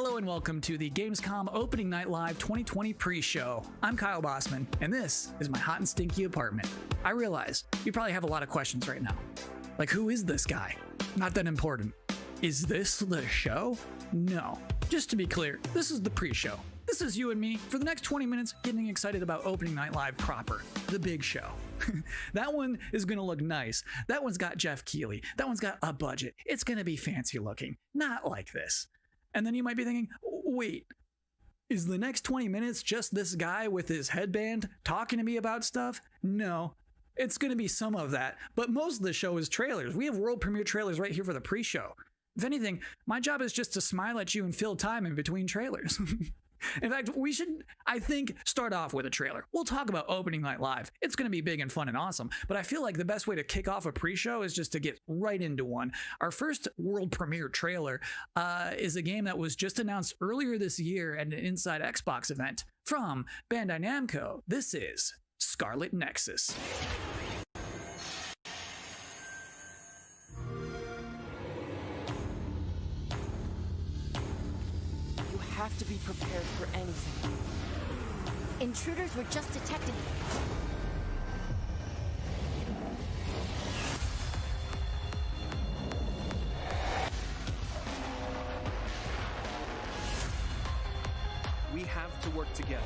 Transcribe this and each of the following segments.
Hello and welcome to the Gamescom Opening Night Live 2020 pre-show. I'm Kyle Bossman, and this is my hot and stinky apartment. I realize you probably have a lot of questions right now. Like, who is this guy? Not that important. Is this the show? No. Just to be clear, this is the pre-show. This is you and me for the next 20 minutes getting excited about Opening Night Live proper, the big show. That one is going to look nice. That one's got Jeff Keighley. That one's got a budget. It's going to be fancy looking, not like this. And then you might be thinking, wait, is the next 20 minutes just this guy with his headband talking to me about stuff? No, it's going to be some of that, but most of the show is trailers. We have world premiere trailers right here for the pre-show. If anything, my job is just to smile at you and fill time in between trailers. In fact, we should, I think, start off with a trailer. We'll talk about Opening Night Live. It's going to be big and fun and awesome, but I feel like the best way to kick off a pre-show is just to get right into one. Our first world premiere trailer is a game that was just announced earlier this year at an Inside Xbox event from Bandai Namco. This is Scarlet Nexus. Have to be prepared for anything. Intruders were just detected. We have to work together.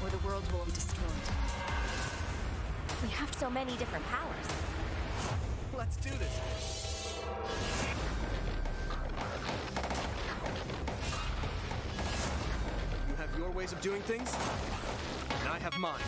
Or the world will be destroyed. We have so many different powers. Let's do this. You have your ways of doing things, and I have mine.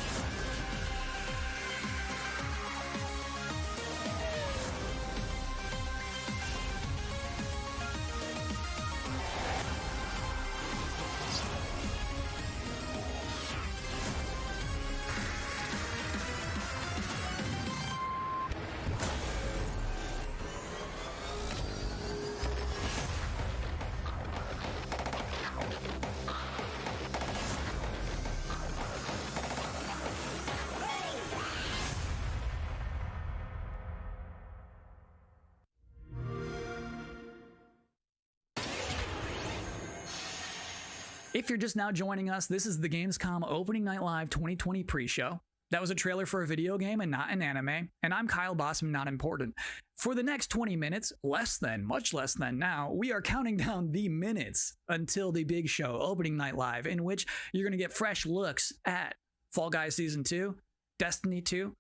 If you're just now joining us, this is the Gamescom Opening Night Live 2020 pre-show. That was a trailer for a video game and not an anime, and I'm Kyle Bossman, not important. For the next 20 minutes, much less than now, we are counting down the minutes until the big show, Opening Night Live, in which you're going to get fresh looks at Fall Guys Season 2, Destiny 2,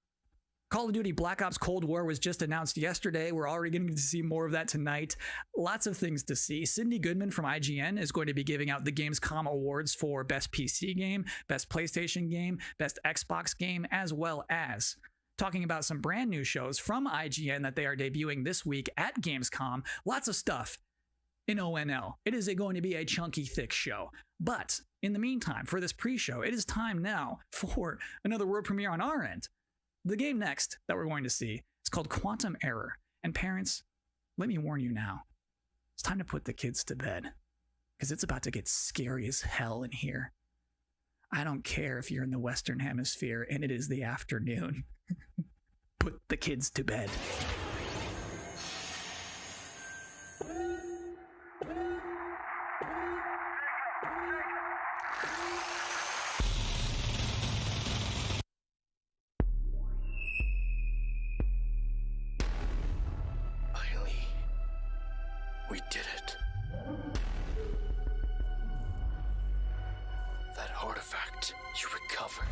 Call of Duty Black Ops Cold War was just announced yesterday. We're already going to see more of that tonight. Lots of things to see. Cindy Goodman from IGN is going to be giving out the Gamescom awards for Best PC Game, Best PlayStation Game, Best Xbox Game, as well as talking about some brand new shows from IGN that they are debuting this week at Gamescom. Lots of stuff in ONL. It is going to be a chunky, thick show. But in the meantime, for this pre-show, it is time now for another world premiere on our end. The game next that we're going to see is called Quantum Error. And parents, let me warn you now, it's time to put the kids to bed, because it's about to get scary as hell in here. I don't care if you're in the Western Hemisphere and it is the afternoon. Put the kids to bed. We did it. That artifact you recovered.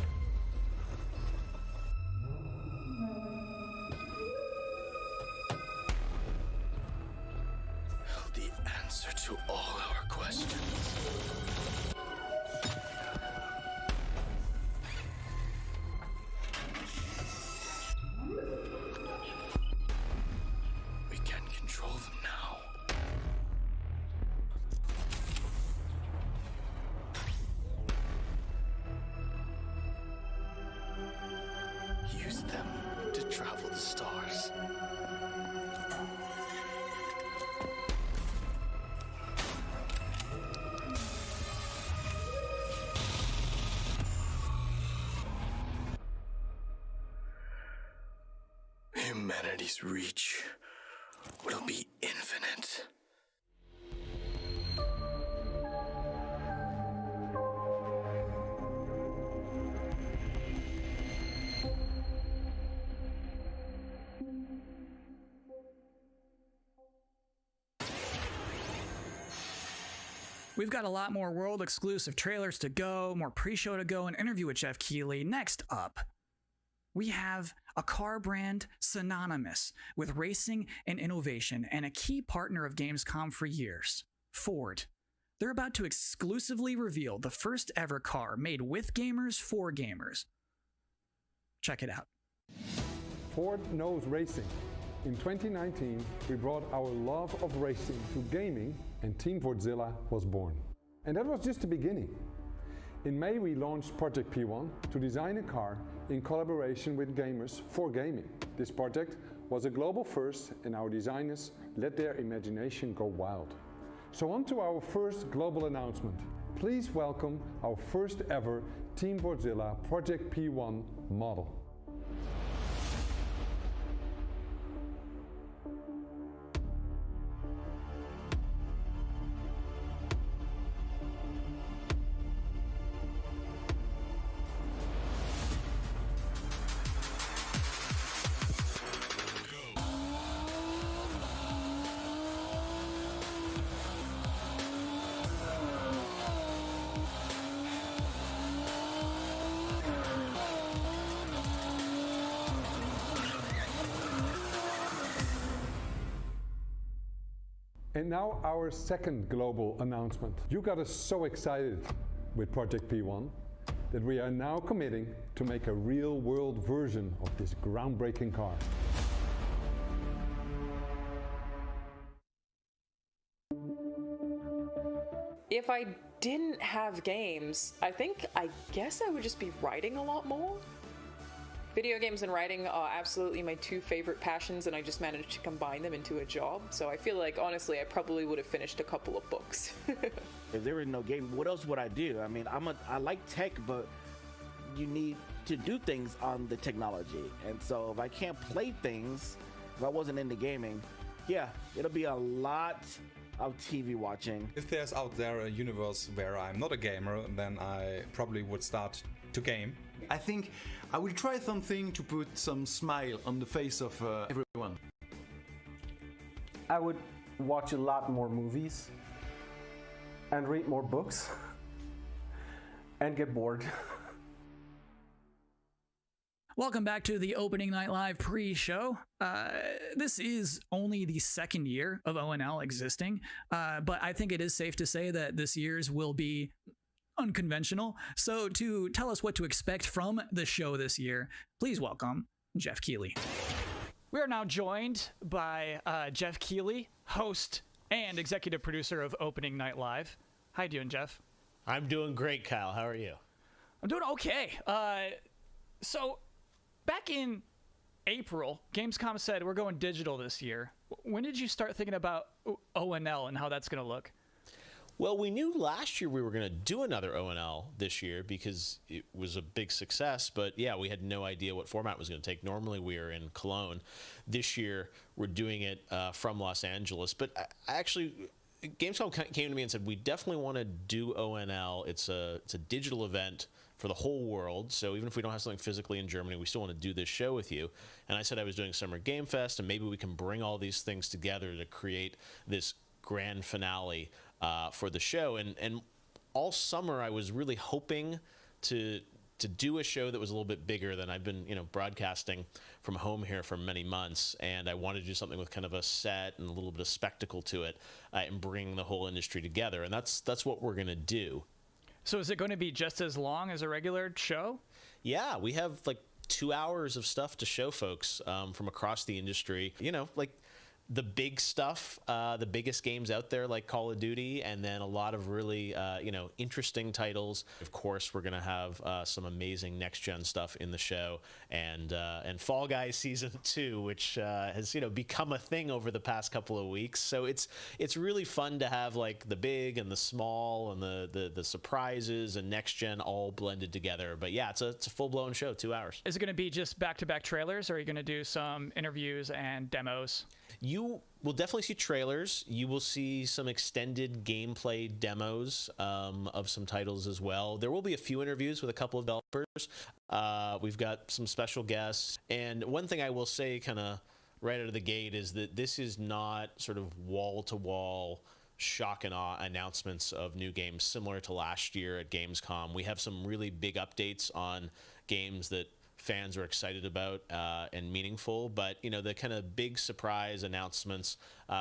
Held the answer to all our questions. We can control them now. Use them to travel the stars. Humanity's reach will be it. We've got a lot more world exclusive trailers to go, more pre-show to go, an interview with Jeff Keighley. Next up, we have a car brand synonymous with racing and innovation and a key partner of Gamescom for years, Ford. They're about to exclusively reveal the first ever car made with gamers for gamers. Check it out. Ford knows racing. In 2019, we brought our love of racing to gaming, and Team Fordzilla was born. And that was just the beginning. In May, we launched Project P1 to design a car in collaboration with gamers for gaming. This project was a global first, and our designers let their imagination go wild. So on to our first global announcement. Please welcome our first ever Team Fordzilla Project P1 model. And now our second global announcement. You got us so excited with Project P1 that we are now committing to make a real-world version of this groundbreaking car. If I didn't have games, I guess I would just be writing a lot more. Video games and writing are absolutely my two favorite passions, and I just managed to combine them into a job. So I feel like, honestly, I probably would have finished a couple of books. If there was no game, what else would I do? I mean, I like tech, but you need to do things on the technology. And so if I can't play things, if I wasn't into gaming, yeah, it'll be a lot of TV watching. If there's out there a universe where I'm not a gamer, then I probably would start to game. I think I will try something to put some smile on the face of everyone. I would watch a lot more movies and read more books and get bored. Welcome back to the Opening Night Live pre-show. This is only the second year of ONL existing, but I think it is safe to say that this year's will be unconventional. So to tell us what to expect from the show this year, please welcome Jeff Keighley. We are now joined by Jeff Keighley, host and executive producer of Opening Night Live. How you doing, Jeff? I'm doing great, Kyle. How are you? I'm doing okay. So back in April, Gamescom said we're going digital this year. When did you start thinking about ONL and how that's going to look? Well, we knew last year we were going to do another ONL this year because it was a big success. But yeah, we had no idea what format it was going to take. Normally we are in Cologne. This year we're doing it from Los Angeles. But actually, Gamescom came to me and said, we definitely want to do ONL. It's a digital event for the whole world. So even if we don't have something physically in Germany, we still want to do this show with you. And I said I was doing Summer Game Fest, and maybe we can bring all these things together to create this grand finale for the show. And all summer I was really hoping to do a show that was a little bit bigger than I've been, broadcasting from home here for many months. And I wanted to do something with kind of a set and a little bit of spectacle to it, and bring the whole industry together. And that's what we're going to do. So is it going to be just as long as a regular show? Yeah, we have like 2 hours of stuff to show folks from across the industry. Like the big stuff, the biggest games out there like Call of Duty, and then a lot of really, interesting titles. Of course, we're going to have some amazing next-gen stuff in the show, and Fall Guys Season 2, which has, become a thing over the past couple of weeks. So it's really fun to have like the big and the small and the surprises and next-gen all blended together. But yeah, it's a full-blown show, 2 hours. Is it going to be just back-to-back trailers, or are you going to do some interviews and demos? You You will definitely see trailers. You will see some extended gameplay demos of some titles as well. There will be a few interviews with a couple of developers. We've got some special guests. And one thing I will say kind of right out of the gate is that this is not sort of wall-to-wall shock and awe announcements of new games similar to last year at Gamescom. We have some really big updates on games that fans are excited about and meaningful, but the kind of big surprise announcements,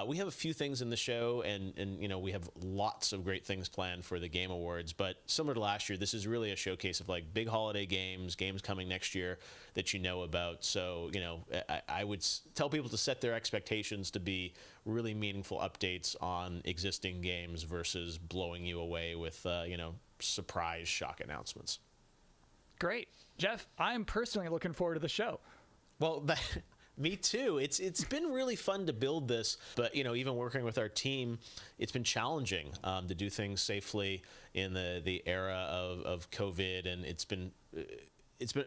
we have a few things in the show, and we have lots of great things planned for the Game Awards. But similar to last year, this is really a showcase of like big holiday games coming next year that you know about. So I would tell people to set their expectations to be really meaningful updates on existing games versus blowing you away with surprise shock announcements. Great. Jeff, I'm personally looking forward to the show. Well, me too. It's been really fun to build this, but even working with our team, it's been challenging to do things safely in the era of COVID, and it's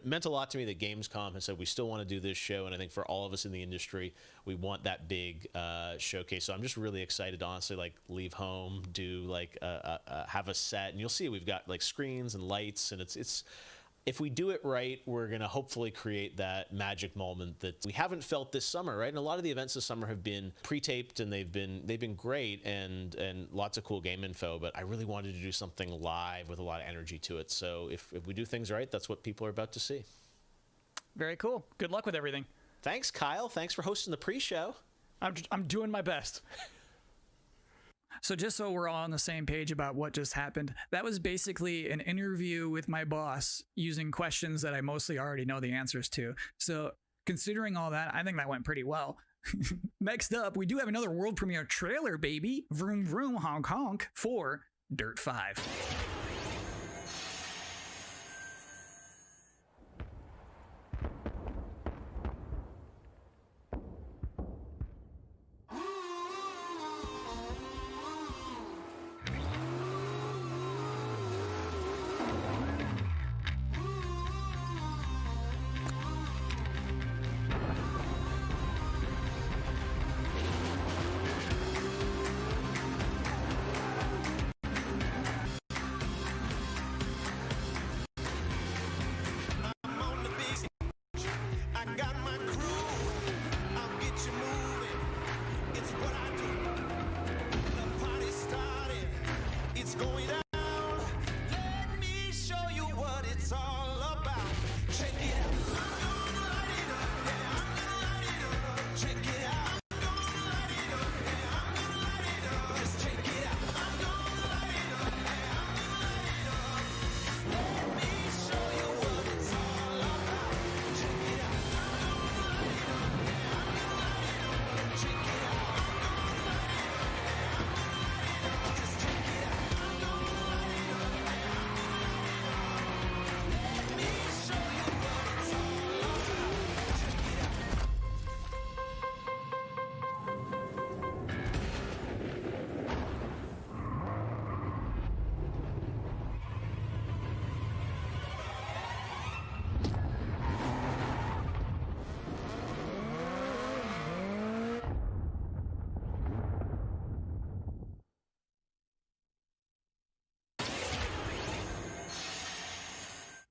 meant a lot to me that Gamescom has said we still want to do this show, and I think for all of us in the industry, we want that big showcase. So I'm just really excited to honestly leave home, do have a set, and you'll see we've got screens and lights, and it's. If we do it right, we're going to hopefully create that magic moment that we haven't felt this summer, right? And a lot of the events this summer have been pre-taped, and they've been great and lots of cool game info, but I really wanted to do something live with a lot of energy to it. So if we do things right, that's what people are about to see. Very cool. Good luck with everything. Thanks, Kyle. Thanks for hosting the pre-show. I'm doing my best. So just so we're all on the same page about what just happened, that was basically an interview with my boss using questions that I mostly already know the answers to. So considering all that, I think that went pretty well. Next up, we do have another world premiere trailer, baby. Vroom vroom honk honk for Dirt 5.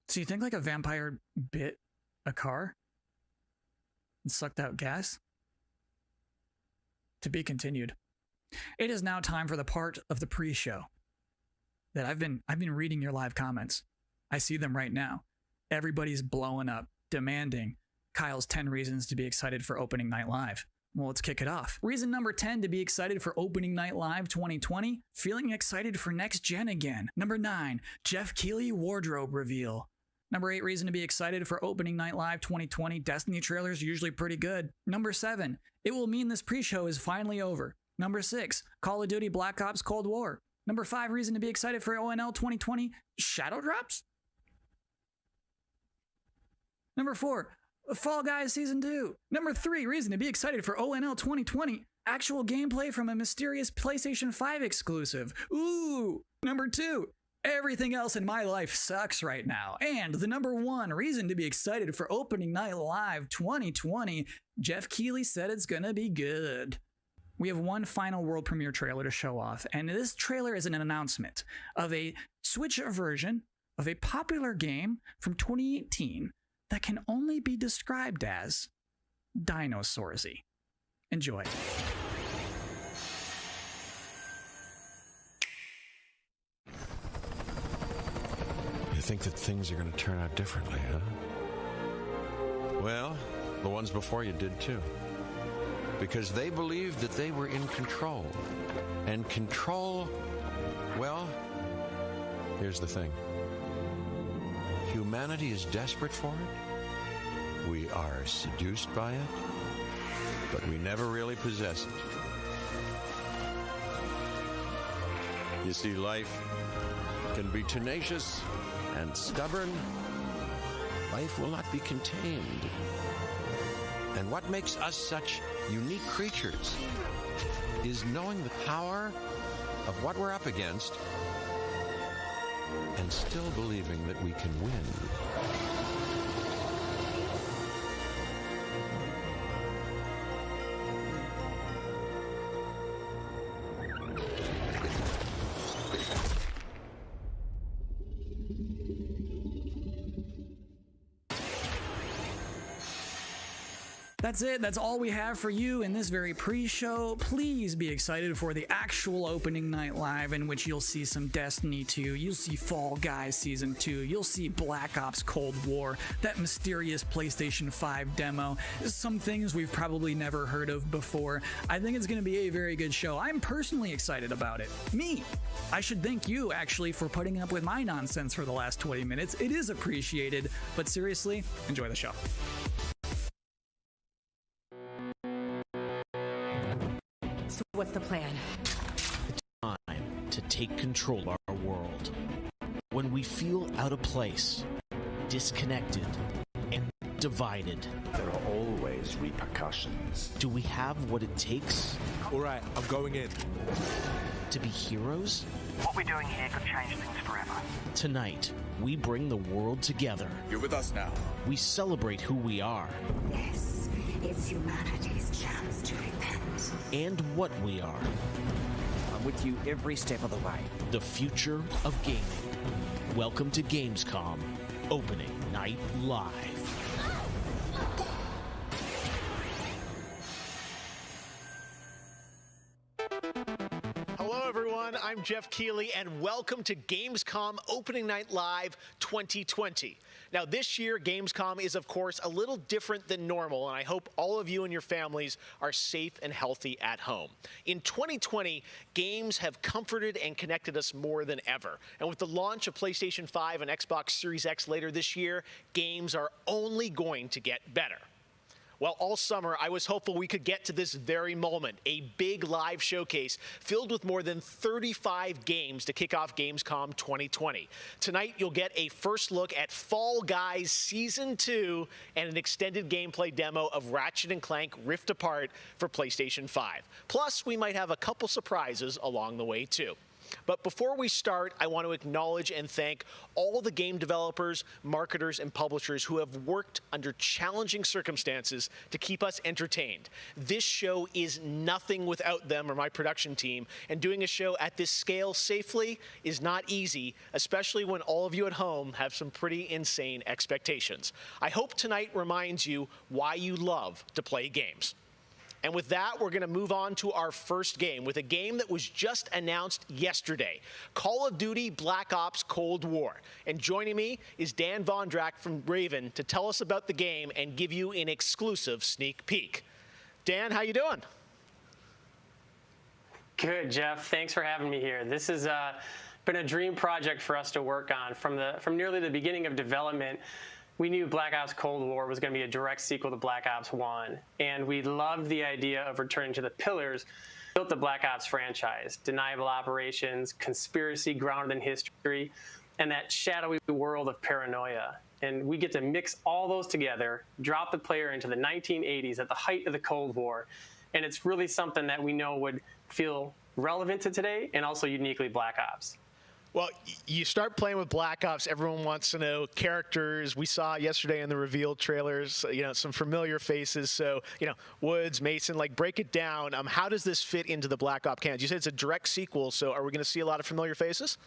So you think a vampire bit a car and sucked out gas? To be continued. It is now time for the part of the pre-show that I've been reading your live comments. I see them right now. Everybody's blowing up, demanding Kyle's 10 reasons to be excited for Opening Night Live. Well, let's kick it off. Reason number 10 to be excited for Opening Night Live 2020, feeling excited for next gen again. Number 9, Jeff Keighley wardrobe reveal. Number 8 reason to be excited for Opening Night Live 2020, Destiny trailers are usually pretty good. Number 7, it will mean this pre-show is finally over. Number 6, Call of Duty Black Ops Cold War. Number 5 reason to be excited for ONL 2020, Shadow Drops. Number 4, Fall Guys Season 2. Number 3 reason to be excited for ONL 2020, actual gameplay from a mysterious PlayStation 5 exclusive. Ooh. Number 2, everything else in my life sucks right now. And the number 1 reason to be excited for Opening Night Live 2020, Jeff Keighley said it's gonna be good. we have one final world premiere trailer to show off, and this trailer is an announcement of a Switch version of a popular game from 2018 that can only be described as Dinosaursy. Enjoy. You think that things are going to turn out differently, huh? Well, the ones before you did too. Because they believed that they were in control. And control, well, here's the thing. Humanity is desperate for it. We are seduced by it. But we never really possess it. You see, life can be tenacious and stubborn. Life will not be contained. And what makes us such unique creatures is knowing the power of what we're up against and still believing that we can win. That's it. That's all we have for you in this very pre-show. Please be excited for the actual opening night live, in which you'll see some Destiny 2, you'll see Fall Guys Season 2, you'll see Black Ops Cold War, that mysterious PlayStation 5 demo, some things we've probably never heard of before. I think it's going to be a very good show. I'm personally excited about it. Me. I should thank you, actually, for putting up with my nonsense for the last 20 minutes. It is appreciated, but seriously, enjoy the show. So what's the plan? Time to take control of our world. When we feel out of place, disconnected, and divided, there are always repercussions. Do we have what it takes? All right, I'm going in. To be heroes? What we're doing here could change things forever. Tonight, we bring the world together. You're with us now. We celebrate who we are. This is humanity's chance to repent. And what we are. I'm with you every step of the way. The future of gaming. Welcome to Gamescom Opening Night Live. Hello, everyone. I'm Jeff Keighley, and welcome to Gamescom Opening Night Live 2020. Now, this year, Gamescom is, of course, a little different than normal, and I hope all of you and your families are safe and healthy at home. In 2020, games have comforted and connected us more than ever. And with the launch of PlayStation 5 and Xbox Series X later this year, games are only going to get better. Well, all summer, I was hopeful we could get to this very moment, a big live showcase filled with more than 35 games to kick off Gamescom 2020. Tonight, you'll get a first look at Fall Guys Season 2 and an extended gameplay demo of Ratchet & Clank Rift Apart for PlayStation 5. Plus, we might have a couple surprises along the way, too. But before we start, I want to acknowledge and thank all the game developers, marketers, and publishers who have worked under challenging circumstances to keep us entertained. This show is nothing without them or my production team, and doing a show at this scale safely is not easy, especially when all of you at home have some pretty insane expectations. I hope tonight reminds you why you love to play games. And with that, we're going to move on to our first game with a game that was just announced yesterday, Call of Duty Black Ops Cold War. And joining me is Dan Vondrak from Raven to tell us about the game and give you an exclusive sneak peek. Dan, how you doing? Good, Jeff. Thanks for having me here. This has been a dream project for us to work on from nearly the beginning of development. We knew Black Ops Cold War was going to be a direct sequel to Black Ops 1, and we loved the idea of returning to the pillars that built the Black Ops franchise: deniable operations, conspiracy grounded in history, and that shadowy world of paranoia. And we get to mix all those together, drop the player into the 1980s at the height of the Cold War, and it's really something that we know would feel relevant to today and also uniquely Black Ops. Well, you start playing with Black Ops, everyone wants to know characters. We saw yesterday in the reveal trailers, some familiar faces. So, Woods, Mason, break it down. How does this fit into the Black Ops canon? You said it's a direct sequel, so are we going to see a lot of familiar faces?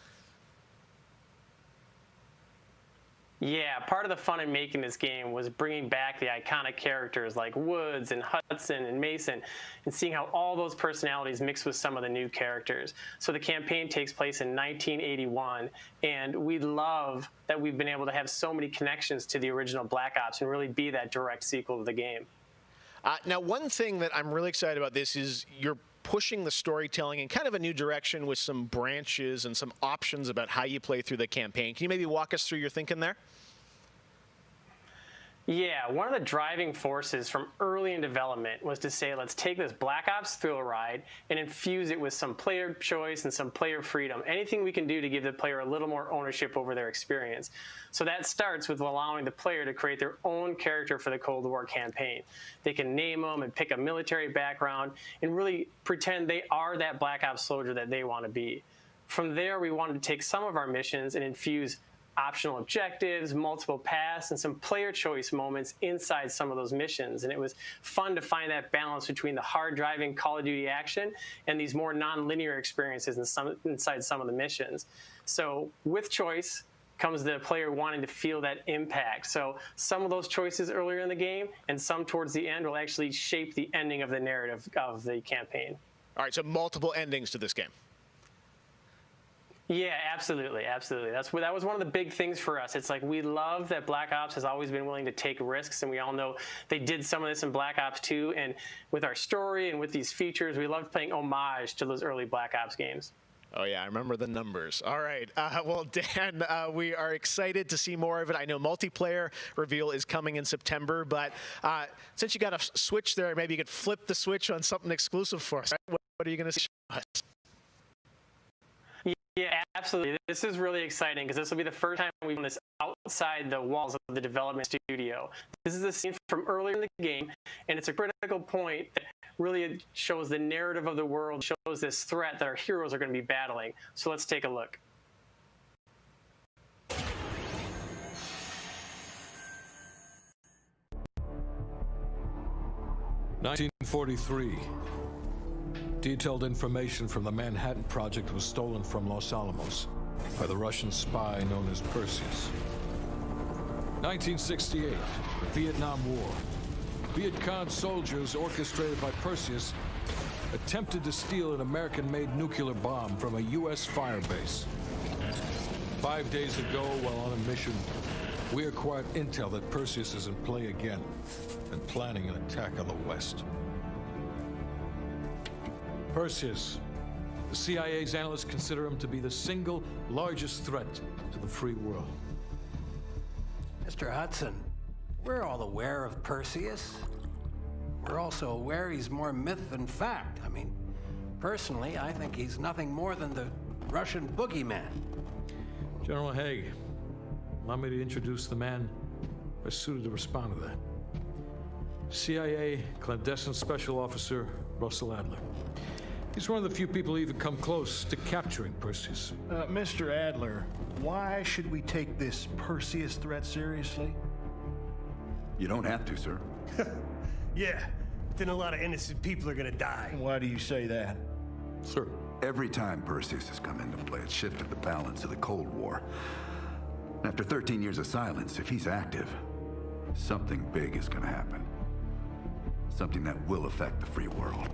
Yeah, part of the fun in making this game was bringing back the iconic characters like Woods and Hudson and Mason and seeing how all those personalities mix with some of the new characters. So the campaign takes place in 1981, and we love that we've been able to have so many connections to the original Black Ops and really be that direct sequel to the game. Now, one thing that I'm really excited about this is you're pushing the storytelling in kind of a new direction with some branches and some options about how you play through the campaign. Can you maybe walk us through your thinking there? Yeah, one of the driving forces from early in development was to say, let's take this Black Ops thrill ride and infuse it with some player choice and some player freedom. Anything we can do to give the player a little more ownership over their experience. So that starts with allowing the player to create their own character for the Cold War campaign. They can name them and pick a military background and really pretend they are that Black Ops soldier that they want to be. From there, we wanted to take some of our missions and infuse optional objectives, multiple paths, and some player choice moments inside some of those missions. And it was fun to find that balance between the hard-driving Call of Duty action and these more non-linear experiences inside some of the missions. So with choice comes the player wanting to feel that impact. So some of those choices earlier in the game and some towards the end will actually shape the ending of the narrative of the campaign. All right, so multiple endings to this game. Yeah, absolutely, absolutely. That was one of the big things for us. It's like we love that Black Ops has always been willing to take risks, and we all know they did some of this in Black Ops 2. And with our story and with these features, we loved playing homage to those early Black Ops games. Oh, yeah, I remember the numbers. All right. Well, Dan, we are excited to see more of it. I know multiplayer reveal is coming in September, but since you got a Switch there, maybe you could flip the switch on something exclusive for us. What are you going to show us? Yeah, absolutely. This is really exciting because this will be the first time we've done this outside the walls of the development studio. This is a scene from earlier in the game, and it's a critical point that really shows the narrative of the world, shows this threat that our heroes are going to be battling. So let's take a look. 1943. Detailed information from the Manhattan Project was stolen from Los Alamos by the Russian spy known as Perseus. 1968, the Vietnam War. Viet Cong soldiers orchestrated by Perseus attempted to steal an American-made nuclear bomb from a U.S. firebase. 5 days ago, while on a mission, we acquired intel that Perseus is in play again and planning an attack on the West. Perseus. The CIA's analysts consider him to be the single largest threat to the free world. Mr. Hudson, we're all aware of Perseus. We're also aware he's more myth than fact. I mean, personally, I think he's nothing more than the Russian boogeyman. General Haig, allow me to introduce the man best suited to respond to that. CIA clandestine special officer Russell Adler. He's one of the few people who even come close to capturing Perseus. Mr. Adler, why should we take this Perseus threat seriously? You don't have to, sir. Yeah, then a lot of innocent people are gonna die. Why do you say that? Sir. Every time Perseus has come into play, it shifted the balance of the Cold War. After 13 years of silence, if he's active, something big is gonna happen. Something that will affect the free world.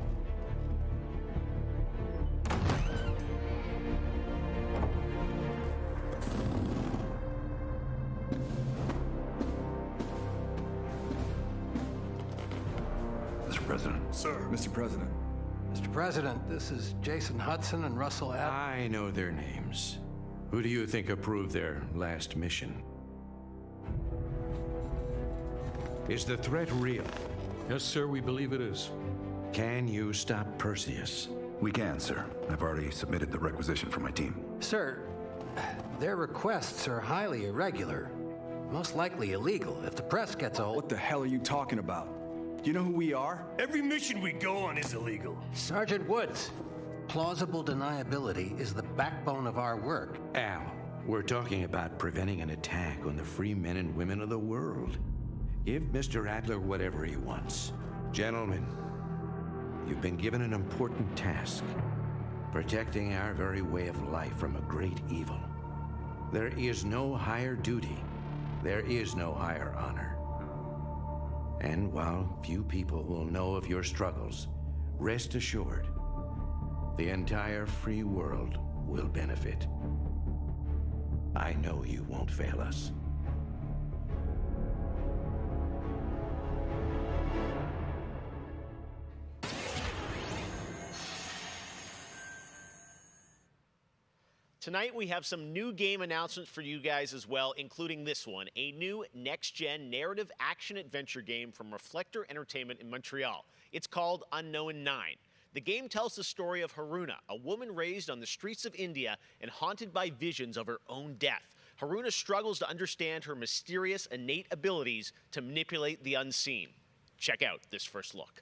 Mr. President. Sir. Mr. President. Mr. President, this is Jason Hudson and Russell Adler. I know their names. Who do you think approved their last mission? Is the threat real? Yes, sir, we believe it is. Can you stop Perseus? We can, sir. I've already submitted the requisition for my team. Sir, their requests are highly irregular. Most likely illegal if the press gets a hold. What the hell are you talking about? Do you know who we are? Every mission we go on is illegal. Sergeant Woods, Plausible deniability is the backbone of our work. Al, we're talking about preventing an attack on the free men and women of the world. Give Mr. Adler whatever he wants. Gentlemen, you've been given an important task. Protecting our very way of life from a great evil. There is no higher duty. There is no higher honor. And while few people will know of your struggles, rest assured, the entire free world will benefit. I know you won't fail us. Tonight we have some new game announcements for you guys as well, including this one, a new next-gen narrative action-adventure game from Reflector Entertainment in Montreal. It's called Unknown 9. The game tells the story of Haruna, a woman raised on the streets of India and haunted by visions of her own death. Haruna struggles to understand her mysterious innate abilities to manipulate the unseen. Check out this first look.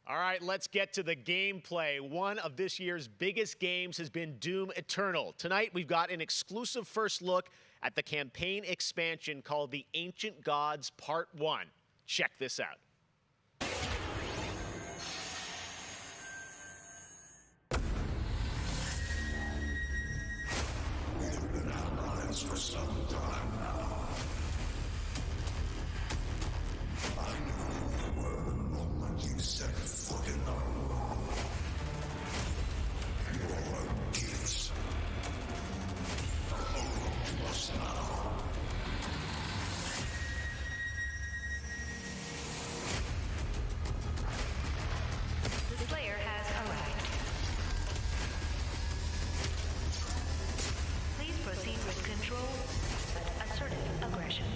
All right, let's get to the gameplay. One of this year's biggest games has been Doom Eternal. Tonight, we've got an exclusive first look at the campaign expansion called The Ancient Gods Part 1. Check this out. We've been allies for some time now. I knew you were the moment you set foot in the world. Your gifts are owed to us now. The Slayer has arrived. Please proceed with control, but assertive aggression.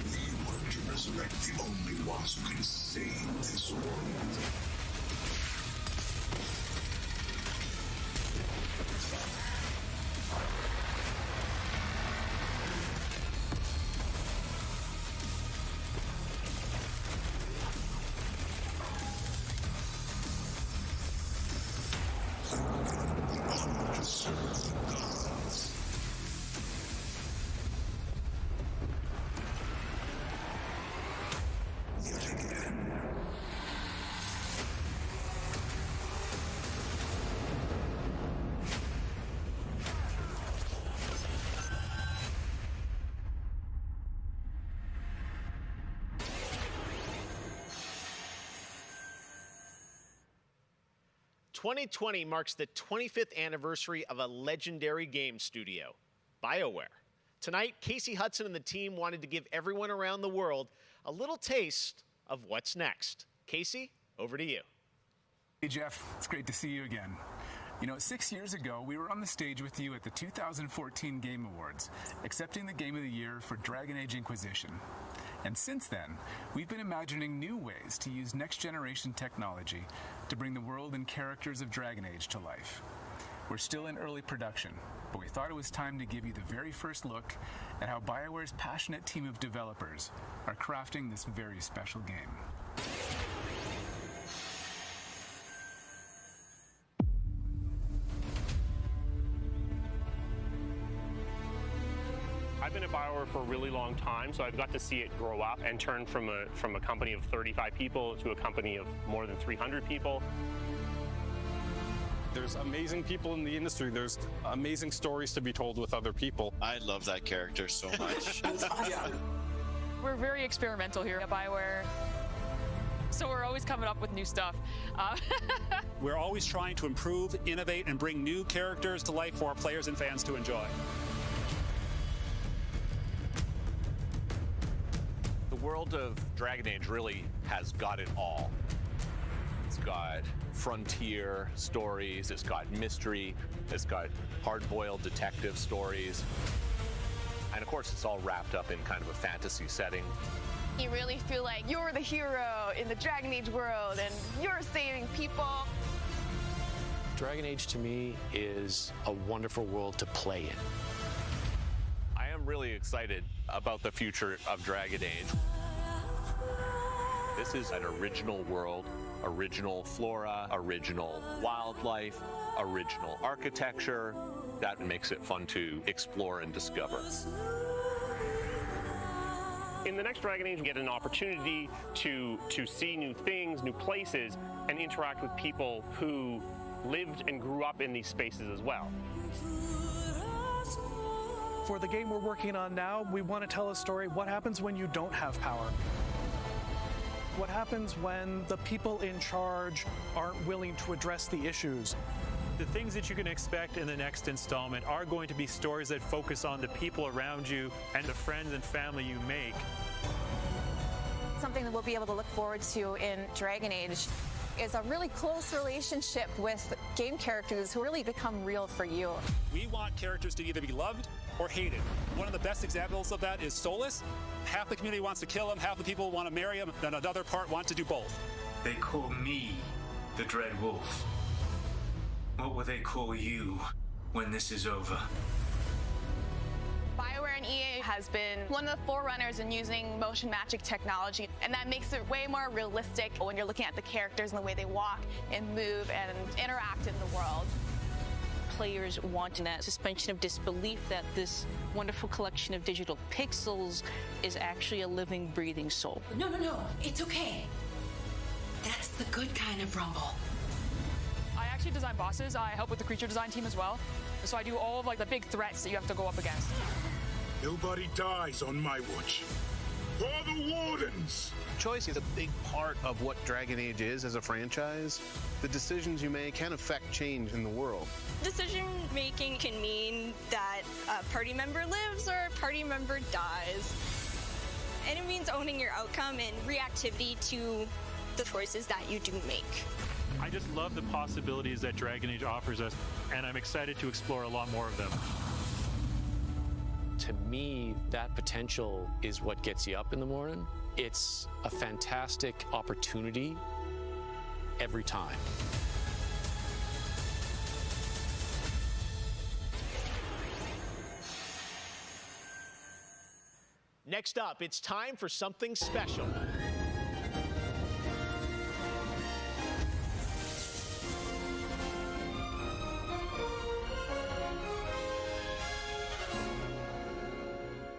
We were to resurrect the only ones who can save this world. To serve the gods. Yet again. "2020 marks the 25th anniversary of a legendary game studio, BioWare. Tonight, Casey Hudson and the team wanted to give everyone around the world a little taste of what's next. Casey, over to you. Hey Jeff, it's great to see you again. You know, 6 years ago, we were on the stage with you at the 2014 Game Awards, accepting the Game of the Year for Dragon Age Inquisition. And since then, we've been imagining new ways to use next-generation technology to bring the world and characters of Dragon Age to life. We're still in early production, but we thought it was time to give you the very first look at how BioWare's passionate team of developers are crafting this very special game. I've been at BioWare for a really long time, so I've got to see it grow up and turn from a company of 35 people to a company of more than 300 people. There's amazing people in the industry. There's amazing stories to be told with other people. I love that character so much. That's awesome. We're very experimental here at BioWare, so we're always coming up with new stuff. We're always trying to improve, innovate, and bring new characters to life for our players and fans to enjoy. The world of Dragon Age really has got it all. It's got frontier stories, it's got mystery, it's got hard-boiled detective stories. And of course, it's all wrapped up in kind of a fantasy setting. You really feel like you're the hero in the Dragon Age world and you're saving people. Dragon Age to me is a wonderful world to play in. I am really excited about the future of Dragon Age. This is an original world, original flora, original wildlife, original architecture. That makes it fun to explore and discover. In the next Dragon Age, we get an opportunity to see new things, new places, and interact with people who lived and grew up in these spaces as well. For the game we're working on now, we want to tell a story. What happens when you don't have power? What happens when the people in charge aren't willing to address the issues? The things that you can expect in the next installment are going to be stories that focus on the people around you and the friends and family you make. Something that we'll be able to look forward to in Dragon Age is a really close relationship with game characters who really become real for you. We want characters to either be loved or hated. One of the best examples of that is Solus. Half the community wants to kill him, half the people want to marry him, then another part want to do both. They call me the Dread Wolf. What will they call you when this is over? BioWare and EA has been one of the forerunners in using motion magic technology, and that makes it way more realistic when you're looking at the characters and the way they walk and move and interact in the world. Players want that suspension of disbelief that this wonderful collection of digital pixels is actually a living, breathing soul. No, it's okay. That's the good kind of rumble. I actually design bosses. I help with the creature design team as well. So I do all of the big threats that you have to go up against. Nobody dies on my watch. For the Wardens! Choice is a big part of what Dragon Age is as a franchise. The decisions you make can affect change in the world. Decision making can mean that a party member lives or a party member dies. And it means owning your outcome and reactivity to the choices that you do make. I just love the possibilities that Dragon Age offers us, and I'm excited to explore a lot more of them. To me, that potential is what gets you up in the morning. It's a fantastic opportunity every time. Next up, it's time for something special.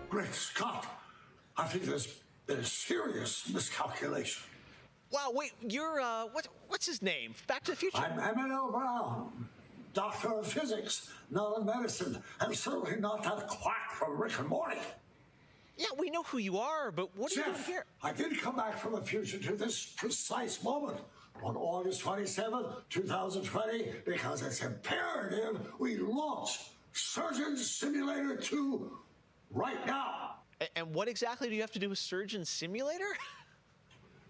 Great Scott! I think there's been a serious miscalculation. Wow, wait, you're, what's his name? Back to the Future? I'm Emmett Brown, doctor of physics, not of medicine, and certainly not that quack from Rick and Morty. Yeah, we know who you are, but what are you doing here? I did come back from the future to this precise moment on August 27th, 2020, because it's imperative we launch Surgeon Simulator 2 right now. And what exactly do you have to do with Surgeon Simulator?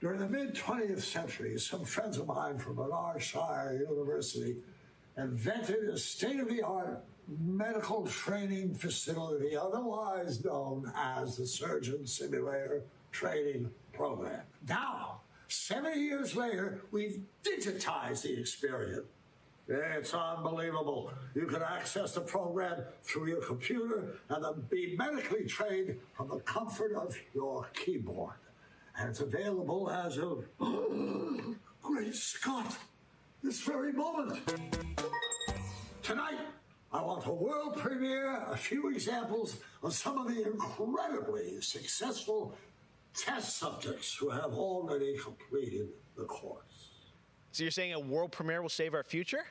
During the mid-20th century, some friends of mine from Bernard Shire University invented a state-of-the-art medical training facility, otherwise known as the Surgeon Simulator Training Program. Now, 7 years later, we've digitized the experience. It's unbelievable. You can access the program through your computer and then be medically trained from the comfort of your keyboard. And it's available as of, great Scott, this very moment. Tonight, I want to world premiere a few examples of some of the incredibly successful test subjects who have already completed the course. So you're saying a world premiere will save our future?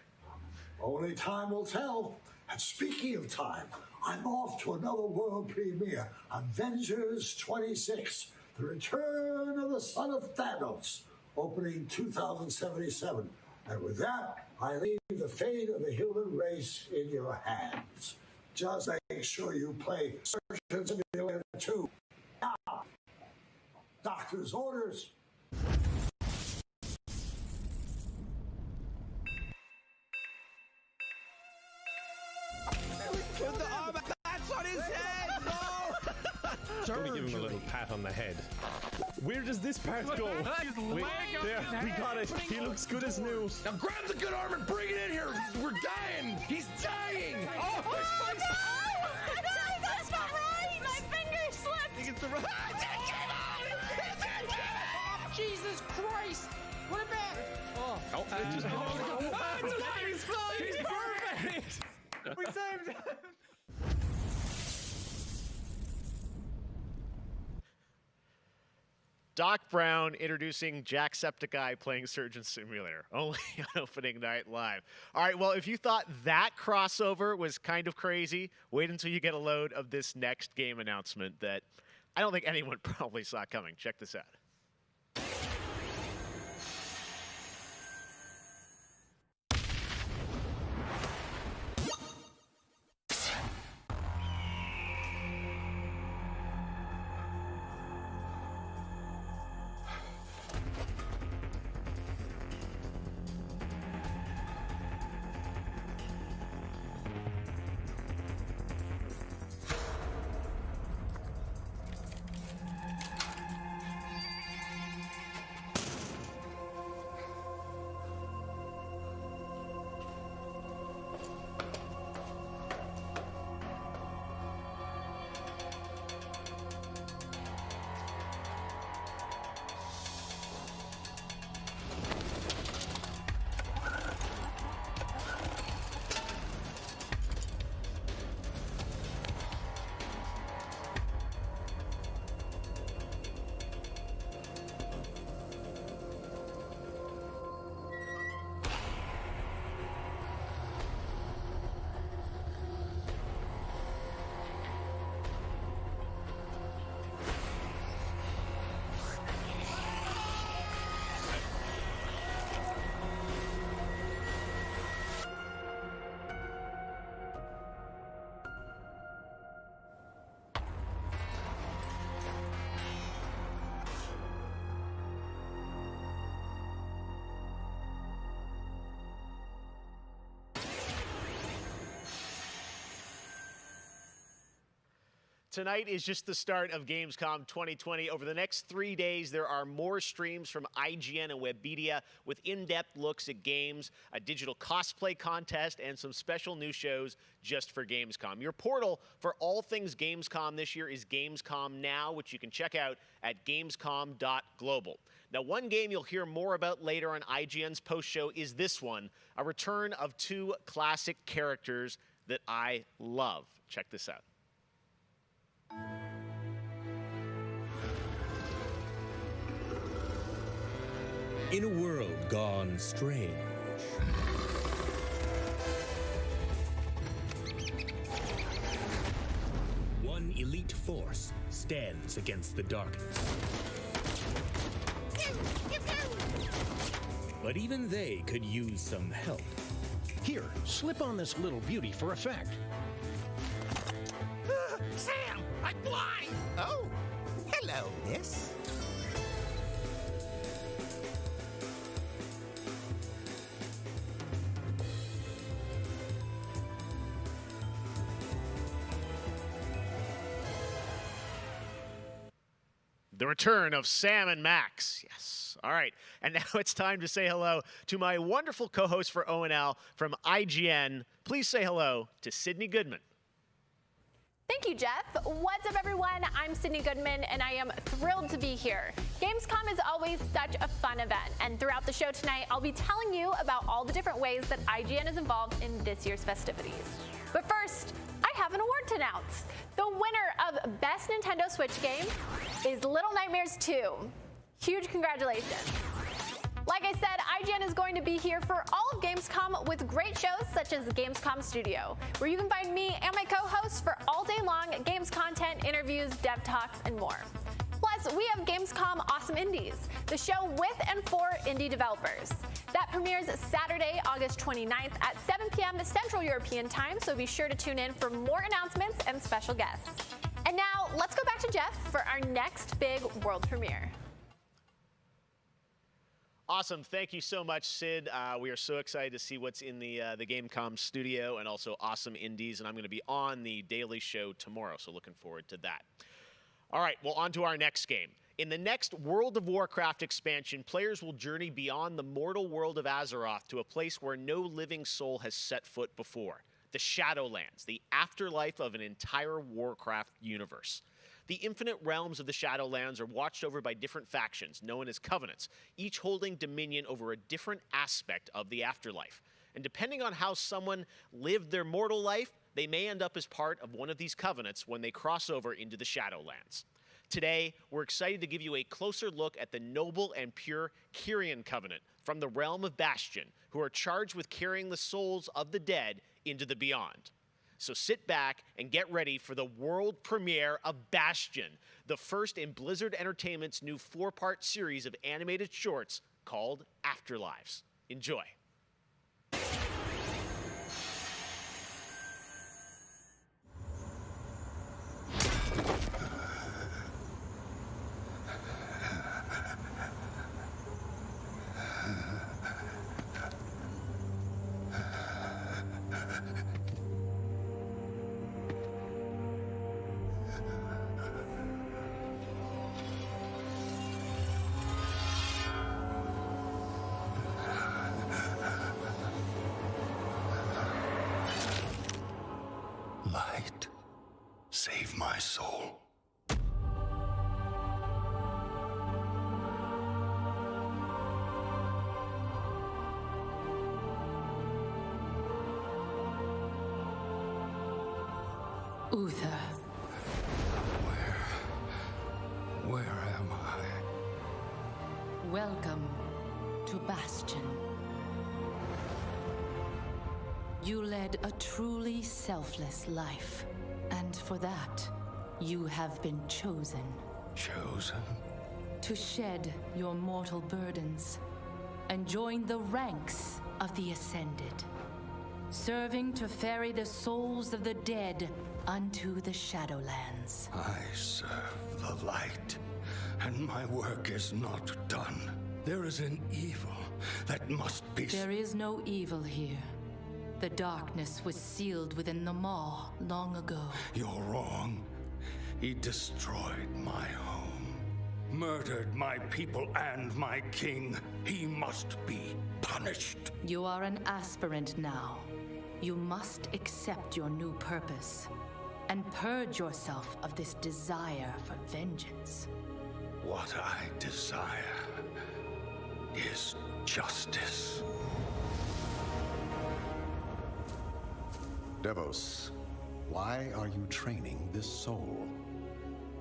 Only time will tell. And speaking of time, I'm off to another world premiere, Avengers 26, The Return of the Son of Thanos, opening 2077. And with that, I leave the fate of the human race in your hands. Just make sure you play Surgeon Simulator 2. Now, doctor's orders. Put the arm, that's on his head! No! I'm gonna give him a little pat on the head. Where does this part go? Wait, there, we got it. He looks good as new. Now grab the good arm and bring it in here. We're dying. He's dying. Oh, his face. No, that's not right. My finger slipped. He gets the right. Jesus Christ! Put it back! Oh, it's alive! He's fine! He's perfect! We saved him! Doc Brown introducing Jacksepticeye playing Surgeon Simulator, only on opening night live. All right, well, if you thought that crossover was kind of crazy, wait until you get a load of this next game announcement that I don't think anyone probably saw coming. Check this out. Tonight is just the start of Gamescom 2020. Over the next 3 days, there are more streams from IGN and Webedia with in-depth looks at games, a digital cosplay contest, and some special new shows just for Gamescom. Your portal for all things Gamescom this year is Gamescom Now, which you can check out at gamescom.global. Now, one game you'll hear more about later on IGN's post-show is this one, a return of two classic characters that I love. Check this out. In a world gone strange, one elite force stands against the darkness. But even they could use some help. Here, slip on this little beauty for effect. Sam, I'm blind. Oh, hello, miss. The return of Sam and Max. Yes. All right. And now it's time to say hello to my wonderful co-host for ONL from IGN. Please say hello to Sydney Goodman. Thank you, Jeff. What's up, everyone? I'm Sydney Goodman, and I am thrilled to be here. Gamescom is always such a fun event, and throughout the show tonight, I'll be telling you about all the different ways that IGN is involved in this year's festivities. But first, I have an award to announce. The winner of Best Nintendo Switch Game is Little Nightmares 2. Huge congratulations. Like I said, IGN is going to be here for all of Gamescom with great shows such as the Gamescom Studio, where you can find me and my co-hosts for all day long games content, interviews, dev talks, and more. Plus, we have Gamescom Awesome Indies, the show with and for indie developers. That premieres Saturday, August 29th at 7 p.m. Central European Time, so be sure to tune in for more announcements and special guests. And now, let's go back to Jeff for our next big world premiere. Awesome. Thank you so much, Sid. We are so excited to see what's in the Gamescom studio and also Awesome Indies, and I'm going to be on the Daily Show tomorrow, so looking forward to that. All right, well, on to our next game. In the next World of Warcraft expansion, players will journey beyond the mortal world of Azeroth to a place where no living soul has set foot before. The Shadowlands, the afterlife of an entire Warcraft universe. The infinite realms of the Shadowlands are watched over by different factions, known as covenants, each holding dominion over a different aspect of the afterlife. And depending on how someone lived their mortal life, they may end up as part of one of these covenants when they cross over into the Shadowlands. Today, we're excited to give you a closer look at the noble and pure Kyrian Covenant from the realm of Bastion, who are charged with carrying the souls of the dead into the beyond. So sit back and get ready for the world premiere of Bastion, the first in Blizzard Entertainment's new 4-part series of animated shorts called Afterlives. Enjoy. Light, save my soul. Uther. Where am I? Welcome to Bastion. You led a truly selfless life, and for that, you have been chosen. Chosen? To shed your mortal burdens and join the ranks of the Ascended, serving to ferry the souls of the dead unto the Shadowlands. I serve the light, and my work is not done. There is an evil that must be... There is no evil here. The darkness was sealed within the Maw long ago. You're wrong. He destroyed my home, murdered my people and my king. He must be punished. You are an aspirant now. You must accept your new purpose and purge yourself of this desire for vengeance. What I desire is justice. Devos, why are you training this soul?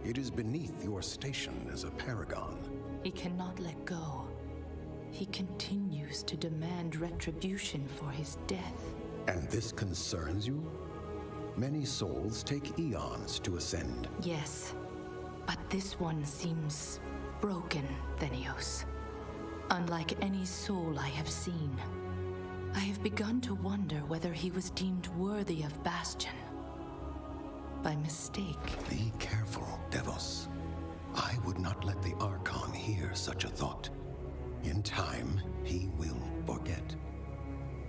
It is beneath your station as a paragon. He cannot let go. He continues to demand retribution for his death. And this concerns you? Many souls take eons to ascend. Yes, but this one seems broken, Thenios. Unlike any soul I have seen. I have begun to wonder whether he was deemed worthy of Bastion. By mistake. Be careful, Devos. I would not let the Archon hear such a thought. In time, he will forget.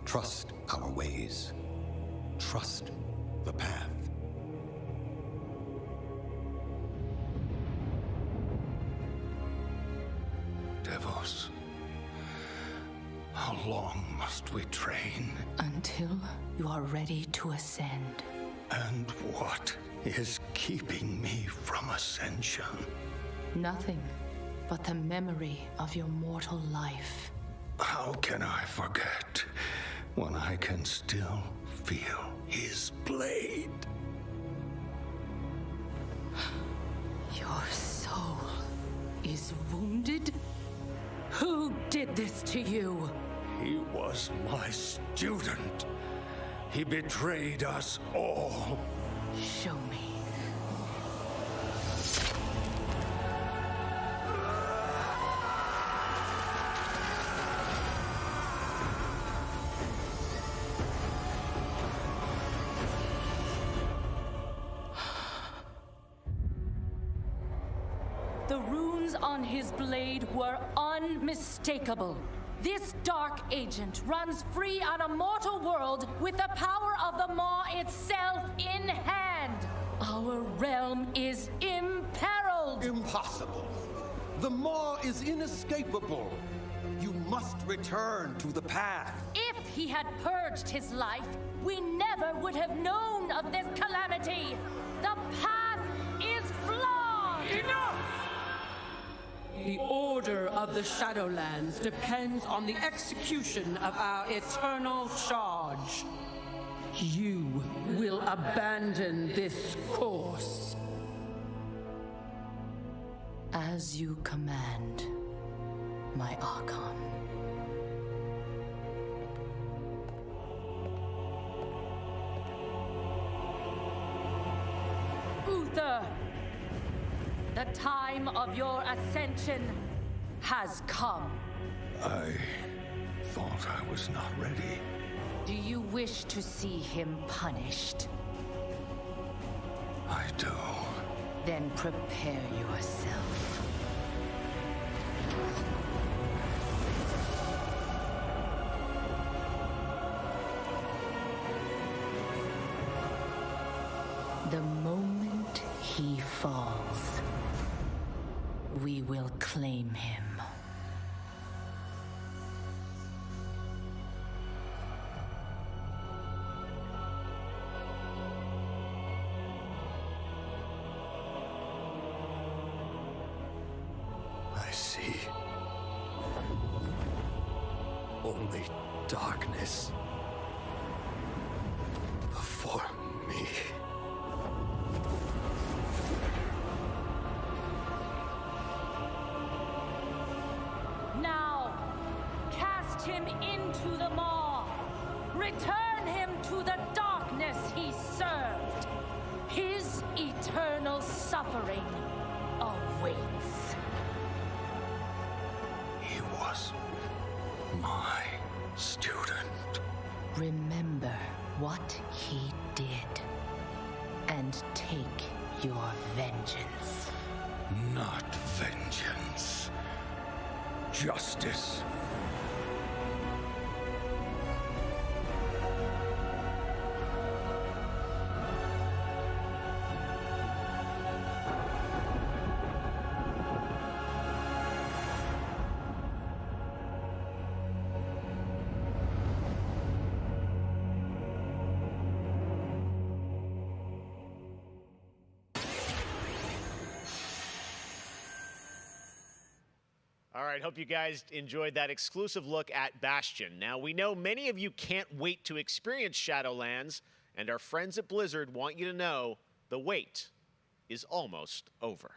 Trust our ways. Trust the path. Devos. How long must we train? Until you are ready to ascend. And what is keeping me from ascension? Nothing but the memory of your mortal life. How can I forget when I can still feel his blade? Your soul is wounded? Who did this to you? He was my student. He betrayed us all. Show me. The runes on his blade were unmistakable. This dark agent runs free on a mortal world with the power of the Maw itself in hand. Our realm is imperiled. Impossible. The Maw is inescapable. You must return to the path. If he had purged his life, we never would have known of this calamity. The path is flawed. Enough! The order of the Shadowlands depends on the execution of our eternal charge. You will abandon this course. As you command, my Archon. Uther! The time of your ascension has come. I thought I was not ready. Do you wish to see him punished? I do. Then prepare yourself. The moment he falls, we will claim him. I see. Only darkness before me. Now, cast him into the maw. Return him to the darkness he served. His eternal suffering awaits. He was my student. Remember what he did, and take your vengeance. Not vengeance. Justice. All right, hope you guys enjoyed that exclusive look at Bastion. Now, we know many of you can't wait to experience Shadowlands, and our friends at Blizzard want you to know the wait is almost over.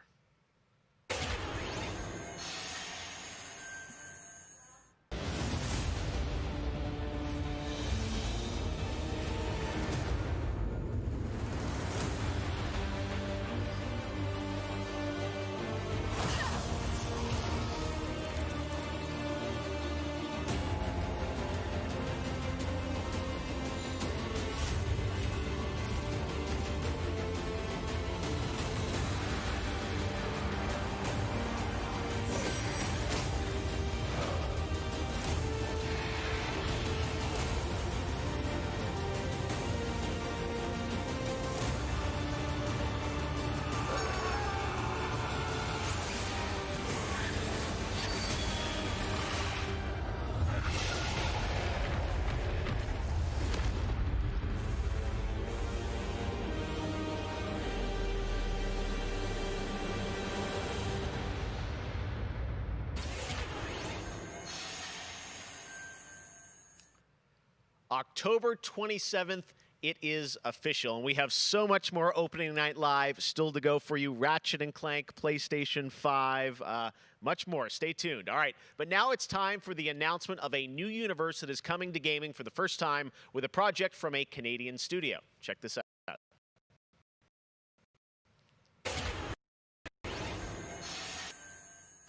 October 27th, it is official, and we have so much more opening night live still to go for you. Ratchet & Clank, PlayStation 5, much more. Stay tuned. All right, but now it's time for the announcement of a new universe that is coming to gaming for the first time with a project from a Canadian studio. Check this out.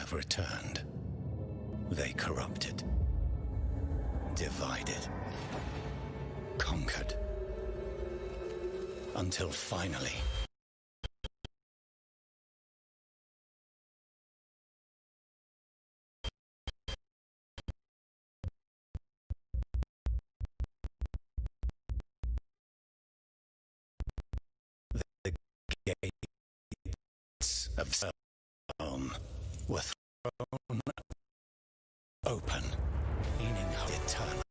Have returned. They corrupted, divided, conquered, until finally the gates of Rome were thrown open, meaning eternal.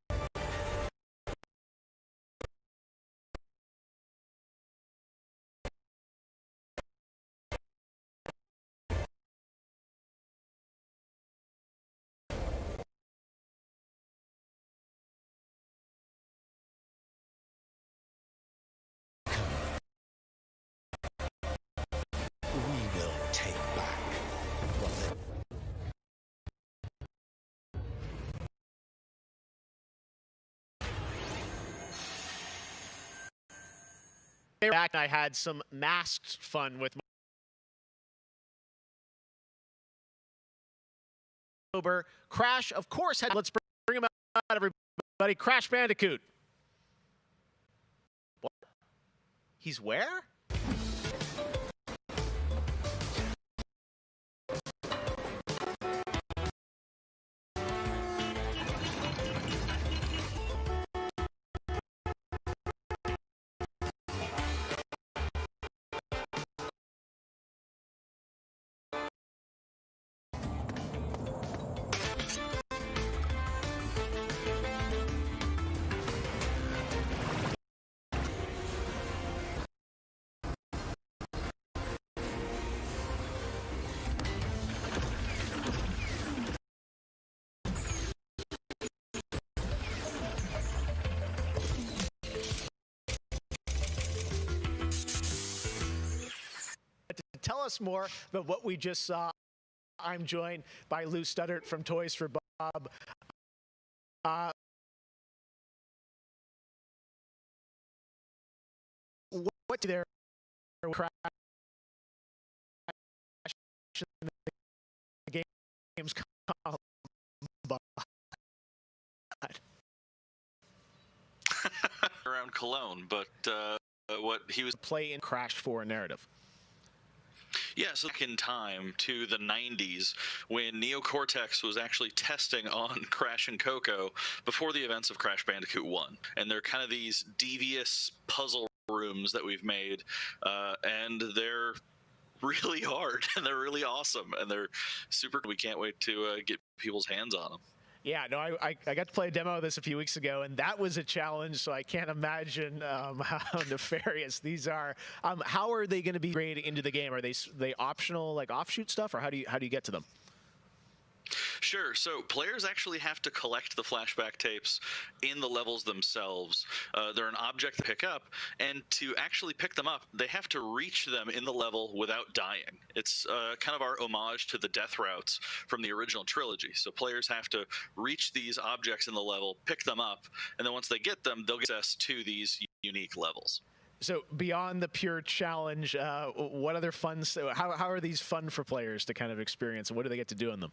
We will take back what the Back, I had some masked fun with my Crash, of course. Let's bring him out, everybody. Crash Bandicoot. What? He's where? To tell us more about what we just saw, I'm joined by Lou Studdert from Toys for Bob. What do their Crash in the games come around Cologne, but what he was play in Crash 4 narrative. Yeah, so back in time to the 90s when Neo Cortex was actually testing on Crash and Coco before the events of Crash Bandicoot 1. And they're kind of these devious puzzle rooms that we've made, and they're really hard, and they're really awesome, and they're super. We can't wait to get people's hands on them. Yeah, no, I got to play a demo of this a few weeks ago, and that was a challenge, so I can't imagine how nefarious these are. How are they going to be integrated into the game? Are they optional, like offshoot stuff, or how do you get to them? Sure. So players actually have to collect the flashback tapes in the levels themselves. They're an object to pick up, and to actually pick them up, they have to reach them in the level without dying. It's kind of our homage to the death routes from the original trilogy. So players have to reach these objects in the level, pick them up, and then once they get them, they'll get access to these unique levels. So beyond the pure challenge, what other fun? How are these fun for players to kind of experience, and what do they get to do in them?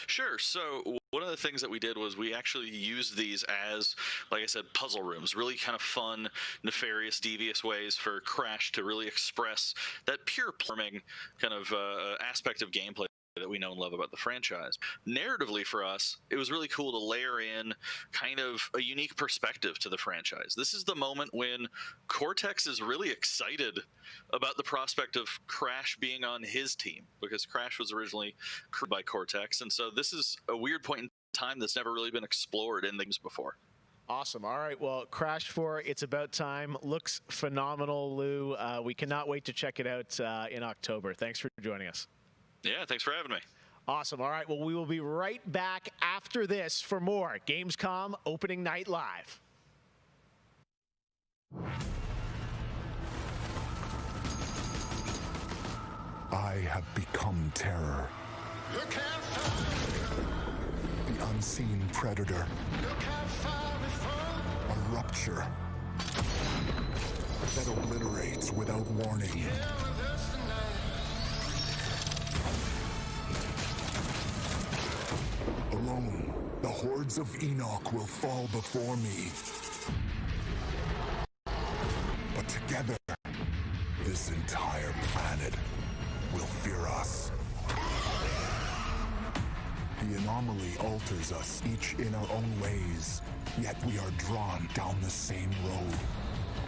Sure. So one of the things that we did was we actually used these as, like I said, puzzle rooms, really kind of fun, nefarious, devious ways for Crash to really express that pure platforming kind of aspect of gameplay that we know and love about the franchise. Narratively for us, it was really cool to layer in kind of a unique perspective to the franchise. This is the moment when Cortex is really excited about the prospect of Crash being on his team, because Crash was originally created by Cortex, and so this is a weird point in time that's never really been explored in things before. Awesome. All right. Well, Crash 4, it's about time. Looks phenomenal, Lou. We cannot wait to check it out in October. Thanks for joining us. Yeah, thanks for having me. Awesome. All right. Well, we will be right back after this for more Gamescom Opening Night Live. I have become terror. You can't find the unseen predator. You can't find me from A rupture that obliterates without warning. Alone, the hordes of Enoch will fall before me. But together, this entire planet will fear us. The anomaly alters us, each in our own ways, yet we are drawn down the same road,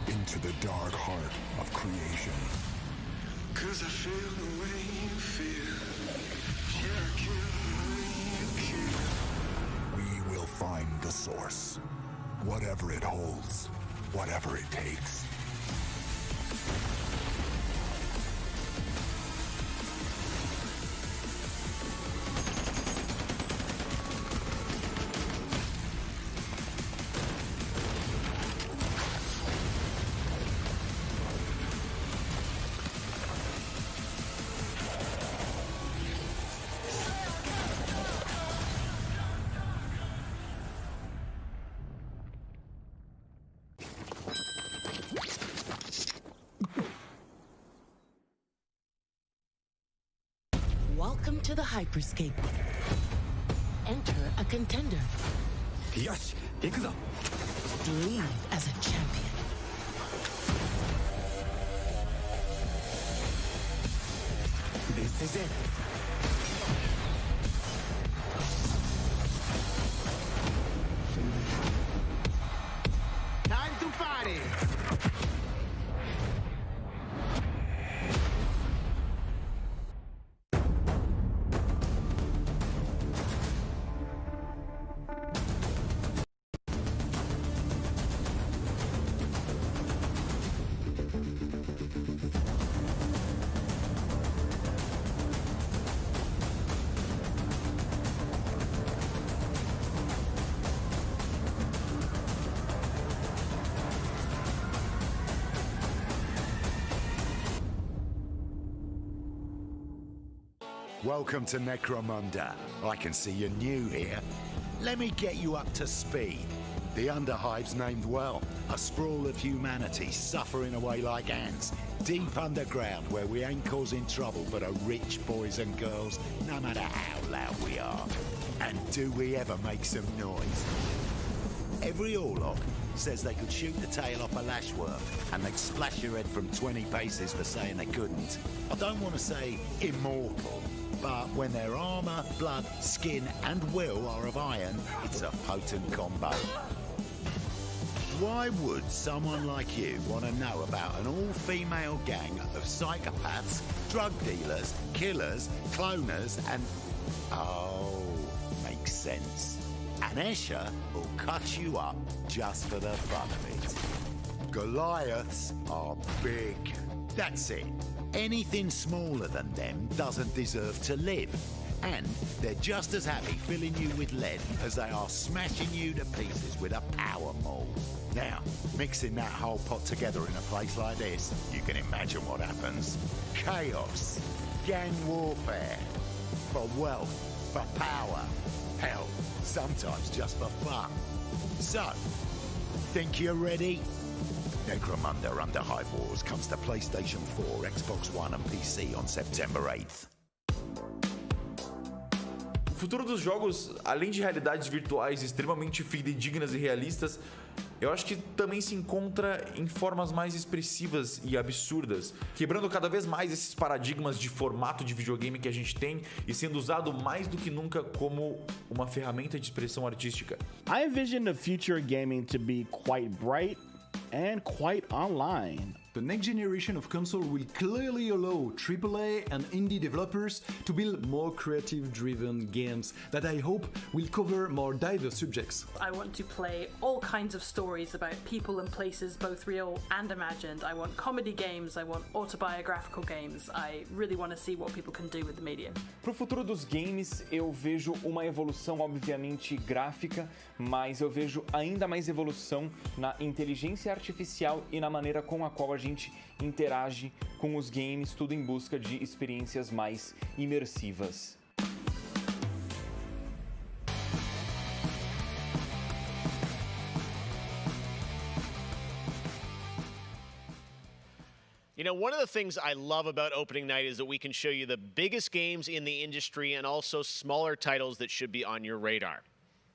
into the dark heart of creation. 'Cause I feel the way you feel. Yeah, I kill the way you kill. We will find the source, whatever it holds, whatever it takes. Welcome to the Hyperscape. Enter a contender. Yosh, ikuzo. Leave as a champion. This is it. Time to party. Welcome to Necromunda. I can see you're new here. Let me get you up to speed. The Underhive's named well. A sprawl of humanity suffering away like ants. Deep underground where we ain't causing trouble but are rich boys and girls, no matter how loud we are. And do we ever make some noise? Every Orlok says they could shoot the tail off a lashworm and they'd splash your head from 20 paces for saying they couldn't. I don't want to say immortal, but when their armor, blood, skin and will are of iron, it's a potent combo. Why would someone like you want to know about an all-female gang of psychopaths, drug dealers, killers, cloners and... Oh, makes sense. And Escher will cut you up just for the fun of it. Goliaths are big. That's it. Anything smaller than them doesn't deserve to live. And they're just as happy filling you with lead as they are smashing you to pieces with a power maul. Now, mixing that whole pot together in a place like this, you can imagine what happens. Chaos, gang warfare, for wealth, for power, hell, sometimes just for fun. So, think you're ready? Necromunda Underhive Wars comes to PlayStation 4, Xbox One and PC on September 8th. O futuro dos jogos, além de realidades virtuais extremamente fidedignas e realistas, eu acho que também se encontra em formas mais expressivas e absurdas, quebrando cada vez mais esses paradigmas de formato de videogame que a gente tem e sendo usado mais do que nunca como uma ferramenta de expressão artística. I envision the future of gaming to be quite bright and quite online. The next generation of console will clearly allow AAA and indie developers to build more creative-driven games that I hope will cover more diverse subjects. I want to play all kinds of stories about people and places, both real and imagined. I want comedy games, I want autobiographical games. I really want to see what people can do with the medium. Pro futuro dos games, eu vejo uma evolução, obviamente, gráfica, mas eu vejo ainda mais evolução na inteligência artificial e na maneira com a qual a gente interage com os games, tudo em busca de experiências mais imersivas. You know, one of the things I love about opening night is that we can show you the biggest games in the industry and also smaller titles that should be on your radar.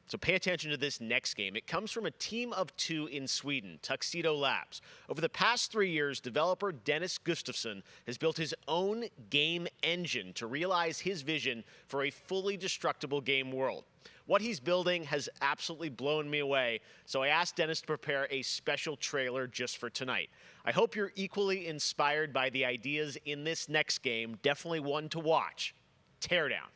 So pay attention to this next game. It comes from a team of two in Sweden, Tuxedo Labs. Over the past 3 years, developer Dennis Gustafsson has built his own game engine to realize his vision for a fully destructible game world. What he's building has absolutely blown me away, so I asked Dennis to prepare a special trailer just for tonight. I hope you're equally inspired by the ideas in this next game. Definitely one to watch. Teardown.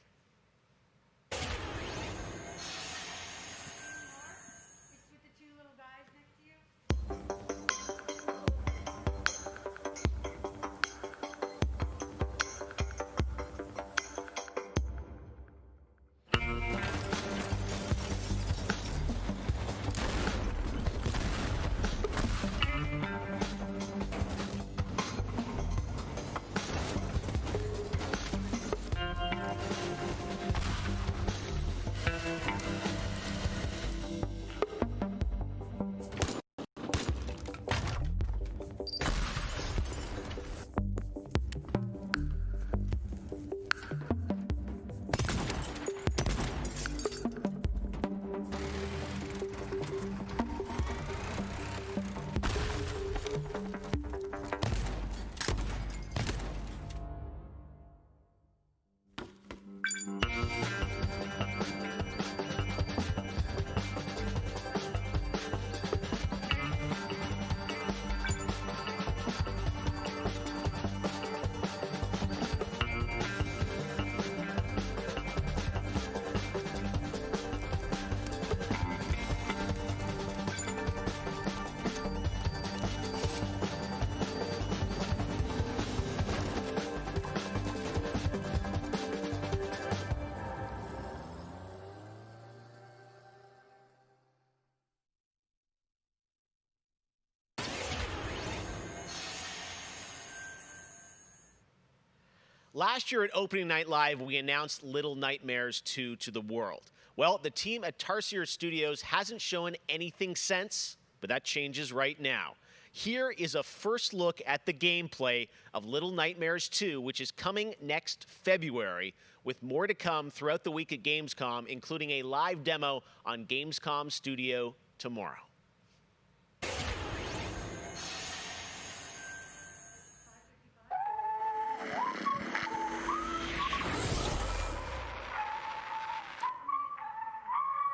Last year at Opening Night Live, we announced Little Nightmares 2 to the world. Well, the team at Tarsier Studios hasn't shown anything since, but that changes right now. Here is a first look at the gameplay of Little Nightmares 2, which is coming next February, with more to come throughout the week at Gamescom, including a live demo on Gamescom Studio tomorrow.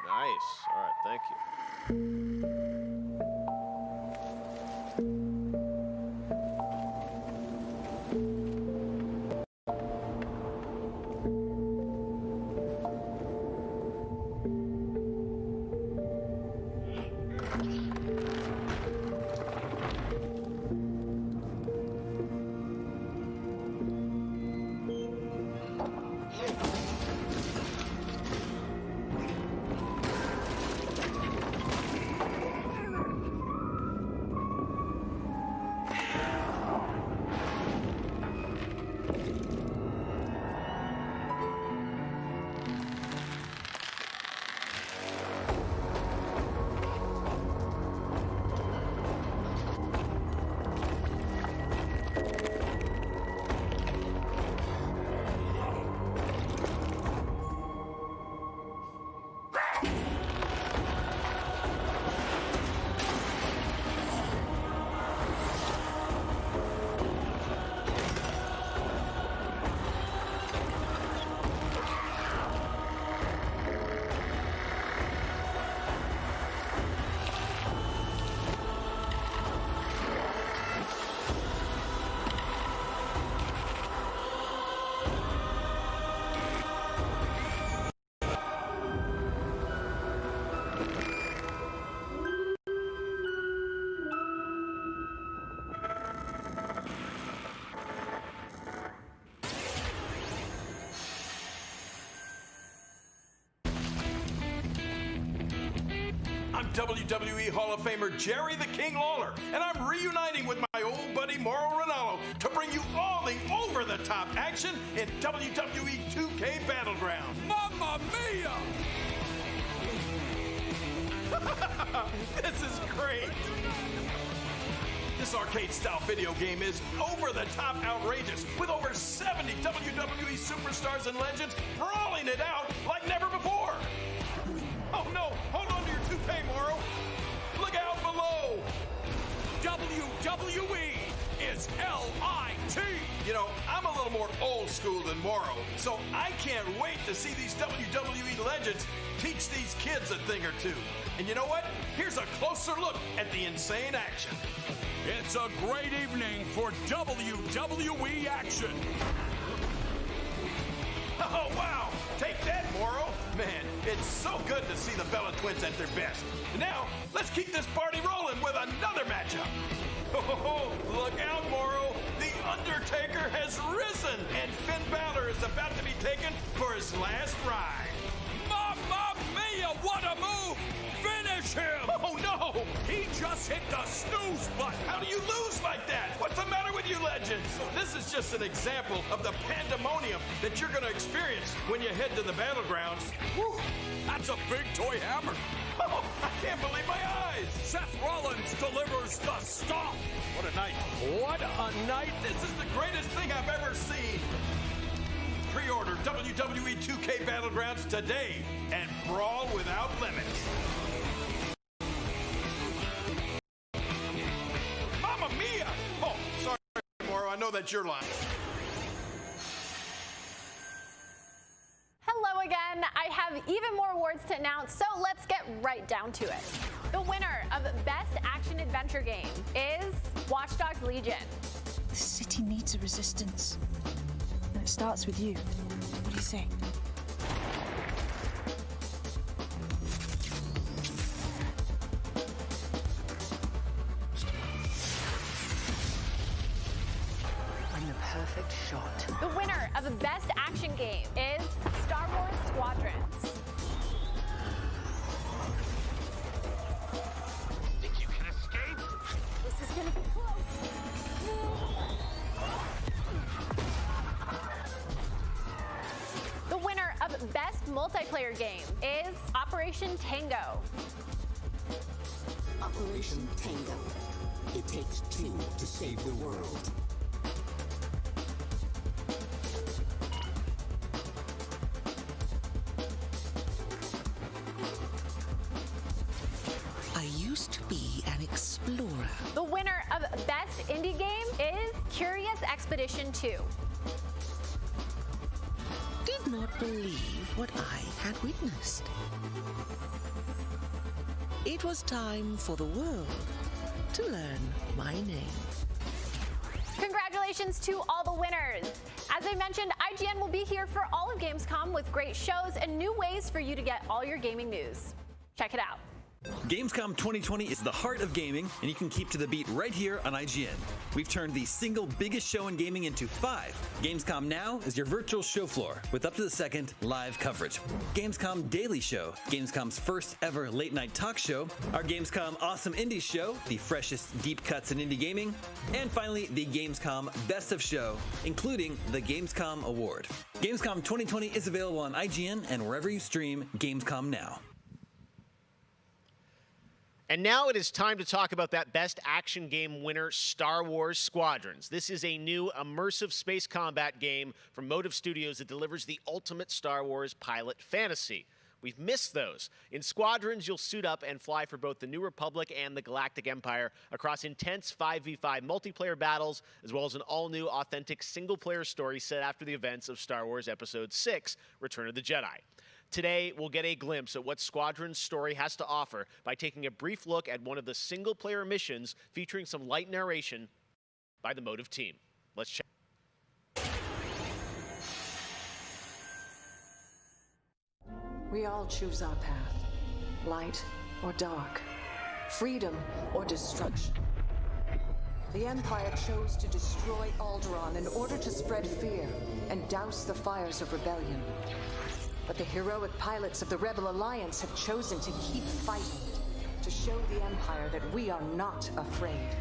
Nice. All right, thank you. WWE Hall of Famer Jerry the King Lawler, and I'm reuniting with my old buddy Mauro Ranallo to bring you all the over-the-top action in WWE 2K Battleground. Mamma mia! This is great! This arcade-style video game is over-the-top outrageous, with over 70 WWE superstars and legends brawling it out like never before. Oh no, hold on to your toupee, Mauro. Look out below. WWE is L-I-T. You know, I'm a little more old school than Mauro, so I can't wait to see these WWE legends teach these kids a thing or two. And you know what? Here's a closer look at the insane action. It's a great evening for WWE action. Oh, wow. Take that, Mauro. Man, it's so good to see the Bella Twins at their best. Now, let's keep this party rolling with another matchup. Oh, look out, Mauro. The Undertaker has risen, and Finn Balor is about to be taken for his last ride. Mamma mia, what a move! Finish him! Oh, no! He just hit the snooze button! How do you lose like that? What's the matter with you legends? This is just an example of the pandemonium that you're going to experience when you head to the battlegrounds. Whew, that's a big toy hammer. Oh, I can't believe my eyes! Seth Rollins delivers the stomp! What a night. What a night! This is the greatest thing I've ever seen! Pre-order WWE 2K Battlegrounds today and brawl without limits. Mamma mia! Oh, sorry, Mauro. I know that's your line. Hello again. I have even more awards to announce, so let's get right down to it. The winner of Best Action Adventure Game is Watch Dogs Legion. The city needs a resistance. And it starts with you. What do you say? I'm the perfect shot. The winner of the Best Action Game is Star Wars Squadrons. Think you can escape? This is gonna be close. The winner of Best Multiplayer Game is Operation Tango. Operation Tango. It takes two to save the world. I used to be an explorer. The winner of Best Indie Game is Curious Expedition 2. Did not believe what I had witnessed. It was time for the world to learn my name. Congratulations to all the winners. As I mentioned, IGN will be here for all of Gamescom with great shows and new ways for you to get all your gaming news. Check it out. Gamescom 2020 is the heart of gaming, and you can keep to the beat right here on IGN. We've turned the single biggest show in gaming into 5. Gamescom Now is your virtual show floor with up-to-the-second live coverage. Gamescom Daily Show, Gamescom's first ever late-night talk show. Our Gamescom Awesome Indies Show, the freshest deep cuts in indie gaming. And finally, the Gamescom Best of Show, including the Gamescom Award. Gamescom 2020 is available on IGN and wherever you stream Gamescom Now. And now it is time to talk about that Best Action Game winner, Star Wars Squadrons. This is a new immersive space combat game from Motive Studios that delivers the ultimate Star Wars pilot fantasy. We've missed those. In Squadrons, you'll suit up and fly for both the New Republic and the Galactic Empire across intense 5v5 multiplayer battles, as well as an all-new, authentic single-player story set after the events of Star Wars Episode 6, Return of the Jedi. Today, we'll get a glimpse at what Squadron's story has to offer by taking a brief look at one of the single-player missions featuring some light narration by the Motive team. Let's check. We all choose our path, light or dark, freedom or destruction. The Empire chose to destroy Alderaan in order to spread fear and douse the fires of rebellion. But the heroic pilots of the Rebel Alliance have chosen to keep fighting. to show the Empire that we are not afraid.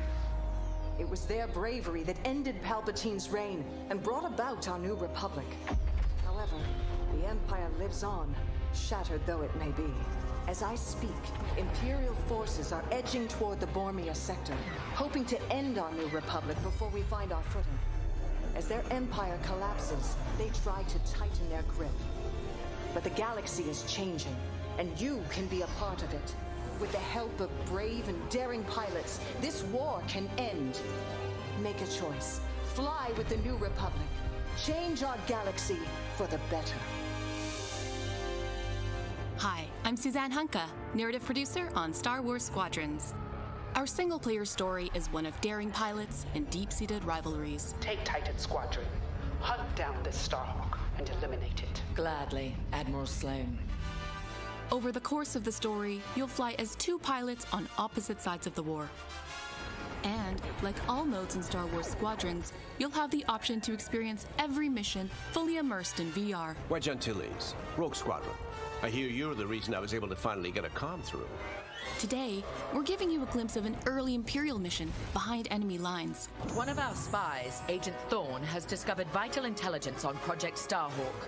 It was their bravery that ended Palpatine's reign and brought about our new republic. However, the Empire lives on, shattered though it may be. As I speak, Imperial forces are edging toward the Bormia sector, hoping to end our new republic before we find our footing. As their empire collapses, they try to tighten their grip. But the galaxy is changing, and you can be a part of it. With the help of brave and daring pilots, this war can end. Make a choice. Fly with the new republic. Change our galaxy for the better. Hi, I'm Suzanne Hunka, narrative producer on Star Wars Squadrons. Our single-player story is one of daring pilots and deep-seated rivalries. Take Titan Squadron, hunt down this Starhawk, and eliminate it. Gladly, Admiral Sloane. Over the course of the story, you'll fly as two pilots on opposite sides of the war. And, like all modes in Star Wars Squadrons, you'll have the option to experience every mission fully immersed in VR. Wedge Antilles, Rogue Squadron. I hear you're the reason I was able to finally get a comm through. Today, we're giving you a glimpse of an early Imperial mission behind enemy lines. One of our spies, Agent Thorne, has discovered vital intelligence on Project Starhawk.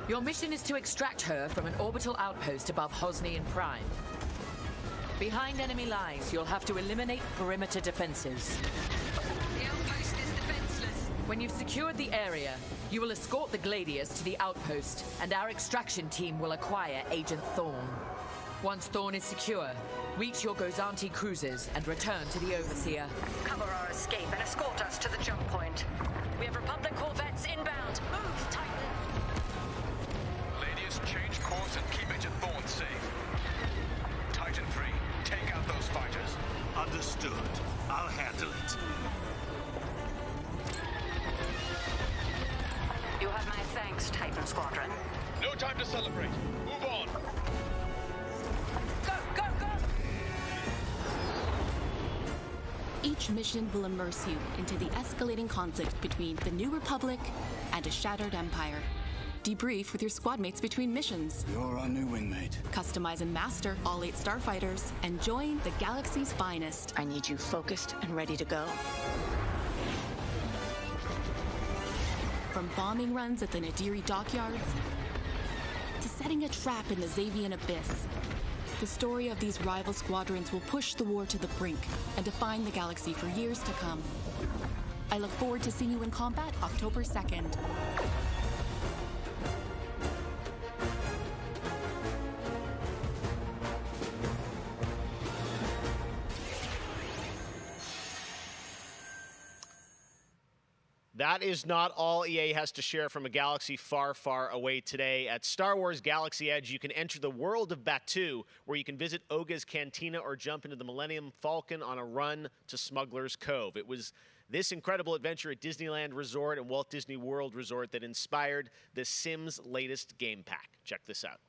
Your mission is to extract her from an orbital outpost above Hosnian Prime. Behind enemy lines, you'll have to eliminate perimeter defenses. The outpost is defenseless. When you've secured the area, you will escort the Gladius to the outpost, and our extraction team will acquire Agent Thorne. Once Thorne is secure, reach your Gozanti cruisers and return to the Overseer. Cover our escape and escort us to the jump point. We have Republic corvettes inbound. Move, Titan! Ladies, change course and keep Agent Thorne safe. Titan 3, take out those fighters. Understood. I'll handle it. You have my thanks, Titan Squadron. No time to celebrate. Move on. Go, go, go! Each mission will immerse you into the escalating conflict between the New Republic and a shattered empire. Debrief with your squad mates between missions. You're our new wingmate. Customize and master all 8 starfighters and join the galaxy's finest. I need you focused and ready to go. From bombing runs at the Nadiri dockyards to setting a trap in the Xavian abyss, the story of these rival squadrons will push the war to the brink and define the galaxy for years to come. I look forward to seeing you in combat October 2nd. That is not all EA has to share from a galaxy far, far away today. At Star Wars Galaxy Edge, you can enter the world of Batuu, where you can visit Oga's Cantina or jump into the Millennium Falcon on a run to Smuggler's Cove. It was this incredible adventure at Disneyland Resort and Walt Disney World Resort that inspired The Sims' latest game pack. Check this out.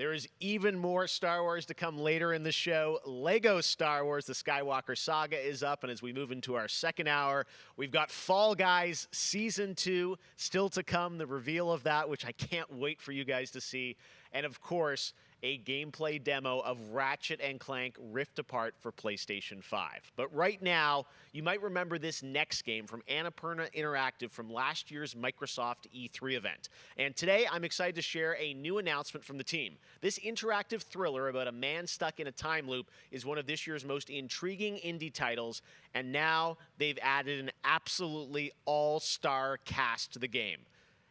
There is even more Star Wars to come later in the show. Lego Star Wars, the Skywalker Saga is up, and as we move into our second hour, we've got Fall Guys Season 2 still to come, the reveal of that, which I can't wait for you guys to see. And of course, a gameplay demo of Ratchet & Clank Rift Apart for PlayStation 5. But right now, you might remember this next game from Annapurna Interactive from last year's Microsoft E3 event. And today, I'm excited to share a new announcement from the team. This interactive thriller about a man stuck in a time loop is one of this year's most intriguing indie titles, and now they've added an absolutely all-star cast to the game.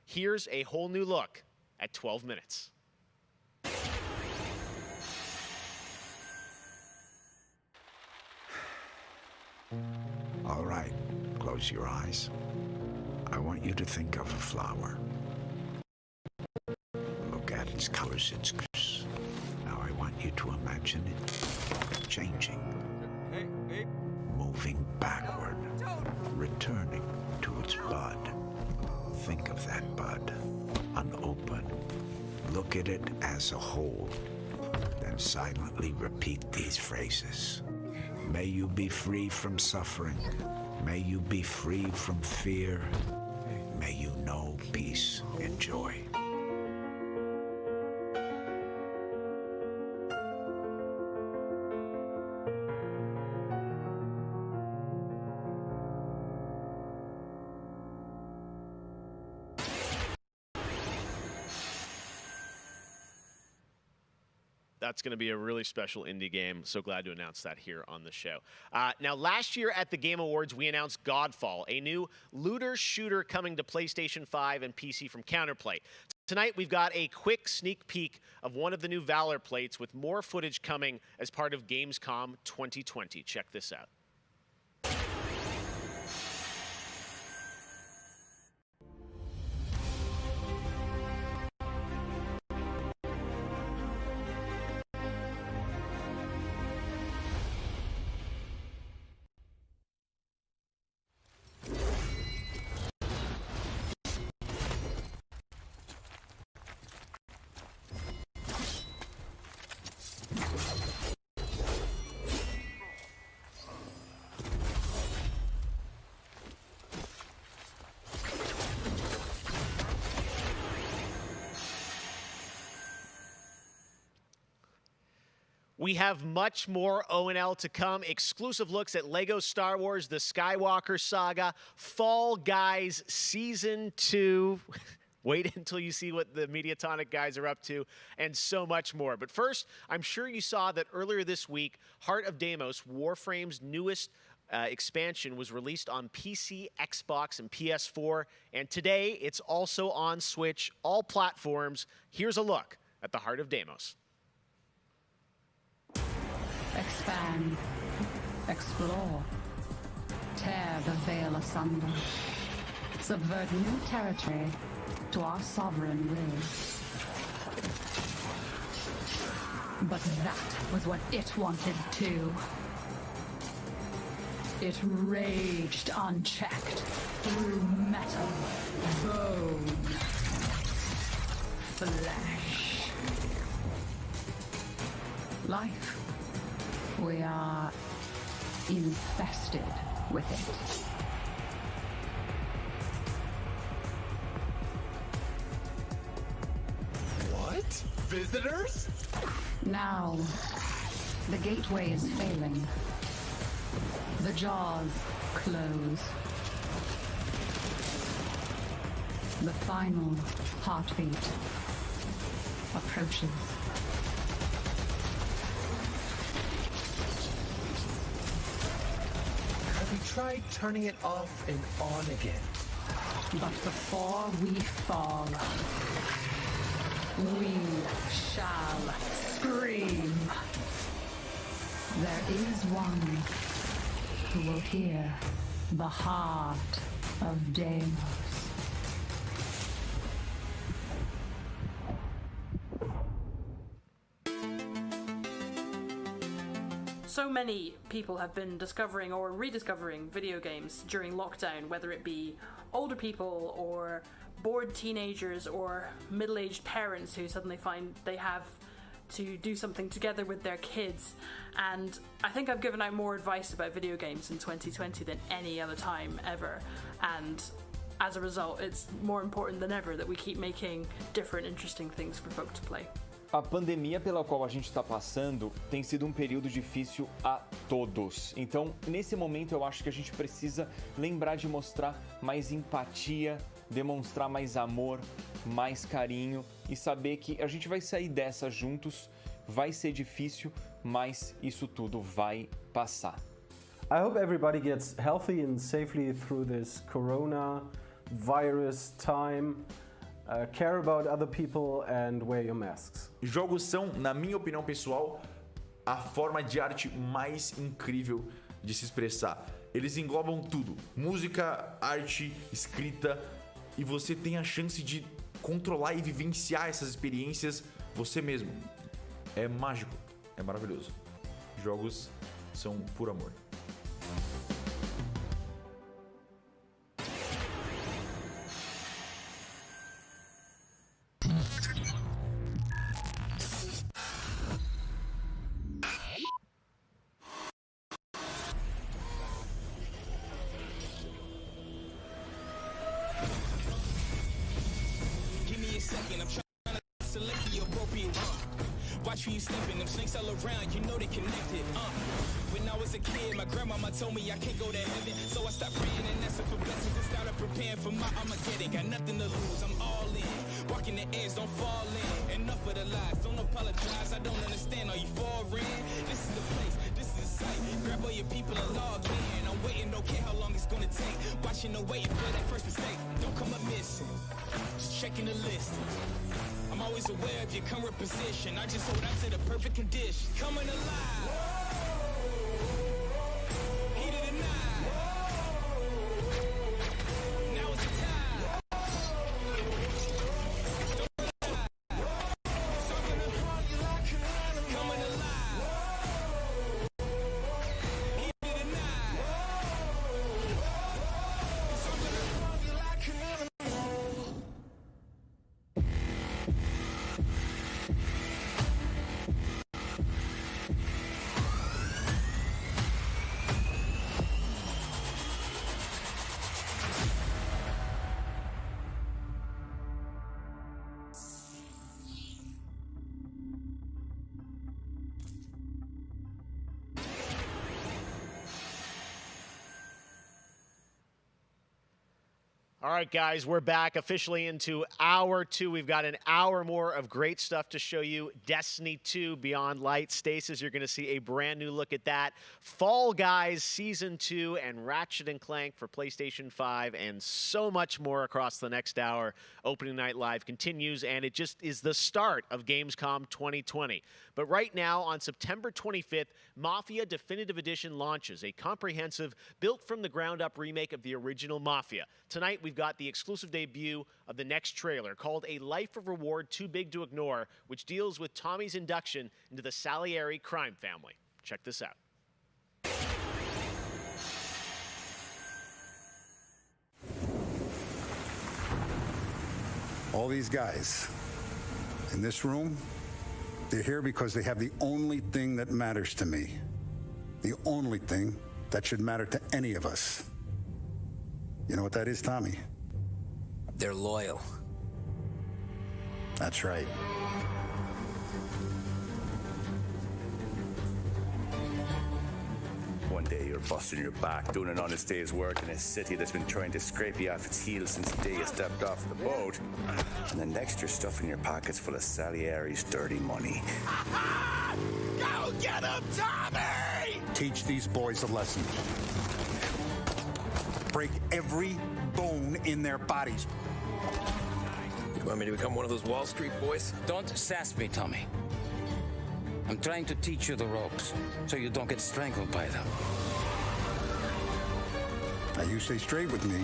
Here's a whole new look at 12 minutes. All right, close your eyes. I want you to think of a flower. Look at its colors, its colors. Now I want you to imagine it changing, moving backward, returning to its bud. Think of that bud, unopened. Look at it as a whole, then silently repeat these phrases. May you be free from suffering. May you be free from fear. May you know peace and joy. That's going to be a really special indie game. So glad to announce that here on the show. Now, last year at the Game Awards, we announced Godfall, a new looter shooter coming to PlayStation 5 and PC from Counterplay. Tonight, we've got a quick sneak peek of one of the new Valor plates with more footage coming as part of Gamescom 2020. Check this out. We have much more O&L to come. Exclusive looks at Lego Star Wars, the Skywalker Saga, Fall Guys Season 2. Wait until you see what the Mediatonic guys are up to, and so much more. But first, I'm sure you saw that earlier this week, Heart of Deimos, Warframe's newest expansion, was released on PC, Xbox, and PS4. And today, it's also on Switch, all platforms. Here's a look at the Heart of Deimos. Expand, explore, tear the veil asunder, subvert new territory to our sovereign will. But that was what it wanted too. It raged unchecked through metal, bone, flesh. Life. We are infested with it. What? Visitors? Now, the gateway is failing. The jaws close. The final heartbeat approaches. We tried turning it off and on again. But before we fall, we shall scream. There is one who will hear the heart of Deimos. So many people have been discovering or rediscovering video games during lockdown, whether it be older people or bored teenagers or middle-aged parents who suddenly find they have to do something together with their kids. And I think I've given out more advice about video games in 2020 than any other time ever. And as a result, it's more important than ever that we keep making different, interesting things for folk to play. A pandemia pela qual a gente está passando tem sido um período difícil a todos. Então, nesse momento, eu acho que a gente precisa lembrar de mostrar mais empatia, demonstrar mais amor, mais carinho e saber que a gente vai sair dessa juntos. Vai ser difícil, mas isso tudo vai passar. I hope everybody gets healthy and safely through this coronavirus time. Care about other people and wear your masks. Jogos são, na minha opinião pessoal, a forma de arte mais incrível de se expressar. Eles englobam tudo: música, arte, escrita, e você tem a chance de controlar e vivenciar essas experiências você mesmo. É mágico, é maravilhoso. Jogos são puro amor. Watch who you stepping, them snakes all around, you know they connected. When I was a kid, my grandmama told me I can't go to heaven, so I stopped praying and asking for blessings and started preparing for my Armageddon. Got nothing to lose, I'm all in. Walking the edge, don't fall in. Enough of the lies, don't apologize, I don't understand, are you foreign? This is the place, this is the site. Grab all your people and log in. I'm waiting, don't care how long it's gonna take. Watching and waiting for that first mistake. Don't come up missing, just checking the list. I'm always aware of your current position. I just hold out to the perfect condition. Coming alive. Heat of the night. Now is the time. Coming alive. Heat of the night. All right, guys, we're back officially into hour 2. We've got an hour more of great stuff to show you. Destiny 2 Beyond Light. Stasis, you're going to see a brand new look at that. Fall Guys Season 2 and Ratchet & Clank for PlayStation 5 and so much more across the next hour. Opening Night Live continues, and it just is the start of Gamescom 2020. But right now, on September 25th, Mafia Definitive Edition launches, a comprehensive, built-from-the-ground-up remake of the original Mafia. Tonight, we've got the exclusive debut of the next trailer called A Life of Reward Too Big to Ignore, which deals with Tommy's induction into the Salieri crime family. Check this out. All these guys in this room, they're here because they have the only thing that matters to me. The only thing that should matter to any of us. You know what that is, Tommy? They're loyal. That's right. One day you're busting your back, doing an honest day's work in a city that's been trying to scrape you off its heels since the day you stepped off the boat. And the next you're stuffing your pockets full of Salieri's dirty money. Go get him, Tommy! Teach these boys a lesson. Break every bone in their bodies. You want me to become one of those Wall Street boys? Don't sass me, Tommy. I'm trying to teach you the ropes, so you don't get strangled by them. Now you stay straight with me,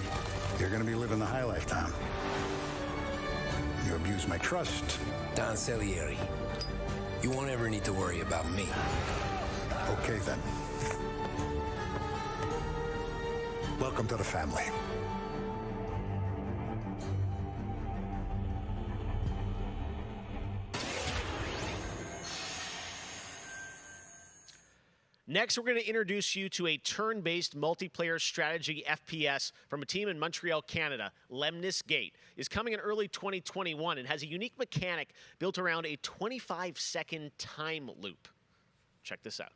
you're gonna be living the high life, Tom. You abuse my trust. Don Salieri, you won't ever need to worry about me. Okay, then. Welcome to the family. Next, we're going to introduce you to a turn-based multiplayer strategy FPS from a team in Montreal, Canada. Lemnis Gate is coming in early 2021 and has a unique mechanic built around a 25-second time loop. Check this out.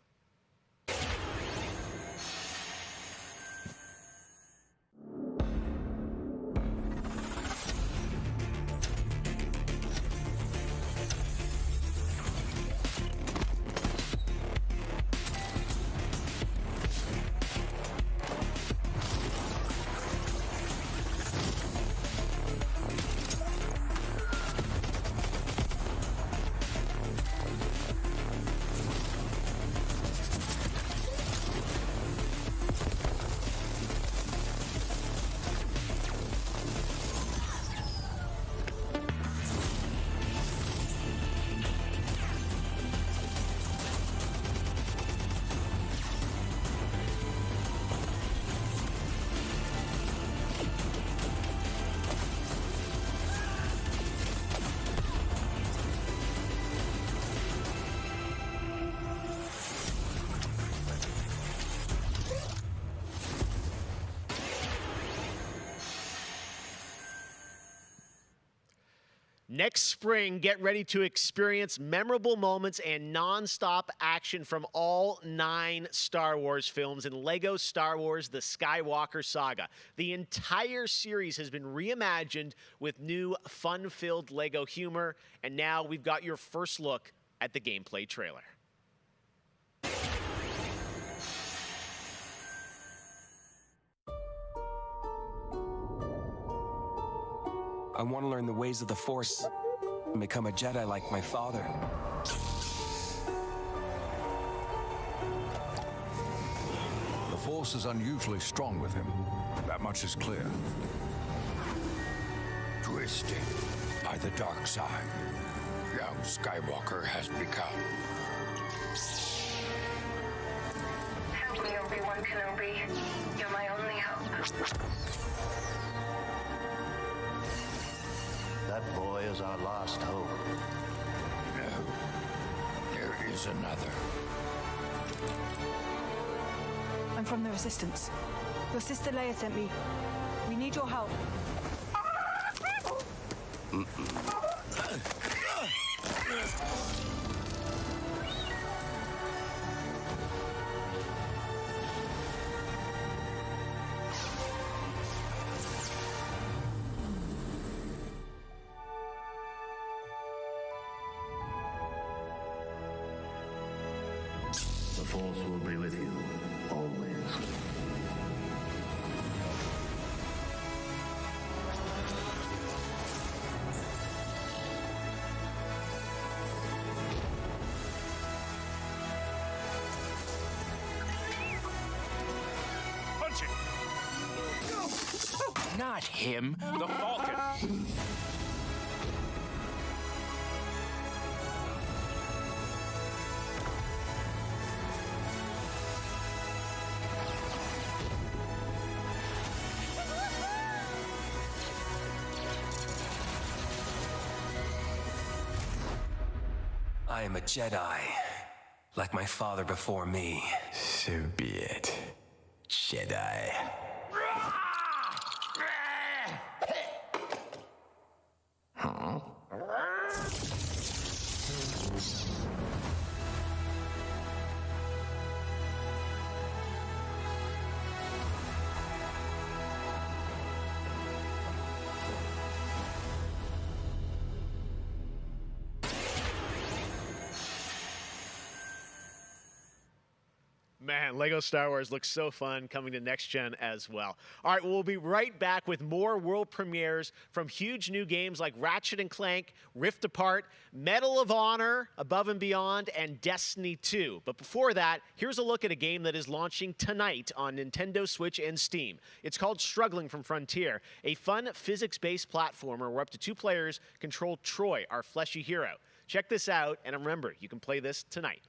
Next spring, get ready to experience memorable moments and non-stop action from all 9 Star Wars films in LEGO Star Wars The Skywalker Saga. The entire series has been reimagined with new fun-filled LEGO humor, and now we've got your first look at the gameplay trailer. I want to learn the ways of the Force and become a Jedi like my father. The Force is unusually strong with him. That much is clear. Twisted by the dark side, young Skywalker has become. Help me, Obi-Wan Kenobi. You're my only hope. That boy is our last hope. No, there is another. I'm from the Resistance. Your sister Leia sent me. We need your help. The Force will be with you, always. Punch it! Not him, the Falcon! I am a Jedi, like my father before me. So be it, Jedi. Huh? Man, LEGO Star Wars looks so fun, coming to next gen as well. All right, we'll be right back with more world premieres from huge new games like Ratchet & Clank, Rift Apart, Medal of Honor, Above and Beyond, and Destiny 2. But before that, here's a look at a game that is launching tonight on Nintendo Switch and Steam. It's called Struggling from Frontier, a fun physics-based platformer where up to 2 players control Troy, our fleshy hero. Check this out, and remember, you can play this tonight.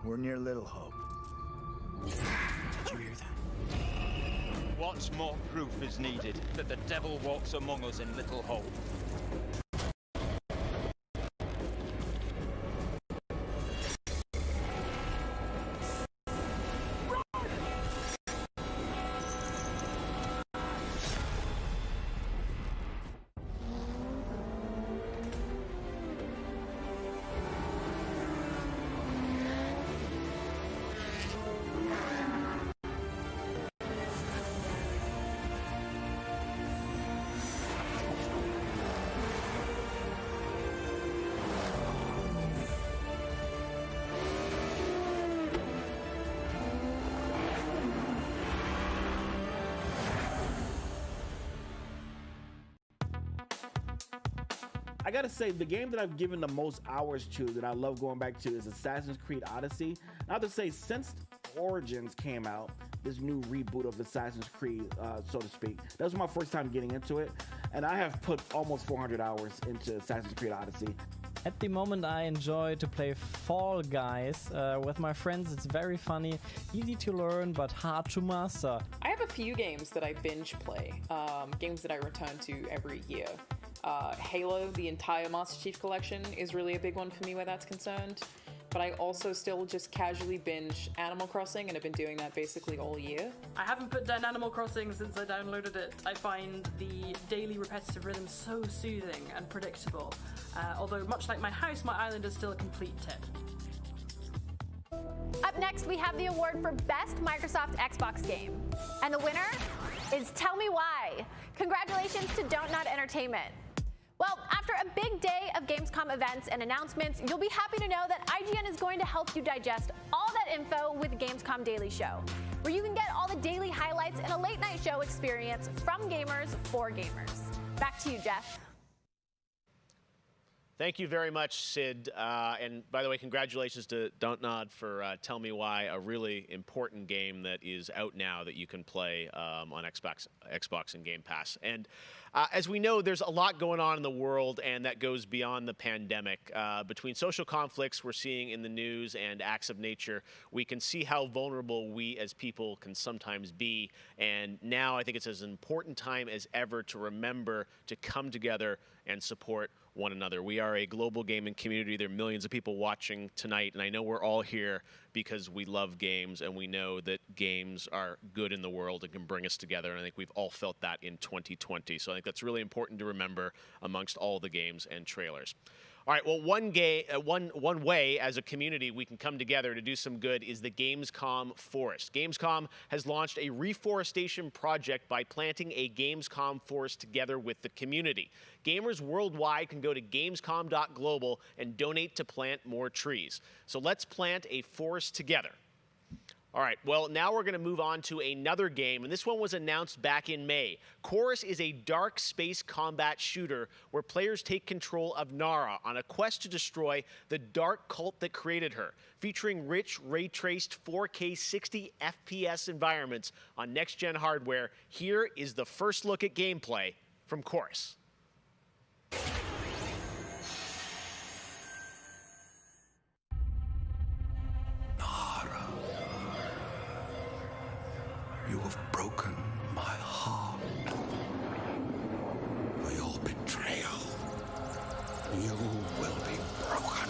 We're near Little Hope. Did you hear that? What more proof is needed that the devil walks among us in Little Hope? I gotta say, the game that I've given the most hours to, that I love going back to, is Assassin's Creed Odyssey. I have to say, since Origins came out, this new reboot of Assassin's Creed, so to speak, that was my first time getting into it, and I have put almost 400 hours into Assassin's Creed Odyssey. At the moment, I enjoy to play Fall Guys with my friends. It's very funny, easy to learn, but hard to master. I have a few games that I binge play, games that I return to every year. Halo, the entire Master Chief Collection, is really a big one for me where that's concerned. But I also still just casually binge Animal Crossing, and I've been doing that basically all year. I haven't put down Animal Crossing since I downloaded it. I find the daily repetitive rhythm so soothing and predictable. Although much like my house, my island is still a complete tip. Up next, we have the award for Best Microsoft Xbox Game. And the winner is Tell Me Why. Congratulations to Don't Nod Entertainment. Well, after a big day of Gamescom events and announcements, you'll be happy to know that IGN is going to help you digest all that info with Gamescom Daily Show, where you can get all the daily highlights and a late night show experience from gamers for gamers. Back to you, Jeff. Thank you very much, Sid. And by the way, congratulations to Don't Nod for Tell Me Why, a really important game that is out now that you can play on Xbox and Game Pass. And as we know, there's a lot going on in the world, and that goes beyond the pandemic. Between social conflicts we're seeing in the news and acts of nature, we can see how vulnerable we as people can sometimes be. And now I think it's as important time as ever to remember to come together and support one another. We are a global gaming community. There are millions of people watching tonight, and I know we're all here because we love games, and we know that games are good in the world and can bring us together, and I think we've all felt that in 2020. So I think that's really important to remember amongst all the games and trailers. All right, well, one way as a community we can come together to do some good is the Gamescom Forest. Gamescom has launched a reforestation project by planting a Gamescom forest together with the community. Gamers worldwide can go to gamescom.global and donate to plant more trees. So let's plant a forest together. All right, well, now we're going to move on to another game, and this one was announced back in May. Chorus is a dark space combat shooter where players take control of Nara on a quest to destroy the dark cult that created her, featuring rich, ray-traced 4K 60 FPS environments on next-gen hardware. Here is the first look at gameplay from Chorus. You have broken my heart. For your betrayal, you will be broken.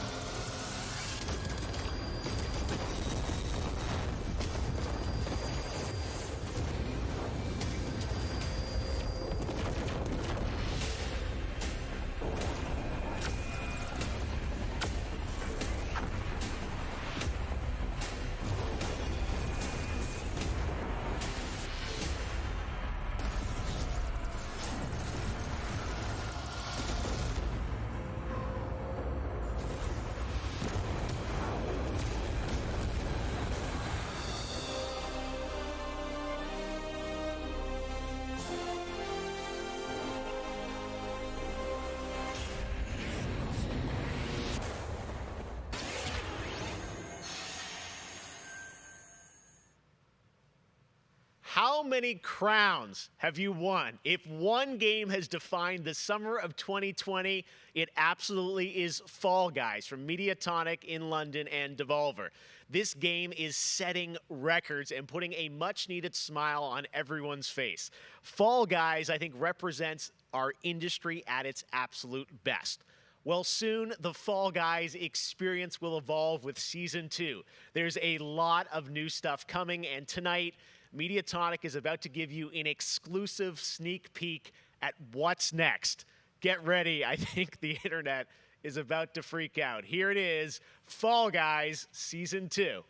How many crowns have you won? If one game has defined the summer of 2020, it absolutely is Fall Guys from Mediatonic in London and Devolver. This game is setting records and putting a much-needed smile on everyone's face. Fall Guys, I think, represents our industry at its absolute best. Well, soon the Fall Guys experience will evolve with Season 2. There's a lot of new stuff coming, and tonight, Mediatonic is about to give you an exclusive sneak peek at what's next. Get ready. I think the internet is about to freak out. Here it is, Fall Guys Season 2.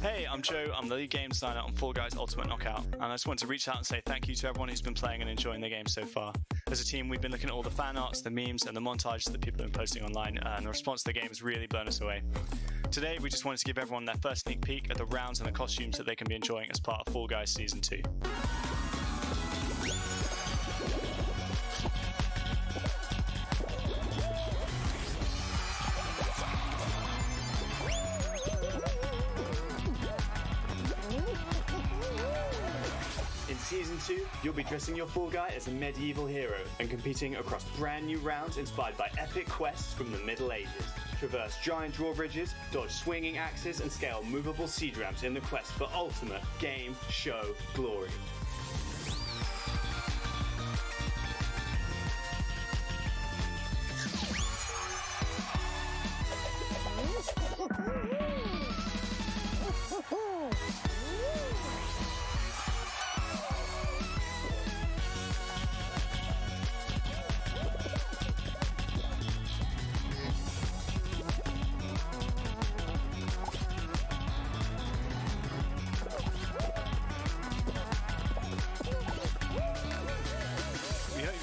Hey, I'm Joe. I'm the lead game designer on Fall Guys Ultimate Knockout, and I just want to reach out and say thank you to everyone who's been playing and enjoying the game so far. As a team, we've been looking at all the fan arts, the memes, and the montages that people have been posting online, and the response to the game has really blown us away. Today, we just wanted to give everyone their first sneak peek at the rounds and the costumes that they can be enjoying as part of Fall Guys Season 2. In Season 2, you'll be dressing your Fall Guy as a medieval hero and competing across brand new rounds inspired by epic quests from the Middle Ages. Traverse giant drawbridges, dodge swinging axes, and scale movable siege ramps in the quest for ultimate game show glory.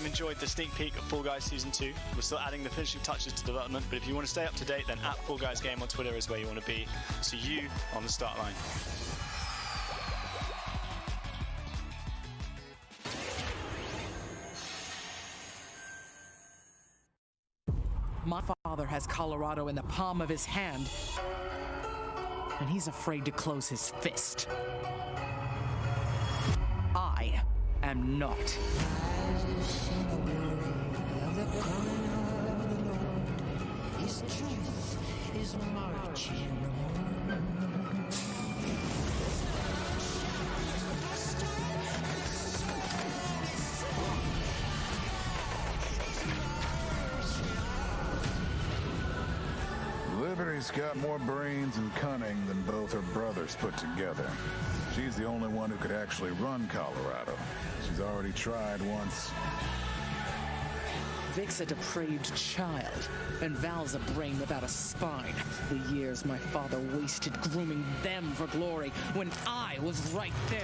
Enjoyed the sneak peek of Fall Guys Season 2. We're still adding the finishing touches to development, but if you want to stay up to date, then at Fall Guys Game on Twitter is where you want to be. See you on the start line. My father has Colorado in the palm of his hand, and he's afraid to close his fist. I am not. His truth is marching on. Liberty's got more brains and cunning than both her brothers put together. She's the only one who could actually run Colorado. She's already tried once. Vic's a depraved child, and Val's a brain without a spine. The years my father wasted grooming them for glory when I was right there.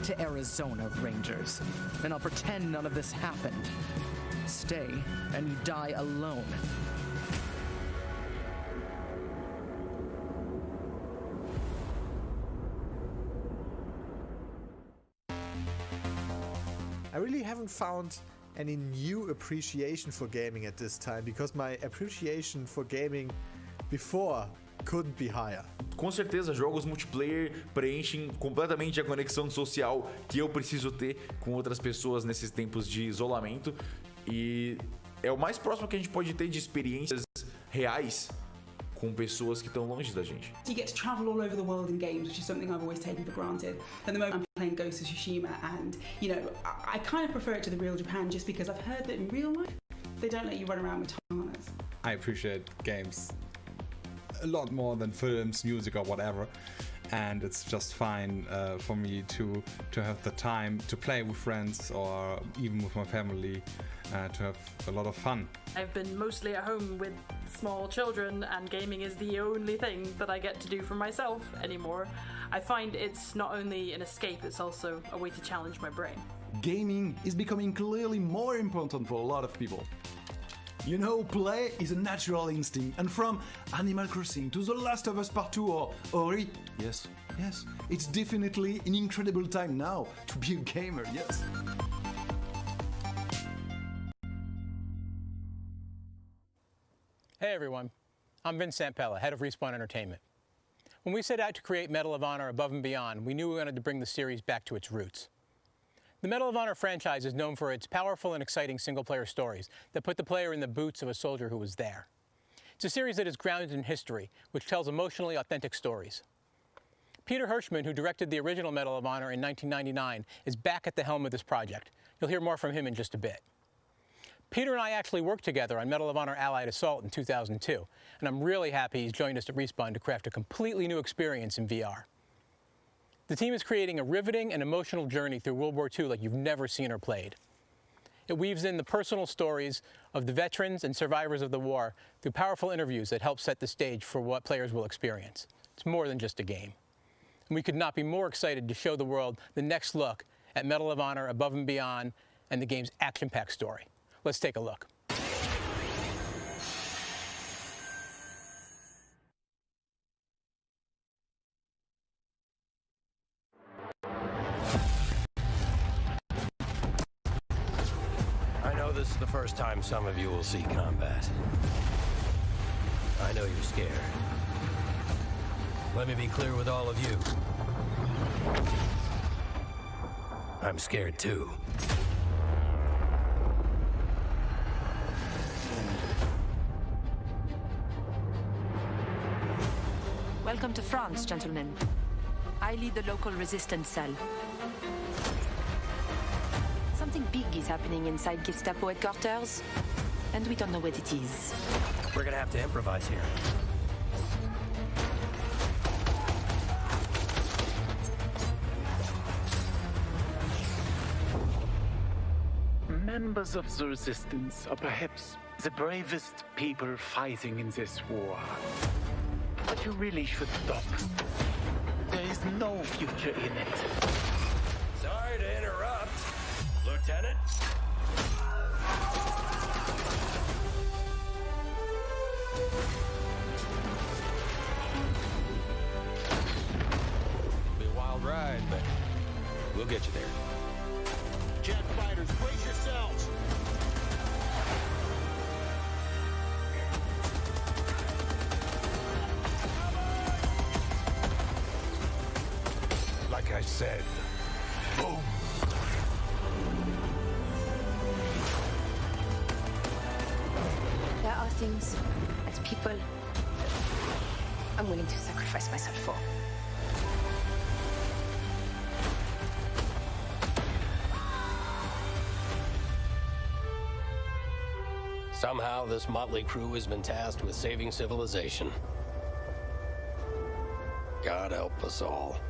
To Arizona, Rangers, and I'll pretend none of this happened. Stay, and you die alone. I really haven't found any new appreciation for gaming at this time, because my appreciation for gaming before couldn't be higher. Com certeza, jogos multiplayer preenchem completamente a conexão social que eu preciso ter com outras pessoas nesses tempos de isolamento, e é o mais próximo que a gente pode ter de experiências reais com pessoas que estão longe da gente. You get to travel all over the world in games, which is something I've always taken for granted. At the moment I'm playing Ghost of Tsushima, and you know, I kind of prefer it to the real Japan just because I've heard that in real life they don't let you run around with katanas. I appreciate games a lot more than films, music, or whatever, and it's just fine for me to have the time to play with friends or even with my family, to have a lot of fun. I've been mostly at home with small children, and gaming is the only thing that I get to do for myself anymore. I find it's not only an escape, it's also a way to challenge my brain. gaming is becoming clearly more important for a lot of people. You know, play is a natural instinct, and from Animal Crossing to The Last of Us Part 2 or Ori, yes, it's definitely an incredible time now to be a gamer, yes. Hey everyone, I'm Vince Sampella, head of Respawn Entertainment. When we set out to create Medal of Honor Above and Beyond, we knew we wanted to bring the series back to its roots. The Medal of Honor franchise is known for its powerful and exciting single-player stories that put the player in the boots of a soldier who was there. It's a series that is grounded in history, which tells emotionally authentic stories. Peter Hirschman, who directed the original Medal of Honor in 1999, is back at the helm of this project. You'll hear more from him in just a bit. Peter and I actually worked together on Medal of Honor Allied Assault in 2002, and I'm really happy he's joined us at Respawn to craft a completely new experience in VR. The team is creating a riveting and emotional journey through World War II like you've never seen or played. It weaves in the personal stories of the veterans and survivors of the war through powerful interviews that help set the stage for what players will experience. It's more than just a game. And we could not be more excited to show the world the next look at Medal of Honor Above and Beyond and the game's action-packed story. Let's take a look. I know this is the first time some of you will see combat. I know you're scared. Let me be clear with all of you. I'm scared too. Welcome to France, gentlemen. I lead the local resistance cell. Something big is happening inside Gestapo headquarters, and we don't know what it is. We're gonna have to improvise here. Members of the resistance are perhaps the bravest people fighting in this war. But you really should stop. There is no future in it. Sorry to interrupt, Lieutenant. Be a wild ride, but we'll get you there. Jet fighters, brace yourselves! Like I said, boom! There are things as people I'm willing to sacrifice myself for. Somehow, this motley crew has been tasked with saving civilization. God help us all.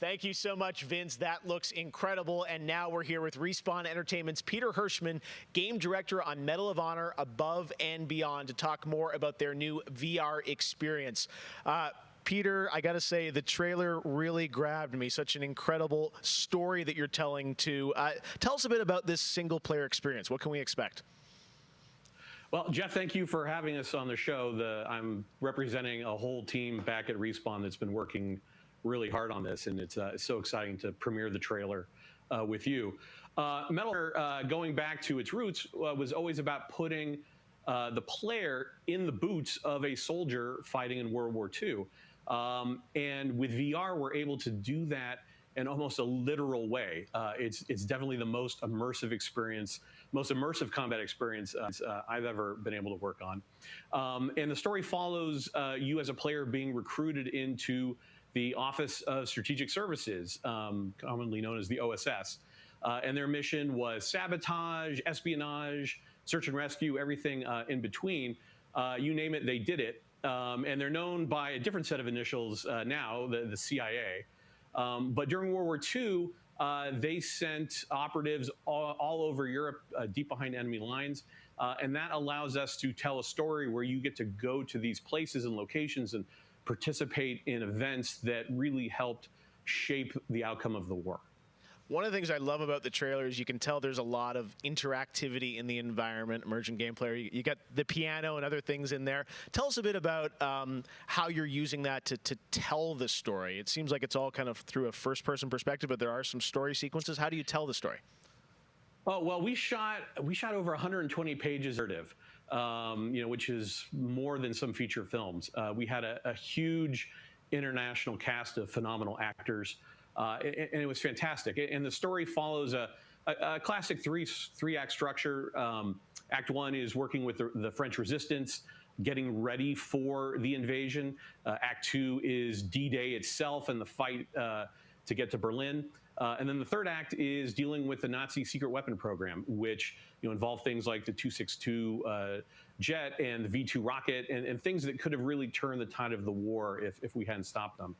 Thank you so much, Vince. That looks incredible. And now we're here with Respawn Entertainment's Peter Hirschman, game director on Medal of Honor Above and Beyond, to talk more about their new VR experience. Peter, I got to say, the trailer really grabbed me. Such an incredible story that you're telling to. Tell us a bit about this single-player experience. What can we expect? Well, Jeff, thank you for having us on the show. I'm representing a whole team back at Respawn that's been working really hard on this, and it's so exciting to premiere the trailer with you. Medal of Honor, going back to its roots, was always about putting the player in the boots of a soldier fighting in World War II. And with VR, we're able to do that in almost a literal way. It's definitely the most immersive experience, most immersive combat experience I've ever been able to work on. And the story follows you as a player being recruited into the Office of Strategic Services, commonly known as the OSS. And their mission was sabotage, espionage, search and rescue, everything in between. You name it, they did it. And they're known by a different set of initials now, the CIA. But during World War II, they sent operatives all over Europe, deep behind enemy lines. And that allows us to tell a story where you get to go to these places and locations and participate in events that really helped shape the outcome of the war. One of the things I love about the trailer is you can tell there's a lot of interactivity in the environment, emergent gameplay. You got the piano and other things in there. Tell us a bit about how you're using that to tell the story. It seems like it's all kind of through a first-person perspective, but there are some story sequences. How do you tell the story? Oh, well, we shot over 120 pages of narrative, which is more than some feature films. We had a huge international cast of phenomenal actors. And it was fantastic. And the story follows a classic three-act structure. Act 1 is working with the French resistance, getting ready for the invasion. Act 2 is D-Day itself and the fight to get to Berlin. And then the third act is dealing with the Nazi secret weapon program, which involved things like the 262 jet and the V2 rocket and things that could have really turned the tide of the war if we hadn't stopped them.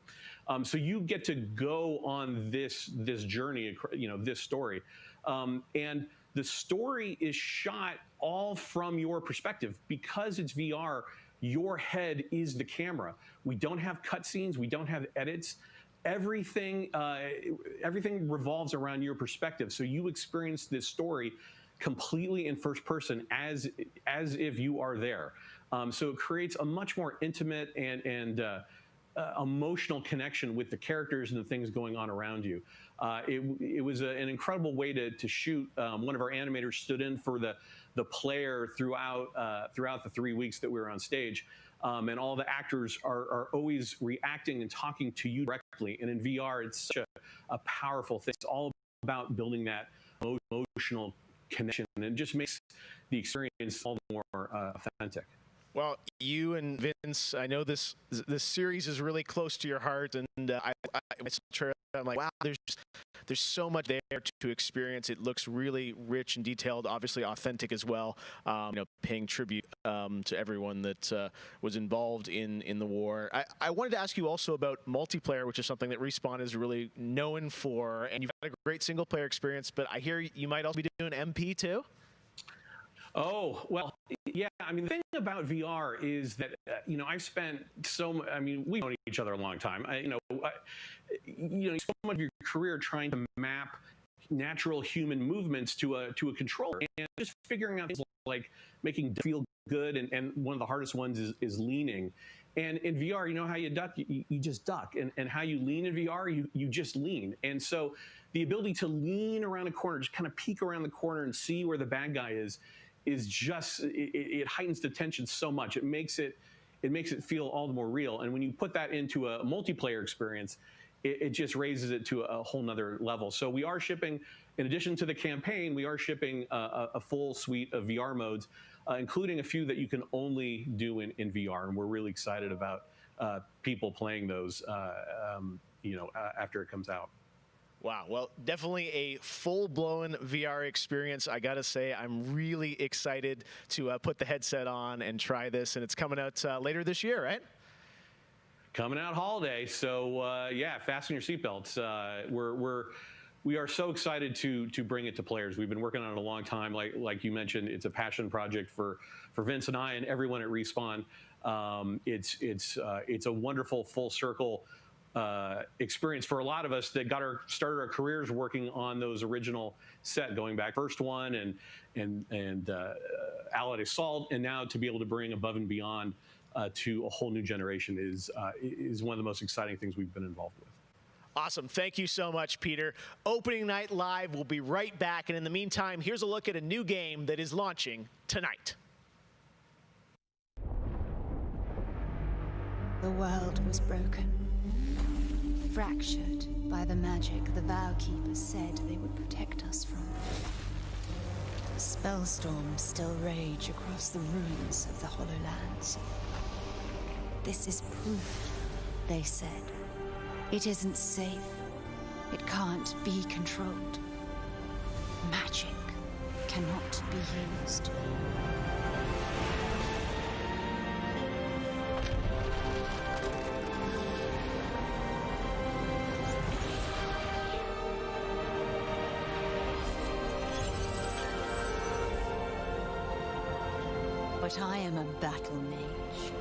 So you get to go on this journey, this story. And the story is shot all from your perspective. Because it's VR, your head is the camera. We don't have cutscenes. We don't have edits. Everything revolves around your perspective. So you experience this story completely in first person as if you are there. So it creates a much more intimate and emotional connection with the characters and the things going on around you. It was an incredible way to shoot. One of our animators stood in for the player throughout the 3 weeks that we were on stage. And all the actors are always reacting and talking to you directly. And in VR, it's such a powerful thing. It's all about building that emotional connection, and it just makes the experience all the more authentic. Well, you and Vince, I know this series is really close to your heart, and I'm like, wow, there's so much there to experience. It looks really rich and detailed, obviously authentic as well. Paying tribute to everyone that was involved in the war. I wanted to ask you also about multiplayer, which is something that Respawn is really known for, and you've had a great single player experience. But I hear you might also be doing MP too. Oh, well, yeah. I mean, the thing about VR is that, I've spent we've known each other a long time. You spend much of your career trying to map natural human movements to a controller, and just figuring out things like making it feel good. And one of the hardest ones is leaning. And in VR, you know how you duck? You just duck. And how you lean in VR, you just lean. And so the ability to lean around a corner, just kind of peek around the corner and see where the bad guy is just, it heightens the tension so much. It makes it feel all the more real. And when you put that into a multiplayer experience, it just raises it to a whole nother level. So we are shipping, in addition to the campaign, we are shipping a full suite of VR modes, including a few that you can only do in VR. And we're really excited about people playing those, after it comes out. Wow. Well, definitely a full-blown VR experience. I got to say, I'm really excited to put the headset on and try this. And it's coming out later this year, right? Coming out holiday. So, fasten your seatbelts. We are so excited to bring it to players. We've been working on it a long time. Like you mentioned, it's a passion project for Vince and I and everyone at Respawn. It's a wonderful full circle experience for a lot of us that started our careers working on those original set, going back first one and Allied Assault, and now to be able to bring Above and Beyond to a whole new generation is one of the most exciting things we've been involved with. Awesome. Thank you so much, Peter. Opening Night Live will be right back. And in the meantime, here's a look at a new game that is launching tonight. The world was broken, fractured by the magic the Vow Keepers said they would protect us from. Spellstorms still rage across the ruins of the Hollowlands. This is proof, they said. It isn't safe. It can't be controlled. Magic cannot be used. but I am a battle mage.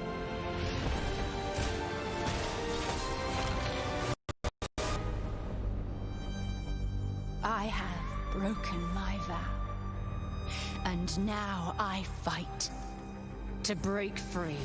I have broken my vow, and now I fight to break free.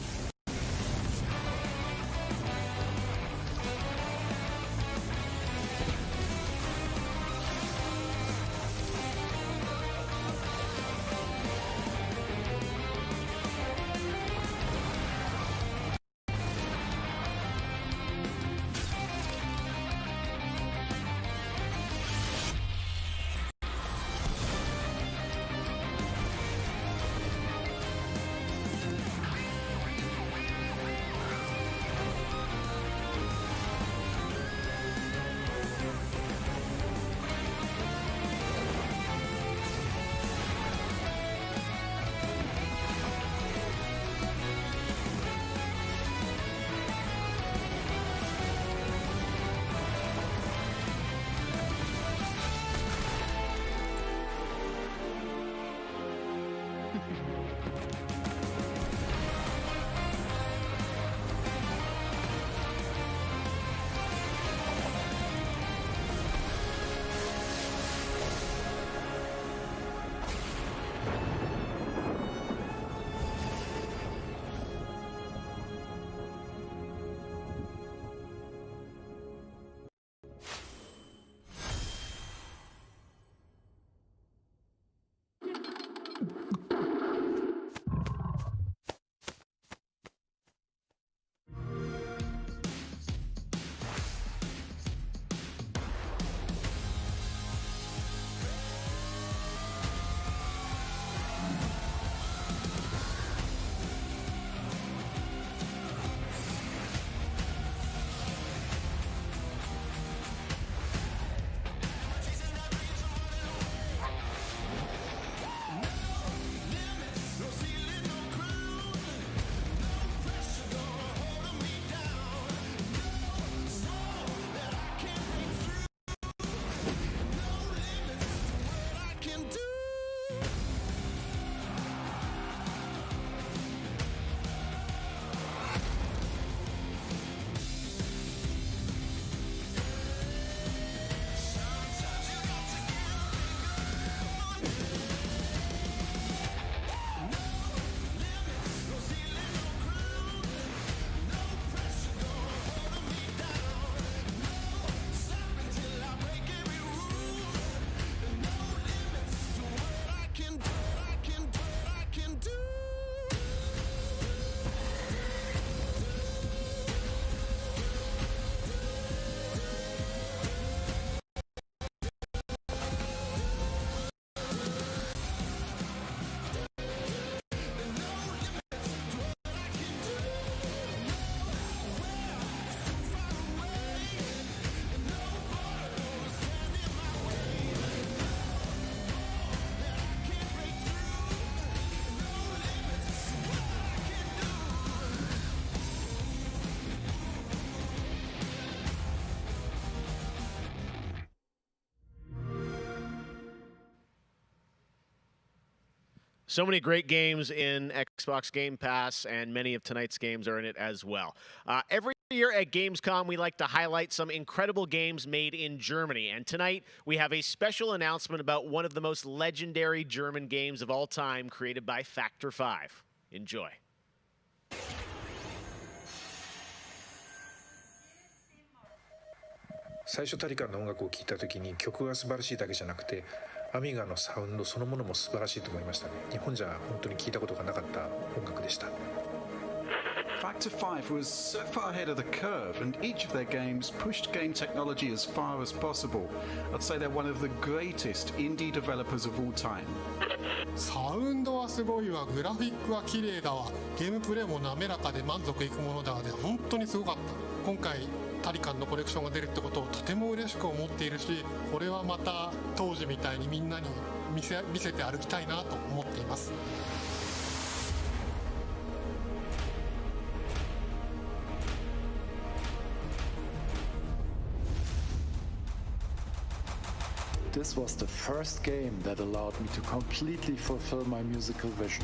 So many great games in Xbox Game Pass, and many of tonight's games are in it as well. Every year at Gamescom, we like to highlight some incredible games made in Germany. And tonight, we have a special announcement about one of the most legendary German games of all time, created by Factor 5. Enjoy.最初タリカンの音楽を聴いた時に曲が素晴らしいだけじゃなくてアミガのサウンドそのものも素晴らしいと思いましたね。日本じゃ本当に聴いたことがなかった音楽でした。 Factor 5 was so far ahead of the curve, and each of their games pushed game technology as far as possible. I'd say they're one of the greatest indie developers of all time. サウンドはすごいわ、グラフィックは綺麗だわ、ゲームプレイも滑らかで満足いくものだわで本当にすごかった。今回タリカンのコレクションが出るってことをとても嬉しく思っているし、これはまた当時みたいにみんなに見せて歩きたいなと思っています。This was the first game that allowed me to completely fulfill my musical vision.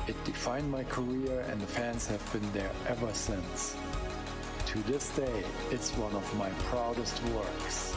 It defined my career, and the fans have been there ever since. To this day, it's one of my proudest works.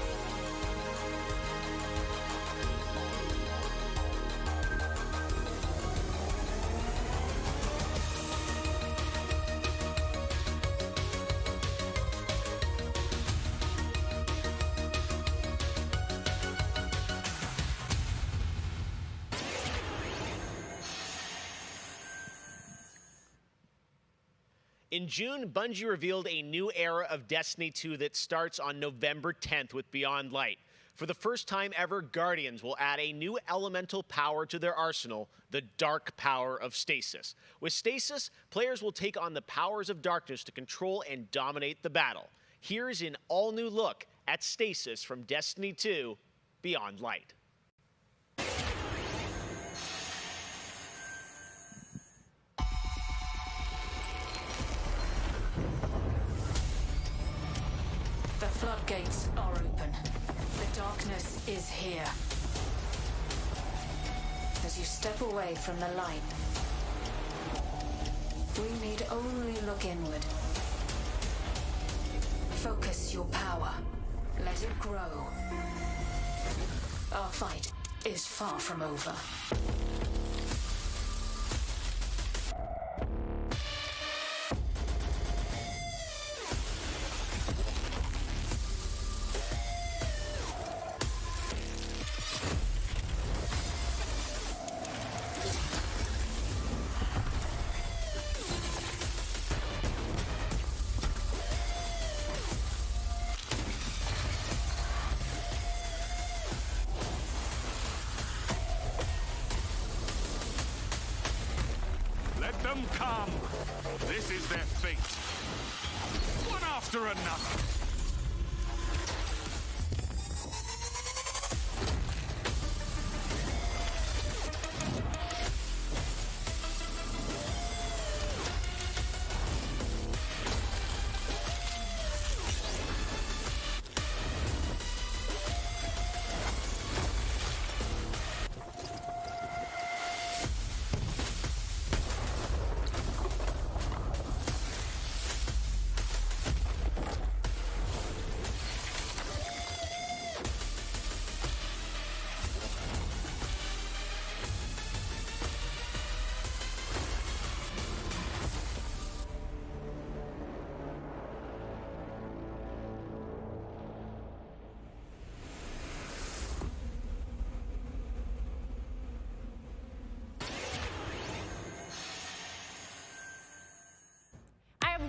In June, Bungie revealed a new era of Destiny 2 that starts on November 10th with Beyond Light. For the first time ever, Guardians will add a new elemental power to their arsenal, the dark power of Stasis. With Stasis, players will take on the powers of darkness to control and dominate the battle. Here's an all-new look at Stasis from Destiny 2 Beyond Light. The floodgates are open. The darkness is here. As you step away from the light, we need only look inward. Focus your power. Let it grow. Our fight is far from over. Let them come! This is their fate. One after another.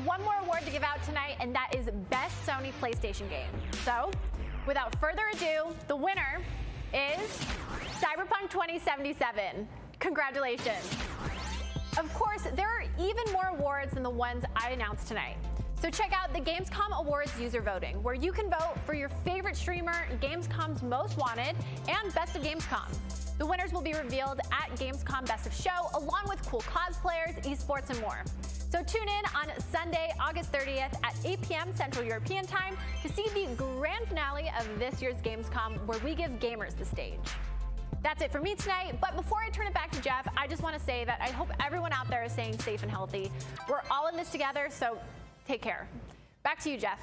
One more award to give out tonight, and that is Best Sony PlayStation Game. So, without further ado, the winner is Cyberpunk 2077. Congratulations. Of course, there are even more awards than the ones I announced tonight. So check out the Gamescom Awards user voting, where you can vote for your favorite streamer, Gamescom's Most Wanted, and Best of Gamescom. The winners will be revealed at Gamescom Best of Show, along with cool cosplayers, esports, and more. So tune in on Sunday, August 30th at 8 p.m. Central European Time to see the grand finale of this year's Gamescom, where we give gamers the stage. That's it for me tonight, but before I turn it back to Jeff, I just want to say that I hope everyone out there is staying safe and healthy. We're all in this together, so take care. Back to you, Jeff.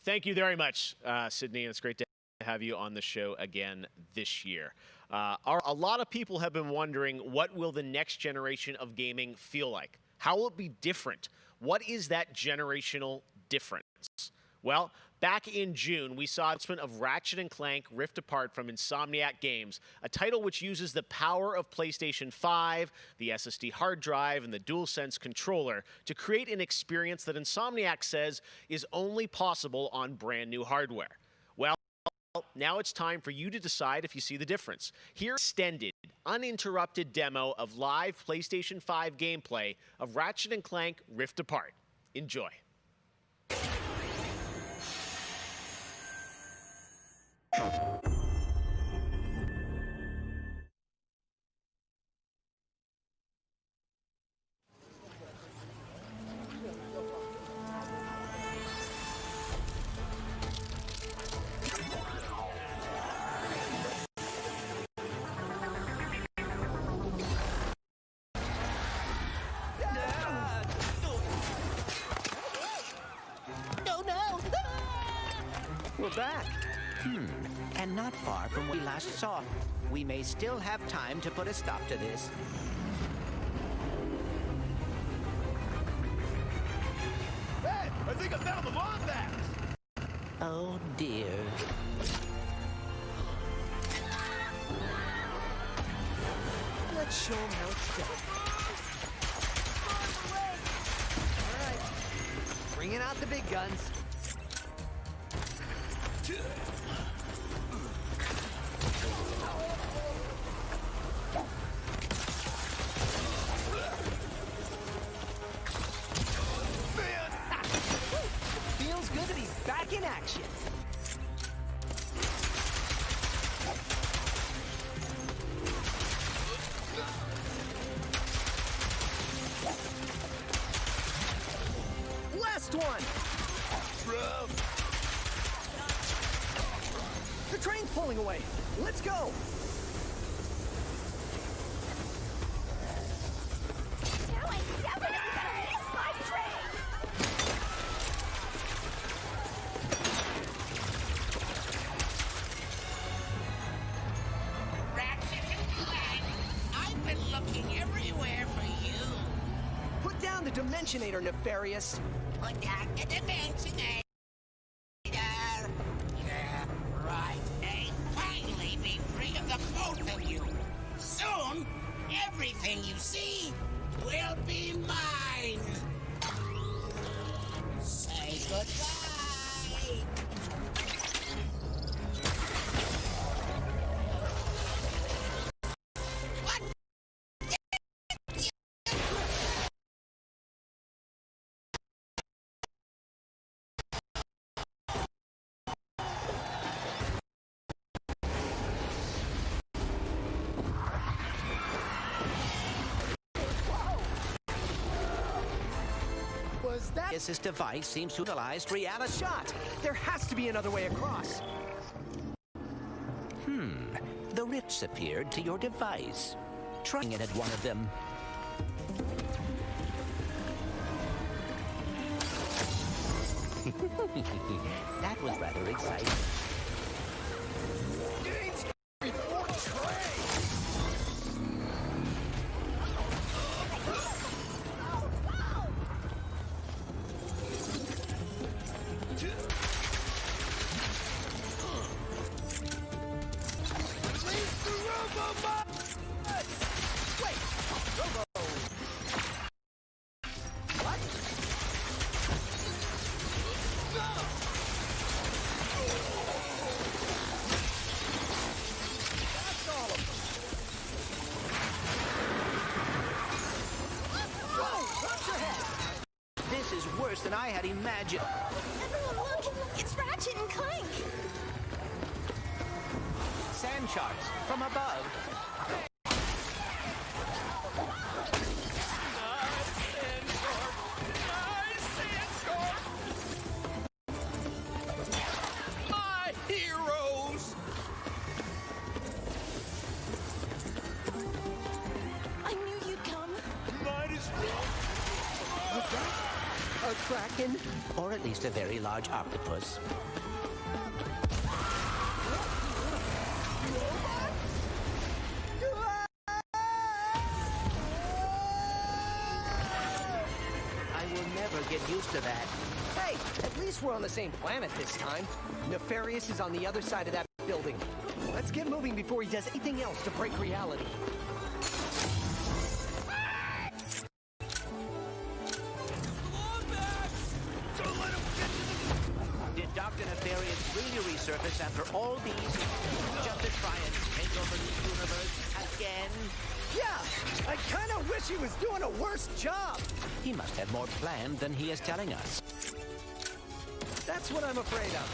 Thank you very much, Sydney, and it's great to have you on the show again this year. A lot of people have been wondering, what will the next generation of gaming feel like? How will it be different? What is that generational difference? Well, back in June, we saw the announcement of Ratchet & Clank Rift Apart from Insomniac Games, a title which uses the power of PlayStation 5, the SSD hard drive, and the DualSense controller to create an experience that Insomniac says is only possible on brand new hardware. Well, now it's time for you to decide if you see the difference. Here's an extended, uninterrupted demo of live PlayStation 5 gameplay of Ratchet & Clank Rift Apart. Enjoy. We're back. And not far from where we last saw. We may still have time to put a stop to this. Hey, I think I found the Wombat! Oh dear. Let's show them how it's done. All right, bringing out the big guns. Feels good that he's back in action. Last one! The train's pulling away. Let's go! Now I definitely better miss my train! Ratchet and Clank, I've been looking everywhere for you. Put down the Dimensionator, Nefarious. Put down the Dimensionator. Yeah, right. And finally be free of the both of you. Soon, everything you see will be mine. Say goodbye. Was that? This device seems to utilize reality. Shot! There has to be another way across. The rifts appeared to your device. Trying it at one of them. That was rather exciting. Games before trade! Wait! Robo! What? That's all of them. Whoa! Watch your head! This is worse than I had imagined. Everyone look! It's Ratchet and Clank! Sand sharks from above. My heroes! I knew you'd come. Might as well. What's that? A kraken? Or at least a very large octopus. I will never get used to that. Hey, at least we're on the same planet this time. Nefarious is on the other side of that building. Let's get moving before he does anything else to break reality. Did Dr. Nefarious really resurface after all these years just to try and take over the universe again? Yeah, I kind of wish he was doing a worse job. He must have more planned than he is telling us. That's what I'm afraid of.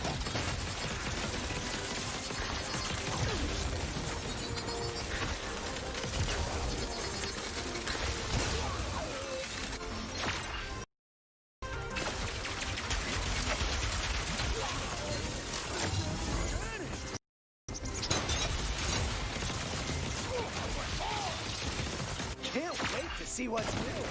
Can't wait to see what's new.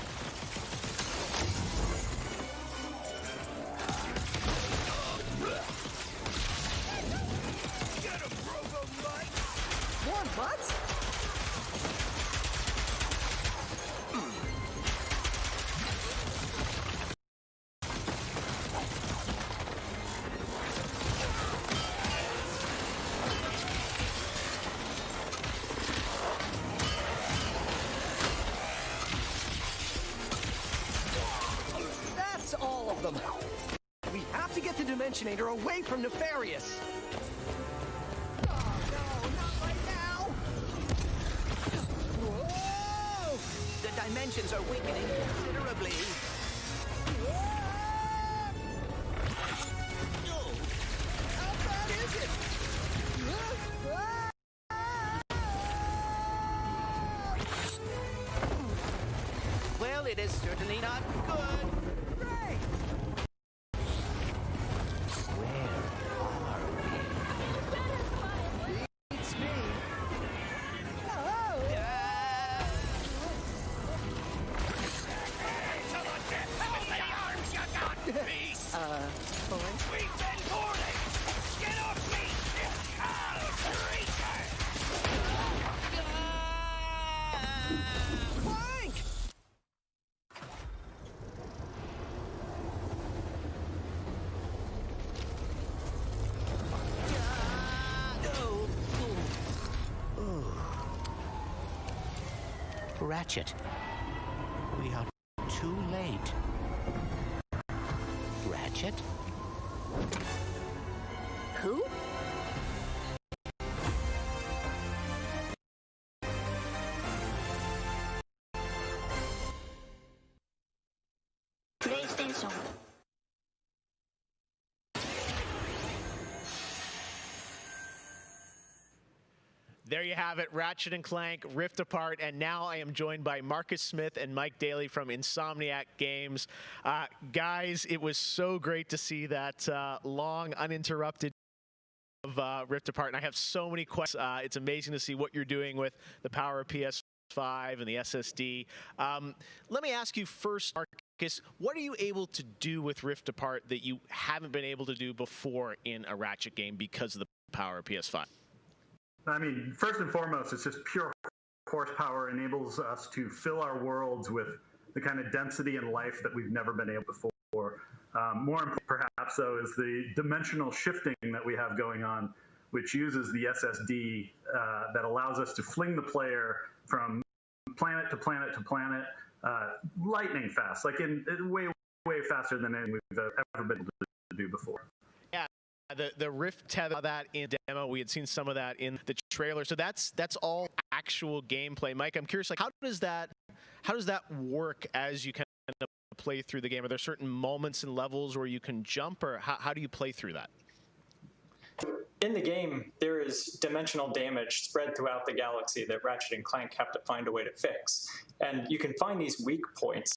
them. We have to get the Dimensionator away from Nefarious. Oh, no, not right now. Whoa! The dimensions are weakening considerably. How bad is it? Well, it is certainly not good. Ray! Beats me. Oh! We've been poorly! Get off me! I'll treat Clank! Ratchet, we are too late. Ratchet? Who? PlayStation. There you have it, Ratchet and Clank, Rift Apart, and now I am joined by Marcus Smith and Mike Daly from Insomniac Games. Guys, it was so great to see that long, uninterrupted of Rift Apart, and I have so many questions. It's amazing to see what you're doing with the power of PS5 and the SSD. Let me ask you first, Marcus, what are you able to do with Rift Apart that you haven't been able to do before in a Ratchet game because of the power of PS5? I mean, first and foremost, it's just pure horsepower enables us to fill our worlds with the kind of density and life that we've never been able before. More important, perhaps, though, is the dimensional shifting that we have going on, which uses the SSD that allows us to fling the player from planet to planet to planet lightning fast, like in way faster than anything we've ever been able to do before. The Rift tether, that in demo, we had seen some of that in the trailer. So that's all actual gameplay. Mike, I'm curious, like how does that work as you kind of play through the game? Are there certain moments and levels where you can jump, or how do you play through that? In the game, there is dimensional damage spread throughout the galaxy that Ratchet and Clank have to find a way to fix. And you can find these weak points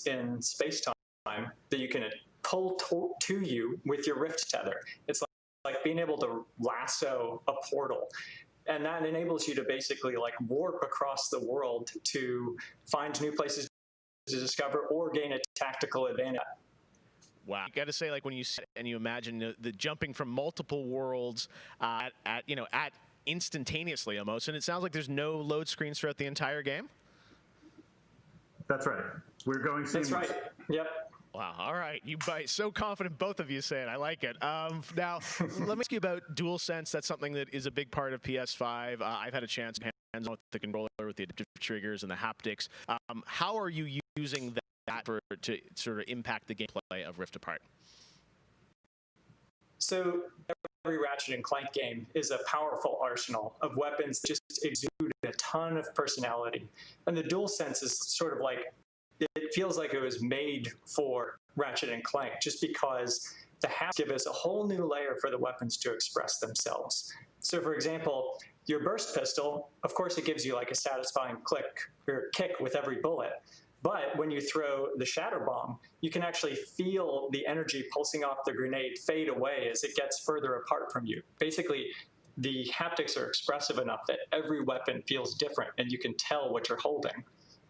in space-time that you can pull to you with your Rift tether. It's like being able to lasso a portal. And that enables you to basically like warp across the world to find new places to discover or gain a tactical advantage. Wow. You got to say, like, when you sit and you imagine the jumping from multiple worlds at instantaneously almost, and it sounds like there's no load screens throughout the entire game? That's right. We're going seamless. That's right. Yep. Wow. All right. You bite. So confident, both of you say it. I like it. Now, let me ask you about DualSense. That's something that is a big part of PS5. I've had a chance to hands-on with the controller, with the adaptive triggers and the haptics. How are you using that to sort of impact the gameplay of Rift Apart? So every Ratchet and Clank game is a powerful arsenal of weapons that just exude a ton of personality. And the DualSense is sort of like, it feels like it was made for Ratchet and Clank just because the haptics give us a whole new layer for the weapons to express themselves. So for example, your burst pistol, of course it gives you like a satisfying click or kick with every bullet. But when you throw the shatter bomb, you can actually feel the energy pulsing off the grenade fade away as it gets further apart from you. Basically, the haptics are expressive enough that every weapon feels different and you can tell what you're holding.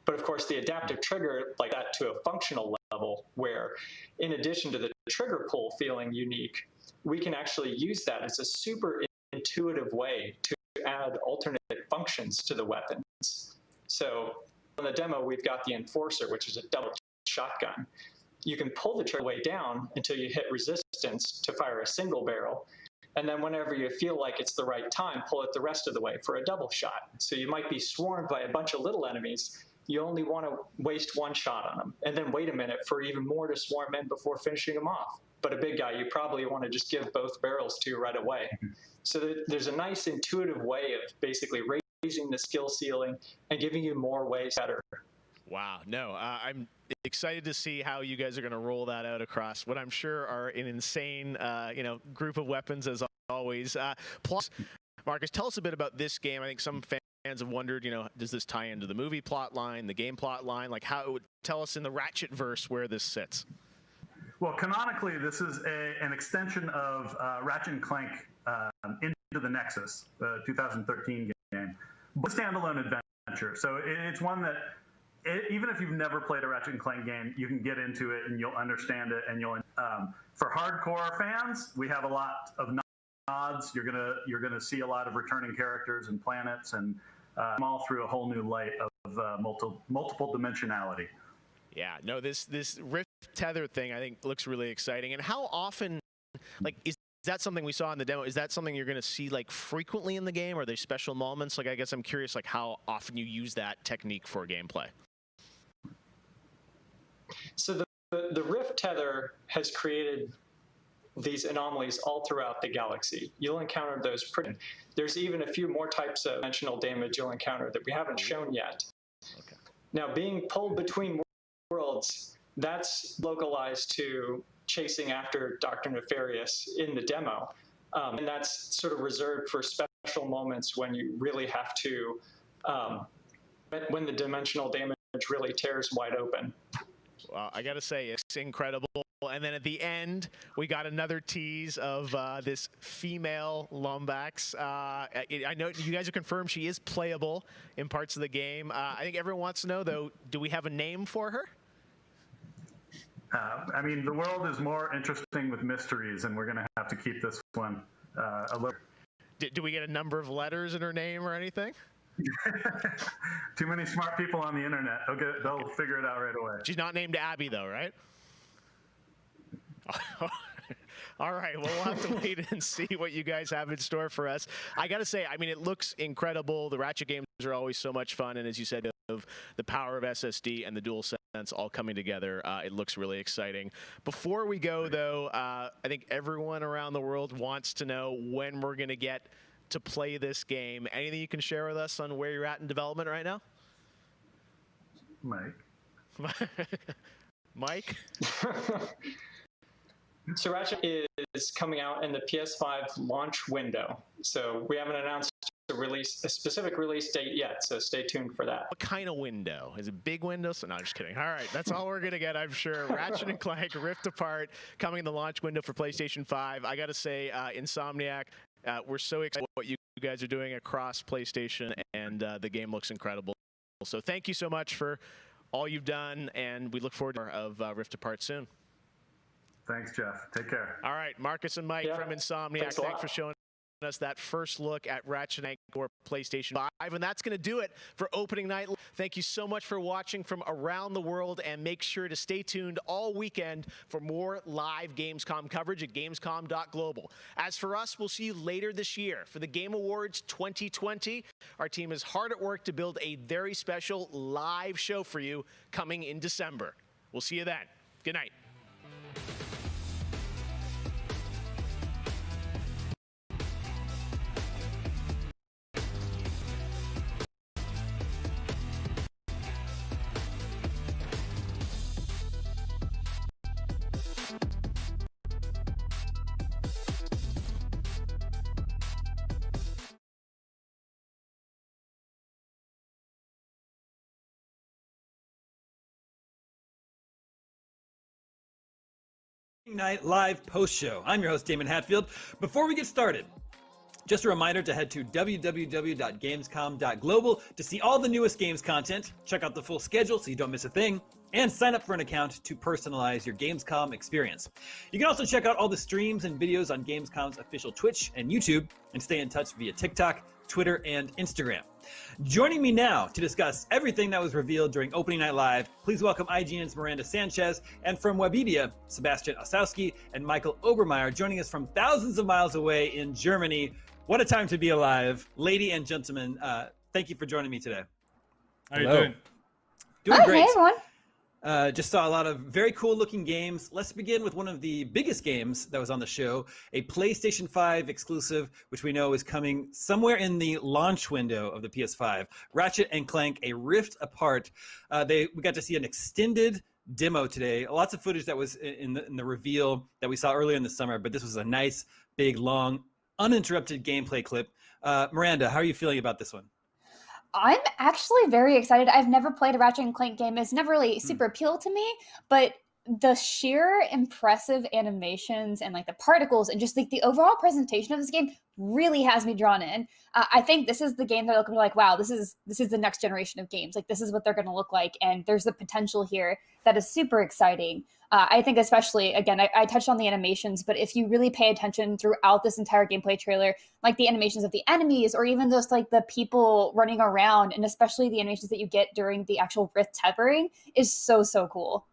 But of course, the adaptive trigger, like that to a functional level, where in addition to the trigger pull feeling unique, we can actually use that as a super intuitive way to add alternate functions to the weapons. So in the demo, we've got the Enforcer, which is a double shotgun. You can pull the trigger way down until you hit resistance to fire a single barrel. And then whenever you feel like it's the right time, pull it the rest of the way for a double shot. So you might be swarmed by a bunch of little enemies. you only want to waste one shot on them, and then wait a minute for even more to swarm in before finishing them off. But a big guy, you probably want to just give both barrels to right away. So there's a nice intuitive way of basically raising the skill ceiling and giving you more ways better. Wow. No, I'm excited to see how you guys are going to roll that out across what I'm sure are an insane, group of weapons as always. Plus, Marcus, tell us a bit about this game. I think some fans have wondered, does this tie into the movie plot line, the game plot line? Like, how it would tell us in the Ratchet verse where this sits. Well, canonically, this is an extension of Ratchet & Clank Into the Nexus, the 2013 game, but standalone adventure. So it's one that, even if you've never played a Ratchet & Clank game, you can get into it and you'll understand it. And for hardcore fans, we have a lot of nods. You're gonna see a lot of returning characters and planets, and all through a whole new light of multiple dimensionality. Yeah, no, this Rift Tether thing I think looks really exciting. And how often, is that something we saw in the demo? Is that something you're going to see frequently in the game? Are there special moments? I guess I'm curious how often you use that technique for gameplay. So the Rift Tether has created these anomalies all throughout the galaxy. You'll encounter those. There's even a few more types of dimensional damage you'll encounter that we haven't shown yet. Okay. Now, being pulled between worlds, that's localized to chasing after Dr. Nefarious in the demo. And that's sort of reserved for special moments when you really have to, when the dimensional damage really tears wide open. Well, I got to say, it's incredible. And then at the end, we got another tease of this female Lombax. I know you guys have confirmed she is playable in parts of the game. I think everyone wants to know, though, do we have a name for her? The world is more interesting with mysteries, and we're going to have to keep this one a little. Do we get a number of letters in her name or anything? Too many smart people on the internet. They'll figure it out right away. She's not named Abby, though, right? All right, well, we'll have to wait and see what you guys have in store for us. I got to say, it looks incredible. The Ratchet games are always so much fun, and as you said, of the power of SSD and the DualSense all coming together, it looks really exciting. Before we go, though, I think everyone around the world wants to know when we're going to get to play this game. Anything you can share with us on where you're at in development right now? Mike? So Ratchet is coming out in the PS5 launch window. So we haven't announced a specific release date yet, so stay tuned for that. What kind of window? Is it big window? So, no, I'm just kidding. All right, that's all we're going to get, I'm sure. Ratchet & Clank Rift Apart coming in the launch window for PlayStation 5. I got to say, Insomniac, we're so excited about what you guys are doing across PlayStation, and the game looks incredible. So thank you so much for all you've done, and we look forward to Rift Apart soon. Thanks, Jeff. Take care. All right, Marcus and Mike from Insomniac, thanks for showing us that first look at Ratchet & Clank PlayStation 5. And that's going to do it for opening night. Thank you so much for watching from around the world, and make sure to stay tuned all weekend for more live Gamescom coverage at Gamescom.global. As for us, we'll see you later this year for the Game Awards 2020. Our team is hard at work to build a very special live show for you coming in December. We'll see you then. Good night. Night live post show. I'm your host, Damon Hatfield. Before we get started, just a reminder to head to www.gamescom.global to see all the newest games content, check out the full schedule so you don't miss a thing, and sign up for an account to personalize your Gamescom experience. You can also check out all the streams and videos on Gamescom's official Twitch and YouTube, and stay in touch via TikTok, Twitter, and Instagram. Joining me now to discuss everything that was revealed during Opening Night Live, please welcome IGN's Miranda Sanchez, and from Webedia, Sebastian Osowski and Michael Obermeyer, joining us from thousands of miles away in Germany. What a time to be alive. Lady and gentlemen, thank you for joining me today. How are you doing? Doing great. Hey, everyone. Just saw a lot of very cool looking games. Let's begin with one of the biggest games that was on the show, a PlayStation 5 exclusive, which we know is coming somewhere in the launch window of the PS5. Ratchet and Clank, A Rift Apart. We got to see an extended demo today. Lots of footage that was in the reveal that we saw earlier in the summer, but this was a nice, big, long, uninterrupted gameplay clip. Miranda, how are you feeling about this one? I'm actually very excited. I've never played a Ratchet and Clank game. It's never really super appealed to me, but the sheer impressive animations and like the particles and just like the overall presentation of this game really has me drawn in. I think this is the game that looking like, wow, this is the next generation of games. Like this is what they're going to look like, and there's the potential here that is super exciting. I think especially, again, I touched on the animations, but if you really pay attention throughout this entire gameplay trailer, like the animations of the enemies or even just like the people running around, and especially the animations that you get during the actual Rift tethering is so cool.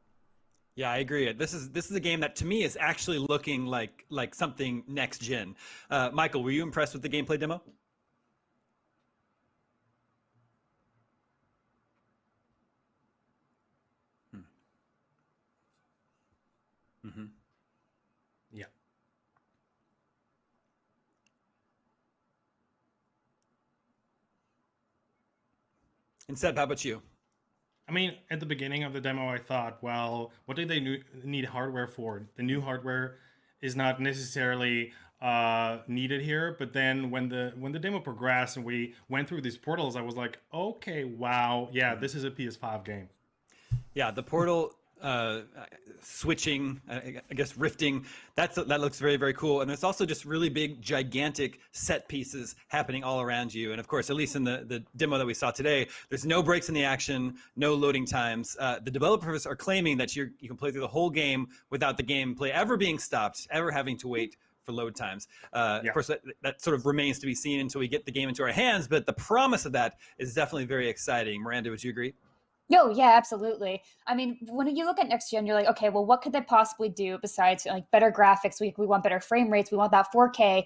Yeah, I agree. This is a game that to me is actually looking like something next gen. Michael, were you impressed with the gameplay demo? Mm-hmm. Yeah. And Seb, how about you? I mean, at the beginning of the demo, I thought, well, what did they need hardware for? The new hardware is not necessarily needed here. But then when the demo progressed and we went through these portals, I was like, okay, wow, yeah, this is a PS5 game. Yeah, the portal switching, I guess rifting, that looks very, very cool. And there's also just really big, gigantic set pieces happening all around you. And of course, at least in the demo that we saw today, there's no breaks in the action, no loading times. The developers are claiming that you can play through the whole game without the gameplay ever being stopped, ever having to wait for load times. Of course, that sort of remains to be seen until we get the game into our hands, but the promise of that is definitely very exciting. Miranda, would you agree? Yo, yeah, absolutely. I mean, when you look at next gen, you're like, okay, well, what could they possibly do besides like better graphics? We want better frame rates. We want that 4K.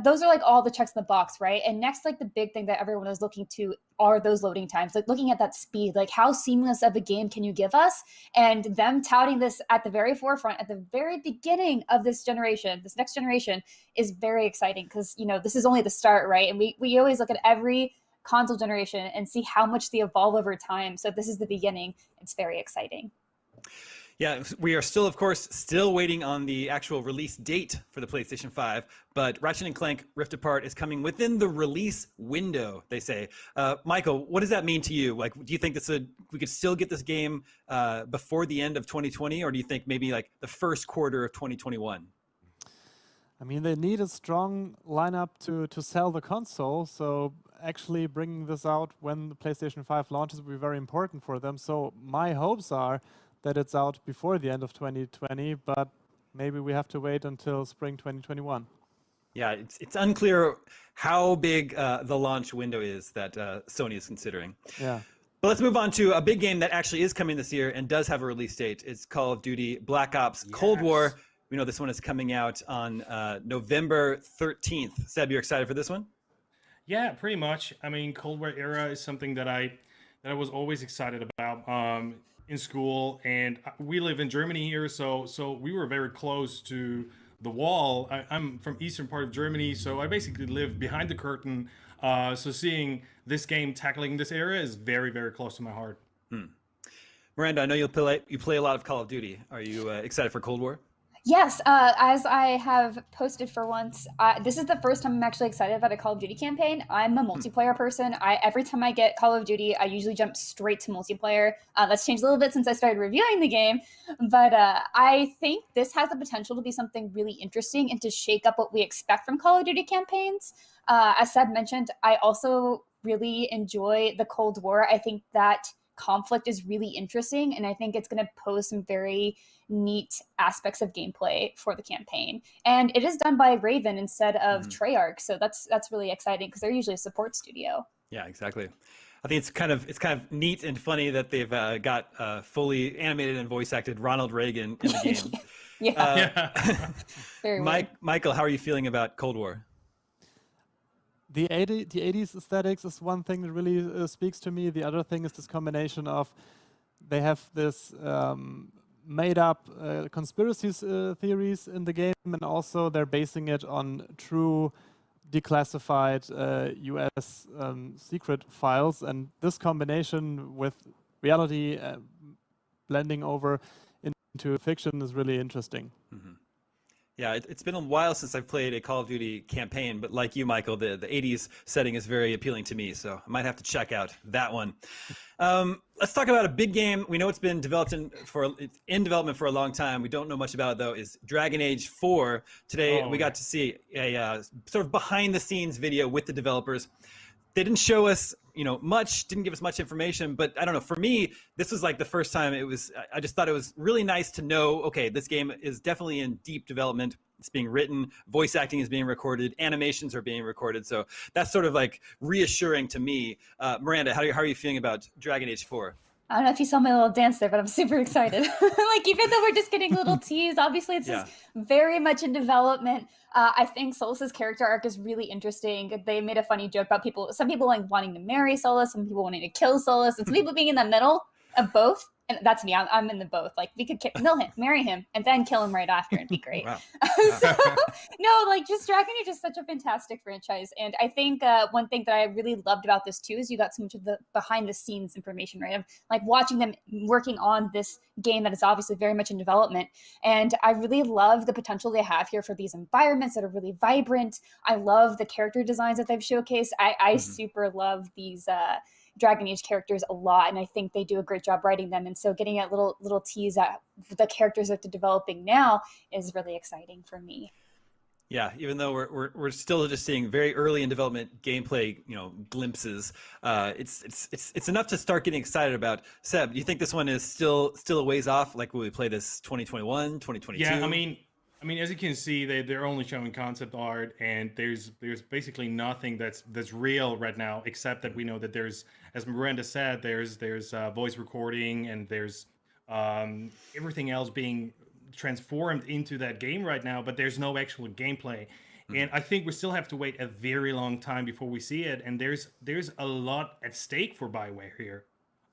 Those are like all the checks in the box, right? And next, like the big thing that everyone is looking to are those loading times. Like looking at that speed, like how seamless of a game can you give us? And them touting this at the very forefront, at the very beginning of this generation, this next generation, is very exciting because this is only the start, right? And we always look at every console generation and see how much they evolve over time. So this is the beginning. It's very exciting. Yeah, we are still, of course, waiting on the actual release date for the PlayStation 5, but Ratchet & Clank Rift Apart is coming within the release window, they say. Michael, what does that mean to you? Like, do you think we could still get this game before the end of 2020, or do you think maybe like the first quarter of 2021? I mean, they need a strong lineup to sell the console, so actually bringing this out when the PlayStation 5 launches will be very important for them. So my hopes are that it's out before the end of 2020, but maybe we have to wait until spring 2021. Yeah, it's unclear how big the launch window is that Sony is considering. Yeah. But let's move on to a big game that actually is coming this year and does have a release date. It's Call of Duty Black Ops Cold War. We know this one is coming out on November 13th. Seb, you're excited for this one? Yeah, pretty much. I mean, Cold War era is something that I was always excited about in school, and we live in Germany here, so we were very close to the wall. I'm from eastern part of Germany, so I basically live behind the curtain. So seeing this game tackling this area is very, very close to my heart. Miranda, I know you play a lot of Call of Duty. Are you excited for Cold War? Yes, as I have posted for once, this is the first time I'm actually excited about a Call of Duty campaign. I'm a multiplayer person. Every time I get Call of Duty, I usually jump straight to multiplayer. That's changed a little bit since I started reviewing the game, but I think this has the potential to be something really interesting and to shake up what we expect from Call of Duty campaigns. As Seb mentioned, I also really enjoy the Cold War. I think that conflict is really interesting, and I think it's going to pose some very neat aspects of gameplay for the campaign. And it is done by Raven instead of Treyarch, so that's really exciting because they're usually a support studio. Yeah, exactly. I think it's kind of neat and funny that they've got fully animated and voice acted Ronald Reagan in the game. Yeah. Very Michael, how are you feeling about Cold War? the 80s aesthetics is one thing that really speaks to me. The other thing is this combination of they have this made-up conspiracy theories in the game, and also they're basing it on true declassified US secret files. And this combination with reality blending over into fiction is really interesting. Mm-hmm. Yeah, it's been a while since I've played a Call of Duty campaign, but like you, Michael, the 80s setting is very appealing to me, so I might have to check out that one. Let's talk about a big game. We know it's been developed it's in development for a long time. We don't know much about it, though, is Dragon Age 4. Today, we got to see a sort of behind-the-scenes video with the developers. They didn't show us, much, didn't give us much information, but I don't know. For me, this was like the first time I just thought it was really nice to know, okay, this game is definitely in deep development. It's being written, voice acting is being recorded, animations are being recorded. So that's sort of like reassuring to me. Miranda, how are you feeling about Dragon Age 4? I don't know if you saw my little dance there, but I'm super excited. Like, even though we're just getting little teased, obviously it's just very much in development. I think Solus's character arc is really interesting. They made a funny joke about some people like wanting to marry Solus, some people wanting to kill Solus, and some people being in the middle of both. And that's me. I'm in the both. Like, we could kill him, marry him, and then kill him right after. It'd be great. Just Dragon Age is such a fantastic franchise. And I think one thing that I really loved about this too is you got so much of the behind the scenes information, right? Of like watching them working on this game that is obviously very much in development. And I really love the potential they have here for these environments that are really vibrant. I love the character designs that they've showcased. I super love these Dragon Age characters a lot, and I think they do a great job writing them. And so getting a little tease at the characters that they're developing now is really exciting for me. Yeah, even though we're still just seeing very early in development gameplay, glimpses, it's enough to start getting excited about. Seb, do you think this one is still a ways off? Like, will we play this 2021, 2022? Yeah, I mean, as you can see, they're only showing concept art, and there's basically nothing that's real right now, except that we know that there's, as Miranda said, there's voice recording, and there's everything else being transformed into that game right now, but there's no actual gameplay. And I think we still have to wait a very long time before we see it, and there's a lot at stake for BioWare here.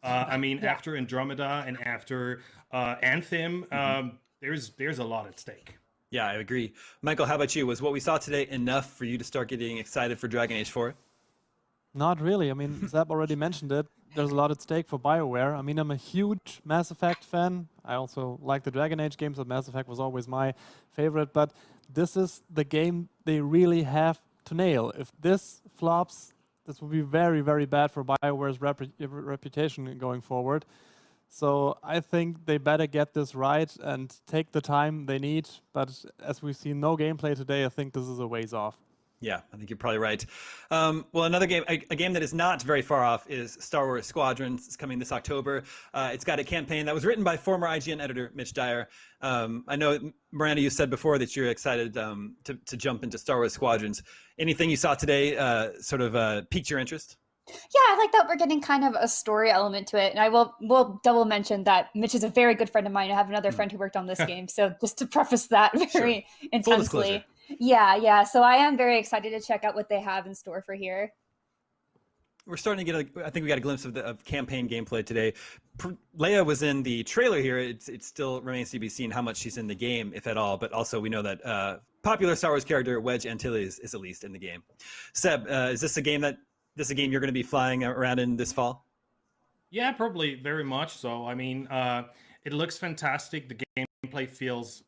After Andromeda and after Anthem, there's a lot at stake. Yeah, I agree. Michael, how about you? Was what we saw today enough for you to start getting excited for Dragon Age 4? Not really. I mean, Zeb already mentioned it. There's a lot at stake for BioWare. I mean, I'm a huge Mass Effect fan. I also like the Dragon Age games, but Mass Effect was always my favorite. But this is the game they really have to nail. If this flops, this will be very, very bad for BioWare's reputation going forward. So I think they better get this right and take the time they need. But as we've seen no gameplay today, I think this is a ways off. Yeah, I think you're probably right. Well, another game, a game that is not very far off is Star Wars Squadrons. It's coming this October. It's got a campaign that was written by former IGN editor Mitch Dyer. I know, Miranda, you said before that you're excited to jump into Star Wars Squadrons. Anything you saw today piqued your interest? Yeah, I like that we're getting kind of a story element to it. And we'll double mention that Mitch is a very good friend of mine. I have another friend who worked on this game. So just to preface that very intensely. Yeah. So I am very excited to check out what they have in store for here. We're starting to get I think we got a glimpse of campaign gameplay today. Leia was in the trailer here. It still remains to be seen how much she's in the game, if at all. But also we know that popular Star Wars character Wedge Antilles is at least in the game. Seb, is this a game you're going to be flying around in this fall? Yeah, probably very much so. I mean, it looks fantastic. The gameplay feels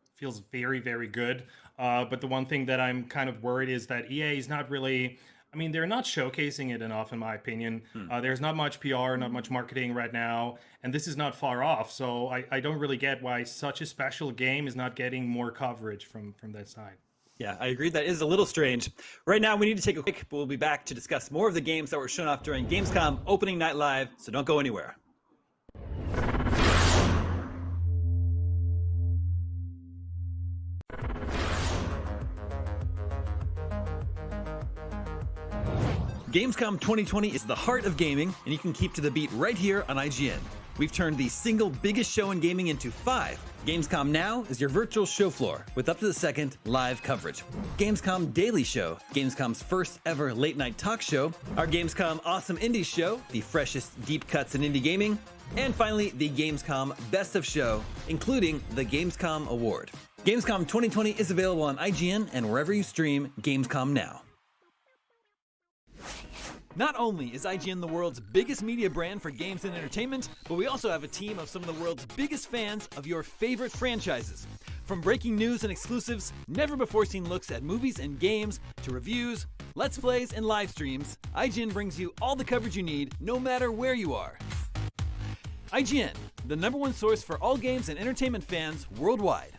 very, very good. But the one thing that I'm kind of worried is that EA is not really... I mean, they're not showcasing it enough, in my opinion. There's not much PR, not much marketing right now, and this is not far off. So I don't really get why such a special game is not getting more coverage from that side. Yeah, I agree. That is a little strange. Right now, we need to take a quick, but we'll be back to discuss more of the games that were shown off during Gamescom Opening Night Live, so don't go anywhere. Gamescom 2020 is the heart of gaming, and you can keep to the beat right here on IGN. We've turned the single biggest show in gaming into 5. Gamescom Now is your virtual show floor with up-to-the-second live coverage. Gamescom Daily Show, Gamescom's first ever late-night talk show. Our Gamescom Awesome Indies Show, the freshest deep cuts in indie gaming. And finally, the Gamescom Best of Show, including the Gamescom Award. Gamescom 2020 is available on IGN and wherever you stream Gamescom Now. Not only is IGN the world's biggest media brand for games and entertainment, but we also have a team of some of the world's biggest fans of your favorite franchises. From breaking news and exclusives, never-before-seen looks at movies and games, to reviews, let's plays, and live streams, IGN brings you all the coverage you need, no matter where you are. IGN, the #1 source for all games and entertainment fans worldwide.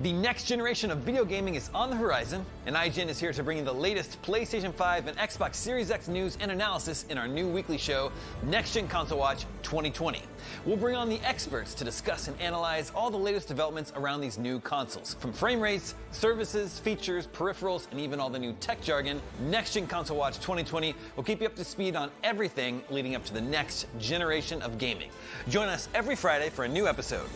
The next generation of video gaming is on the horizon, and IGN is here to bring you the latest PlayStation 5 and Xbox Series X news and analysis in our new weekly show, Next Gen Console Watch 2020. We'll bring on the experts to discuss and analyze all the latest developments around these new consoles. From frame rates, services, features, peripherals, and even all the new tech jargon, Next Gen Console Watch 2020 will keep you up to speed on everything leading up to the next generation of gaming. Join us every Friday for a new episode.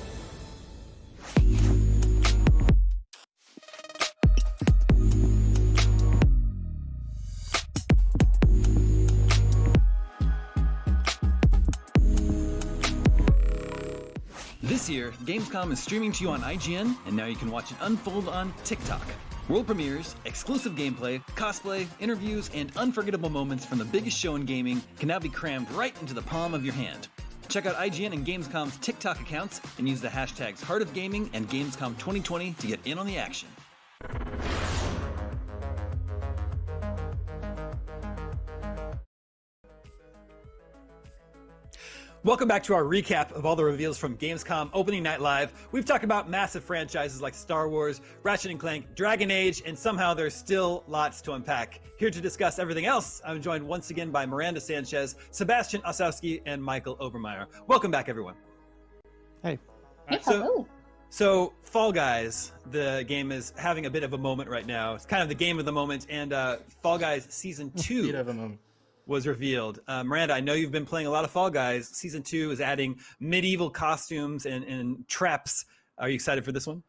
This year, Gamescom is streaming to you on IGN, and now you can watch it unfold on TikTok. World premieres, exclusive gameplay, cosplay, interviews, and unforgettable moments from the biggest show in gaming can now be crammed right into the palm of your hand. Check out IGN and Gamescom's TikTok accounts and use the hashtags Heart of Gaming and Gamescom 2020 to get in on the action. Welcome back to our recap of all the reveals from Gamescom Opening Night Live. We've talked about massive franchises like Star Wars, Ratchet & Clank, Dragon Age, and somehow there's still lots to unpack. Here to discuss everything else, I'm joined once again by Miranda Sanchez, Sebastian Osowski, and Michael Obermeyer. Welcome back, everyone. Hey. So Fall Guys, the game is having a bit of a moment right now. It's kind of the game of the moment, and Fall Guys Season 2 was revealed. Miranda, I know you've been playing a lot of Fall Guys. Season 2 is adding medieval costumes and traps. Are you excited for this one?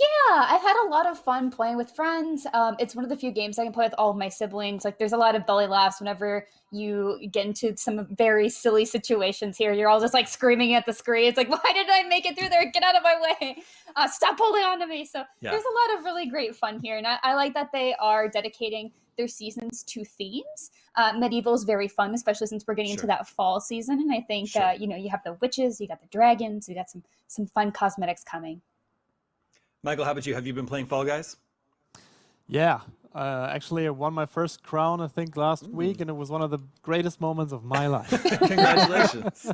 Yeah, I've had a lot of fun playing with friends. It's one of the few games I can play with all of my siblings. Like, there's a lot of belly laughs whenever you get into some very silly situations here. You're all just like screaming at the screen. It's like, why did I make it through there? Get out of my way. Stop holding on to me. So There's a lot of really great fun here. And I like that they are dedicating their seasons to themes. Medieval is very fun, especially since we're getting into that fall season. And I think, you have the witches, you got the dragons, you got some fun cosmetics coming. Michael, how about you? Have you been playing Fall Guys? Yeah, actually I won my first crown, I think, last week, and it was one of the greatest moments of my life. Congratulations.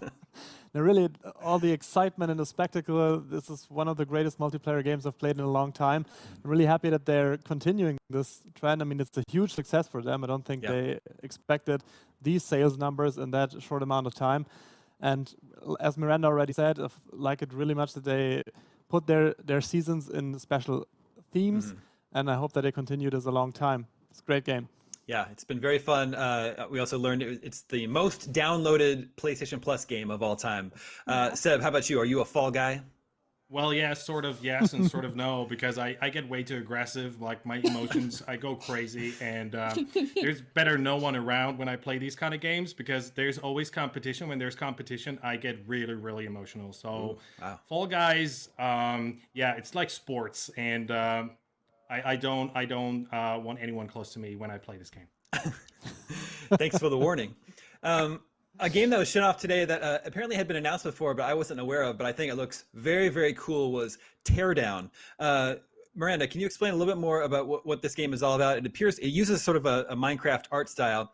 Now, really, all the excitement and the spectacle, this is one of the greatest multiplayer games I've played in a long time. I'm really happy that they're continuing this trend. I mean, it's a huge success for them. I don't think they expected these sales numbers in that short amount of time. And as Miranda already said, I like it really much that they put their seasons in special themes, and I hope that they continue this a long time. It's a great game. Yeah, it's been very fun. We also learned it's the most downloaded PlayStation Plus game of all time. Seb, how about you? Are you a Fall Guy? Well, yeah, sort of yes and sort of no, because I get way too aggressive. Like, my emotions, I go crazy, and there's better no one around when I play these kind of games, because there's always competition. When there's competition, I get really, really emotional. So Fall Guys, it's like sports, and I don't want anyone close to me when I play this game. Thanks for the warning. A game that was shown off today that apparently had been announced before, but I wasn't aware of, but I think it looks very, very cool, was Teardown. Miranda, can you explain a little bit more about what this game is all about? It uses sort of a Minecraft art style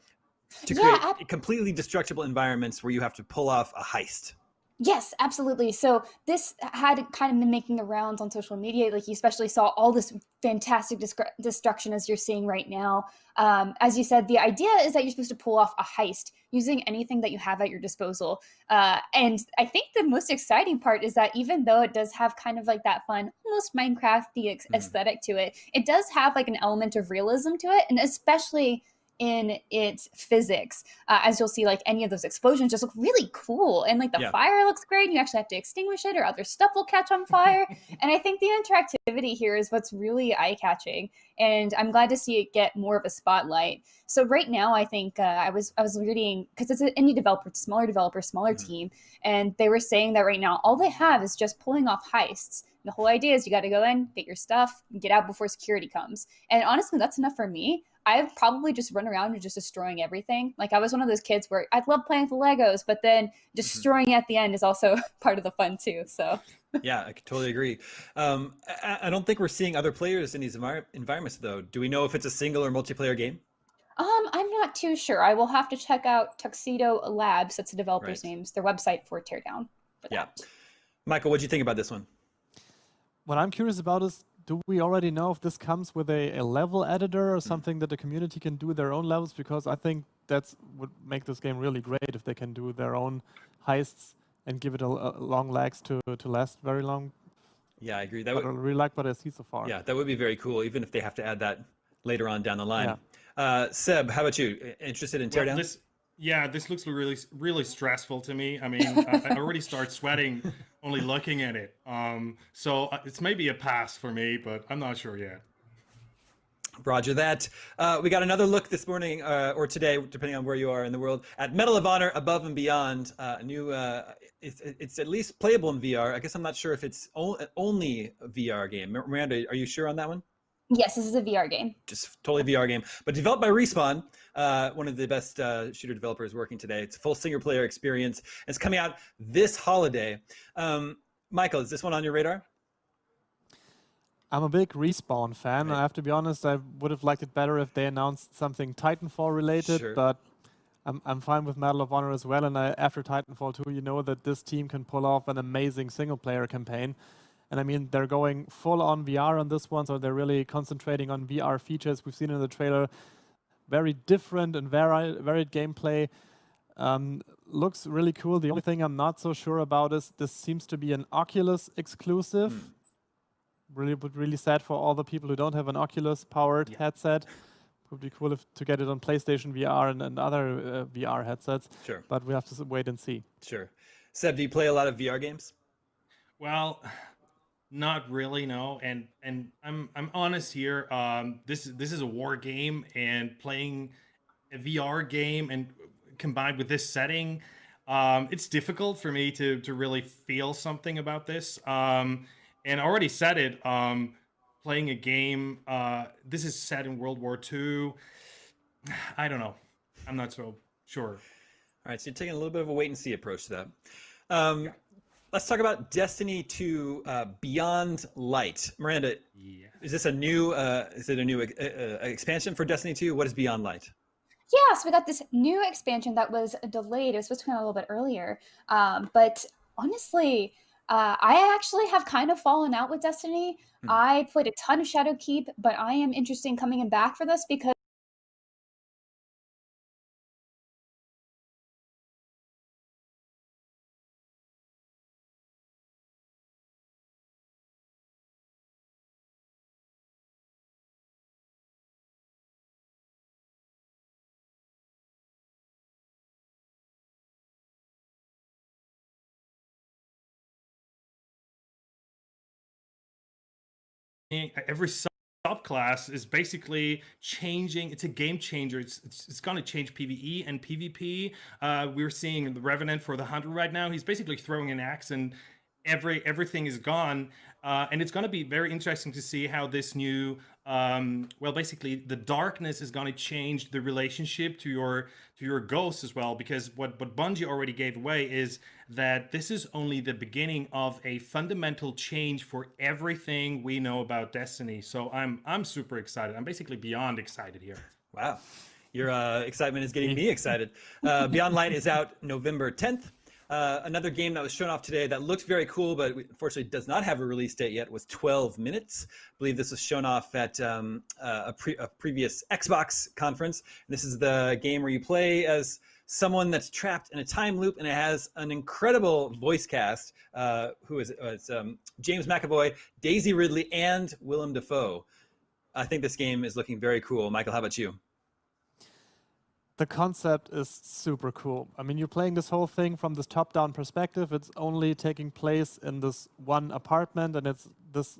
to create completely destructible environments where you have to pull off a heist. Yes, absolutely. So this had kind of been making the rounds on social media. Like you especially saw all this fantastic destruction as you're seeing right now. As you said, the idea is that you're supposed to pull off a heist using anything that you have at your disposal. And I think the most exciting part is that even though it does have kind of like that fun, almost Minecraft-y aesthetic to it, it does have like an element of realism to it, and especially in its physics, as you'll see, like any of those explosions just look really cool, and like the fire looks great, and you actually have to extinguish it or other stuff will catch on fire. And I think the interactivity here is what's really eye-catching, and I'm glad to see it get more of a spotlight. So right now, I think I was reading, because it's an indie developer, smaller developer, smaller team, and they were saying that right now all they have is just pulling off heists. The whole idea is you got to go in, get your stuff, and get out before security comes. And honestly, that's enough for me. I've probably just run around and just destroying everything. Like I was one of those kids where I love playing with the Legos, but then destroying at the end is also part of the fun too. So yeah, I totally agree. I don't think we're seeing other players in these environments though. Do we know if it's a single or multiplayer game? I'm not too sure. I will have to check out Tuxedo Labs. That's the developer's names, their website for Teardown. Yeah. Michael, what do you think about this one? What I'm curious about is, do we already know if this comes with a level editor or something that the community can do their own levels? Because I think that's would make this game really great if they can do their own heists and give it a long legs to last very long. Yeah, I agree. I really like what I see so far. Yeah, that would be very cool, even if they have to add that later on down the line. Yeah. Seb, how about you? Interested in Teardown? This looks really stressful to me. I mean, I already start sweating only looking at it. So it's maybe a pass for me, but I'm not sure yet. Roger that. We got another look this morning or today, depending on where you are in the world, at Medal of Honor Above and Beyond. A new, it's at least playable in VR. I guess I'm not sure if it's only a VR game. Miranda, are you sure on that one? Yes, this is a VR game. Just totally VR game, but developed by Respawn, one of the best shooter developers working today. It's a full single-player experience. It's coming out this holiday. Michael, is this one on your radar? I'm a big Respawn fan. Right. I have to be honest, I would have liked it better if they announced something Titanfall related, but I'm fine with Medal of Honor as well. And after Titanfall 2, you know that this team can pull off an amazing single-player campaign. And I mean, they're going full on VR on this one, so they're really concentrating on VR features. We've seen in the trailer very different and varied gameplay. Looks really cool. The only thing I'm not so sure about is this seems to be an Oculus exclusive. Really sad for all the people who don't have an Oculus-powered headset. Would be cool to get it on PlayStation VR and other VR headsets. Sure. But we have to wait and see. Sure. Seb, do you play a lot of VR games? Well, not really, no. And I'm honest here. This is a war game, and playing a VR game and combined with this setting, it's difficult for me to really feel something about this. And I already said it. Playing a game. This is set in World War II. I don't know. I'm not so sure. All right, so you're taking a little bit of a wait and see approach to that. Let's talk about Destiny 2 Beyond Light. Miranda, is this a new expansion for Destiny 2? What is Beyond Light? Yeah, so we got this new expansion that was delayed. It was supposed to come out a little bit earlier. But honestly, I actually have kind of fallen out with Destiny. I played a ton of Shadowkeep, but I am interested in coming back for this because every subclass is basically changing. It's a game changer. It's going to change PvE and PvP. We're seeing the Revenant for the Hunter right now. He's basically throwing an axe and everything is gone. And it's going to be very interesting to see how this new, basically the darkness is going to change the relationship to your ghosts as well. Because what Bungie already gave away is that this is only the beginning of a fundamental change for everything we know about Destiny. So I'm super excited. I'm basically beyond excited here. Wow. Your excitement is getting me excited. Beyond Light is out November 10th. Another game that was shown off today that looked very cool, but unfortunately does not have a release date yet, was 12 Minutes. I believe this was shown off at a previous Xbox conference. And this is the game where you play as someone that's trapped in a time loop, and it has an incredible voice cast. Who is it? It's James McAvoy, Daisy Ridley, and Willem Dafoe. I think this game is looking very cool. Michael, how about you? The concept is super cool. I mean, you're playing this whole thing from this top-down perspective. It's only taking place in this one apartment, and it's this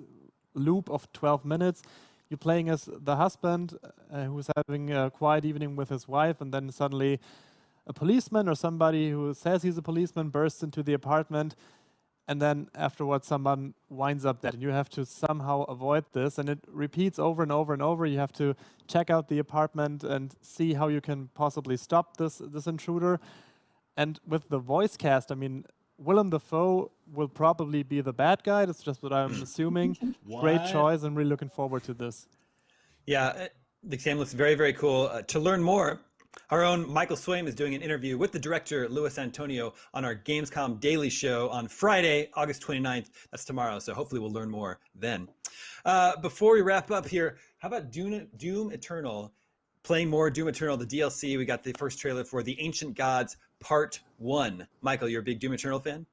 loop of 12 minutes. You're playing as the husband who's having a quiet evening with his wife, and then suddenly a policeman or somebody who says he's a policeman bursts into the apartment, and then afterwards someone winds up dead. And you have to somehow avoid this, and it repeats over and over and over. You have to check out the apartment and see how you can possibly stop this intruder. And with the voice cast, I mean, Willem Dafoe will probably be the bad guy. That's just what I'm assuming. Great choice. I'm really looking forward to this. Yeah, the game looks very, very cool. To learn more, our own Michael Swaim is doing an interview with the director, Luis Antonio, on our Gamescom Daily Show on Friday, August 29th. That's tomorrow, so hopefully we'll learn more then. Before we wrap up here, how about Doom Eternal? Playing more Doom Eternal, the DLC. We got the first trailer for The Ancient Gods Part 1. Michael, you're a big Doom Eternal fan?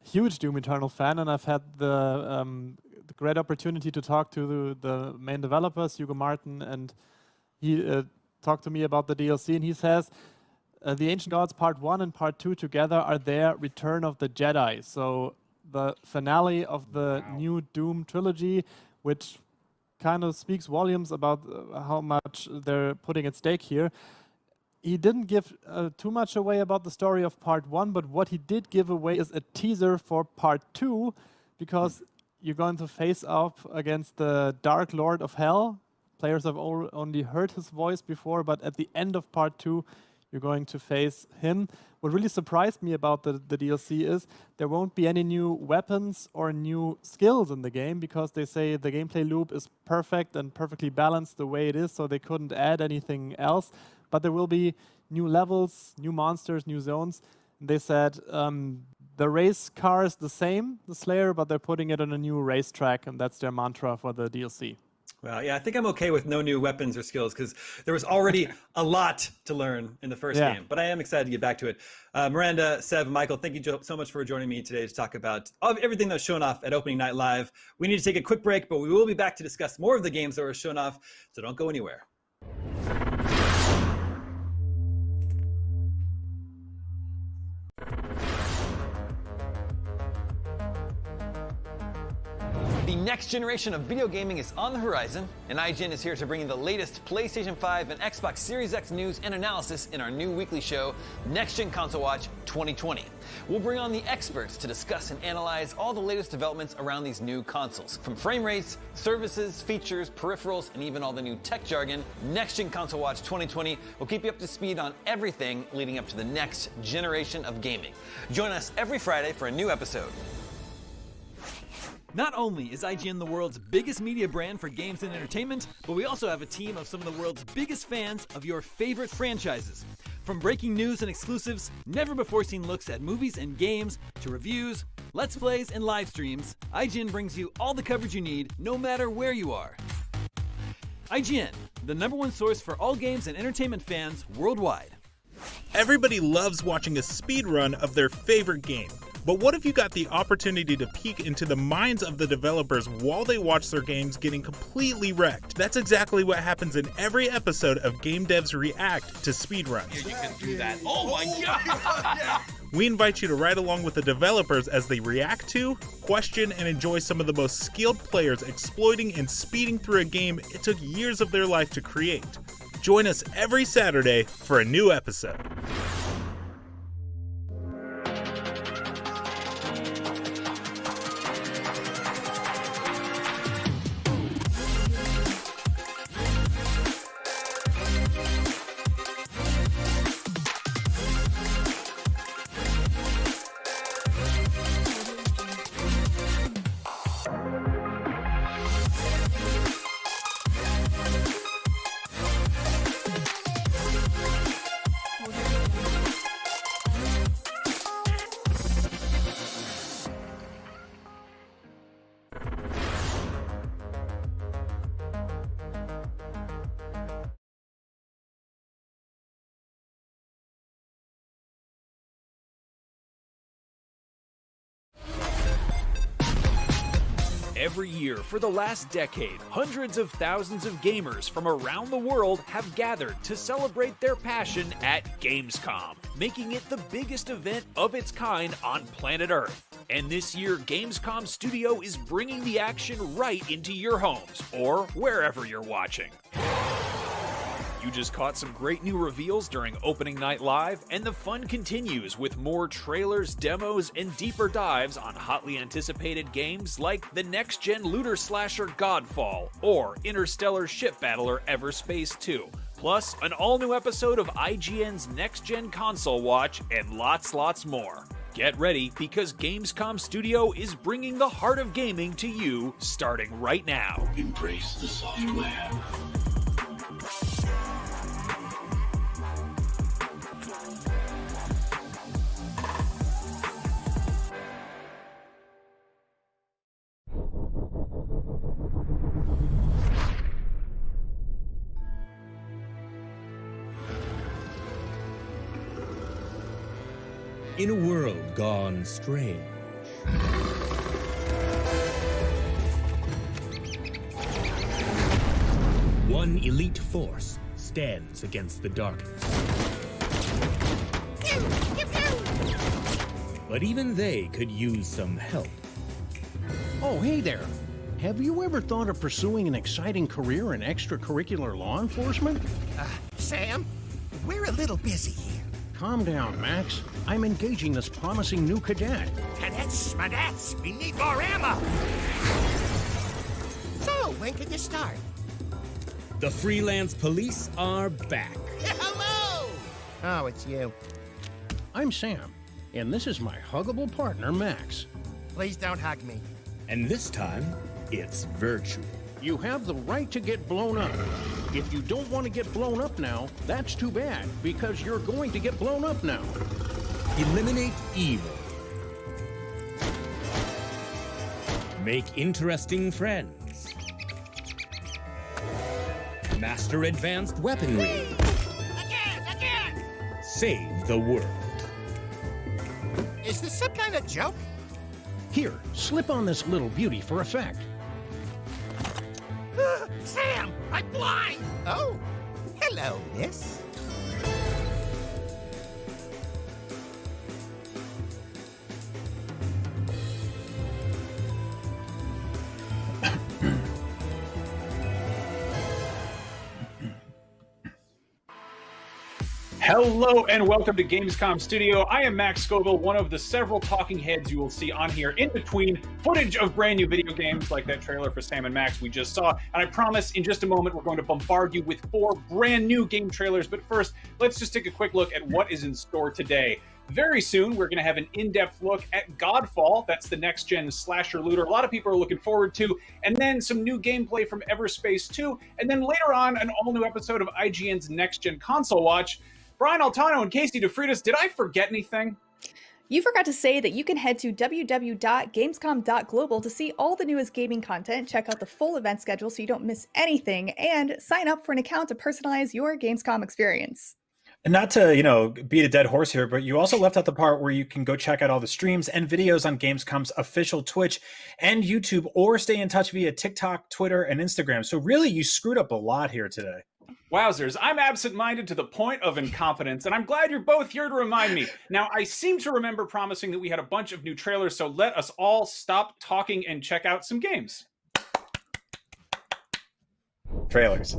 Huge Doom Eternal fan, and I've had the great opportunity to talk to the main developers, Hugo Martin, and he talked to me about the DLC, and he says the Ancient Gods Part 1 and Part 2 together are their Return of the Jedi. So the finale of the new Doom trilogy, which kind of speaks volumes about how much they're putting at stake here. He didn't give too much away about the story of Part 1, but what he did give away is a teaser for Part 2, because you're going to face off against the Dark Lord of Hell. Players have only heard his voice before, but at the end of Part 2, you're going to face him. What really surprised me about the DLC is there won't be any new weapons or new skills in the game, because they say the gameplay loop is perfect and perfectly balanced the way it is, so they couldn't add anything else. But there will be new levels, new monsters, new zones. And they said the race car is the same, the Slayer, but they're putting it on a new racetrack, and that's their mantra for the DLC. Well, yeah, I think I'm okay with no new weapons or skills, because there was already a lot to learn in the first game. But I am excited to get back to it. Miranda, Sev, Michael, thank you so much for joining me today to talk about everything that was shown off at Opening Night Live. We need to take a quick break, but we will be back to discuss more of the games that were shown off, so don't go anywhere. The next generation of video gaming is on the horizon, and IGN is here to bring you the latest PlayStation 5 and Xbox Series X news and analysis in our new weekly show, Next Gen Console Watch 2020. We'll bring on the experts to discuss and analyze all the latest developments around these new consoles. From frame rates, services, features, peripherals, and even all the new tech jargon, Next Gen Console Watch 2020 will keep you up to speed on everything leading up to the next generation of gaming. Join us every Friday for a new episode. Not only is IGN the world's biggest media brand for games and entertainment, but we also have a team of some of the world's biggest fans of your favorite franchises. From breaking news and exclusives, never-before-seen looks at movies and games, to reviews, let's plays, and live streams, IGN brings you all the coverage you need, no matter where you are. IGN, the #1 source for all games and entertainment fans worldwide. Everybody loves watching a speedrun of their favorite game. But what if you got the opportunity to peek into the minds of the developers while they watch their games getting completely wrecked? That's exactly what happens in every episode of Game Devs React to speedruns. You can do that. Oh my god! We invite you to ride along with the developers as they react to, question, and enjoy some of the most skilled players exploiting and speeding through a game it took years of their life to create. Join us every Saturday for a new episode. Every year for the last decade, hundreds of thousands of gamers from around the world have gathered to celebrate their passion at Gamescom, making it the biggest event of its kind on planet Earth. And this year, Gamescom Studio is bringing the action right into your homes or wherever you're watching. You just caught some great new reveals during Opening Night Live, and the fun continues with more trailers, demos, and deeper dives on hotly anticipated games like the next-gen looter slasher Godfall or interstellar ship battler Everspace 2. Plus, an all-new episode of IGN's next-gen console watch, and lots more. Get ready, because Gamescom Studio is bringing the heart of gaming to you starting right now. Embrace the software. In a world gone strange, one elite force stands against the darkness. But even they could use some help. Oh, hey there. Have you ever thought of pursuing an exciting career in extracurricular law enforcement? Sam, we're a little busy here. Calm down, Max. I'm engaging this promising new cadet. Cadets, schmadets, we need more ammo. So, when can you start? The freelance police are back. Hello! Oh, it's you. I'm Sam, and this is my huggable partner, Max. Please don't hug me. And this time, it's virtual. You have the right to get blown up. If you don't want to get blown up now, that's too bad, because you're going to get blown up now. Eliminate evil. Make interesting friends. Master advanced weaponry. Again! Save the world. Is this some kind of joke? Here, slip on this little beauty for effect. Sam, I'm blind! Oh, hello, miss. Hello and welcome to Gamescom Studio. I am Max Scoville, one of the several talking heads you will see on here in between footage of brand new video games like that trailer for Sam and Max we just saw. And I promise in just a moment we're going to bombard you with 4 brand new game trailers. But first, let's just take a quick look at what is in store today. Very soon, we're going to have an in-depth look at Godfall. That's the next-gen slasher looter a lot of people are looking forward to. And then some new gameplay from Everspace 2. And then later on, an all-new episode of IGN's next-gen console watch. Brian Altano and Casey DeFreitas, did I forget anything? You forgot to say that you can head to www.gamescom.global to see all the newest gaming content, check out the full event schedule so you don't miss anything, and sign up for an account to personalize your Gamescom experience. And not to, beat a dead horse here, but you also left out the part where you can go check out all the streams and videos on Gamescom's official Twitch and YouTube, or stay in touch via TikTok, Twitter, and Instagram. So really, you screwed up a lot here today. Wowzers, I'm absent-minded to the point of incompetence, and I'm glad you're both here to remind me. Now, I seem to remember promising that we had a bunch of new trailers, so let us all stop talking and check out some games. Trailers.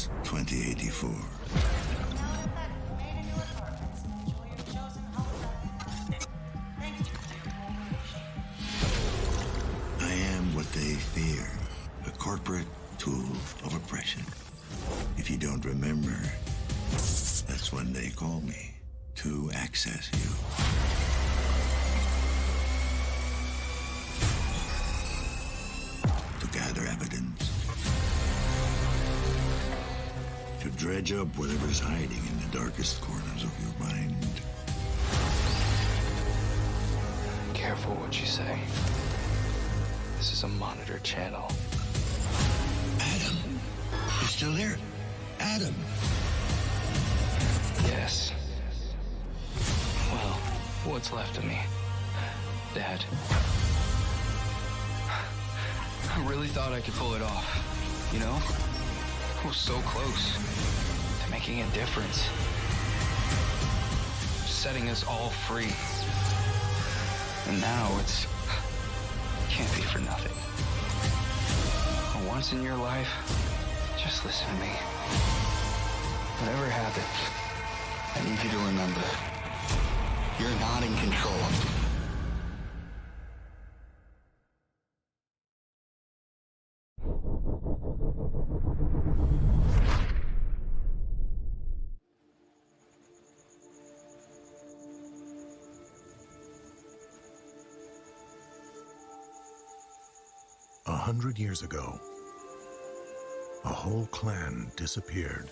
since 2084. I am what they fear, a corporate tool of oppression. If you don't remember, that's when they call me to access you. To gather evidence. To dredge up whatever's hiding in the darkest corners of your mind. Careful what you say. This is a monitor channel. Adam, you're still there? Adam. Yes. Well, what's left of me? Dad. I really thought I could pull it off, you know? I was so close to making a difference. Setting us all free. And now it's... can't be for nothing. For once in your life, just listen to me. Whatever happens, I need you to remember, you're not in control. 100 years ago, a whole clan disappeared,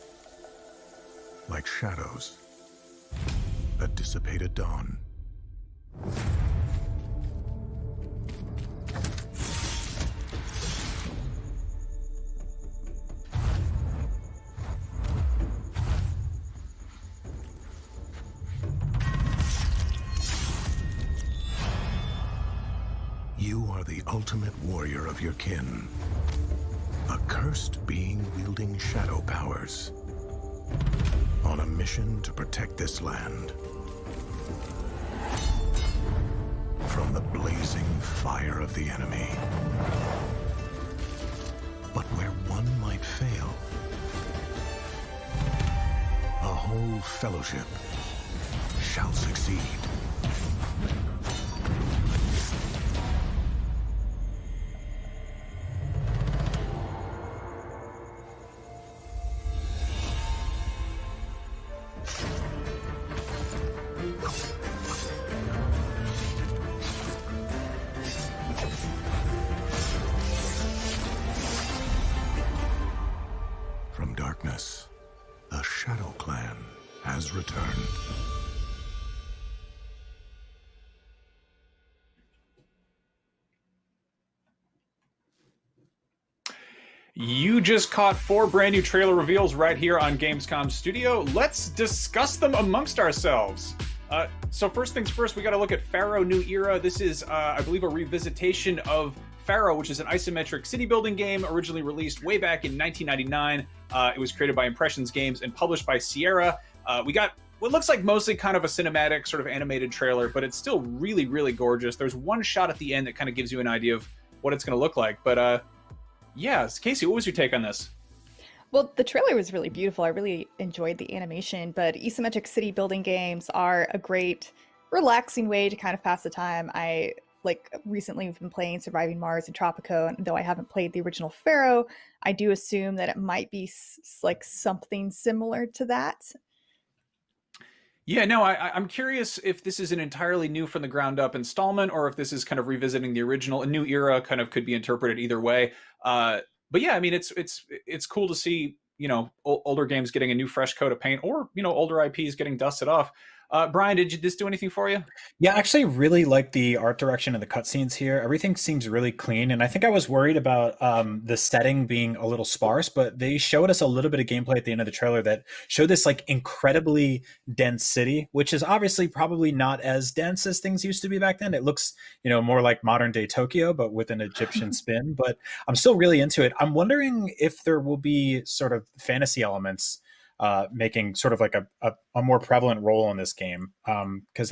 like shadows that dissipate at dawn. You are the ultimate warrior of your kin, a cursed being wielding shadow powers, on a mission to protect this land from the blazing fire of the enemy. But where one might fail, a whole fellowship shall succeed. From darkness, a shadow clan has returned. You just caught 4 brand new trailer reveals right here on Gamescom Studio. Let's discuss them amongst ourselves. So first things first, we got to look at Pharaoh New Era. This is, I believe, a revisitation of Pharaoh, which is an isometric city building game originally released way back in 1999. It was created by Impressions Games and published by Sierra. We got what looks like mostly kind of a cinematic sort of animated trailer, but it's still really, really gorgeous. There's one shot at the end that kind of gives you an idea of what it's going to look like. But yeah, Casey, what was your take on this? Well, the trailer was really beautiful. I really enjoyed the animation, but isometric city building games are a great, relaxing way to kind of pass the time. I recently have been playing Surviving Mars and Tropico, and though I haven't played the original Pharaoh, I do assume that it might be like something similar to that. Yeah, no, I'm curious if this is an entirely new from the ground up installment, or if this is kind of revisiting the original. A new era kind of could be interpreted either way. But yeah, I mean, it's cool to see, you know, older games getting a new fresh coat of paint, or, you know, older IPs getting dusted off. Brian, did this do anything for you? Yeah, I actually really like the art direction and the cutscenes here. Everything seems really clean, and I think I was worried about the setting being a little sparse, but they showed us a little bit of gameplay at the end of the trailer that showed this like incredibly dense city, which is obviously probably not as dense as things used to be back then. It looks, you know, more like modern day Tokyo, but with an Egyptian spin. But I'm still really into it. I'm wondering if there will be sort of fantasy elements making sort of like a more prevalent role in this game, because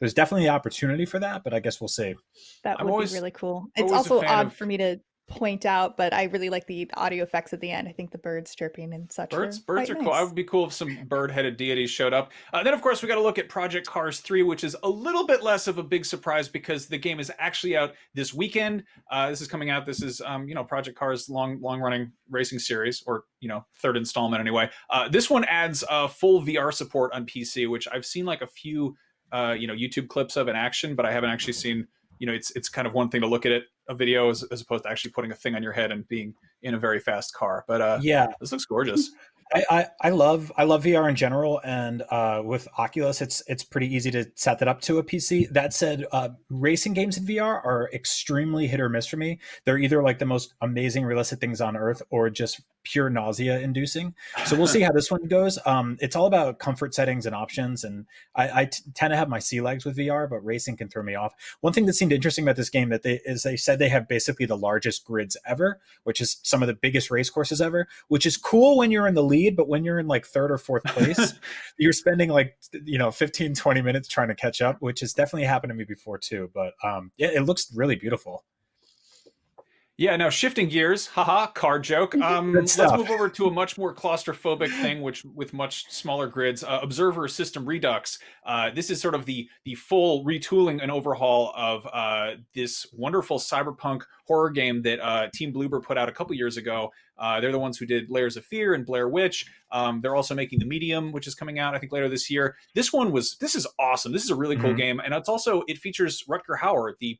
there's definitely the opportunity for that, but I guess we'll see. That would be really cool. It's also odd for me to point out, but I really like the audio effects at the end. I think the birds chirping and such. Birds quite are nice. cool. I would be cool if some bird-headed deities showed up. Then, of course, we got to look at Project Cars 3, which is a little bit less of a big surprise because the game is actually out this weekend. This is coming out. This is, Project Cars' long-running racing series, or third installment anyway. This one adds full VR support on PC, which I've seen like a few, YouTube clips of in action, but I haven't actually seen. It's kind of one thing to look at a video as opposed to actually putting a thing on your head and being in a very fast car. But yeah, this looks gorgeous. I love VR in general, and with Oculus, it's pretty easy to set that up to a PC. That said, racing games in VR are extremely hit or miss for me. They're either like the most amazing, realistic things on earth, or just pure nausea-inducing. So we'll see how this one goes. It's all about comfort settings and options, and I tend to have my sea legs with VR, but racing can throw me off. One thing that seemed interesting about this game they said they have basically the largest grids ever, which is some of the biggest race courses ever, which is cool when you're in the lead, but when you're in like third or fourth place, you're spending 15, 20 minutes trying to catch up, which has definitely happened to me before too. But it looks really beautiful. Yeah, now shifting gears, haha, car joke. Let's move over to a much more claustrophobic thing, with much smaller grids. Observer System Redux. This is sort of the full retooling and overhaul of this wonderful cyberpunk horror game that Team Bloober put out a couple years ago. They're the ones who did Layers of Fear and Blair Witch. They're also making The Medium, which is coming out, I think, later this year. This is awesome. This is a really cool game, and it features Rutger Hauer, the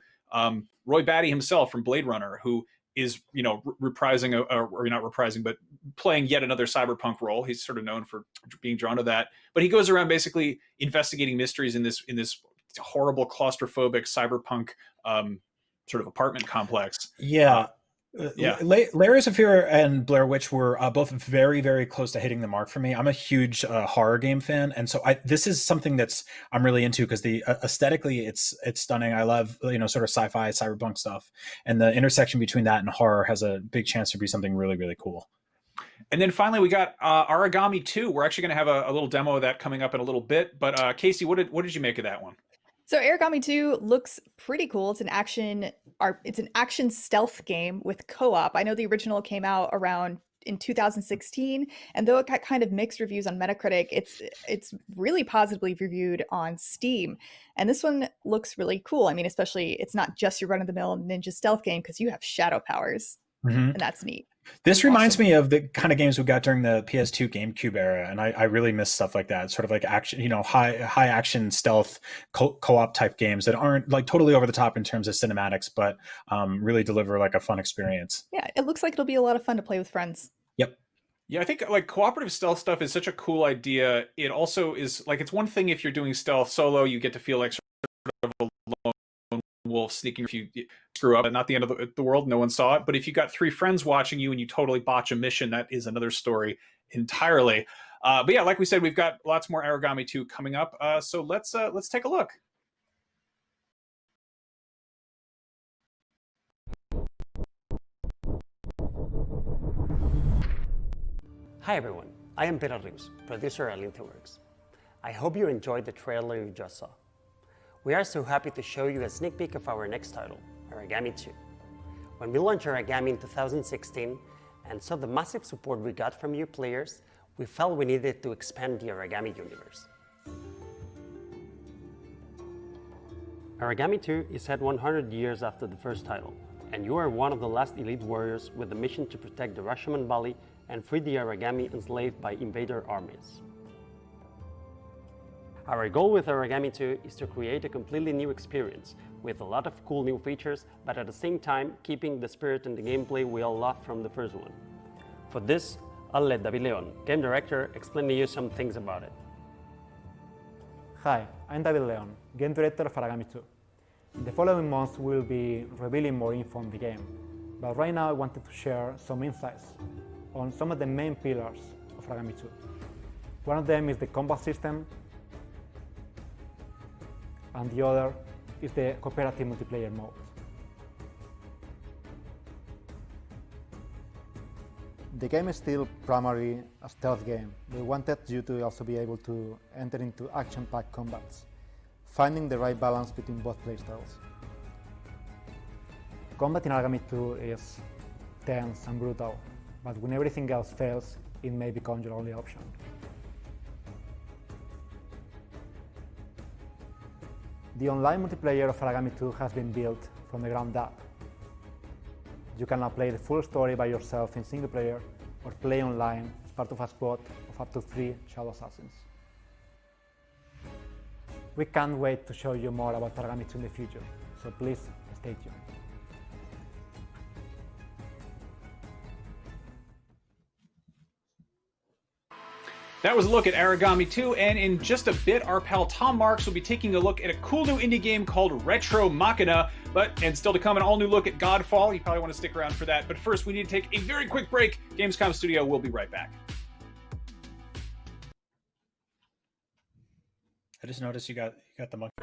Roy Batty himself from Blade Runner, who is reprising or not reprising, but playing yet another cyberpunk role. He's sort of known for being drawn to that, but he goes around basically investigating mysteries in this horrible claustrophobic cyberpunk sort of apartment complex. Yeah. Yeah, Layers of Fear and Blair Witch were both very, very close to hitting the mark for me. I'm a huge horror game fan, and so this is something I'm really into because aesthetically it's stunning. I love sort of sci-fi cyberpunk stuff, and the intersection between that and horror has a big chance to be something really, really cool. And then finally, we got Origami 2. We're actually going to have a little demo of that coming up in a little bit. But Casey, what did you make of that one? So Origami 2 looks pretty cool. It's an action stealth game with co-op. I know the original came out around in 2016, and though it got kind of mixed reviews on Metacritic, it's really positively reviewed on Steam. And this one looks really cool. I mean, especially it's not just your run-of-the-mill ninja stealth game because you have shadow powers, and that's neat. This reminds me of the kind of games we got during the PS2 GameCube era, and I really miss stuff like that. Sort of like action, high action stealth co-op type games that aren't like totally over the top in terms of cinematics, but really deliver like a fun experience. Yeah, it looks like it'll be a lot of fun to play with friends. Yep. Yeah, I think like cooperative stealth stuff is such a cool idea. It also is like, it's one thing if you're doing stealth solo, you get to feel like sort of a lone wolf sneaking if you screw up, and not the end of the world, no one saw it. But if you got three friends watching you and you totally botch a mission, that is another story entirely. But yeah, like we said, we've got lots more Origami 2 coming up. So let's take a look. Hi everyone, I am Peter Rius, producer at LinkedInWorks. I hope you enjoyed the trailer you just saw. We are so happy to show you a sneak peek of our next title, Origami 2. When we launched Origami in 2016 and saw the massive support we got from you players, we felt we needed to expand the Origami universe. Origami 2 is set 100 years after the first title, and you are one of the last elite warriors with the mission to protect the Rashomon Valley and free the Origami enslaved by invader armies. Our goal with Origami 2 is to create a completely new experience with a lot of cool new features, but at the same time keeping the spirit and the gameplay we all loved from the first one. For this, I'll let David Leon, game director, explain to you some things about it. Hi, I'm David Leon, game director of Origami 2. In the following months we'll be revealing more info on the game, but right now I wanted to share some insights on some of the main pillars of Origami 2. One of them is the combat system, and the other is the cooperative multiplayer mode. The game is still primarily a stealth game. We wanted you to also be able to enter into action-packed combats, finding the right balance between both playstyles. Combat in Origami 2 is tense and brutal, but when everything else fails, it may become your only option. The online multiplayer of Aragami 2 has been built from the ground up. You can now play the full story by yourself in single player or play online as part of a squad of up to 3 Shadow Assassins. We can't wait to show you more about Aragami 2 in the future, so please stay tuned. That was a look at Aragami 2, and in just a bit, our pal Tom Marks will be taking a look at a cool new indie game called Retro Machina, and still to come, an all-new look at Godfall. You probably want to stick around for that, but first we need to take a very quick break. Gamescom Studio will be right back. I just noticed you got the monkey.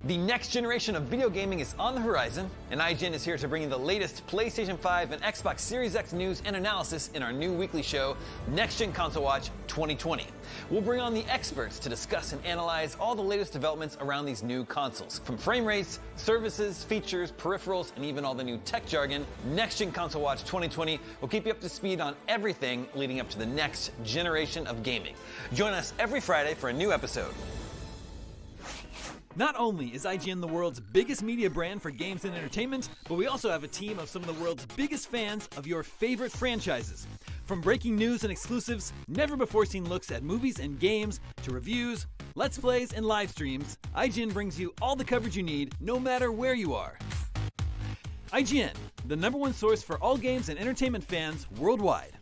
The next generation of video gaming is on the horizon, and IGN is here to bring you the latest PlayStation 5 and Xbox Series X news and analysis in our new weekly show, Next Gen Console Watch 2020. We'll bring on the experts to discuss and analyze all the latest developments around these new consoles. From frame rates, services, features, peripherals, and even all the new tech jargon, Next Gen Console Watch 2020 will keep you up to speed on everything leading up to the next generation of gaming. Join us every Friday for a new episode. Not only is IGN the world's biggest media brand for games and entertainment, but we also have a team of some of the world's biggest fans of your favorite franchises. From breaking news and exclusives, never-before-seen looks at movies and games, to reviews, let's plays, and live streams, IGN brings you all the coverage you need, no matter where you are. IGN, the #1 source for all games and entertainment fans worldwide.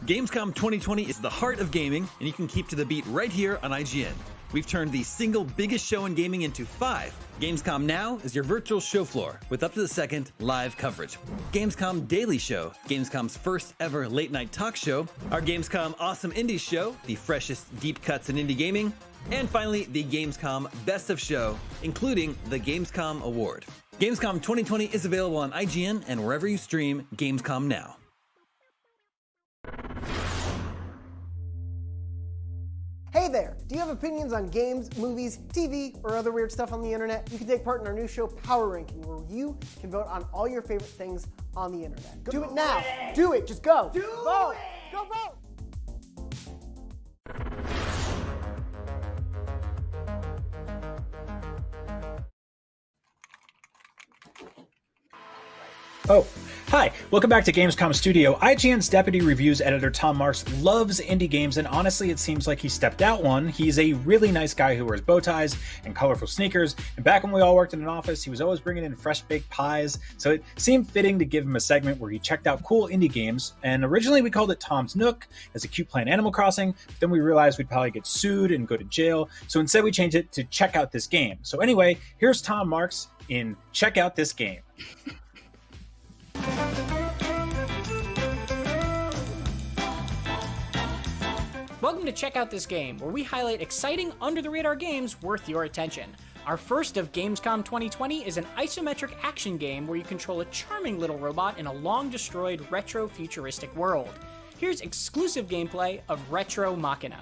Gamescom 2020 is the heart of gaming, and you can keep to the beat right here on IGN. We've turned the single biggest show in gaming into 5. Gamescom Now is your virtual show floor with up-to-the-second live coverage. Gamescom Daily Show, Gamescom's first ever late-night talk show. Our Gamescom Awesome Indies Show, the freshest deep cuts in indie gaming. And finally, the Gamescom Best of Show, including the Gamescom Award. Gamescom 2020 is available on IGN and wherever you stream Gamescom Now. Hey there! Do you have opinions on games, movies, TV, or other weird stuff on the internet? You can take part in our new show, Power Ranking, where you can vote on all your favorite things on the internet. Do it now! Do it! Just go! Vote! Go vote! Oh, hi. Welcome back to Gamescom Studio. IGN's Deputy Reviews Editor Tom Marks loves indie games, and honestly, it seems like he stepped out one. He's a really nice guy who wears bow ties and colorful sneakers, and back when we all worked in an office, he was always bringing in fresh baked pies, so it seemed fitting to give him a segment where he checked out cool indie games, and originally we called it Tom's Nook as a cute play on Animal Crossing, but then we realized we'd probably get sued and go to jail, so instead we changed it to Check Out This Game. So anyway, here's Tom Marks in Check Out This Game. Welcome to Check Out This Game, where we highlight exciting, under-the-radar games worth your attention. Our first of Gamescom 2020 is an isometric action game where you control a charming little robot in a long-destroyed retro-futuristic world. Here's exclusive gameplay of Retro Machina.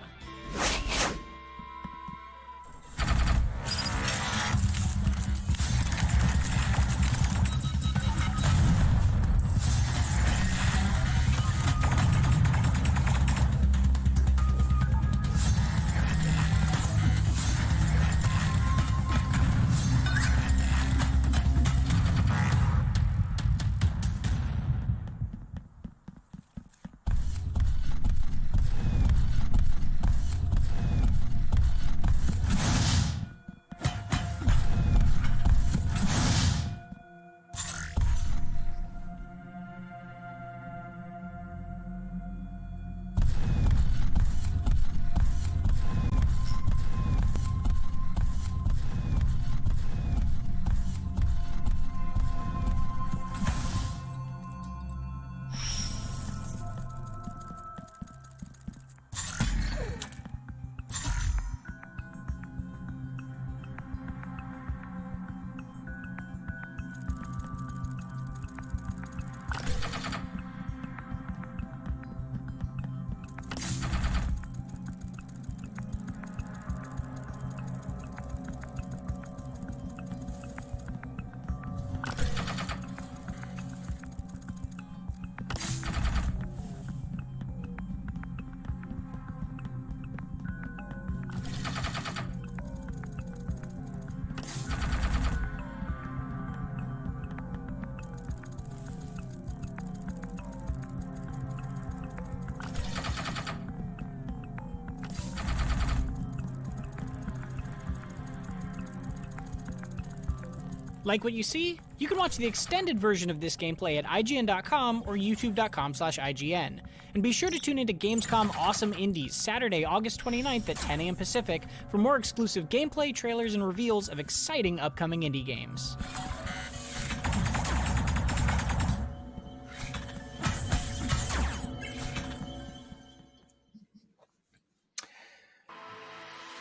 Like what you see? You can watch the extended version of this gameplay at IGN.com or YouTube.com/IGN. And be sure to tune into Gamescom Awesome Indies Saturday, August 29th at 10 a.m. Pacific for more exclusive gameplay, trailers, and reveals of exciting upcoming indie games.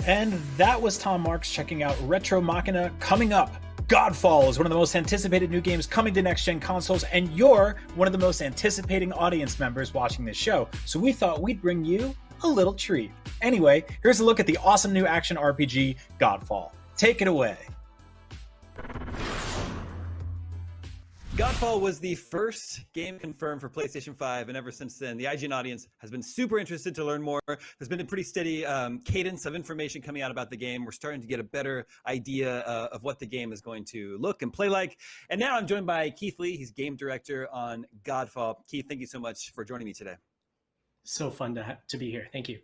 And that was Tom Marks checking out Retro Machina. Coming up, Godfall is one of the most anticipated new games coming to next-gen consoles, and you're one of the most anticipating audience members watching this show, so we thought we'd bring you a little treat. Anyway, here's a look at the awesome new action RPG, Godfall. Take it away. Godfall was the first game confirmed for PlayStation 5, and ever since then, the IGN audience has been super interested to learn more. There's been a pretty steady cadence of information coming out about the game. We're starting to get a better idea of what the game is going to look and play like. And now I'm joined by Keith Lee. He's game director on Godfall. Keith, thank you so much for joining me today. So fun to be here. Thank you.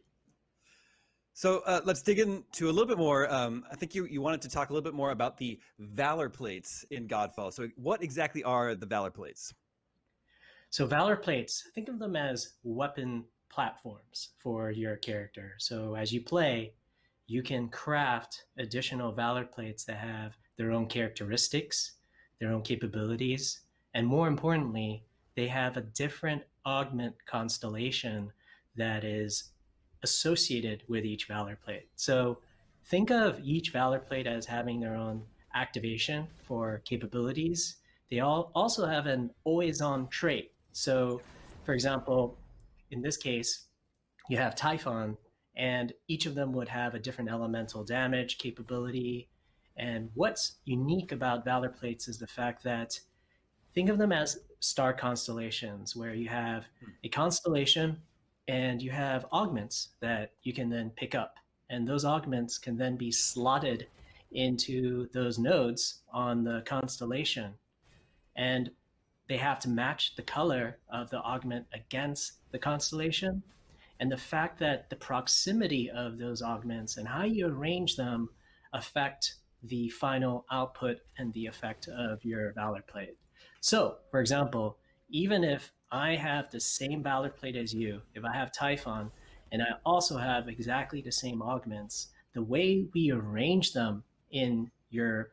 So let's dig into a little bit more. I think you wanted to talk a little bit more about the Valor Plates in Godfall. So what exactly are the Valor Plates? So Valor Plates, think of them as weapon platforms for your character. So as you play, you can craft additional Valor Plates that have their own characteristics, their own capabilities, and more importantly, they have a different augment constellation that is associated with each Valor Plate. So think of each Valor Plate as having their own activation for capabilities. They all also have an always-on trait. So for example, in this case, you have Typhon, and each of them would have a different elemental damage capability. And what's unique about Valor Plates is the fact that think of them as star constellations, where you have a constellation and you have augments that you can then pick up. And those augments can then be slotted into those nodes on the constellation. And they have to match the color of the augment against the constellation. And the fact that the proximity of those augments and how you arrange them affect the final output and the effect of your Valor Plate. So, for example, even if I have the same Valor Plate as you, if I have Typhon, and I also have exactly the same augments, the way we arrange them in your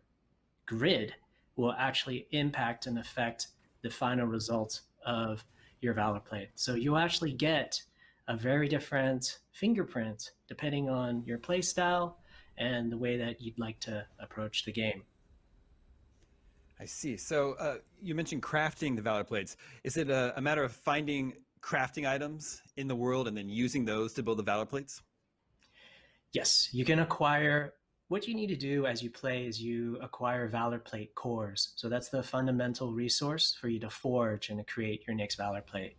grid will actually impact and affect the final result of your Valor Plate. So you actually get a very different fingerprint depending on your play style and the way that you'd like to approach the game. I see. So you mentioned crafting the Valor Plates. Is it a matter of finding crafting items in the world and then using those to build the Valor Plates? Yes, you can acquire. What you need to do as you play is you acquire Valor Plate cores. So that's the fundamental resource for you to forge and to create your next Valor Plate.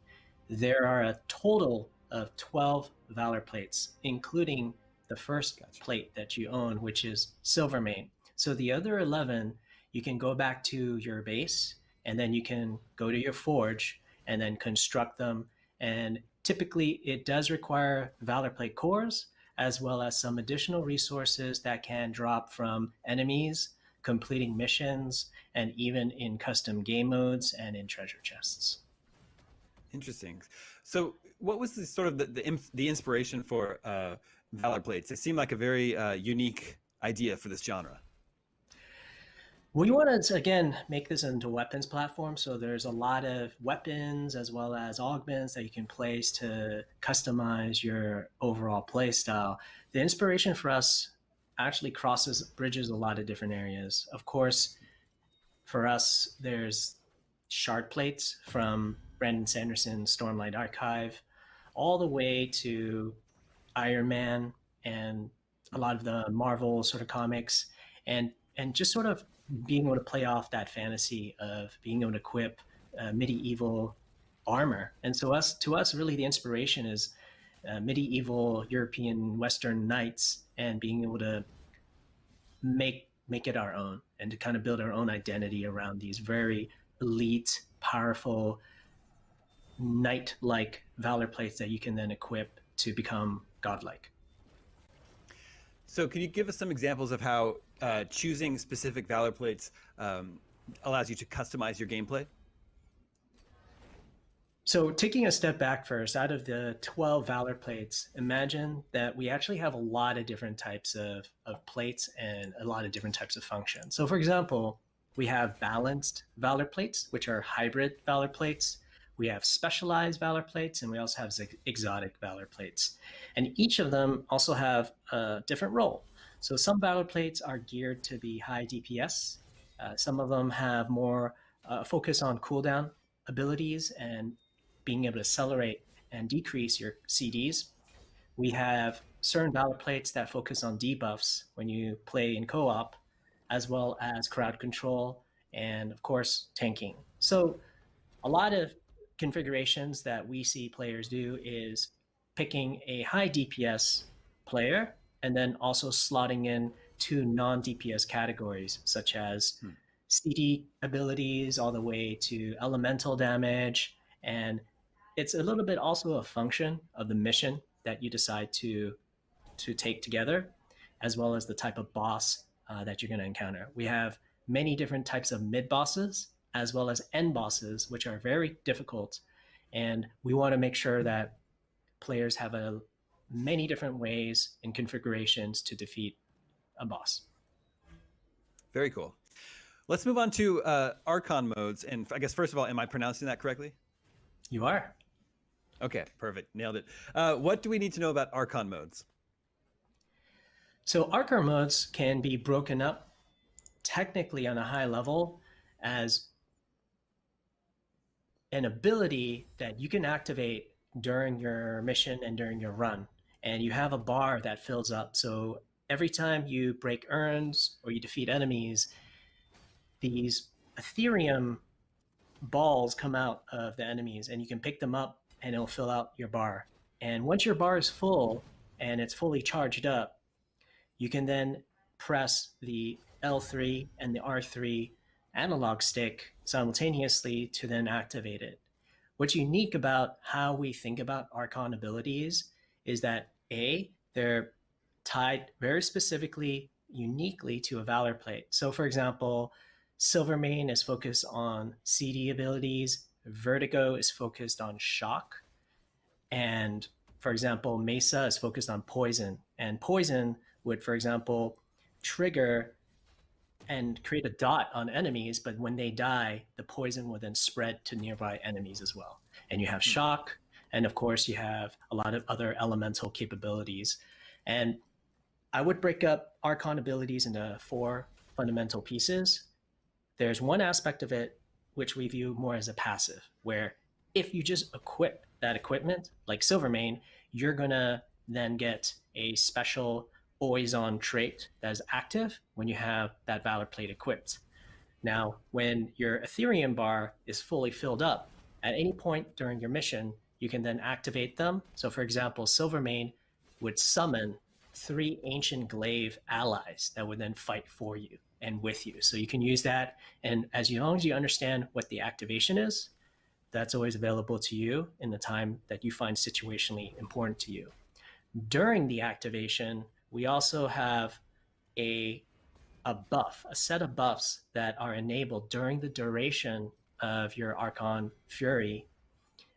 There are a total of 12 Valor Plates, including the first plate that you own, which is Silvermane. So the other 11, you can go back to your base, and then you can go to your forge and then construct them. And typically it does require Valor Plate cores, as well as some additional resources that can drop from enemies, completing missions, and even in custom game modes and in treasure chests. Interesting. So what was the sort of the inspiration for Valor Plates? It seemed like a very unique idea for this genre. We wanted to, again, make this into a weapons platform. So there's a lot of weapons as well as augments that you can place to customize your overall play style. The inspiration for us actually bridges a lot of different areas. Of course, for us, there's shard plates from Brandon Sanderson's Stormlight Archive, all the way to Iron Man and a lot of the Marvel sort of comics, and just sort of being able to play off that fantasy of being able to equip medieval armor. And so to us, really the inspiration is medieval European Western knights and being able to make it our own and to kind of build our own identity around these very elite, powerful, knight-like Valor Plates that you can then equip to become godlike. So can you give us some examples of how choosing specific Valor plates allows you to customize your gameplay? So taking a step back first, out of the 12 Valor plates, imagine that we actually have a lot of different types of plates and a lot of different types of functions. So for example, we have balanced Valor plates, which are hybrid Valor plates. We have specialized Valor plates, and we also have exotic Valor plates. And each of them also have a different role. So some Valor plates are geared to be high DPS. Some of them have more focus on cooldown abilities and being able to accelerate and decrease your CDs. We have certain Valor plates that focus on debuffs when you play in co-op, as well as crowd control and, of course, tanking. So a lot of configurations that we see players do is picking a high DPS player and then also slotting in 2 non-DPS categories, such as CD abilities all the way to elemental damage. And it's a little bit also a function of the mission that you decide to take together, as well as the type of boss that you're going to encounter. We have many different types of mid bosses, as well as end bosses, which are very difficult. And we want to make sure that players have many different ways and configurations to defeat a boss. Very cool. Let's move on to Archon modes. And I guess, first of all, am I pronouncing that correctly? You are. Okay, perfect. Nailed it. What do we need to know about Archon modes? So Archon modes can be broken up technically on a high level as an ability that you can activate during your mission and during your run. And you have a bar that fills up. So every time you break urns or you defeat enemies, these Ethereum balls come out of the enemies, and you can pick them up and it'll fill out your bar. And once your bar is full and it's fully charged up, you can then press the L3 and the R3 analog stick simultaneously to then activate it. What's unique about how we think about Archon abilities is that A, they're tied very specifically, uniquely to a Valor plate. So for example, Silvermane is focused on CD abilities, Vertigo is focused on shock, and for example, Mesa is focused on poison. And poison would, for example, trigger and create a dot on enemies, but when they die, the poison will then spread to nearby enemies as well. And you have shock, and of course you have a lot of other elemental capabilities. And I would break up Archon abilities into 4 fundamental pieces. There's one aspect of it which we view more as a passive, where if you just equip that equipment, like Silvermane, you're gonna then get a special always on trait that is active when you have that Valor plate equipped. Now, when your Ethereum bar is fully filled up, at any point during your mission, you can then activate them. So for example, Silvermane would summon 3 ancient glaive allies that would then fight for you and with you. So you can use that, and as long as you understand what the activation is, that's always available to you in the time that you find situationally important to you. During the activation, we also have a buff, a set of buffs that are enabled during the duration of your Archon Fury.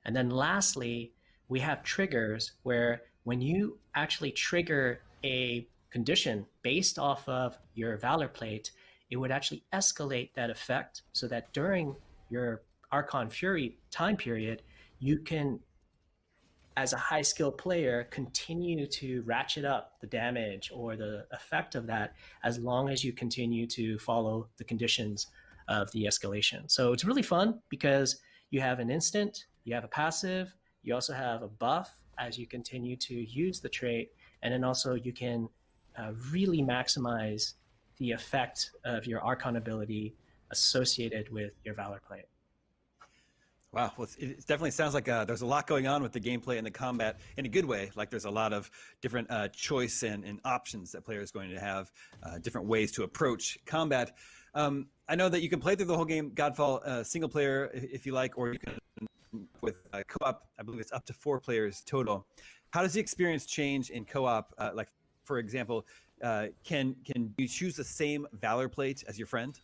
And then lastly, we have triggers where when you actually trigger a condition based off of your Valor plate, it would actually escalate that effect so that during your Archon Fury time period, you can, as a high skill player, continue to ratchet up the damage or the effect of that as long as you continue to follow the conditions of the escalation. So it's really fun because you have an instant, you have a passive, you also have a buff as you continue to use the trait, and then also you can really maximize the effect of your Archon ability associated with your Valor plate. Wow, well, it definitely sounds like there's a lot going on with the gameplay and the combat in a good way. Like there's a lot of different choice and options that players going to have, different ways to approach combat. I know that you can play through the whole game, Godfall, single player if you like, or you can with co-op. I believe it's up to 4 players total. How does the experience change in co-op? Like, for example, can you choose the same Valor plate as your friend?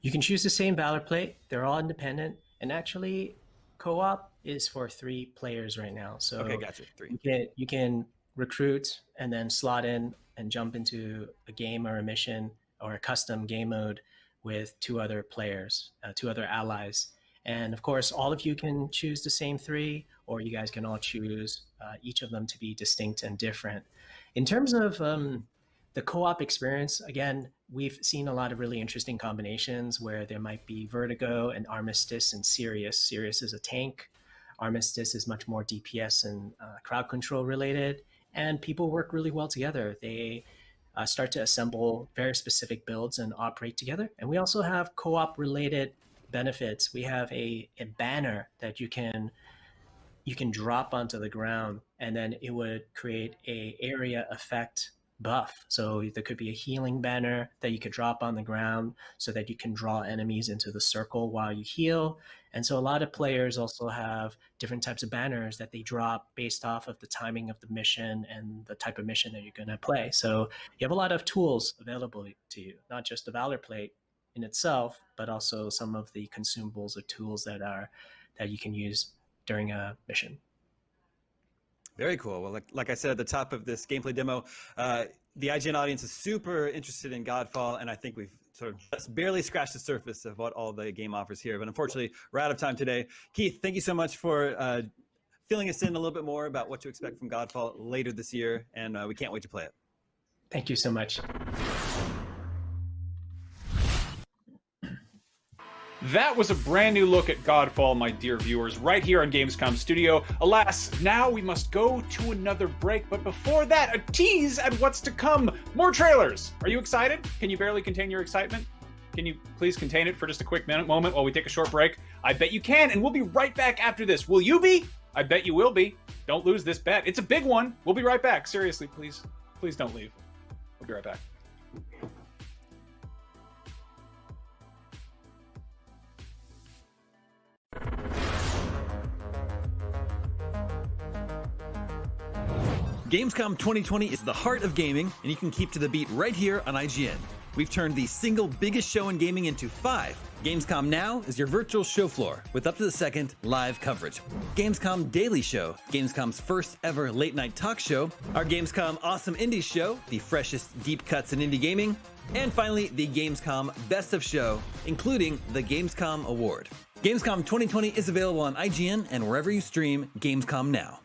You can choose the same Valor plate. They're all independent, and actually, co-op is for 3 players right now. So okay, gotcha. 3. You can recruit and then slot in and jump into a game or a mission or a custom game mode with 2 other players, 2 other allies. And of course, all of you can choose the same 3, or you guys can all choose each of them to be distinct and different. In terms of the co-op experience, again, we've seen a lot of really interesting combinations where there might be Vertigo and Armistice and Sirius. Sirius is a tank. Armistice is much more DPS and crowd control related. And people work really well together. They start to assemble very specific builds and operate together. And we also have co-op related benefits. We have a banner that you can drop onto the ground, and then it would create a area effect buff. So there could be a healing banner that you could drop on the ground so that you can draw enemies into the circle while you heal. And so a lot of players also have different types of banners that they drop based off of the timing of the mission and the type of mission that you're going to play. So you have a lot of tools available to you, not just the Valor plate in itself, but also some of the consumables or tools that you can use during a mission. Very cool. Well, like I said at the top of this gameplay demo, the IGN audience is super interested in Godfall, and I think we've sort of just barely scratched the surface of what all the game offers here. But unfortunately, we're out of time today. Keith, thank you so much for filling us in a little bit more about what to expect from Godfall later this year, and we can't wait to play it. Thank you so much. That was a brand new look at Godfall, my dear viewers, right here on Gamescom Studio. Alas, now we must go to another break, but before that, a tease at what's to come. More trailers. Are you excited? Can you barely contain your excitement? Can you please contain it for just a quick moment while we take a short break? I bet you can, and we'll be right back after this. Will you be? I bet you will be. Don't lose this bet. It's a big one. We'll be right back. Seriously, please don't leave. We'll be right back. Gamescom 2020 is the heart of gaming, and you can keep to the beat right here on IGN. We've turned the single biggest show in gaming into 5. Gamescom Now is your virtual show floor with up to the second live coverage. Gamescom Daily Show, Gamescom's first ever late night talk show. Our Gamescom Awesome Indies Show, the freshest deep cuts in indie gaming. And finally, the Gamescom Best of Show, including the Gamescom Award. Gamescom 2020 is available on IGN and wherever you stream Gamescom Now.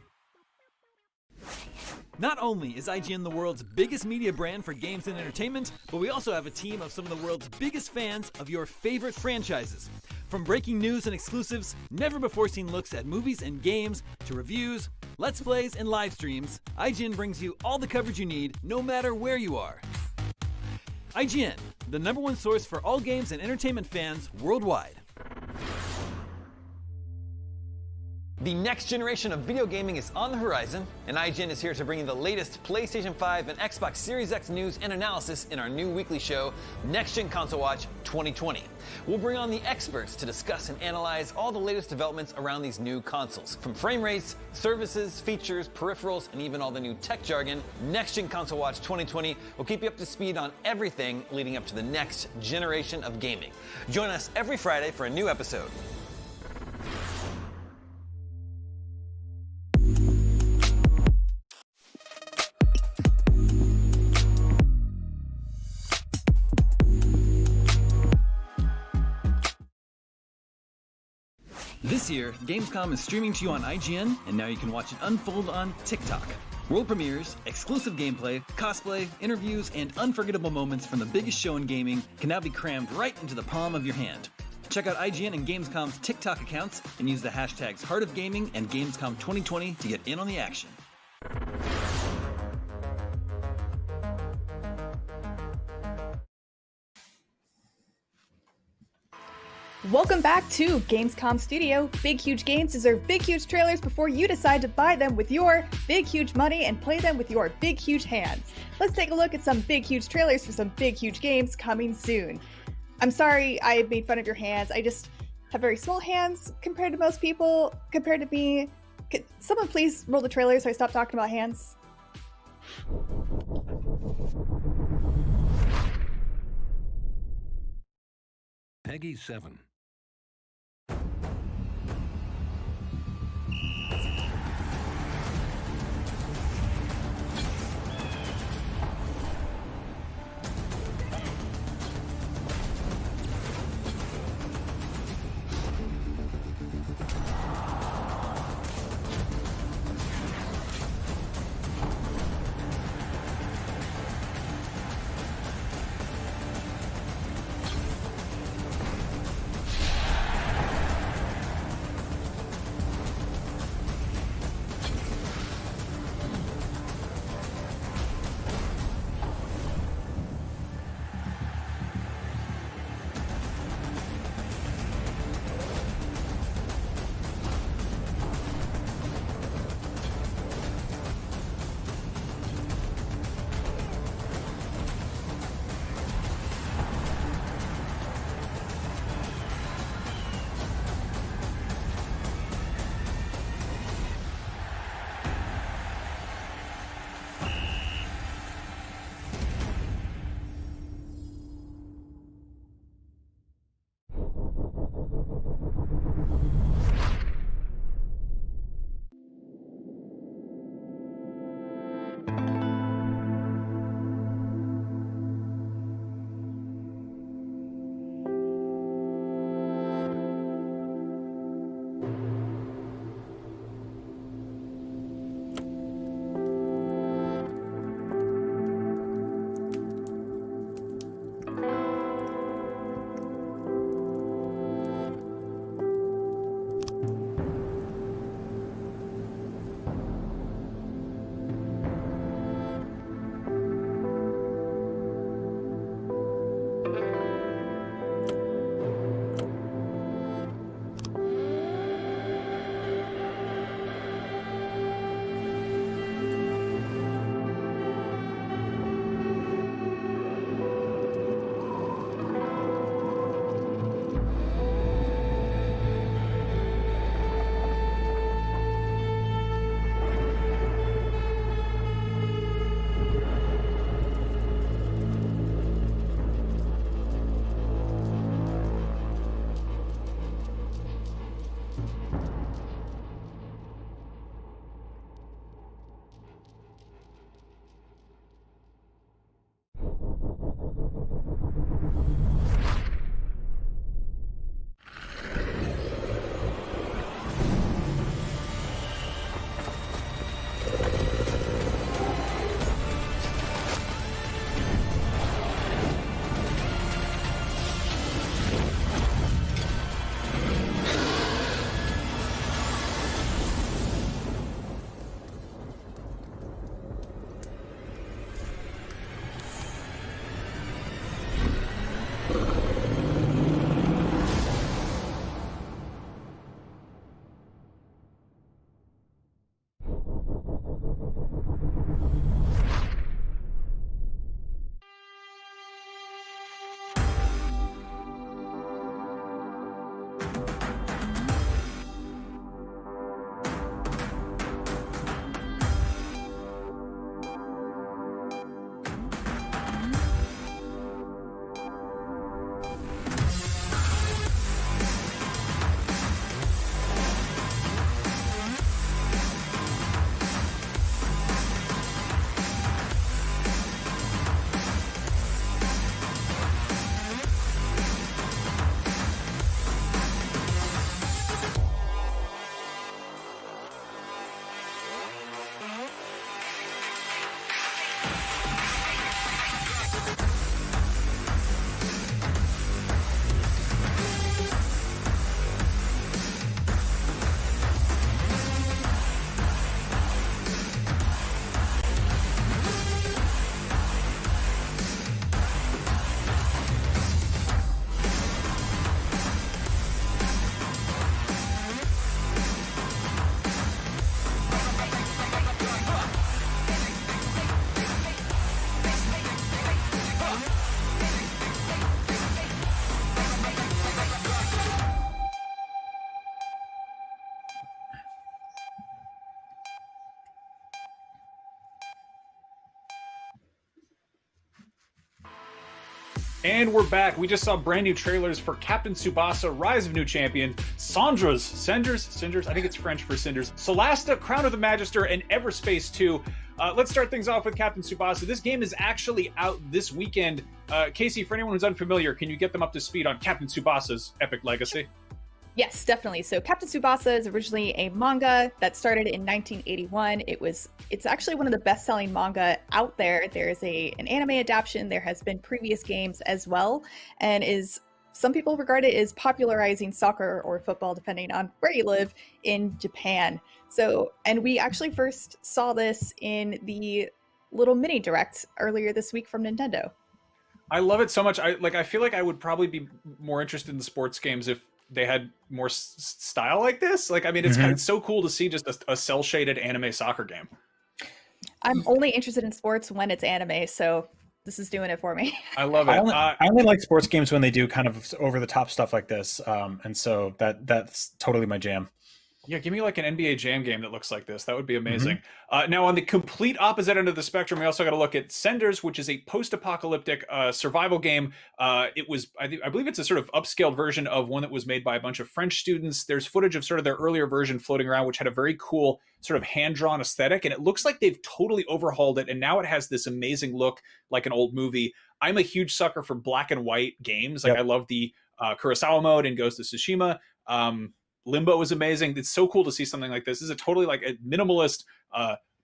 Not only is IGN the world's biggest media brand for games and entertainment, but we also have a team of some of the world's biggest fans of your favorite franchises. From breaking news and exclusives, never-before-seen looks at movies and games, to reviews, let's plays, and live streams, IGN brings you all the coverage you need, no matter where you are. IGN, the #1 source for all games and entertainment fans worldwide. The next generation of video gaming is on the horizon, and IGN is here to bring you the latest PlayStation 5 and Xbox Series X news and analysis in our new weekly show, Next Gen Console Watch 2020. We'll bring on the experts to discuss and analyze all the latest developments around these new consoles. From frame rates, services, features, peripherals, and even all the new tech jargon, Next Gen Console Watch 2020 will keep you up to speed on everything leading up to the next generation of gaming. Join us every Friday for a new episode. This year, Gamescom is streaming to you on IGN, and now you can watch it unfold on TikTok. World premieres, exclusive gameplay, cosplay, interviews, and unforgettable moments from the biggest show in gaming can now be crammed right into the palm of your hand. Check out IGN and Gamescom's TikTok accounts and use the hashtags Heart of Gaming and Gamescom 2020 to get in on the action. Welcome back to Gamescom Studio. Big Huge Games deserve big huge trailers before you decide to buy them with your big huge money and play them with your big huge hands. Let's take a look at some big huge trailers for some big huge games coming soon. I'm sorry I made fun of your hands. I just have very small hands compared to most people, compared to me. Could someone please roll the trailer so I stop talking about hands? Peggy 7. And we're back. We just saw brand new trailers for Captain Tsubasa, Rise of New Champion, Cinders, I think it's French for Cinders, Solasta, Crown of the Magister, and Everspace 2. Let's start things off with Captain Tsubasa. This game is actually out this weekend. Casey, for anyone who's unfamiliar, can you get them up to speed on Captain Tsubasa's epic legacy? Yes, definitely. So Captain Tsubasa is originally a manga that started in 1981. It's actually one of the best-selling manga out there. There's an anime adaptation. There has been previous games as well, and some people regard it as popularizing soccer or football, depending on where you live, in Japan. And we actually first saw this in the little mini direct earlier this week from Nintendo. I love it so much. I feel like I would probably be more interested in the sports games if they had more style like this. It's so cool to see just a cel-shaded anime soccer game. I'm only interested in sports when it's anime, so this is doing it for me. I love it. I only like sports games when they do kind of over-the-top stuff like this, and so that's totally my jam. Yeah, give me like an NBA Jam game that looks like this. That would be amazing. Now, on the complete opposite end of the spectrum, we also got to look at Cinders, which is a post-apocalyptic survival game. I believe it's a sort of upscaled version of one that was made by a bunch of French students. There's footage of sort of their earlier version floating around, which had a very cool sort of hand-drawn aesthetic, and it looks like they've totally overhauled it, and now it has this amazing look like an old movie. I'm a huge sucker for black and white games. I love the Kurosawa mode in Ghost of Tsushima. Limbo is amazing. It's so cool to see something like this. This is a totally like a minimalist,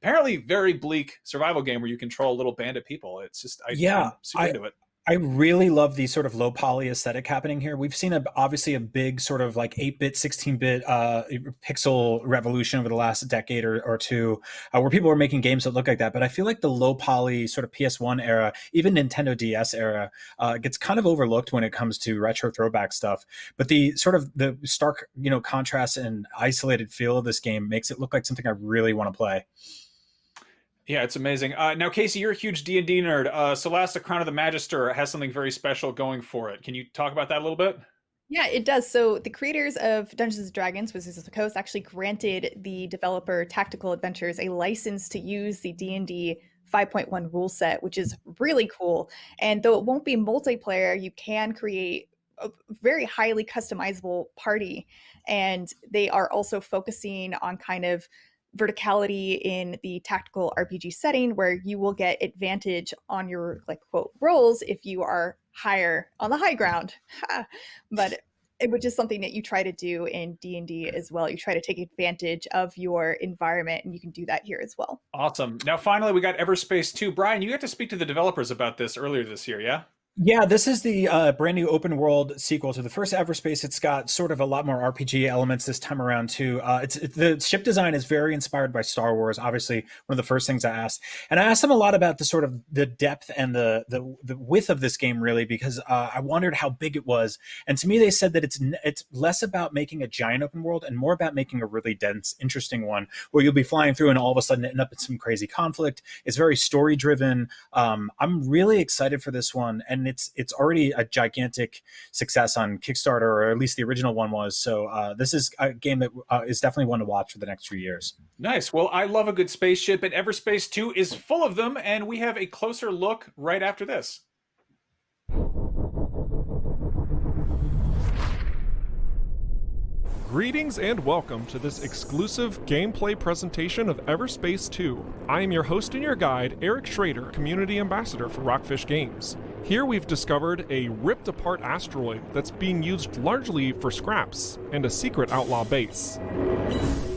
apparently very bleak survival game where you control a little band of people. It's just, I'm super into it. I really love the sort of low poly aesthetic happening here. We've seen obviously a big sort of like 8-bit, 16-bit pixel revolution over the last decade or two, where people were making games that look like that. But I feel like the low poly sort of PS1 era, even Nintendo DS era, gets kind of overlooked when it comes to retro throwback stuff. But the sort of the stark, contrast and isolated feel of this game makes it look like something I really want to play. Yeah, it's amazing. Now, Casey, you're a huge D&D nerd. Solasta, Crown of the Magister has something very special going for it. Can you talk about that a little bit? Yeah, it does. So the creators of Dungeons & Dragons, Wizards of the Coast, actually granted the developer Tactical Adventures a license to use the D&D 5.1 rule set, which is really cool. And though it won't be multiplayer, you can create a very highly customizable party. And they are also focusing on kind of verticality in the tactical RPG setting, where you will get advantage on your quote rolls if you are higher on the high ground. But which is something that you try to do in D&D as well. You try to take advantage of your environment, and you can do that here as well. Awesome. Now, finally, we got Everspace 2. Brian, you got to speak to the developers about this earlier this year, yeah? Yeah, this is the brand new open world sequel to the first Everspace. It's got sort of a lot more RPG elements this time around too. The ship design is very inspired by Star Wars. Obviously, one of the first things I asked, and I asked them a lot about the sort of the depth and the width of this game, really, because I wondered how big it was. And to me, they said that it's less about making a giant open world and more about making a really dense, interesting one where you'll be flying through and all of a sudden end up in some crazy conflict. It's very story driven. I'm really excited for this one, and it's already a gigantic success on Kickstarter, or at least the original one was. So this is a game that is definitely one to watch for the next few years. Nice. Well, I love a good spaceship, and Everspace 2 is full of them, and we have a closer look right after this. Greetings and welcome to this exclusive gameplay presentation of Everspace 2. I am your host and your guide, Eric Schrader, Community Ambassador for Rockfish Games. Here we've discovered a ripped-apart asteroid that's being used largely for scraps and a secret outlaw base.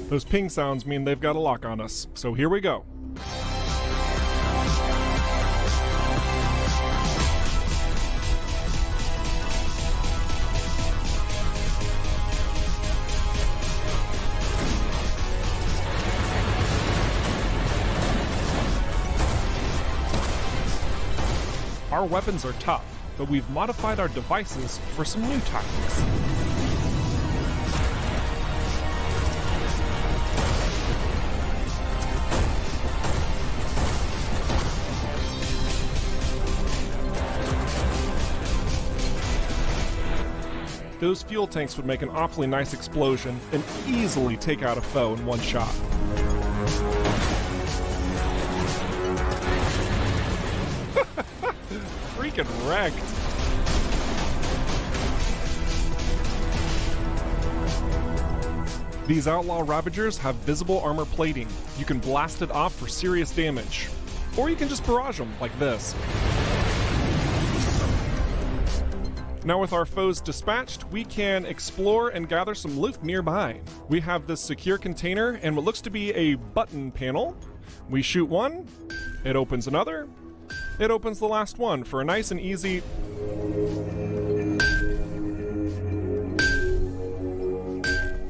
Those ping sounds mean they've got a lock on us, so here we go. Our weapons are tough, but we've modified our devices for some new tactics. Those fuel tanks would make an awfully nice explosion and easily take out a foe in one shot. Freaking wrecked. These Outlaw Ravagers have visible armor plating. You can blast it off for serious damage. Or you can just barrage them like this. Now with our foes dispatched, we can explore and gather some loot nearby. We have this secure container and what looks to be a button panel. We shoot one, it opens another, it opens the last one for a nice and easy...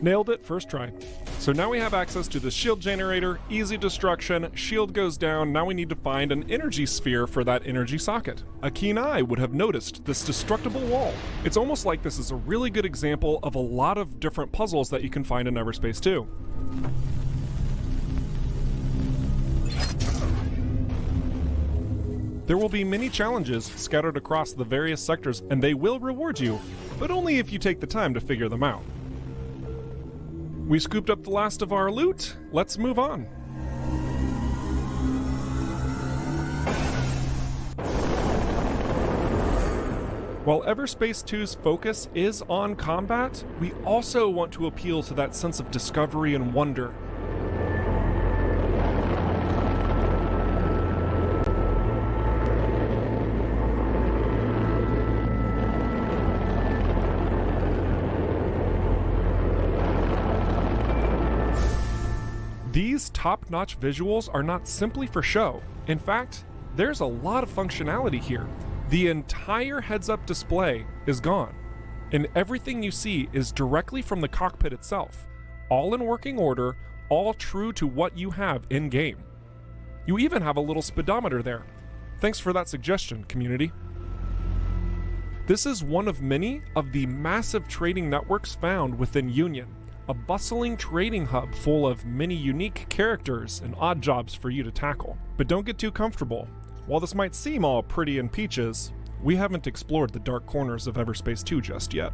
Nailed it, first try. So now we have access to the shield generator, easy destruction, shield goes down, now we need to find an energy sphere for that energy socket. A keen eye would have noticed this destructible wall. It's almost like this is a really good example of a lot of different puzzles that you can find in Everspace 2. There will be many challenges scattered across the various sectors, and they will reward you, but only if you take the time to figure them out. We scooped up the last of our loot. Let's move on. While Everspace 2's focus is on combat, we also want to appeal to that sense of discovery and wonder. These top-notch visuals are not simply for show. In fact, there's a lot of functionality here. The entire heads-up display is gone, and everything you see is directly from the cockpit itself, all in working order, all true to what you have in-game. You even have a little speedometer there. Thanks for that suggestion, community. This is one of many of the massive trading networks found within Union, a bustling trading hub full of many unique characters and odd jobs for you to tackle. But don't get too comfortable. While this might seem all pretty and peaches, we haven't explored the dark corners of Everspace 2 just yet.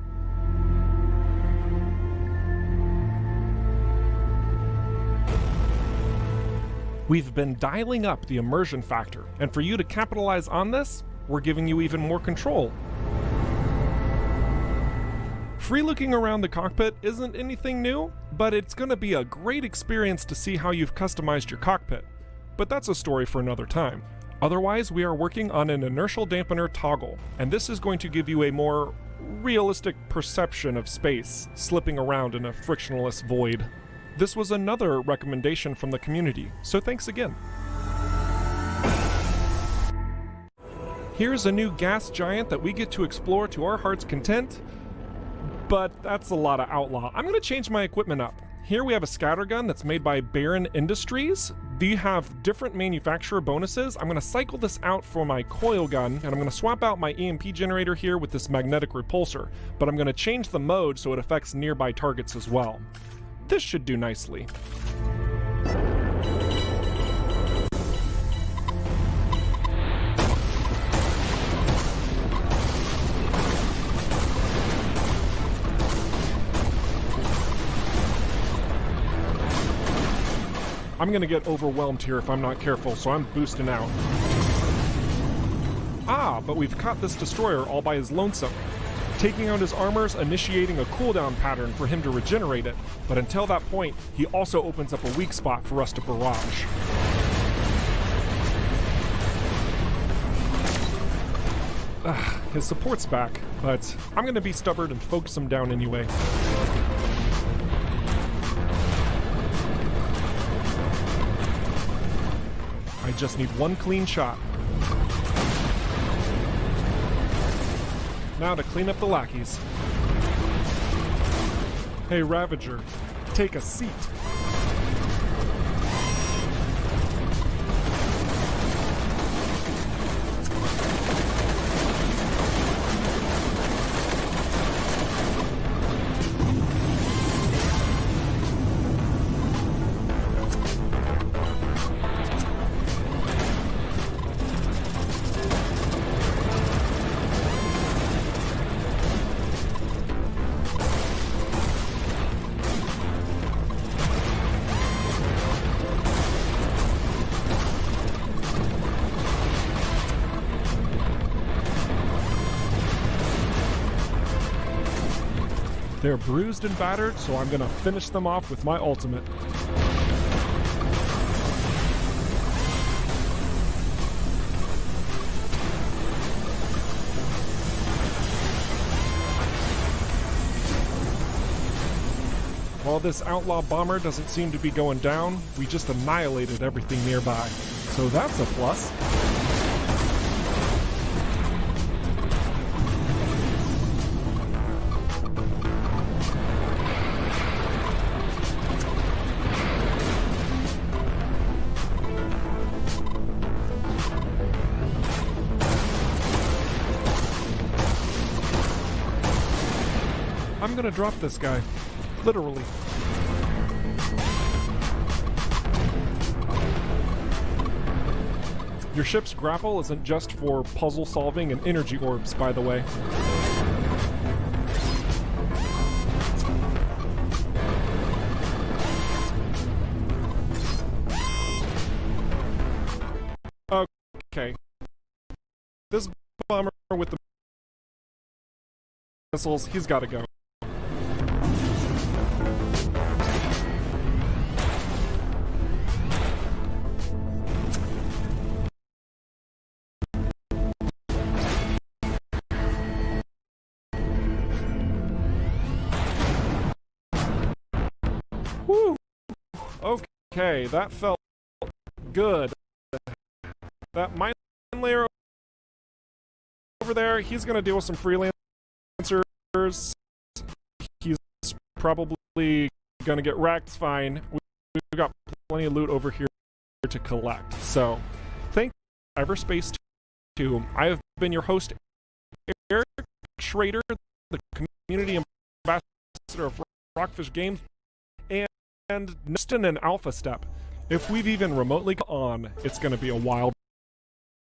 We've been dialing up the immersion factor, and for you to capitalize on this, we're giving you even more control. Free looking around the cockpit isn't anything new, but it's going to be a great experience to see how you've customized your cockpit. But that's a story for another time. Otherwise, we are working on an inertial dampener toggle, and this is going to give you a more realistic perception of space, slipping around in a frictionless void. This was another recommendation from the community, so thanks again. Here's a new gas giant that we get to explore to our heart's content, but that's a lot of Outlaw. I'm going to change my equipment up. Here we have a scattergun that's made by Baron Industries. They have different manufacturer bonuses. I'm going to cycle this out for my coil gun, and I'm going to swap out my EMP generator here with this magnetic repulsor, but I'm going to change the mode so it affects nearby targets as well. This should do nicely. I'm gonna get overwhelmed here if I'm not careful, so I'm boosting out. Ah, but we've caught this destroyer all by his lonesome. Taking out his armor's initiating a cooldown pattern for him to regenerate it, but until that point, he also opens up a weak spot for us to barrage. His support's back, but I'm gonna be stubborn and focus him down anyway. I just need one clean shot. Now to clean up the lackeys. Hey Ravager, take a seat. They're bruised and battered, so I'm gonna finish them off with my ultimate. While this outlaw bomber doesn't seem to be going down, we just annihilated everything nearby. So that's a plus. I'm gonna drop this guy. Literally. Your ship's grapple isn't just for puzzle solving and energy orbs, by the way. Okay. This bomber with the missiles, he's gotta go. Woo! Okay, that felt good. That mine layer over there, he's gonna deal with some freelancers. He's probably gonna get wrecked. Fine. We've got plenty of loot over here to collect. So, thank you, Everspace 2. I have been your host, Eric Schrader, the community ambassador of Rockfish Games, and just in an alpha step. If we've even remotely got on, it's going to be a wild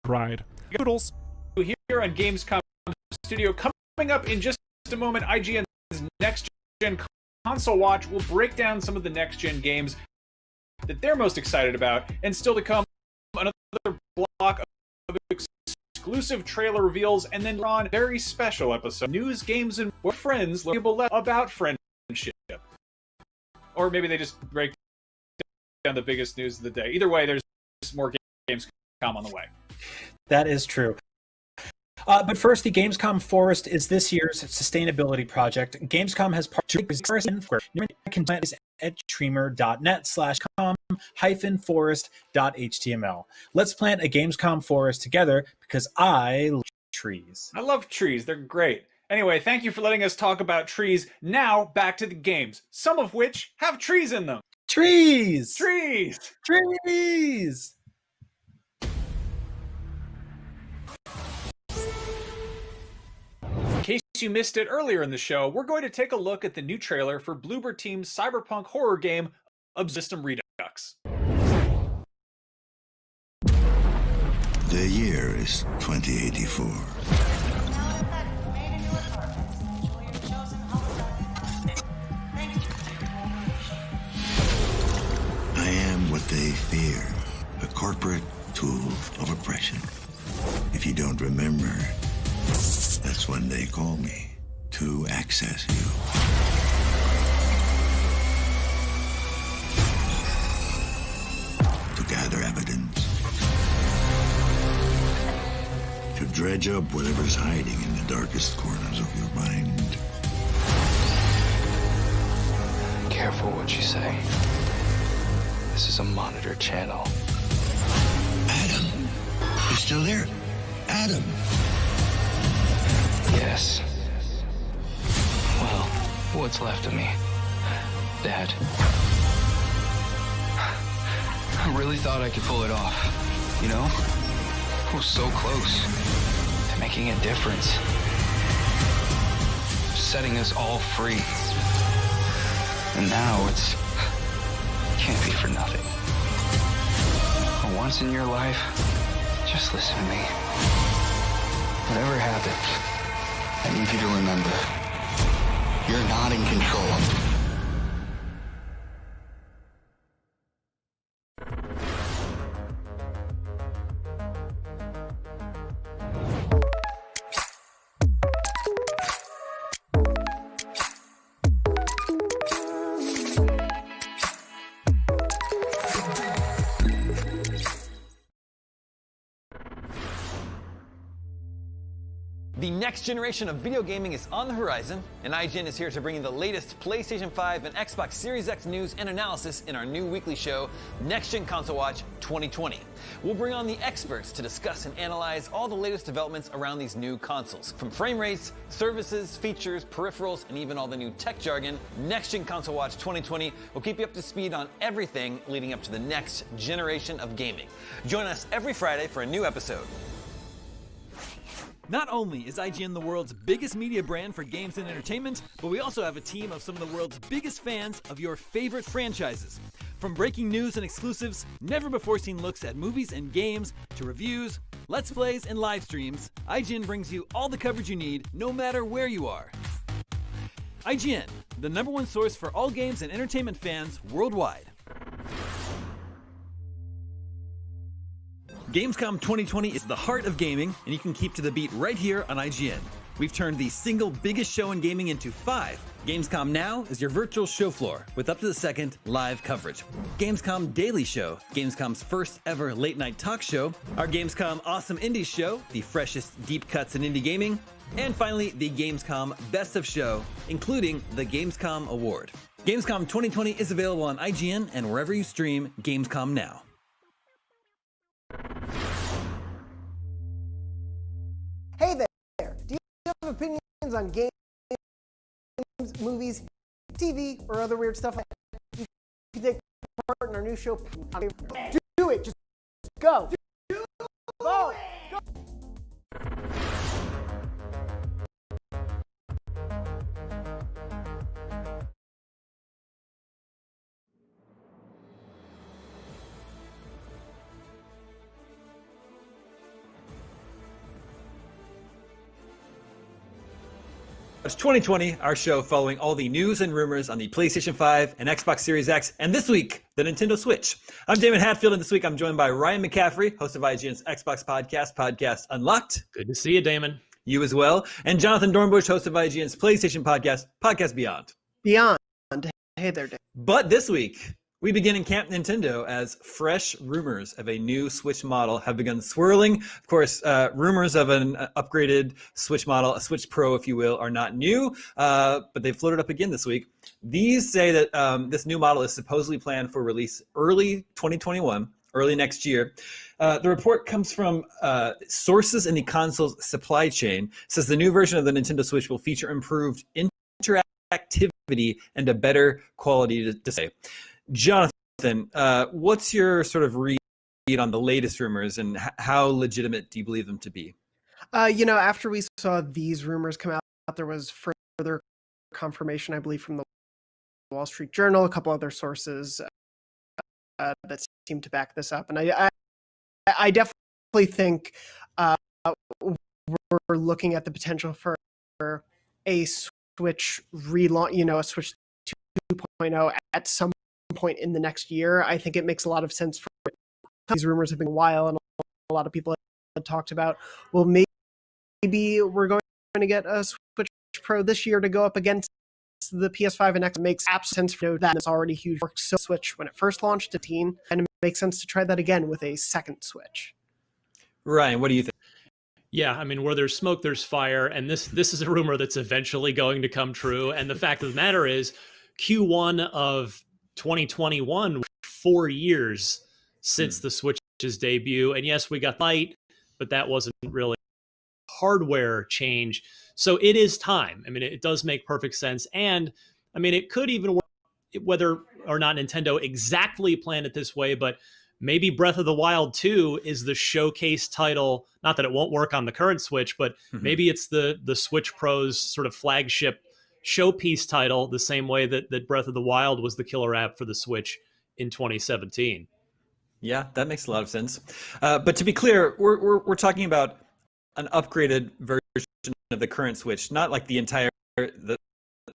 ride. Doodles. Here on Gamescom Studio, coming up in just a moment, IGN's Next Gen Console Watch will break down some of the next gen games that they're most excited about, and still to come, another block of exclusive trailer reveals, and then on a very special episode, news, games, and what friends learn about friendship. Or maybe they just break down the biggest news of the day. Either way, there's more Gamescom on the way. That is true. But first, the Gamescom Forest is this year's sustainability project. Gamescom has partnered with at streamer.net/com-forest.html. Let's plant a Gamescom forest together because I love trees. I love trees. They're great. Anyway, thank you for letting us talk about trees. Now, back to the games, some of which have trees in them. Trees! Trees! Trees! In case you missed it earlier in the show, we're going to take a look at the new trailer for Bloober Team's cyberpunk horror game, System Redux. The year is 2084. I am what they fear, a corporate tool of oppression. If you don't remember, that's when they call me to access you. To gather evidence. To dredge up whatever's hiding in the darkest corners of your mind. Careful what you say. This is a monitor channel. Adam, you're still there? Adam. Yes. Well, what's left of me? Dad. I really thought I could pull it off. You know? I was so close to making a difference. Setting us all free. And now it's... can't be for nothing. For once in your life, just listen to me. Whatever happens, I need you to remember, you're not in control. next generation of video gaming is on the horizon, and IGN is here to bring you the latest PlayStation 5 and Xbox Series X news and analysis in our new weekly show, Next Gen Console Watch 2020. We'll bring on the experts to discuss and analyze all the latest developments around these new consoles. From frame rates, services, features, peripherals, and even all the new tech jargon, Next Gen Console Watch 2020 will keep you up to speed on everything leading up to the next generation of gaming. Join us every Friday for a new episode. Not only is IGN the world's biggest media brand for games and entertainment, but we also have a team of some of the world's biggest fans of your favorite franchises. From breaking news and exclusives, never-before-seen looks at movies and games, to reviews, let's plays, and live streams, IGN brings you all the coverage you need, no matter where you are. IGN, the #1 source for all games and entertainment fans worldwide. Gamescom 2020 is the heart of gaming, and you can keep to the beat right here on IGN. We've turned the single biggest show in gaming into 5. Gamescom Now is your virtual show floor with up-to-the-second live coverage. Gamescom Daily Show, Gamescom's first ever late-night talk show. Our Gamescom Awesome Indies Show, the freshest deep cuts in indie gaming. And finally, the Gamescom Best of Show, including the Gamescom Award. Gamescom 2020 is available on IGN and wherever you stream Gamescom Now. Hey there, do you have opinions on games, movies, TV, or other weird stuff? You can take part in our new show. Do it, just go. Go. It's 2020, our show following all the news and rumors on the PlayStation 5 and Xbox Series X, and this week, the Nintendo Switch. I'm Damon Hatfield, and this week I'm joined by Ryan McCaffrey, host of IGN's Xbox podcast Unlocked. Good to see you, Damon. You as well. And Jonathan Dornbush, host of IGN's PlayStation podcast Beyond. Beyond. Hey there, Damon. But this week, we begin in Camp Nintendo as fresh rumors of a new Switch model have begun swirling. Of course, rumors of an upgraded Switch model, a Switch Pro, if you will, are not new, but they've floated up again this week. These say that this new model is supposedly planned for release early 2021, early next year. The report comes from sources in the console's supply chain. It says the new version of the Nintendo Switch will feature improved interactivity and a better quality display. Jonathan, what's your sort of read on the latest rumors, and how legitimate do you believe them to be? After we saw these rumors come out, there was further confirmation, I believe, from the Wall Street Journal, a couple other sources that seem to back this up. And I definitely think we're looking at the potential for a Switch relaunch, a Switch 2.0 at some point in the next year. I think it makes a lot of sense. For these rumors have been a while, and a lot of people have talked about, well, maybe we're going to get a Switch Pro this year to go up against the PS5 and X. It makes absolute sense for that. It's already huge. So Switch when it first launched and it makes sense to try that again with a second Switch. Ryan, what do you think? Yeah, I mean, where there's smoke, there's fire, and this is a rumor that's eventually going to come true. And the fact of the matter is, Q1 of 2021, 4 years since the Switch's debut. And yes, we got light, but that wasn't really hardware change. So it is time. I mean, it does make perfect sense. And I mean, it could even work, whether or not Nintendo exactly planned it this way, but maybe Breath of the Wild 2 is the showcase title. Not that it won't work on the current Switch, but maybe it's the Switch Pro's sort of flagship showpiece title, the same way that Breath of the Wild was the killer app for the Switch in 2017. Yeah, that makes a lot of sense. But to be clear, we're talking about an upgraded version of the current Switch, not like the entire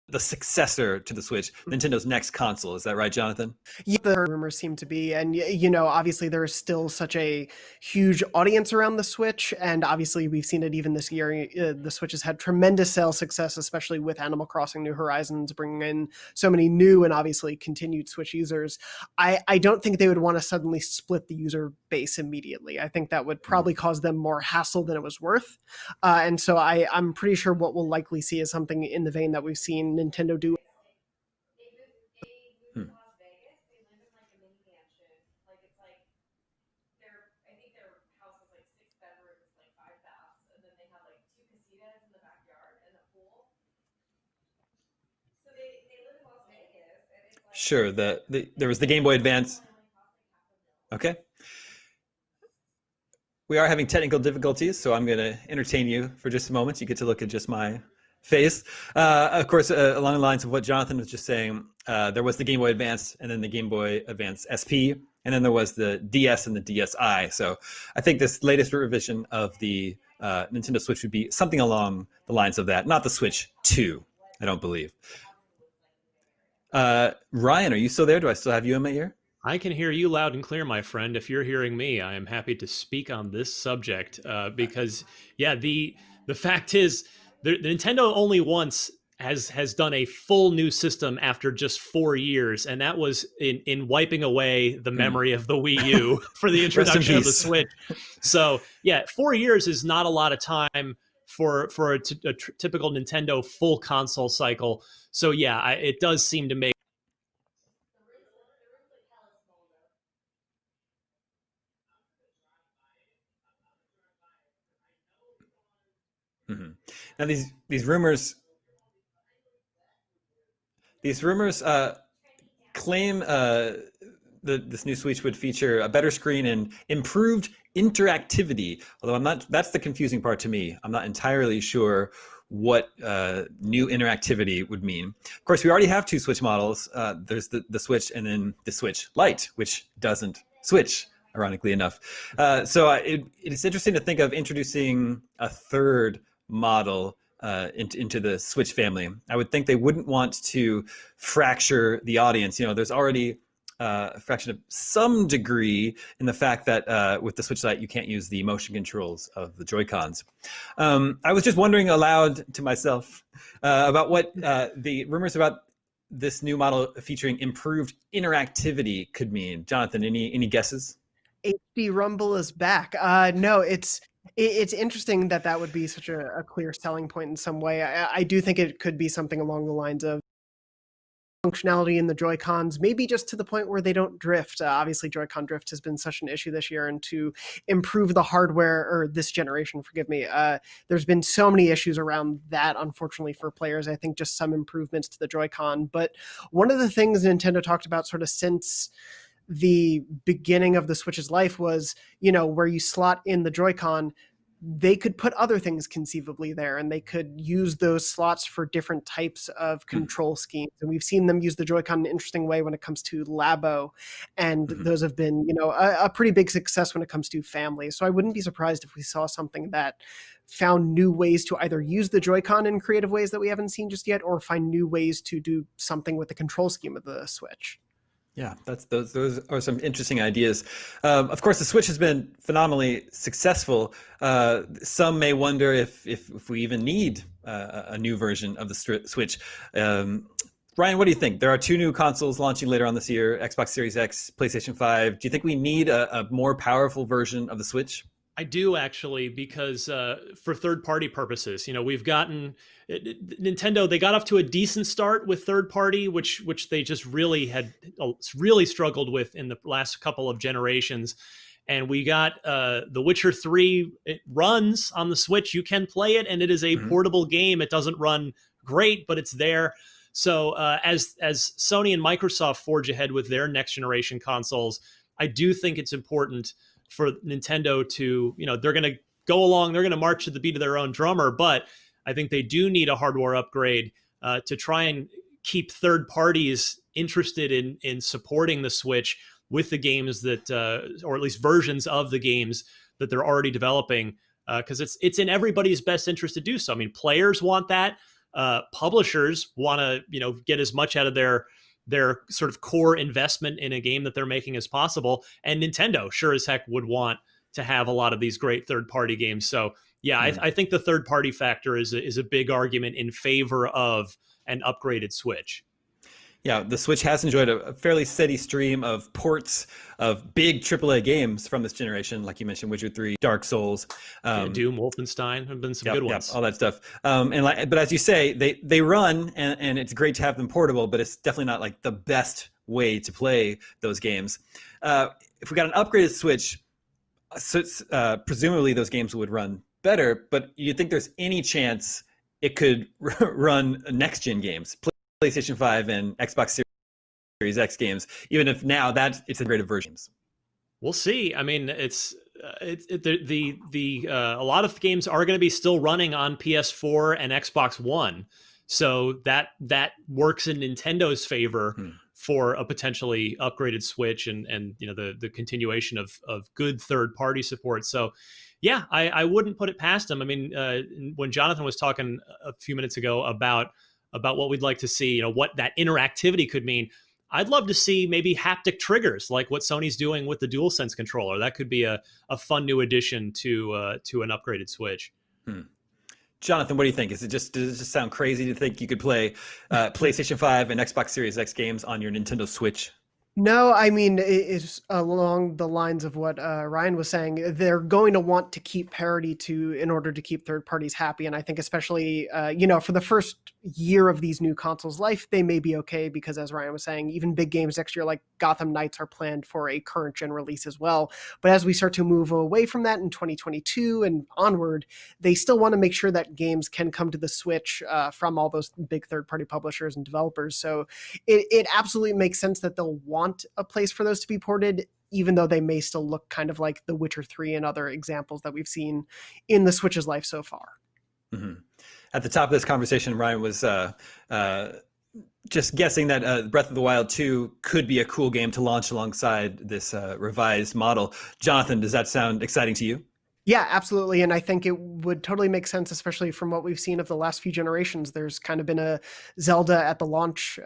the successor to the Switch, Nintendo's next console. Is that right, Jonathan? Yeah, the rumors seem to be, and you know, obviously there is still such a huge audience around the Switch, and obviously we've seen it even this year. The Switch has had tremendous sales success, especially with Animal Crossing: New Horizons bringing in so many new and obviously continued Switch users. I don't think they would want to suddenly split the user base immediately. I think that would probably cause them more hassle than it was worth, and so I'm pretty sure what we'll likely see is something in the vein that we've seen Nintendo do. Sure. There was the Game Boy Advance. Okay. We are having technical difficulties, so I'm going to entertain you for just a moment. You get to look at just my face. Of course, along the lines of what Jonathan was just saying, there was the Game Boy Advance and then the Game Boy Advance SP, and then there was the DS and the DSi. So I think this latest revision of the Nintendo Switch would be something along the lines of that, not the Switch 2, I don't believe. Ryan, are you still there? Do I still have you in my ear? I can hear you loud and clear, my friend. If you're hearing me, I am happy to speak on this subject because, yeah, the fact is, the Nintendo only once has done a full new system after just 4 years, and that was in wiping away the memory of the Wii U for the introduction of the Switch. So, yeah, 4 years is not a lot of time for a typical Nintendo full console cycle. So, yeah, it does seem to make. Mm-hmm. Now these rumors claim this new Switch would feature a better screen and improved interactivity. Although that's the confusing part to me. I'm not entirely sure what new interactivity would mean. Of course, we already have two Switch models. There's the Switch and then the Switch Lite, which doesn't switch, ironically enough. So it's interesting to think of introducing a third model into the Switch family. I would think they wouldn't want to fracture the audience. You know, there's already a fraction of some degree in the fact that with the Switch Lite, you can't use the motion controls of the Joy-Cons. I was just wondering aloud to myself about what the rumors about this new model featuring improved interactivity could mean. Jonathan, any guesses? HD Rumble is back. No, it's interesting that would be such a clear selling point in some way. I do think it could be something along the lines of functionality in the Joy-Cons, maybe just to the point where they don't drift. Obviously, Joy-Con drift has been such an issue this year, and to improve the hardware, or this generation, forgive me, there's been so many issues around that, unfortunately, for players. I think just some improvements to the Joy-Con. But one of the things Nintendo talked about sort of since the beginning of the Switch's life was, you know, where you slot in the Joy-Con, they could put other things conceivably there, and they could use those slots for different types of control schemes. And we've seen them use the Joy-Con in an interesting way when it comes to Labo, and those have been, you know, a pretty big success when it comes to family. So I wouldn't be surprised if we saw something that found new ways to either use the Joy-Con in creative ways that we haven't seen just yet, or find new ways to do something with the control scheme of the Switch. Yeah, those are some interesting ideas. Of course, the Switch has been phenomenally successful. Some may wonder if we even need a new version of the Switch. Ryan, what do you think? There are two new consoles launching later on this year, Xbox Series X, PlayStation 5. Do you think we need a more powerful version of the Switch? I do, actually, because for third-party purposes, you know, we've gotten Nintendo. They got off to a decent start with third-party, which they just really struggled with in the last couple of generations. And we got The Witcher 3. It runs on the Switch. You can play it, and it is a portable game. It doesn't run great, but it's there. So as Sony and Microsoft forge ahead with their next generation consoles, I do think it's important for Nintendo to, you know, they're going to go along, they're going to march to the beat of their own drummer, but I think they do need a hardware upgrade to try and keep third parties interested in supporting the Switch with the games that, or at least versions of the games that they're already developing, because it's in everybody's best interest to do so. I mean, players want that. publishers want to, get as much out of their sort of core investment in a game that they're making as possible. And Nintendo sure as heck would want to have a lot of these great third-party games. So yeah, I think the third-party factor is a big argument in favor of an upgraded Switch. Yeah, the Switch has enjoyed a fairly steady stream of ports of big AAA games from this generation, like you mentioned, Witcher 3, Dark Souls, Doom, Wolfenstein have been some good ones. All that stuff. But as you say, they run, and it's great to have them portable, but it's definitely not like the best way to play those games. If we got an upgraded Switch, presumably those games would run better. But you think there's any chance it could run next-gen games? PlayStation 5 and Xbox Series X games, even if now that it's integrated versions. We'll see. I mean, a lot of games are going to be still running on PS4 and Xbox One, so that works in Nintendo's favor for a potentially upgraded Switch and the continuation of good third-party support. So yeah, I wouldn't put it past them. I mean, when Jonathan was talking a few minutes ago about what we'd like to see, what that interactivity could mean, I'd love to see maybe haptic triggers like what Sony's doing with the DualSense controller. That could be a fun new addition to an upgraded Switch. Jonathan, what do you think? Does it just sound crazy to think you could play PlayStation 5 and Xbox Series X games on your Nintendo Switch? No, I mean, it's along the lines of what Ryan was saying. They're going to want to keep parity in order to keep third parties happy. And I think especially, for the first year of these new consoles' life, they may be okay because, as Ryan was saying, even big games next year like Gotham Knights are planned for a current gen release as well. But as we start to move away from that in 2022 and onward, they still want to make sure that games can come to the Switch from all those big third-party publishers and developers. So it absolutely makes sense that they'll want a place for those to be ported, even though they may still look kind of like The Witcher 3 and other examples that we've seen in the Switch's life so far. Mm-hmm. At the top of this conversation, Ryan was just guessing that Breath of the Wild 2 could be a cool game to launch alongside this revised model. Jonathan, does that sound exciting to you? Yeah, absolutely. And I think it would totally make sense, especially from what we've seen of the last few generations. There's kind of been a Zelda at the launch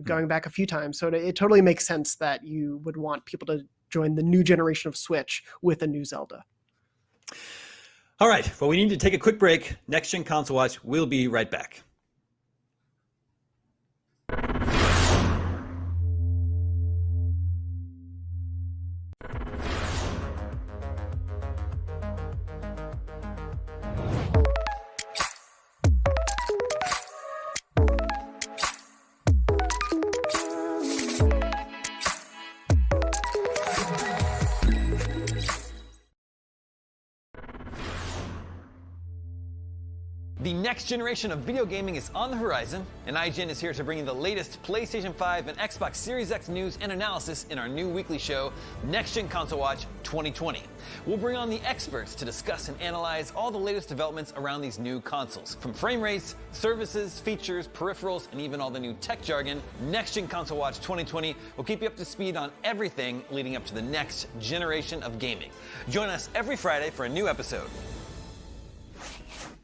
going back a few times. So it totally makes sense that you would want people to join the new generation of Switch with a new Zelda. All right. Well, we need to take a quick break. Next Gen Console Watch. We'll be right back. The next generation of video gaming is on the horizon, and IGN is here to bring you the latest PlayStation 5 and Xbox Series X news and analysis in our new weekly show, Next Gen Console Watch 2020. We'll bring on the experts to discuss and analyze all the latest developments around these new consoles. From frame rates, services, features, peripherals, and even all the new tech jargon, Next Gen Console Watch 2020 will keep you up to speed on everything leading up to the next generation of gaming. Join us every Friday for a new episode.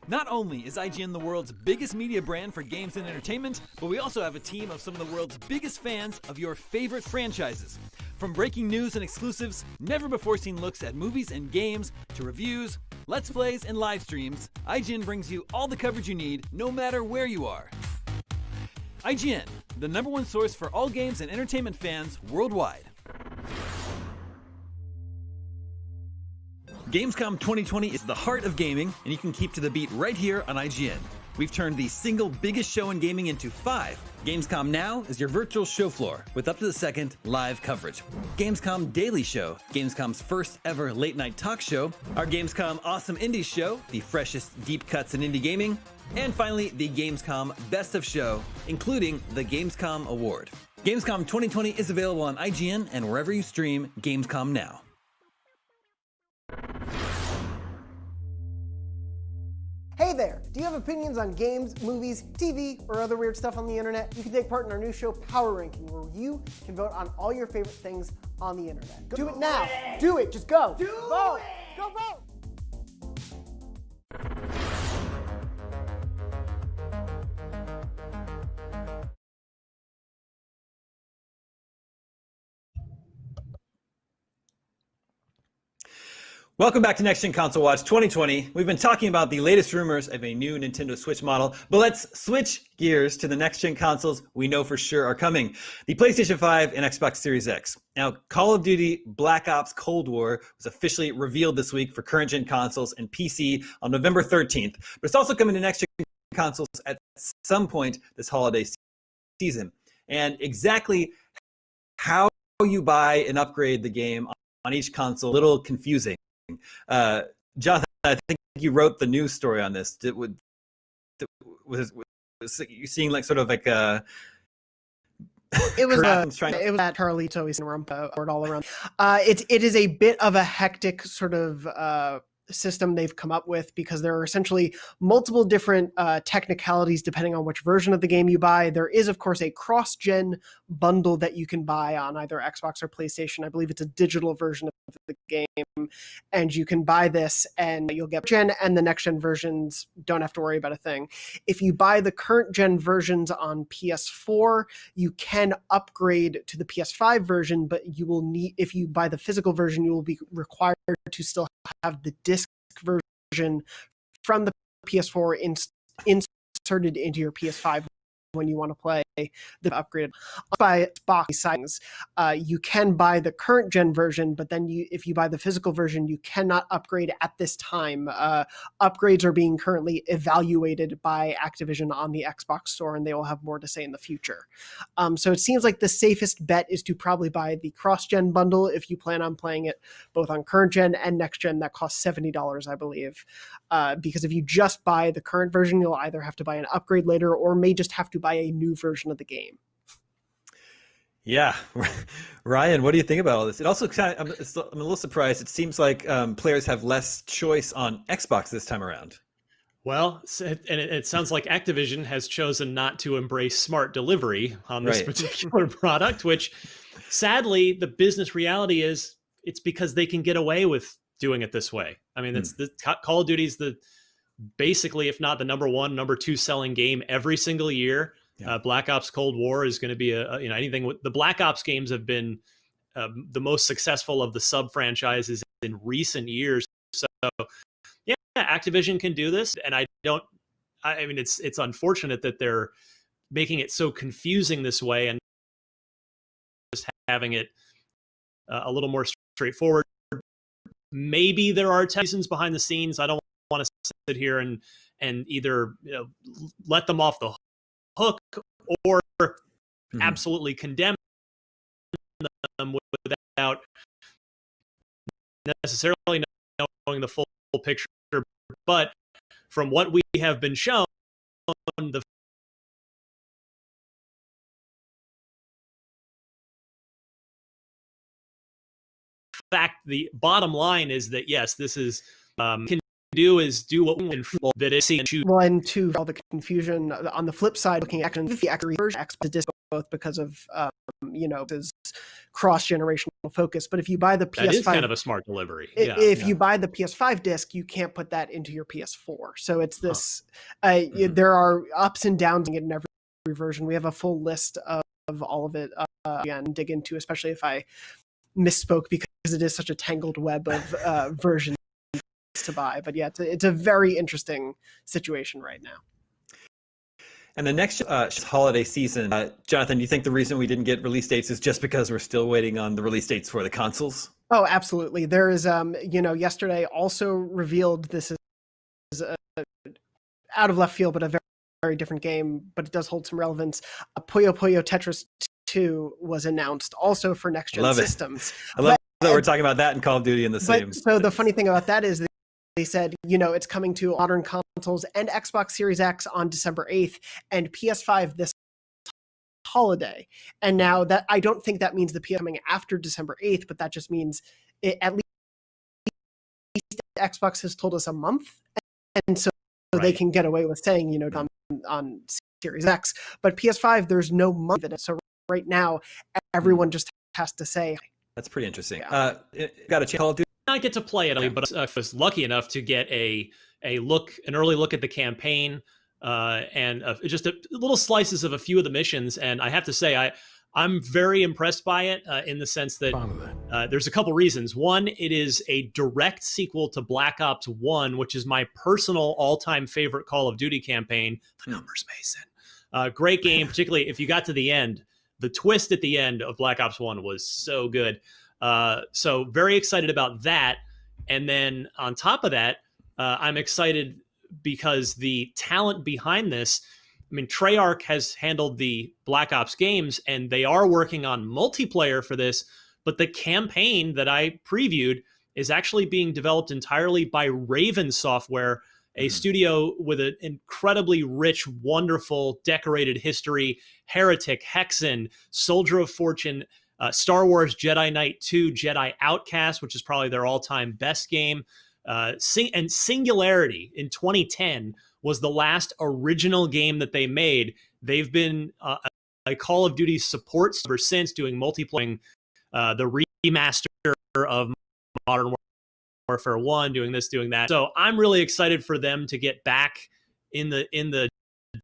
Not only is IGN the world's biggest media brand for games and entertainment, but we also have a team of some of the world's biggest fans of your favorite franchises. From breaking news and exclusives, never-before-seen looks at movies and games, to reviews, let's plays, and live streams, IGN brings you all the coverage you need, no matter where you are. IGN, the #1 source for all games and entertainment fans worldwide. Gamescom 2020 is the heart of gaming, and you can keep to the beat right here on IGN. We've turned the single biggest show in gaming into 5. Gamescom Now is your virtual show floor with up-to-the-second live coverage. Gamescom Daily Show, Gamescom's first ever late-night talk show. Our Gamescom Awesome Indies Show, the freshest deep cuts in indie gaming. And finally, the Gamescom Best of Show, including the Gamescom Award. Gamescom 2020 is available on IGN and wherever you stream Gamescom Now. Hey there! Do you have opinions on games, movies, TV, or other weird stuff on the internet? You can take part in our new show, Power Ranking, where you can vote on all your favorite things on the internet. Do it now! Do it! Just go! Vote! Go vote! Welcome back to Next Gen Console Watch 2020. We've been talking about the latest rumors of a new Nintendo Switch model, but let's switch gears to the next gen consoles we know for sure are coming. The PlayStation 5 and Xbox Series X. Now, Call of Duty Black Ops Cold War was officially revealed this week for current gen consoles and PC on November 13th, but it's also coming to next gen consoles at some point this holiday season. And exactly how you buy and upgrade the game on each console, a little confusing. Jonathan, I think you wrote the news story on this. Was you seeing like sort of like a? It was that Carlito always word all around. It is a bit of a hectic sort of system they've come up with, because there are essentially multiple different technicalities depending on which version of the game you buy. There is, of course, a cross-gen bundle that you can buy on either Xbox or PlayStation. I believe it's a digital version of the game, and you can buy this and you'll get gen, and the next gen versions don't have to worry about a thing. If you buy the current gen versions on PS4, you can upgrade to the PS5 version, but you will need, if you buy the physical version, you will be required to still have the disc version from the PS4 inserted into your PS5 when you want to play the upgraded. By box signs, you can buy the current gen version, but then if you buy the physical version, you cannot upgrade at this time. Upgrades are being currently evaluated by Activision on the Xbox store, and they will have more to say in the future. So it seems like the safest bet is to probably buy the cross-gen bundle if you plan on playing it both on current gen and next gen. That costs $70, I believe. Because if you just buy the current version, you'll either have to buy an upgrade later or may just have to buy a new version of the game. Yeah. Ryan, what do you think about all this? It also kind of, I'm a little surprised. It seems like players have less choice on Xbox this time around. Well, and it sounds like Activision has chosen not to embrace smart delivery on this particular product, which sadly, the business reality is it's because they can get away with doing it this way. I mean, it's the Call of Duty's basically, if not the number one, number two selling game every single year. Yeah. Black Ops Cold War is going to be anything with the Black Ops games have been the most successful of the sub franchises in recent years. So yeah, Activision can do this. And I mean, it's unfortunate that they're making it so confusing this way and just having it a little more straightforward. Maybe there are reasons behind the scenes. I don't want to sit here and either let them off the hook or absolutely condemn them without necessarily knowing the full picture. But from what we have been shown, the fact, the bottom line is that yes, this is can do what we can that is and choose. Well, and to all the confusion on the flip side, looking at the actual version Xbox disc both because of this cross-generational focus. But if you buy the PS5, that is kind of a smart delivery. If you buy the PS5 disc, you can't put that into your PS4. So it's this. There are ups and downs in every version. We have a full list of all of it and dig into, especially if I misspoke because it is such a tangled web of versions to buy. But yeah, it's a very interesting situation right now. And the next holiday season, Jonathan, do you think the reason we didn't get release dates is just because we're still waiting on the release dates for the consoles? Oh, absolutely. There is, yesterday also revealed this is out of left field, but a very, very different game, but it does hold some relevance. Puyo Puyo Tetris 2 was announced also for next-gen systems. I love that we're talking about that in Call of Duty in the same. So the funny thing about that is they said, it's coming to modern consoles and Xbox Series X on December 8th and PS5 this holiday. And now that I don't think that means the PS coming after December 8th, but that just means at least Xbox has told us a month. And so they can get away with saying, on Series X. But PS5, there's no month in it. So right now, everyone just has to say. That's pretty interesting. Got a chance Call of Duty. I get to play it, but I was lucky enough to get an early look at the campaign and just little slices of a few of the missions. And I have to say, I'm very impressed by it in the sense that There's a couple reasons. One, it is a direct sequel to Black Ops 1, which is my personal all-time favorite Call of Duty campaign. The numbers, Mason. Great game, particularly if you got to the end. The twist at the end of Black Ops 1 was so good. So very excited about that. And then on top of that, I'm excited because the talent behind this, I mean, Treyarch has handled the Black Ops games, and they are working on multiplayer for this, but the campaign that I previewed is actually being developed entirely by Raven Software, a studio with an incredibly rich, wonderful, decorated history. Heretic, Hexen, Soldier of Fortune, Star Wars Jedi Knight 2, Jedi Outcast, which is probably their all-time best game. And Singularity in 2010 was the last original game that they made. They've been a Call of Duty support ever since, doing multiplayer, the remaster of Modern Warfare 1, doing this, doing that. So I'm really excited for them to get back in the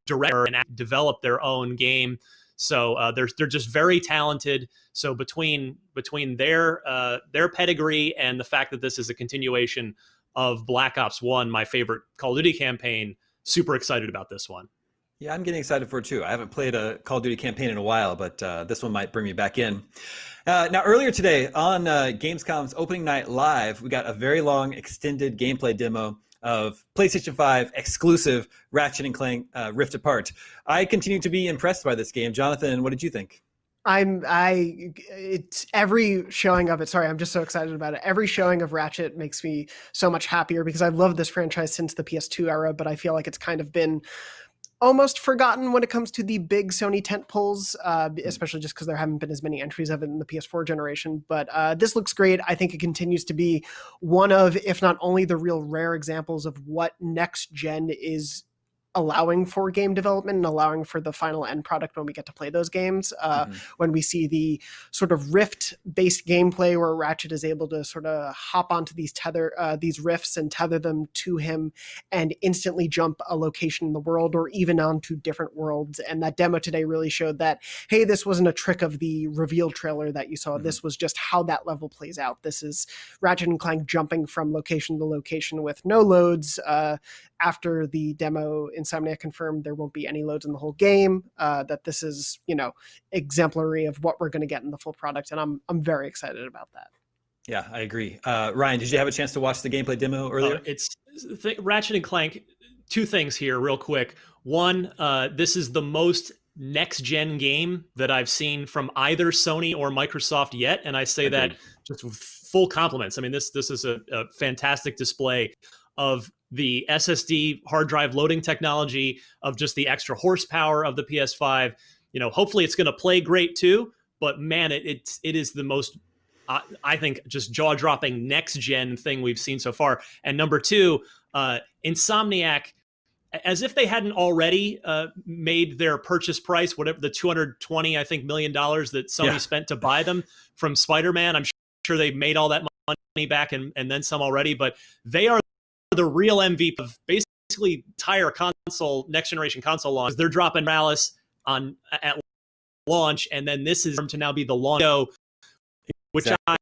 director and develop their own game. So they're just very talented. So between their pedigree and the fact that this is a continuation of Black Ops 1, my favorite Call of Duty campaign, super excited about this one. Yeah, I'm getting excited for it too. I haven't played a Call of Duty campaign in a while, but this one might bring me back in. Now, earlier today on Gamescom's opening night live, we got a very long extended gameplay demo of PlayStation 5 exclusive Ratchet & Clank Rift Apart. I continue to be impressed by this game. Jonathan, what did you think? It's every showing of it. Sorry, I'm just so excited about it. Every showing of Ratchet makes me so much happier because I've loved this franchise since the PS2 era, but I feel like it's kind of been almost forgotten when it comes to the big Sony tentpoles, especially just because there haven't been as many entries of it in the PS4 generation. But this looks great. I think it continues to be one of, if not only, the real rare examples of what next gen is allowing for game development and allowing for the final end product when we get to play those games. When we see the sort of Rift-based gameplay where Ratchet is able to sort of hop onto these rifts and tether them to him and instantly jump a location in the world or even onto different worlds. And that demo today really showed that, hey, this wasn't a trick of the reveal trailer that you saw. This was just how that level plays out. This is Ratchet and Clank jumping from location to location with no loads. After the demo, Insomniac confirmed there won't be any loads in the whole game, that this is, exemplary of what we're going to get in the full product. And I'm very excited about that. Yeah, I agree. Ryan, did you have a chance to watch the gameplay demo earlier? Ratchet and Clank, two things here real quick. One, this is the most next-gen game that I've seen from either Sony or Microsoft yet. And I say that just with full compliments. I mean, this is a fantastic display of the SSD hard drive loading technology, of just the extra horsepower of the PS5. Hopefully it's going to play great too, but man, it is the most, I think, just jaw-dropping next-gen thing we've seen so far. And number two, Insomniac, as if they hadn't already made their purchase price, whatever the $220 million that Sony spent to buy them from Spider-Man. I'm sure they made all that money back and then some already, but they are the real MVP of basically entire console, next generation console launch. They're dropping Malice at launch, and then this is to now be the launch, which I,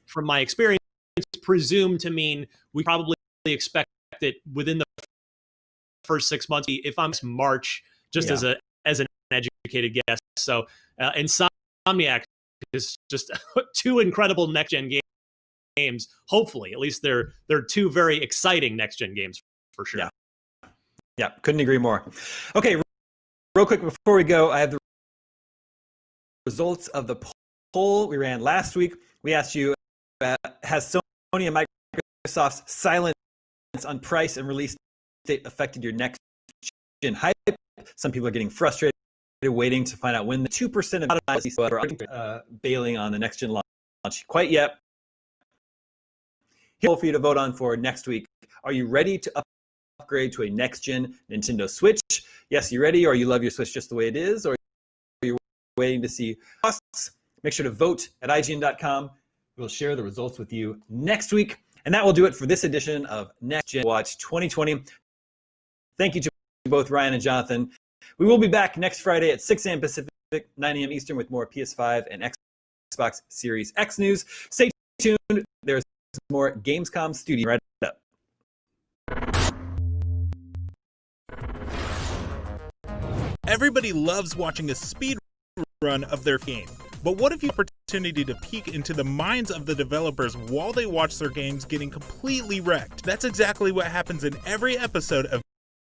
from my experience, presume to mean we probably expect it within the first 6 months. If I'm March, just as an educated guess. So Insomniac is just two incredible next gen games. Hopefully, at least they're two very exciting next gen games for sure. Yeah, couldn't agree more. Okay, real quick before we go, I have the results of the poll we ran last week. We asked you, has Sony and Microsoft's silence on price and release date affected your next gen hype? Some people are getting frustrated, waiting to find out when. The 2% of analysts are bailing on the next gen launch quite yet. Here for you to vote on for next week. Are you ready to upgrade to a next-gen Nintendo Switch? Yes, you ready, or you love your Switch just the way it is, or you're waiting to see costs? Make sure to vote at IGN.com. We'll share the results with you next week. And that will do it for this edition of Next Gen Watch 2020. Thank you to both Ryan and Jonathan. We will be back next Friday at 6 a.m. Pacific, 9 a.m. Eastern with more PS5 and Xbox Series X news. Stay tuned. There's more Gamescom Studio right up. Everybody loves watching a speed run of their game. But what if you have the opportunity to peek into the minds of the developers while they watch their games getting completely wrecked? That's exactly what happens in every episode of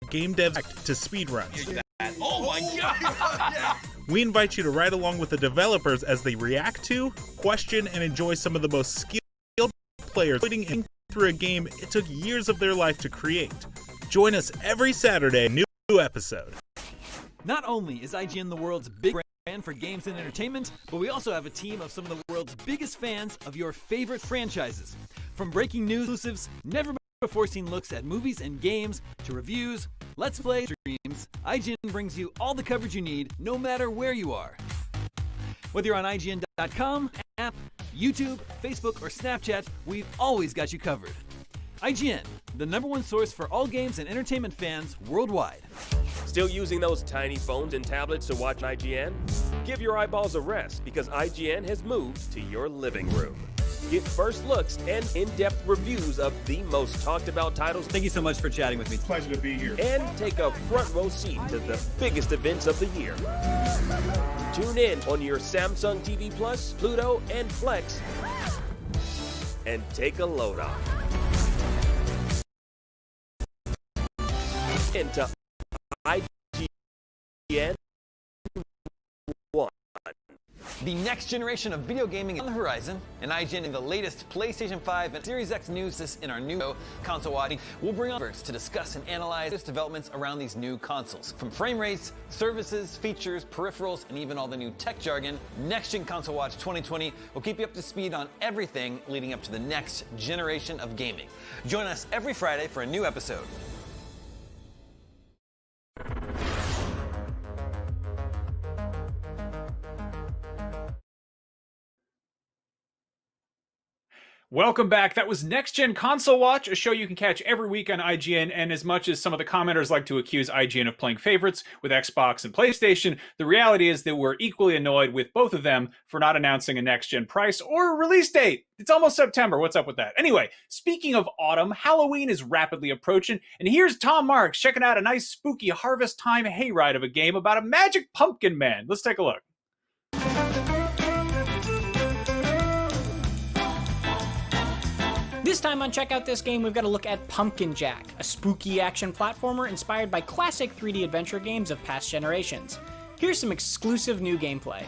Game Devs to Speedruns. Oh my god! We invite you to ride along with the developers as they react to, question, and enjoy some of the most skilled players putting through a game it took years of their life to create. Join us every Saturday, new episode. Not only is IGN the world's big brand for games and entertainment, but we also have a team of some of the world's biggest fans of your favorite franchises. From breaking news exclusives, never before seen looks at movies and games, to reviews, let's play streams, IGN brings you all the coverage you need, no matter where you are. Whether you're on IGN.com, app, YouTube, Facebook, or Snapchat, we've always got you covered. IGN, the #1 source for all games and entertainment fans worldwide. Still using those tiny phones and tablets to watch IGN? Give your eyeballs a rest because IGN has moved to your living room. Get first looks and in-depth reviews of the most talked about titles. Thank you so much for chatting with me. It's a pleasure to be here. And take a front row seat to the biggest events of the year. Tune in on your Samsung TV Plus, Pluto, and Flex and take a load off. Into IGN 1. The next generation of video gaming is on the horizon, and IGN in the latest PlayStation 5 and Series X news in our new console watching. We'll bring on experts to discuss and analyze developments around these new consoles. From frame rates, services, features, peripherals, and even all the new tech jargon, Next Gen Console Watch 2020 will keep you up to speed on everything leading up to the next generation of gaming. Join us every Friday for a new episode. Welcome back. That was Next Gen Console Watch, a show you can catch every week on IGN. And as much as some of the commenters like to accuse IGN of playing favorites with Xbox and PlayStation, the reality is that we're equally annoyed with both of them for not announcing a next gen price or release date. It's almost September. What's up with that? Anyway, speaking of autumn, Halloween is rapidly approaching. And here's Tom Marks checking out a nice spooky harvest time hayride of a game about a magic pumpkin man. Let's take a look. This time on Check Out This Game, we've got to look at Pumpkin Jack, a spooky action platformer inspired by classic 3D adventure games of past generations. Here's some exclusive new gameplay.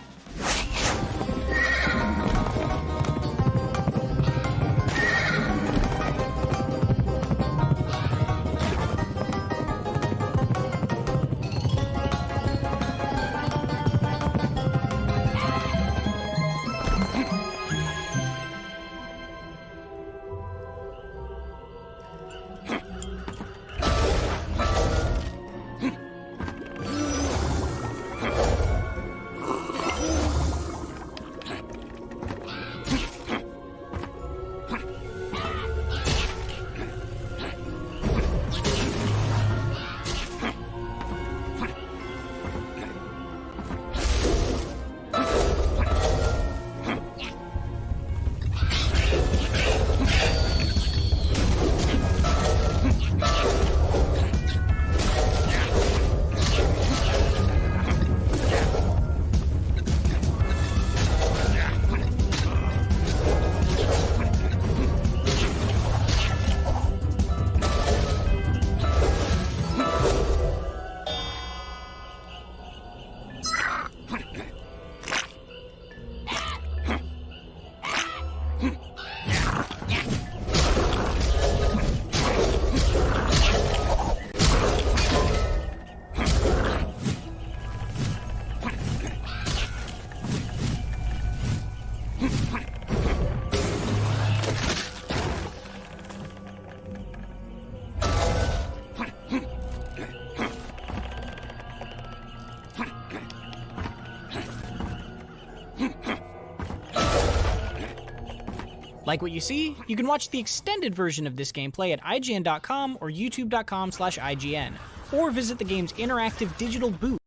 Like what you see? You can watch the extended version of this gameplay at IGN.com or YouTube.com/IGN, or visit the game's interactive digital booth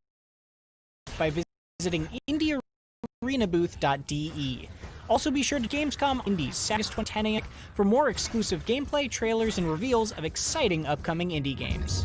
by visiting IndieArenaBooth.de. Also be sure to Gamescom Indies, August 10 a.m. for more exclusive gameplay, trailers, and reveals of exciting upcoming indie games.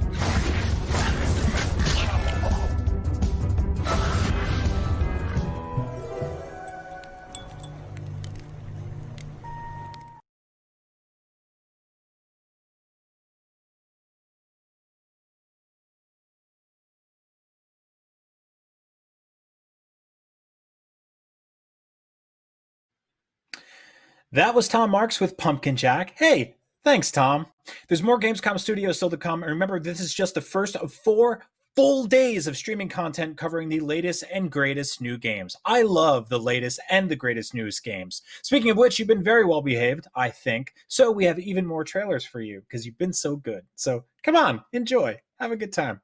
That was Tom Marks with Pumpkin Jack. Hey, thanks, Tom. There's more Gamescom Studios still to come. And remember, this is just the first of 4 full days of streaming content covering the latest and greatest new games. I love the latest and the greatest newest games. Speaking of which, you've been very well behaved, I think. So we have even more trailers for you because you've been so good. So come on, enjoy. Have a good time.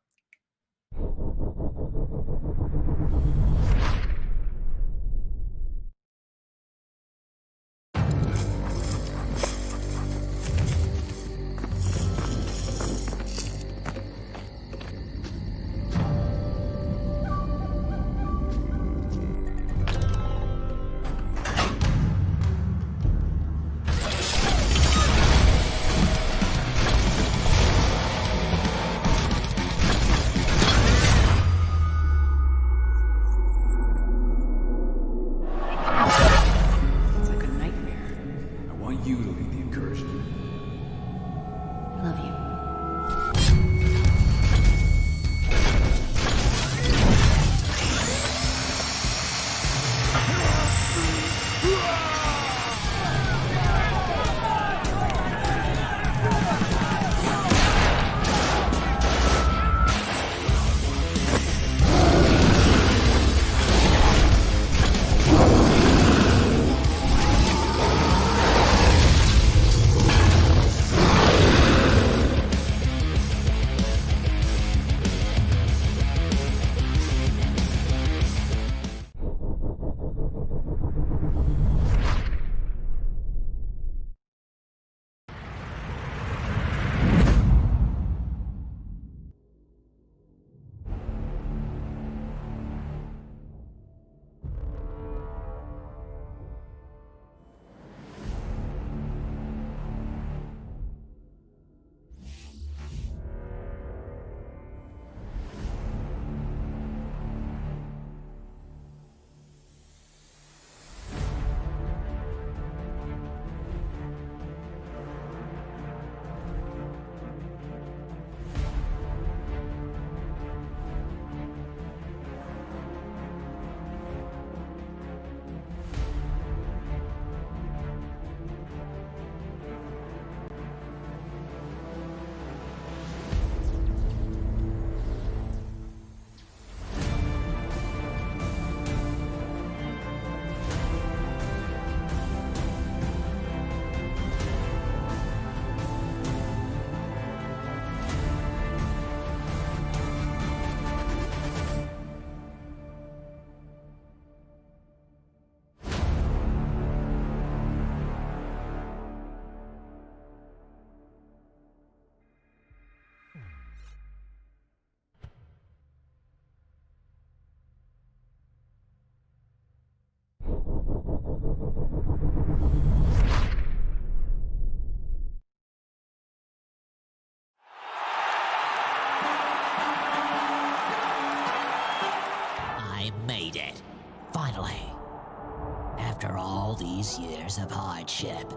After all these years of hardship.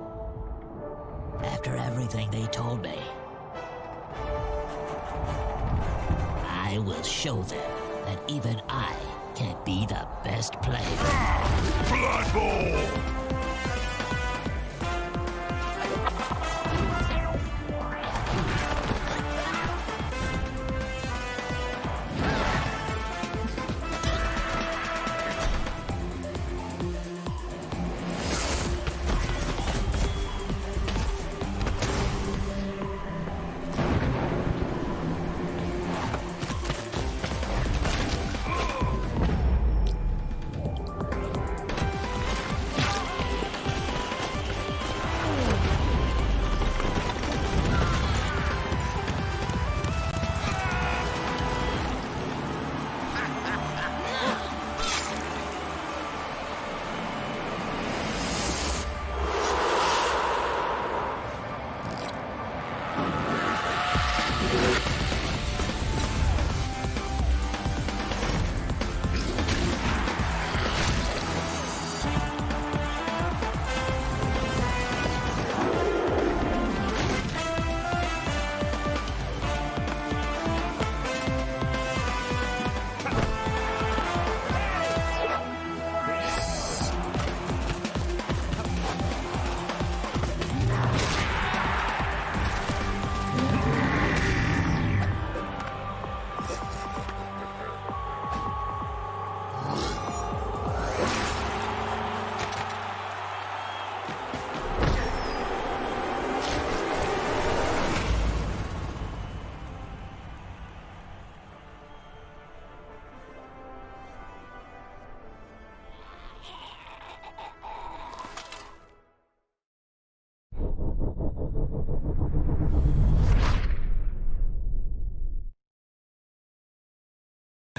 After everything they told me. I will show them that even I can be the best player. Blood Bowl!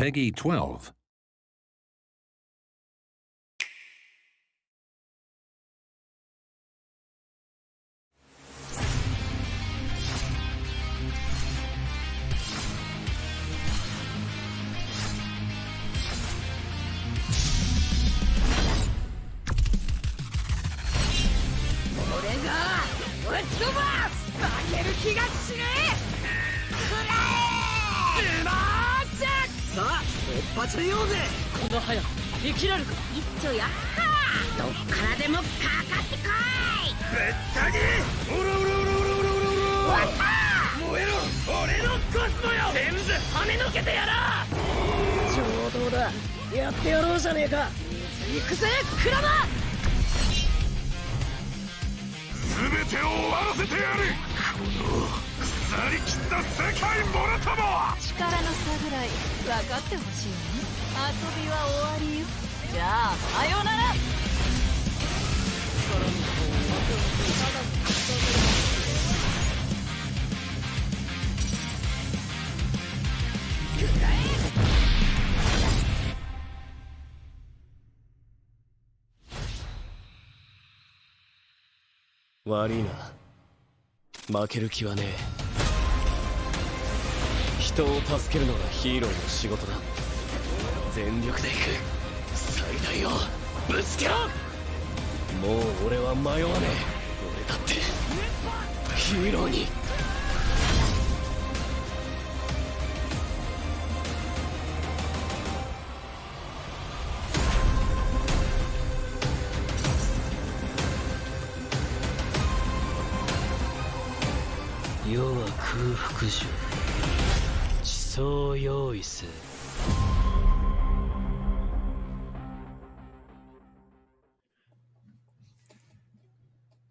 Peggy 12.悪いな。負ける気はねえ。人を助けるのがヒーローの仕事だ。全力で行く。最大をぶつけろ。もう俺は迷わねえ。俺だってヒーローに。世は空腹じゃ。地層を用意せ。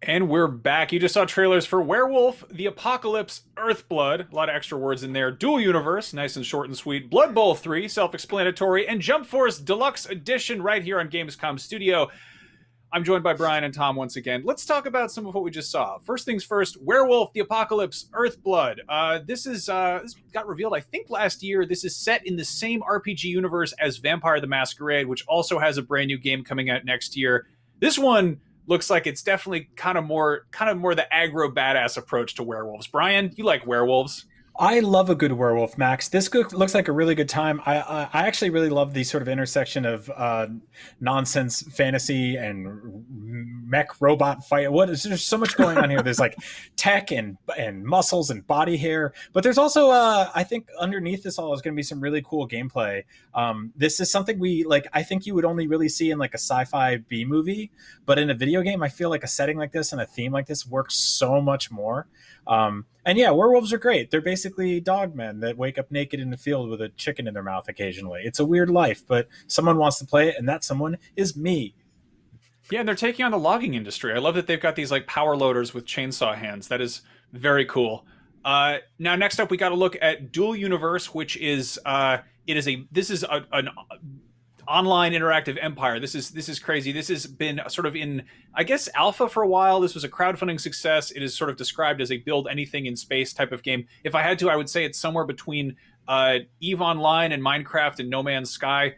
And we're back. You just saw trailers for Werewolf, The Apocalypse, Earthblood. A lot of extra words in there. Dual Universe, nice and short and sweet. Blood Bowl 3, self-explanatory. And Jump Force Deluxe Edition right here on Gamescom Studio. I'm joined by Brian and Tom once again. Let's talk about some of what we just saw. First things first, Werewolf, The Apocalypse, Earthblood. This got revealed, I think, last year. This is set in the same RPG universe as Vampire the Masquerade, which also has a brand new game coming out next year. This one looks like it's definitely kind of more the aggro badass approach to werewolves. Brian, you like werewolves? I love a good werewolf, Max. This looks like a really good time. I actually really love the sort of intersection of nonsense fantasy and mech robot fight. There's so much going on here. There's like tech and muscles and body hair, but there's also I think underneath this all is going to be some really cool gameplay. This is something I think you would only really see in like a sci-fi B movie, but in a video game, I feel like a setting like this and a theme like this works so much more. And yeah, werewolves are great. They're basically dogmen that wake up naked in the field with a chicken in their mouth occasionally. It's a weird life, but someone wants to play it, and that someone is me. Yeah, and they're taking on the logging industry. I love that they've got these like power loaders with chainsaw hands. That is very cool. Now, next up, we got to look at Dual Universe, which is an online interactive empire. This is crazy. This has been sort of in, I guess, alpha for a while. This was a crowdfunding success. It is sort of described as a build anything in space type of game. If I had to, I would say it's somewhere between EVE Online and Minecraft and No Man's Sky.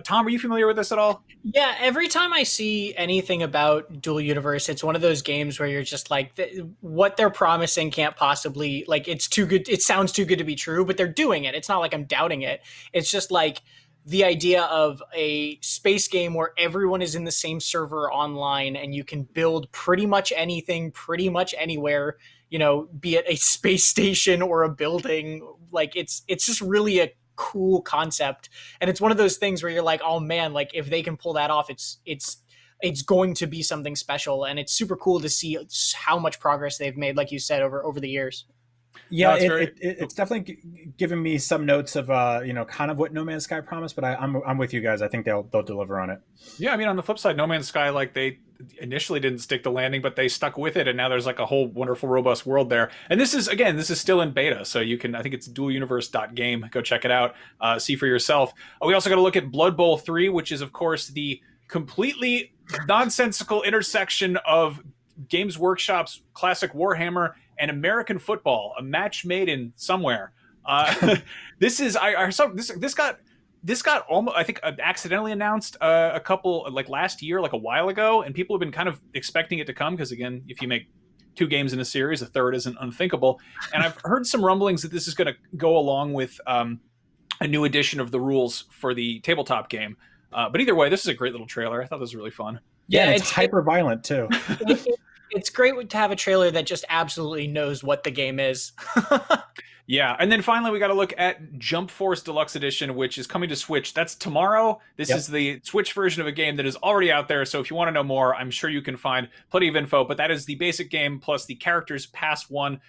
Tom, are you familiar with this at all? Yeah, every time I see anything about Dual Universe, it's one of those games where you're just like, what they're promising can't possibly, like, it's too good. It sounds too good to be true, but they're doing it. It's not like I'm doubting it. It's just like the idea of a space game where everyone is in the same server online and you can build pretty much anything, pretty much anywhere, be it a space station or a building. Like it's just really a cool concept. And it's one of those things where you're like, oh man, like if they can pull that off, it's going to be something special. And it's super cool to see how much progress they've made, like you said, over the years. Yeah, it's definitely given me some notes of kind of what No Man's Sky promised, but I'm with you guys. I think they'll deliver on it. Yeah, I mean, on the flip side, No Man's Sky, like they initially didn't stick the landing, but they stuck with it, and now there's like a whole wonderful, robust world there. And this is still in beta, so you can, I think it's dualuniverse.game. Go check it out, see for yourself. We also got to look at Blood Bowl 3, which is of course the completely nonsensical intersection of Games Workshop's classic Warhammer and American football, a match made in somewhere. This got this got almost, I think, accidentally announced a couple, like last year, like a while ago, and people have been kind of expecting it to come because, again, if you make 2 games in a series, a third isn't unthinkable. And I've heard some rumblings that this is going to go along with a new edition of the rules for the tabletop game. But either way, this is a great little trailer. I thought this was really fun. Yeah, and it's hyper violent too. It's great to have a trailer that just absolutely knows what the game is. Yeah, and then finally we got to look at Jump Force Deluxe Edition, which is coming to Switch. That's tomorrow. This is the Switch version of a game that is already out there, so if you want to know more, I'm sure you can find plenty of info, but that is the basic game plus the characters past 1,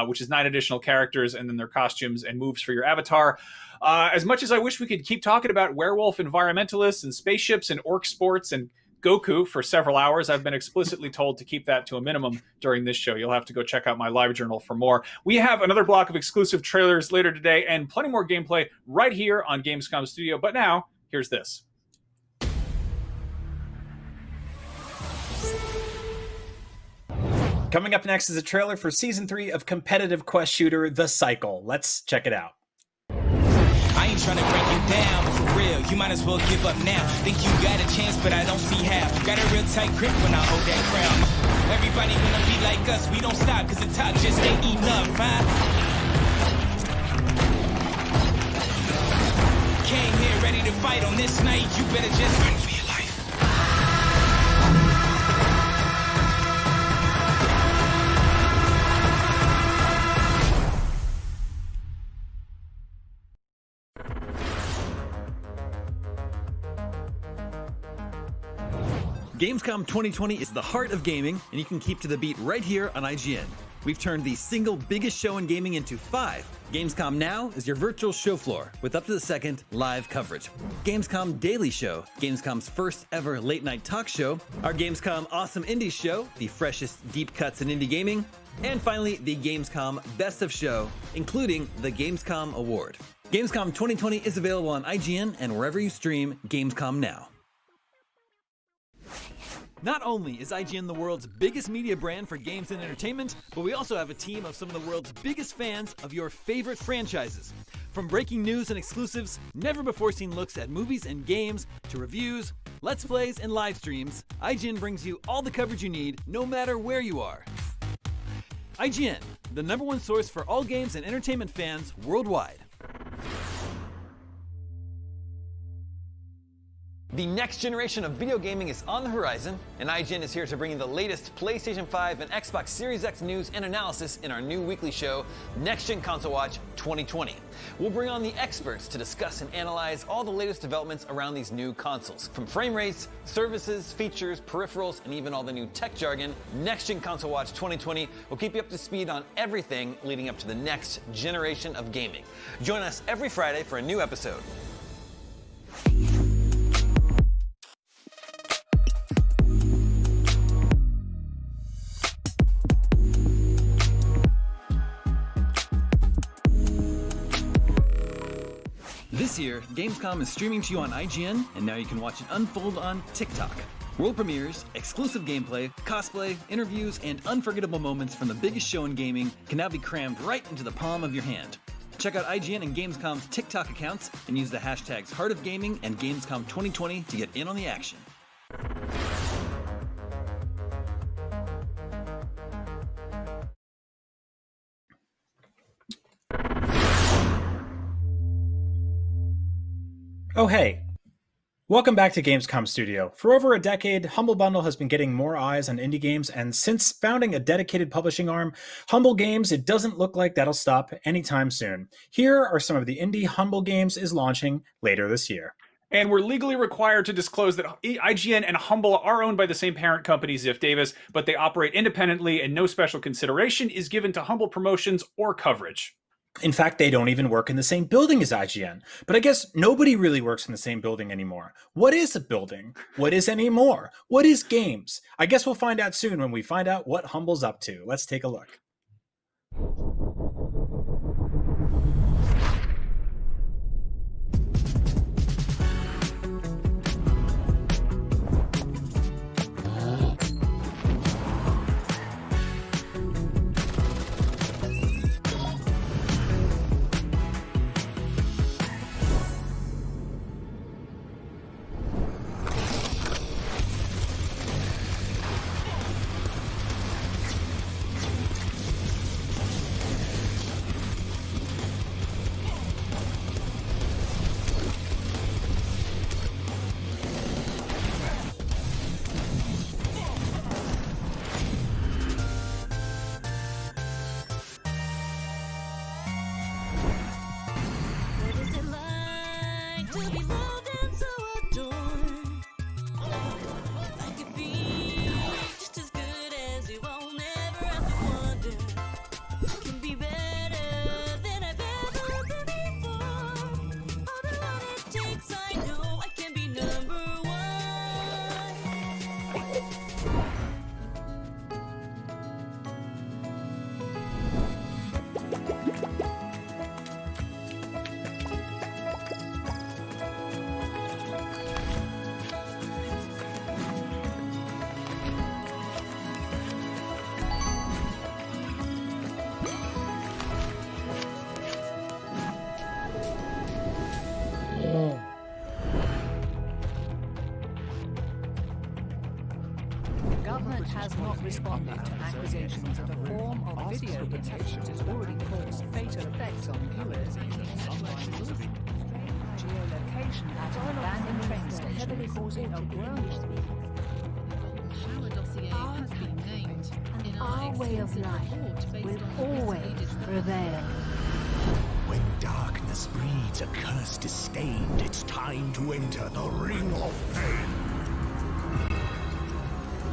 which is 9 additional characters, and then their costumes and moves for your avatar. As much as I wish we could keep talking about werewolf environmentalists and spaceships and orc sports and Goku for several hours, I've been explicitly told to keep that to a minimum during this show. You'll have to go check out my live journal for more. We have another block of exclusive trailers later today and plenty more gameplay right here on Gamescom Studio. But now, here's this. Coming up next is a trailer for Season 3 of competitive quest shooter The Cycle. Let's check it out. I ain't trying to break you down, but for real, you might as well give up now. Think you got a chance, but I don't see how. Got a real tight grip when I hold that crown. Everybody wanna be like us, we don't stop, cause the top just ain't enough, huh? Came here ready to fight on this night, you better just run for your life. Gamescom 2020 is the heart of gaming, and you can keep to the beat right here on IGN. We've turned the single biggest show in gaming into 5. Gamescom Now is your virtual show floor with up-to-the-second live coverage. Gamescom Daily Show, Gamescom's first ever late-night talk show. Our Gamescom Awesome Indie Show, the freshest deep cuts in indie gaming. And finally, the Gamescom Best of Show, including the Gamescom Award. Gamescom 2020 is available on IGN and wherever you stream Gamescom Now. Not only is IGN the world's biggest media brand for games and entertainment, but we also have a team of some of the world's biggest fans of your favorite franchises. From breaking news and exclusives, never-before-seen looks at movies and games, to reviews, let's plays, and live streams, IGN brings you all the coverage you need, no matter where you are. IGN, the #1 source for all games and entertainment fans worldwide. The next generation of video gaming is on the horizon, and IGN is here to bring you the latest PlayStation 5 and Xbox Series X news and analysis in our new weekly show, Next Gen Console Watch 2020. We'll bring on the experts to discuss and analyze all the latest developments around these new consoles. From frame rates, services, features, peripherals, and even all the new tech jargon, Next Gen Console Watch 2020 will keep you up to speed on everything leading up to the next generation of gaming. Join us every Friday for a new episode. This year, Gamescom is streaming to you on IGN, and now you can watch it unfold on TikTok. World premieres, exclusive gameplay, cosplay, interviews, and unforgettable moments from the biggest show in gaming can now be crammed right into the palm of your hand. Check out IGN and Gamescom's TikTok accounts and use the hashtags Heart of Gaming and Gamescom 2020 to get in on the action. Oh, hey. Welcome back to Gamescom Studio. For over a decade, Humble Bundle has been getting more eyes on indie games, and since founding a dedicated publishing arm, Humble Games, it doesn't look like that'll stop anytime soon. Here are some of the indie Humble Games is launching later this year. And we're legally required to disclose that IGN and Humble are owned by the same parent company, Ziff Davis, but they operate independently and no special consideration is given to Humble promotions or coverage. In fact, they don't even work in the same building as IGN. But I guess nobody really works in the same building anymore. What is a building? What is anymore? What is games? I guess we'll find out soon when we find out what Humble's up to. Let's take a look. responding to accusations of a form of video protection has already caused fatal effects on viewers in geolocation at an abandoned train station, causing a growing has been named, and our way of life will always prevail. When darkness breeds a curse disdained, it's time to enter the Ring of Pain.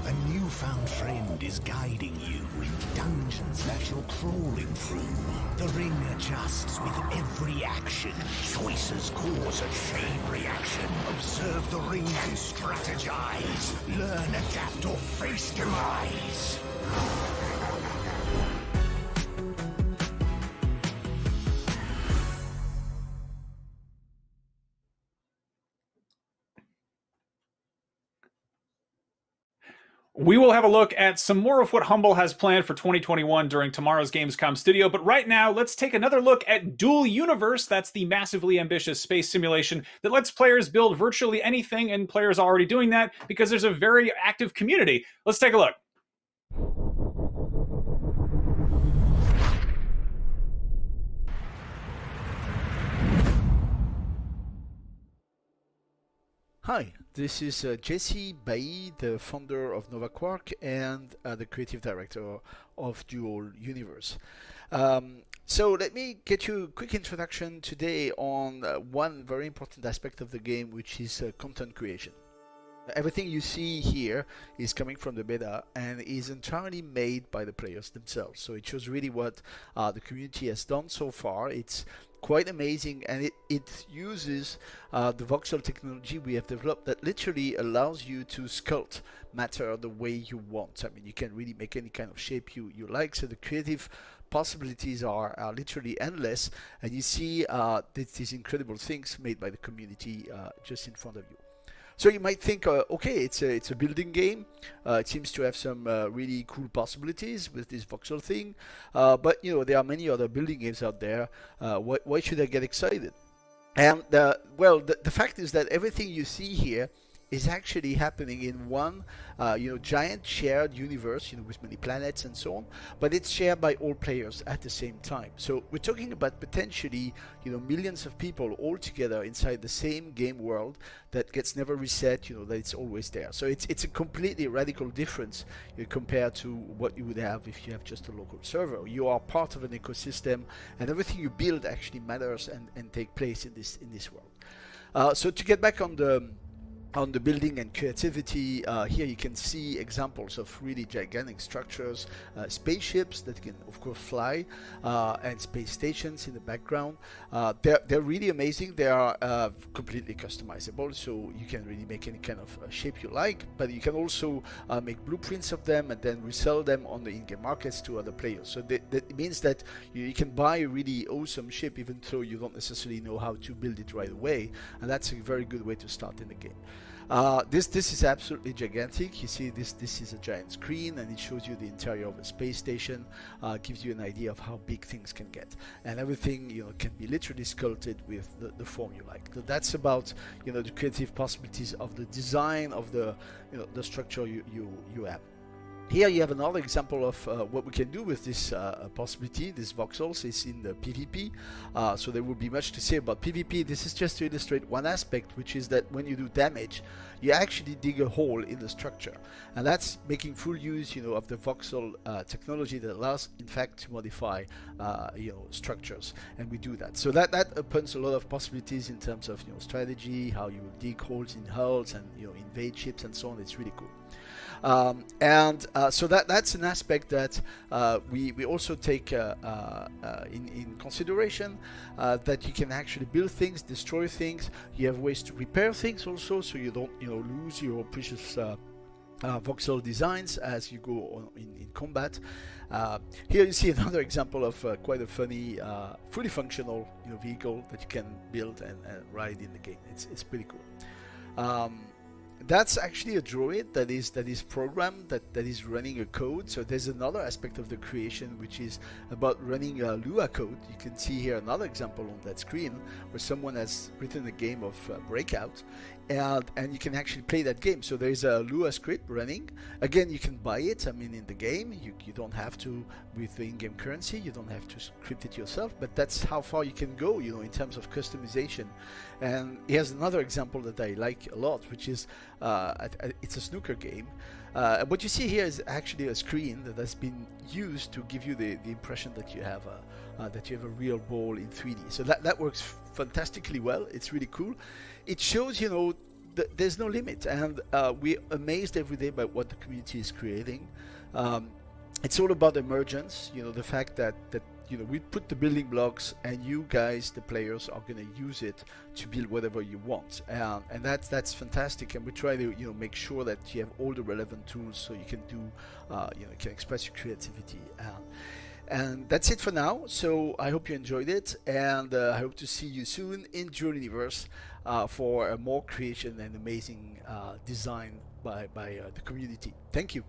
A newfound friend is guiding you in dungeons that you're crawling through. The ring adjusts with every action. Choices cause a chain reaction. Observe the ring and strategize. Learn, adapt, or face demise. We will have a look at some more of what Humble has planned for 2021 during tomorrow's Gamescom studio, but right now, let's take another look at Dual Universe. That's the massively ambitious space simulation that lets players build virtually anything, and players are already doing that because there's a very active community. Let's take a look. Hi, this is Jesse Bailly, the founder of Nova Quark and the creative director of Dual Universe. So let me get you a quick introduction today on one very important aspect of the game, which is content creation. Everything you see here is coming from the beta and is entirely made by the players themselves. So it shows really what the community has done so far. It's quite amazing, and it uses the voxel technology we have developed that literally allows you to sculpt matter the way you want. I mean, you can really make any kind of shape you like, so the creative possibilities are literally endless, and you see these incredible things made by the community just in front of you. So you might think, okay, it's a building game. It seems to have some really cool possibilities with this voxel thing. But you know, there are many other building games out there. Why should I get excited? And well, the fact is that everything you see here is actually happening in one giant shared universe, with many planets and so on, but it's shared by all players at the same time. So we're talking about potentially millions of people all together inside the same game world that gets never reset, that it's always there. So it's a completely radical difference compared to what you would have if you have just a local server. You are part of an ecosystem, and everything you build actually matters and take place in this world. So to get back on the building and creativity, here you can see examples of really gigantic structures, spaceships that can of course fly, and space stations in the background. They're really amazing. They are completely customizable, so you can really make any kind of shape you like, but you can also make blueprints of them and then resell them on the in-game markets to other players. So that means that you can buy a really awesome ship even though you don't necessarily know how to build it right away, and that's a very good way to start in the game. This is absolutely gigantic. You see, this is a giant screen, and it shows you the interior of a space station. Gives you an idea of how big things can get, and everything can be literally sculpted with the form you like. So that's about the creative possibilities of the design of the structure you have. Here you have another example of what we can do with this possibility. This voxels is in the PvP, so there will be much to say about PvP. This is just to illustrate one aspect, which is that when you do damage, you actually dig a hole in the structure, and that's making full use of the voxel technology that allows in fact to modify structures, and we do that. So that opens a lot of possibilities in terms of strategy, how you dig holes in hulls and invade ships and so on. It's really cool. So that's an aspect that we also take in consideration, that you can actually build things, destroy things. You have ways to repair things also, so you don't lose your precious voxel designs as you go on in combat. Here you see another example of quite a funny, fully functional vehicle that you can build and ride in the game. It's pretty cool. that's actually a droid that is programmed, that is running a code. So there's another aspect of the creation which is about running a Lua code. You can see here another example on that screen where someone has written a game of Breakout, and you can actually play that game. So there's a Lua script running. Again, you can buy it. I mean, in the game, you don't have to with the in-game currency. You don't have to script it yourself. But that's how far you can go, in terms of customization. And here's another example that I like a lot, which is it's a snooker game. What you see here is actually a screen that has been used to give you the impression that you have a real ball in 3D. So that works fantastically well. It's really cool. It shows, there's no limit, and we're amazed every day by what the community is creating. It's all about emergence. The fact that we put the building blocks, and you guys, the players, are going to use it to build whatever you want, and that's fantastic. And we try to make sure that you have all the relevant tools so you can do you can express your creativity. And that's it for now. So I hope you enjoyed it, and I hope to see you soon in Dual Universe for more creation and amazing design by the community. Thank you.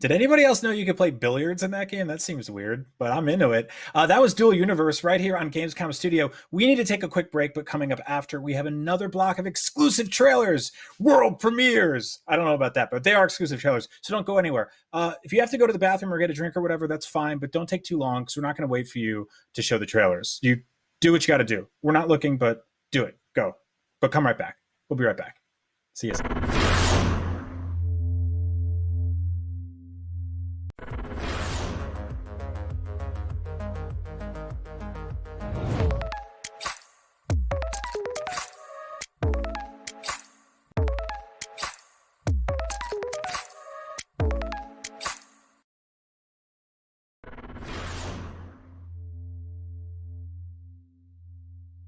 Did anybody else know you could play billiards in that game? That seems weird, but I'm into it. That was Dual Universe right here on Gamescom Studio. We need to take a quick break, but coming up after, we have another block of exclusive trailers, world premieres. I don't know about that, but they are exclusive trailers, so don't go anywhere. If you have to go to the bathroom or get a drink or whatever, that's fine, but don't take too long, because we're not going to wait for you to show the trailers. You do what you got to do. We're not looking, but do it. Go. But come right back. We'll be right back. See you soon.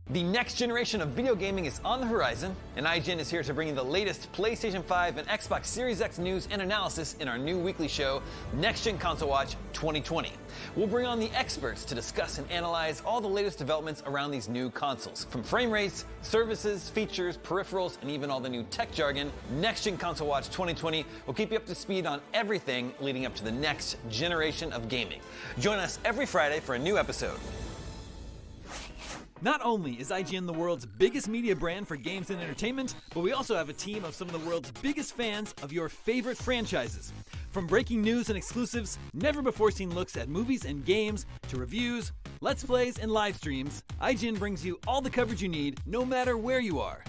The next generation of video gaming is on the horizon, and IGN is here to bring you the latest PlayStation 5 and Xbox Series X news and analysis in our new weekly show, Next Gen Console Watch 2020. We'll bring on the experts to discuss and analyze all the latest developments around these new consoles. From frame rates, services, features, peripherals, and even all the new tech jargon, Next Gen Console Watch 2020 will keep you up to speed on everything leading up to the next generation of gaming. Join us every Friday for a new episode. Not only is IGN the world's biggest media brand for games and entertainment, but we also have a team of some of the world's biggest fans of your favorite franchises. From breaking news and exclusives, never-before-seen looks at movies and games, to reviews, let's plays, and live streams, IGN brings you all the coverage you need, no matter where you are.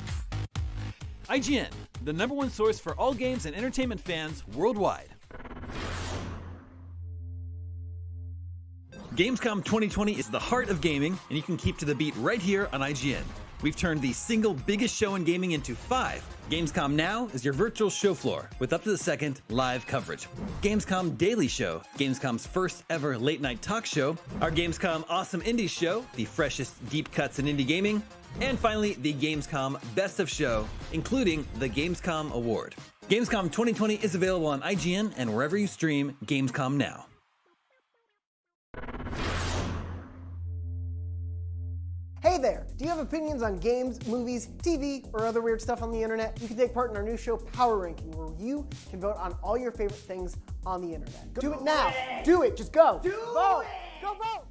IGN, the #1 source for all games and entertainment fans worldwide. Gamescom 2020 is the heart of gaming, and you can keep to the beat right here on IGN. We've turned the single biggest show in gaming into 5. Gamescom Now is your virtual show floor with up-to-the-second live coverage. Gamescom Daily Show, Gamescom's first ever late-night talk show. Our Gamescom Awesome Indies Show, the freshest deep cuts in indie gaming. And finally, the Gamescom Best of Show, including the Gamescom Award. Gamescom 2020 is available on IGN and wherever you stream Gamescom Now. Hey there! Do you have opinions on games, movies, TV, or other weird stuff on the internet? You can take part in our new show, Power Ranking, where you can vote on all your favorite things on the internet. Do it now! Do it! Just go! Vote! Go vote!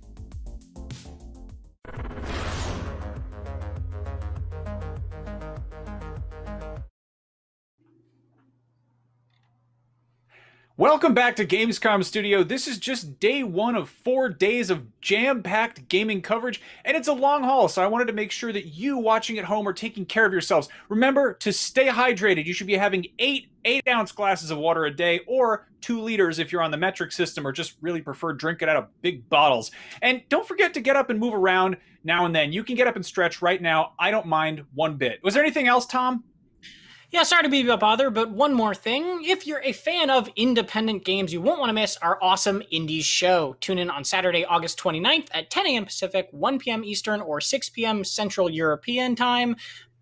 Welcome back to Gamescom Studio. This is just day 1 of 4 days of jam-packed gaming coverage, and it's a long haul, so I wanted to make sure that you watching at home are taking care of yourselves. Remember to stay hydrated. You should be having 8-ounce glasses of water a day, or 2 liters if you're on the metric system, or just really prefer drink it out of big bottles. And don't forget to get up and move around now and then. You can get up and stretch right now. I don't mind one bit. Was there anything else, Tom? Yeah, sorry to be a bother, but one more thing. If you're a fan of independent games, you won't want to miss our awesome Indies show. Tune in on Saturday, August 29th at 10 a.m. Pacific, 1 p.m. Eastern, or 6 p.m. Central European time.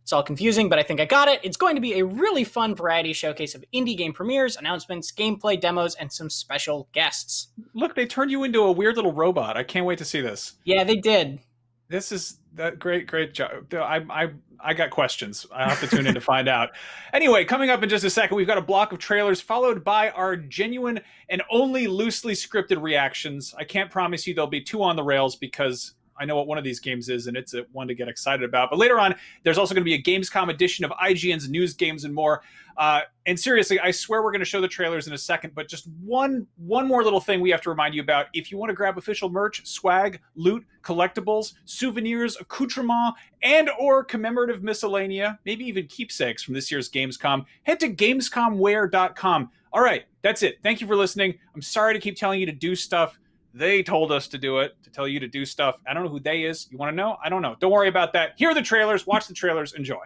It's all confusing, but I think I got it. It's going to be a really fun variety showcase of indie game premieres, announcements, gameplay, demos, and some special guests. Look, they turned you into a weird little robot. I can't wait to see this. Yeah, they did. This is that great job. I got questions. I have to tune in to find out. Anyway, coming up in just a second, we've got a block of trailers followed by our genuine and only loosely scripted reactions. I can't promise you there'll be 2 on the rails because I know what one of these games is, and it's one to get excited about. But later on, there's also going to be a Gamescom edition of IGN's News, Games, and More. And seriously, I swear we're going to show the trailers in a second, but just one more little thing we have to remind you about. If you want to grab official merch, swag, loot, collectibles, souvenirs, accoutrement, and or commemorative miscellanea, maybe even keepsakes from this year's Gamescom, head to gamescomwear.com. All right, that's it. Thank you for listening. I'm sorry to keep telling you to do stuff. They told us to do it, to tell you to do stuff. I don't know who they is. You want to know? I don't know. Don't worry about that. Here are the trailers. Watch the trailers. Enjoy.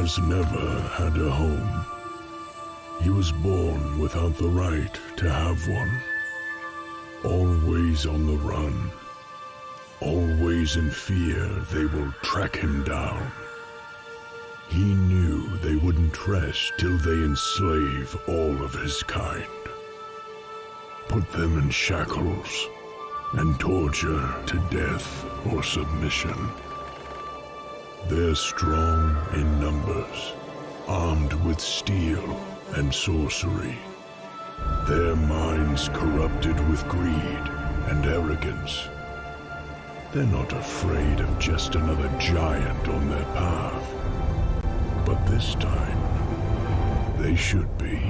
has never had a home. He was born without the right to have one. Always on the run. Always in fear they will track him down. He knew they wouldn't rest till they enslave all of his kind. Put them in shackles and torture to death or submission. They're strong in numbers, armed with steel and sorcery. Their minds corrupted with greed and arrogance. They're not afraid of just another giant on their path. But this time, they should be.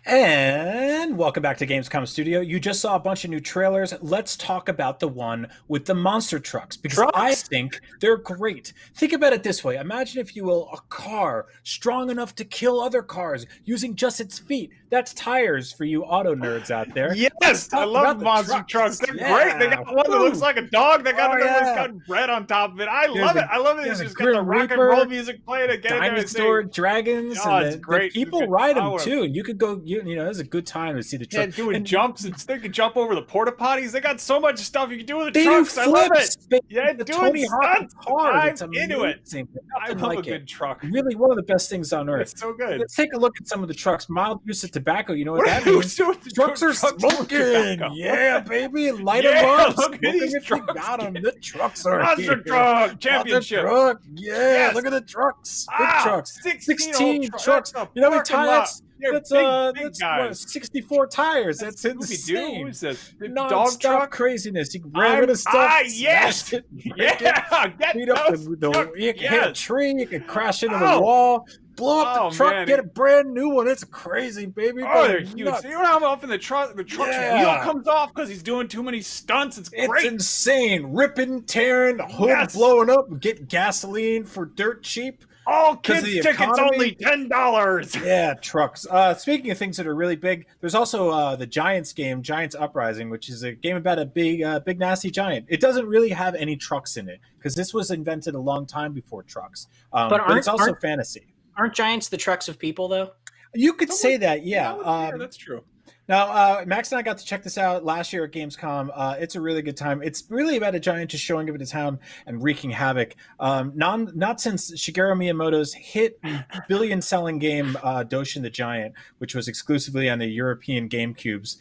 And welcome back to Gamescom Studio. You just saw a bunch of new trailers. Let's talk about the one with the monster trucks, because I think they're great. Think about it this way. Imagine, if you will, a car strong enough to kill other cars using just its feet. That's tires for you auto nerds out there. Yes, I love monster trucks. They're great. They got one that looks like a dog. They got another that's got bread on top of it. I love it. I love it. It's just got the rock and roll music playing again. Dinosaur dragons. Oh, it's great. People ride them too, and you could go. You know, it's a good time to see the truck. Yeah, doing jumps. They can jump over the porta potties. They got so much stuff you can do with the They trucks. do I love flips. it. Yeah, The doing Tony Hawk stunts. car. It's I'm into it. amazing. I Nothing love like a good it. truck. Really, one of the best things on earth. It's so good. Let's take a look at some of the trucks. Mild use of tobacco. You know what that are you means? doing? Trucks are smoking. Yeah, baby. Light them up. Look at these trucks. Got them. The trucks are Monster here. truck championship. Monster truck. Yeah, Yes. look at the trucks. Big Ah, trucks. 16 trucks. That's a You know how many parking lot. tires? They're That's big that's guys. 64 tires. That's Scooby-Doo. insane. Who's this? The Non-stop dog truck? craziness. You can ram into stuff. Yes. smash it, Yeah. Get beat up those the trucks. you can hit a Yes. tree. You can crash into Oh. the wall. Blow up Oh, the truck. man. Get a brand new one. It's crazy, baby. Oh, they're Going huge. nuts. So you know how often the truck's Yeah. wheel comes off because he's doing too many stunts? It's It's great. insane. Ripping, tearing, hood Yes. blowing up. Get gasoline for dirt cheap. All 'Cause kids' of the tickets economy. only $10. Yeah, trucks. Speaking of things that are really big, there's also the Giants game, Giants Uprising, which is a game about a big nasty giant. It doesn't really have any trucks in it because this was invented a long time before trucks. But it's also fantasy. Aren't giants the trucks of people, though? You could say that, yeah. That's true. Now, Max and I got to check this out last year at Gamescom. It's a really good time. It's really about a giant just showing up in a town and wreaking havoc. Not since Shigeru Miyamoto's hit billion-selling game Doshin the Giant, which was exclusively on the European GameCubes,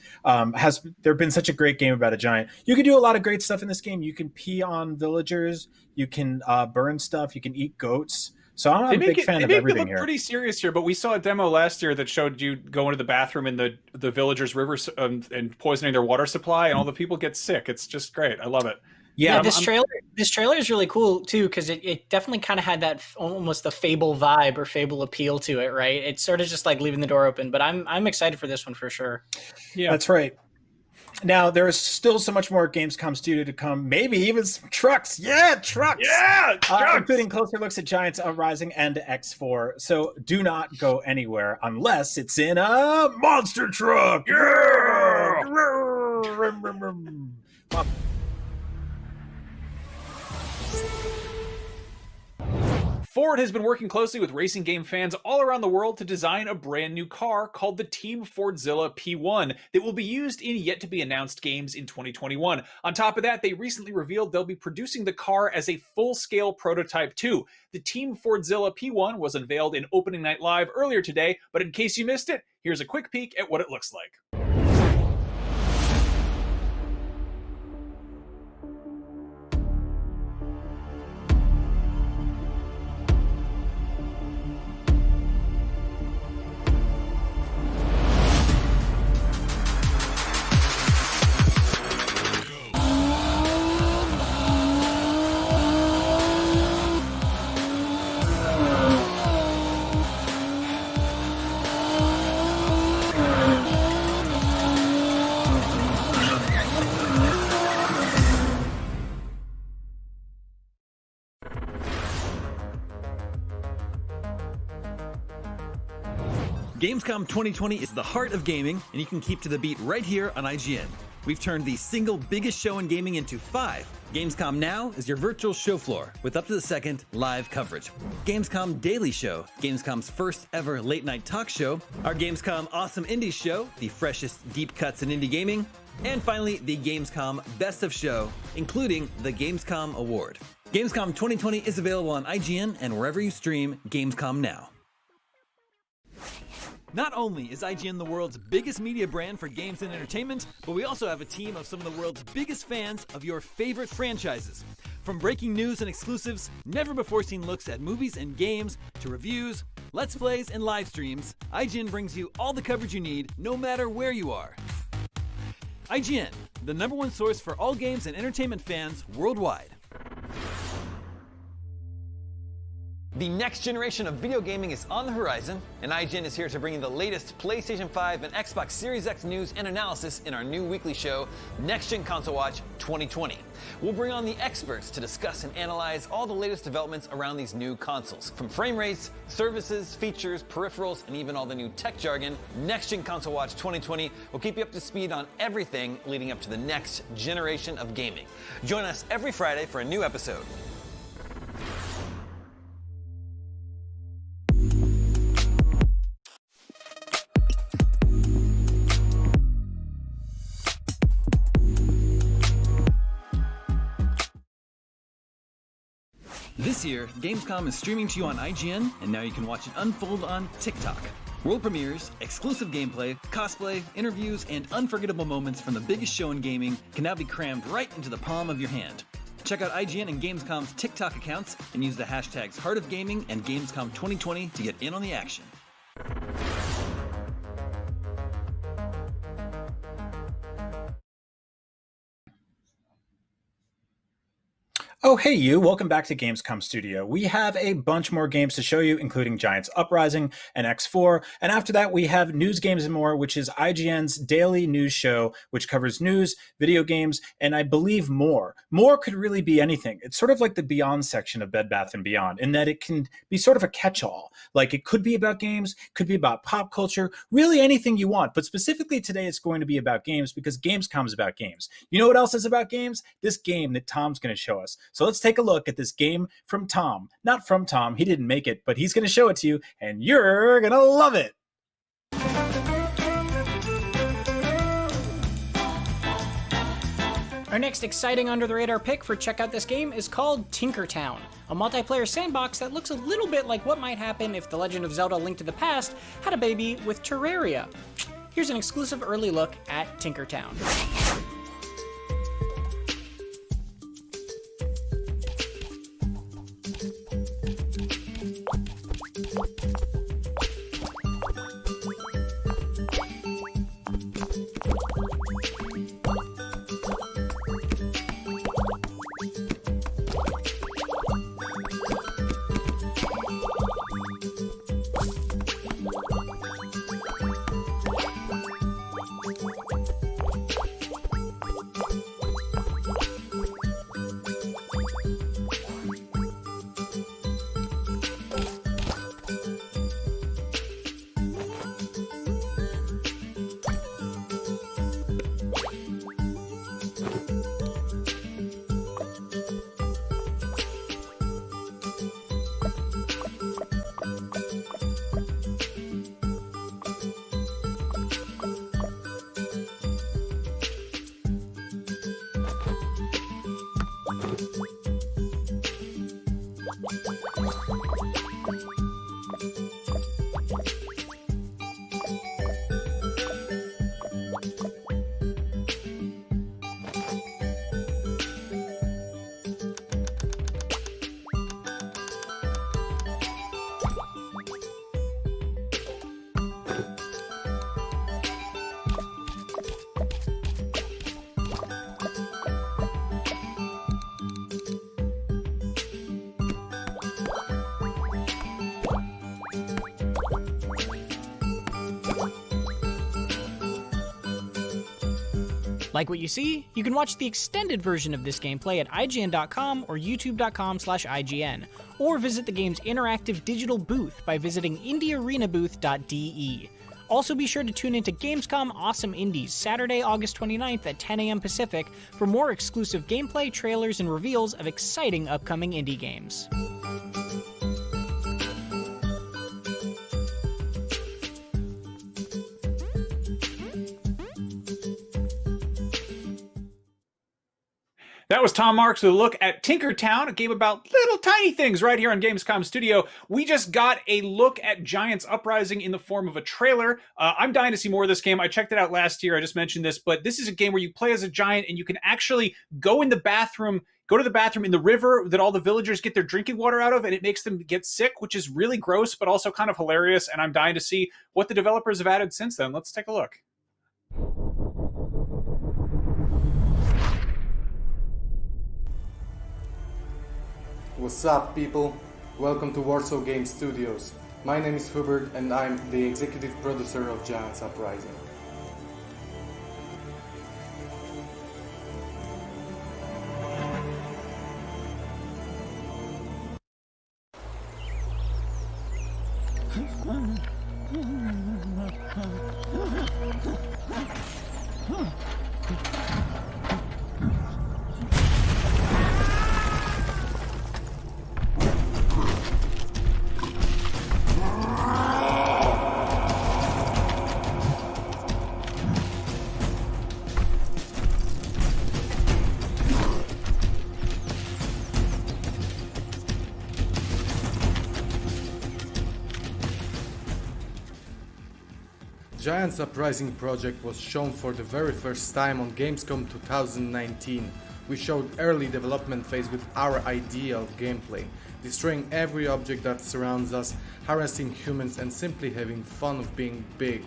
has there been such a great game about a giant. You can do a lot of great stuff in this game. You can pee on villagers. You can burn stuff. You can eat goats. So I'm a big fan of everything They make it look here. pretty serious here, but we saw a demo last year that showed you going to the bathroom in the villagers' rivers and poisoning their water supply, and all the people get sick. It's just great. I love it. Yeah, this trailer is really cool too because it definitely kind of had that almost the Fable vibe or Fable appeal to it, right? It's sort of just like leaving the door open, but I'm excited for this one for sure. Yeah, that's right. Now, there is still so much more Gamescom Studio to come. Maybe even some trucks. Yeah, trucks. Yeah, trucks. Including closer looks at Giants Uprising and X4. So do not go anywhere unless it's in a monster truck. Yeah. Ford has been working closely with racing game fans all around the world to design a brand new car called the Team Fordzilla P1 that will be used in yet-to-be-announced games in 2021. On top of that, they recently revealed they'll be producing the car as a full-scale prototype too. The Team Fordzilla P1 was unveiled in Opening Night Live earlier today, but in case you missed it, here's a quick peek at what it looks like. Gamescom 2020 is the heart of gaming, and you can keep to the beat right here on IGN. We've turned the single biggest show in gaming into 5. Gamescom Now is your virtual show floor with up to the second live coverage. Gamescom Daily Show, Gamescom's first ever late night talk show. Our Gamescom Awesome Indies Show, the freshest deep cuts in indie gaming. And finally, the Gamescom Best of Show, including the Gamescom Award. Gamescom 2020 is available on IGN and wherever you stream Gamescom Now. Not only is IGN the world's biggest media brand for games and entertainment, but we also have a team of some of the world's biggest fans of your favorite franchises. From breaking news and exclusives, never-before-seen looks at movies and games, to reviews, let's plays, and live streams, IGN brings you all the coverage you need, no matter where you are. IGN, the #1 source for all games and entertainment fans worldwide. The next generation of video gaming is on the horizon, and IGN is here to bring you the latest PlayStation 5 and Xbox Series X news and analysis in our new weekly show, Next Gen Console Watch 2020. We'll bring on the experts to discuss and analyze all the latest developments around these new consoles. From frame rates, services, features, peripherals, and even all the new tech jargon, Next Gen Console Watch 2020 will keep you up to speed on everything leading up to the next generation of gaming. Join us every Friday for a new episode. This year, Gamescom is streaming to you on IGN, and now you can watch it unfold on TikTok. World premieres, exclusive gameplay, cosplay, interviews, and unforgettable moments from the biggest show in gaming can now be crammed right into the palm of your hand. Check out IGN and Gamescom's TikTok accounts and use the hashtags Heart of Gaming and Gamescom 2020 to get in on the action. Oh, hey you, welcome back to Gamescom Studio. We have a bunch more games to show you, including Giants Uprising and X4. And after that, we have News Games and More, which is IGN's daily news show, which covers news, video games, and I believe more. More could really be anything. It's sort of like the Beyond section of Bed Bath & Beyond, in that it can be sort of a catch-all. Like it could be about games, could be about pop culture, really anything you want. But specifically today, it's going to be about games because Gamescom is about games. You know what else is about games? This game that Tom's going to show us. So let's take a look at this game from Tom. Not from Tom, he didn't make it, but he's going to show it to you, and you're going to love it. Our next exciting under-the-radar pick for Check Out This Game is called Tinkertown, a multiplayer sandbox that looks a little bit like what might happen if The Legend of Zelda: Link to the Past had a baby with Terraria. Here's an exclusive early look at Tinkertown. Like what you see? You can watch the extended version of this gameplay at IGN.com or YouTube.com/IGN, or visit the game's interactive digital booth by visiting indiearenabooth.de. Also be sure to tune into Gamescom Awesome Indies Saturday, August 29th at 10 a.m. Pacific for more exclusive gameplay, trailers, and reveals of exciting upcoming indie games. That was Tom Marks with a look at Tinkertown, a game about little tiny things right here on Gamescom Studio. We just got a look at Giants Uprising in the form of a trailer. I'm dying to see more of this game. I checked it out last year. I just mentioned this, but this is a game where you play as a giant and you can actually go to the bathroom in the river that all the villagers get their drinking water out of, and it makes them get sick, which is really gross, but also kind of hilarious. And I'm dying to see what the developers have added since then. Let's take a look. What's up, people? Welcome to Warsaw Game Studios. My name is Hubert and I'm the executive producer of Giants Uprising. Giants Uprising project was shown for the very first time on Gamescom 2019. We showed early development phase with our idea of gameplay, destroying every object that surrounds us, harassing humans and simply having fun of being big.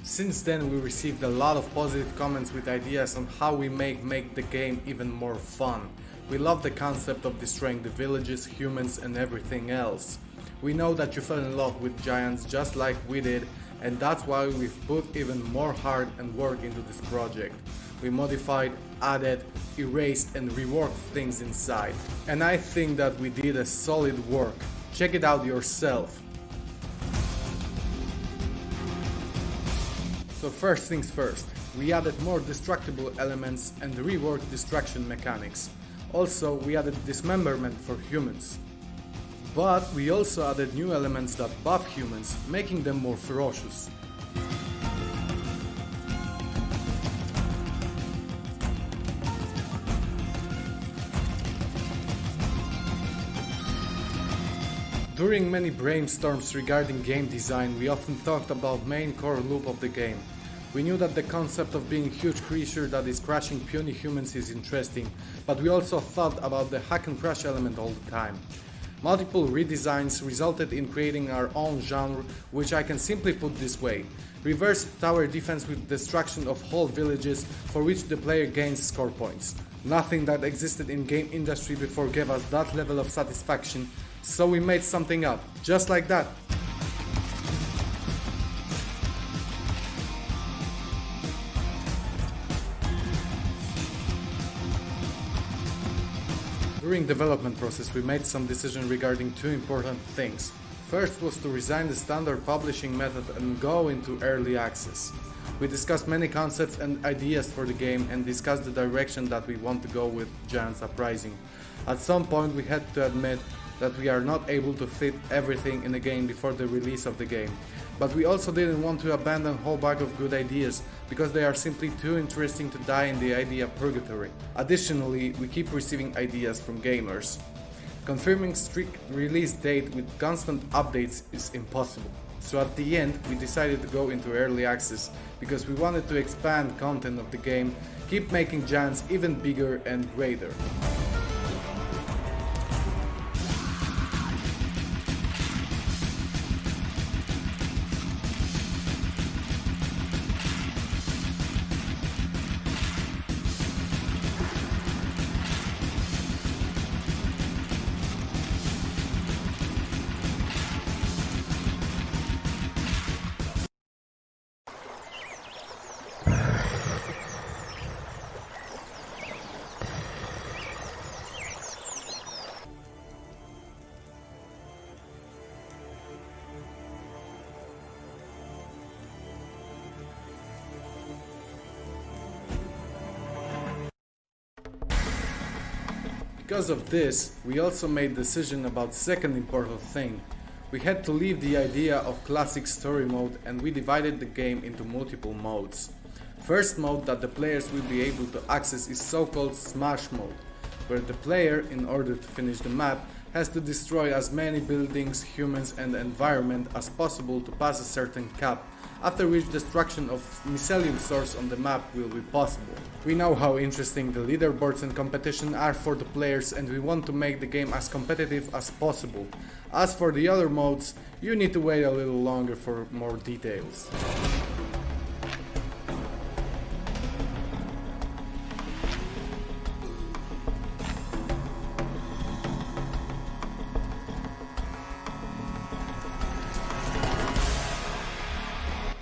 Since then we received a lot of positive comments with ideas on how we make the game even more fun. We love the concept of destroying the villages, humans and everything else. We know that you fell in love with Giants just like we did, and that's why we've put even more heart and work into this project. We modified, added, erased and reworked things inside. And I think that we did a solid work. Check it out yourself. So first things first, we added more destructible elements and reworked destruction mechanics. Also, we added dismemberment for humans. But we also added new elements that buff humans, making them more ferocious. During many brainstorms regarding game design, we often talked about main core loop of the game. We knew that the concept of being a huge creature that is crashing puny humans is interesting, but we also thought about the hack and crash element all the time. Multiple redesigns resulted in creating our own genre, which I can simply put this way. Reverse tower defense with destruction of whole villages, for which the player gains score points. Nothing that existed in game industry before gave us that level of satisfaction, so we made something up, just like that. During development process we made some decisions regarding two important things. First was to resign the standard publishing method and go into early access. We discussed many concepts and ideas for the game and discussed the direction that we want to go with Giants Uprising. At some point we had to admit that we are not able to fit everything in the game before the release of the game. But we also didn't want to abandon a whole bag of good ideas, because they are simply too interesting to die in the idea purgatory. Additionally, we keep receiving ideas from gamers. Confirming strict release date with constant updates is impossible. So at the end, we decided to go into early access, because we wanted to expand content of the game, keep making Giants even bigger and greater. Because of this, we also made decision about second important thing. We had to leave the idea of classic story mode and we divided the game into multiple modes. First mode that the players will be able to access is so-called Smash mode, where the player, in order to finish the map, has to destroy as many buildings, humans and environment as possible to pass a certain cap, after which destruction of mycelium source on the map will be possible. We know how interesting the leaderboards and competition are for the players and we want to make the game as competitive as possible. As for the other modes, you need to wait a little longer for more details.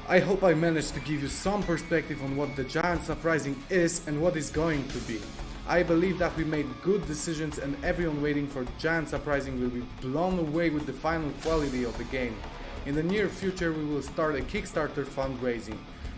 I hope I managed to give you some perspective on what the Giants Uprising is and what it's going to be. I believe that we made good decisions and everyone waiting for Giants Uprising will be blown away with the final quality of the game. In the near future we will start a Kickstarter fundraising.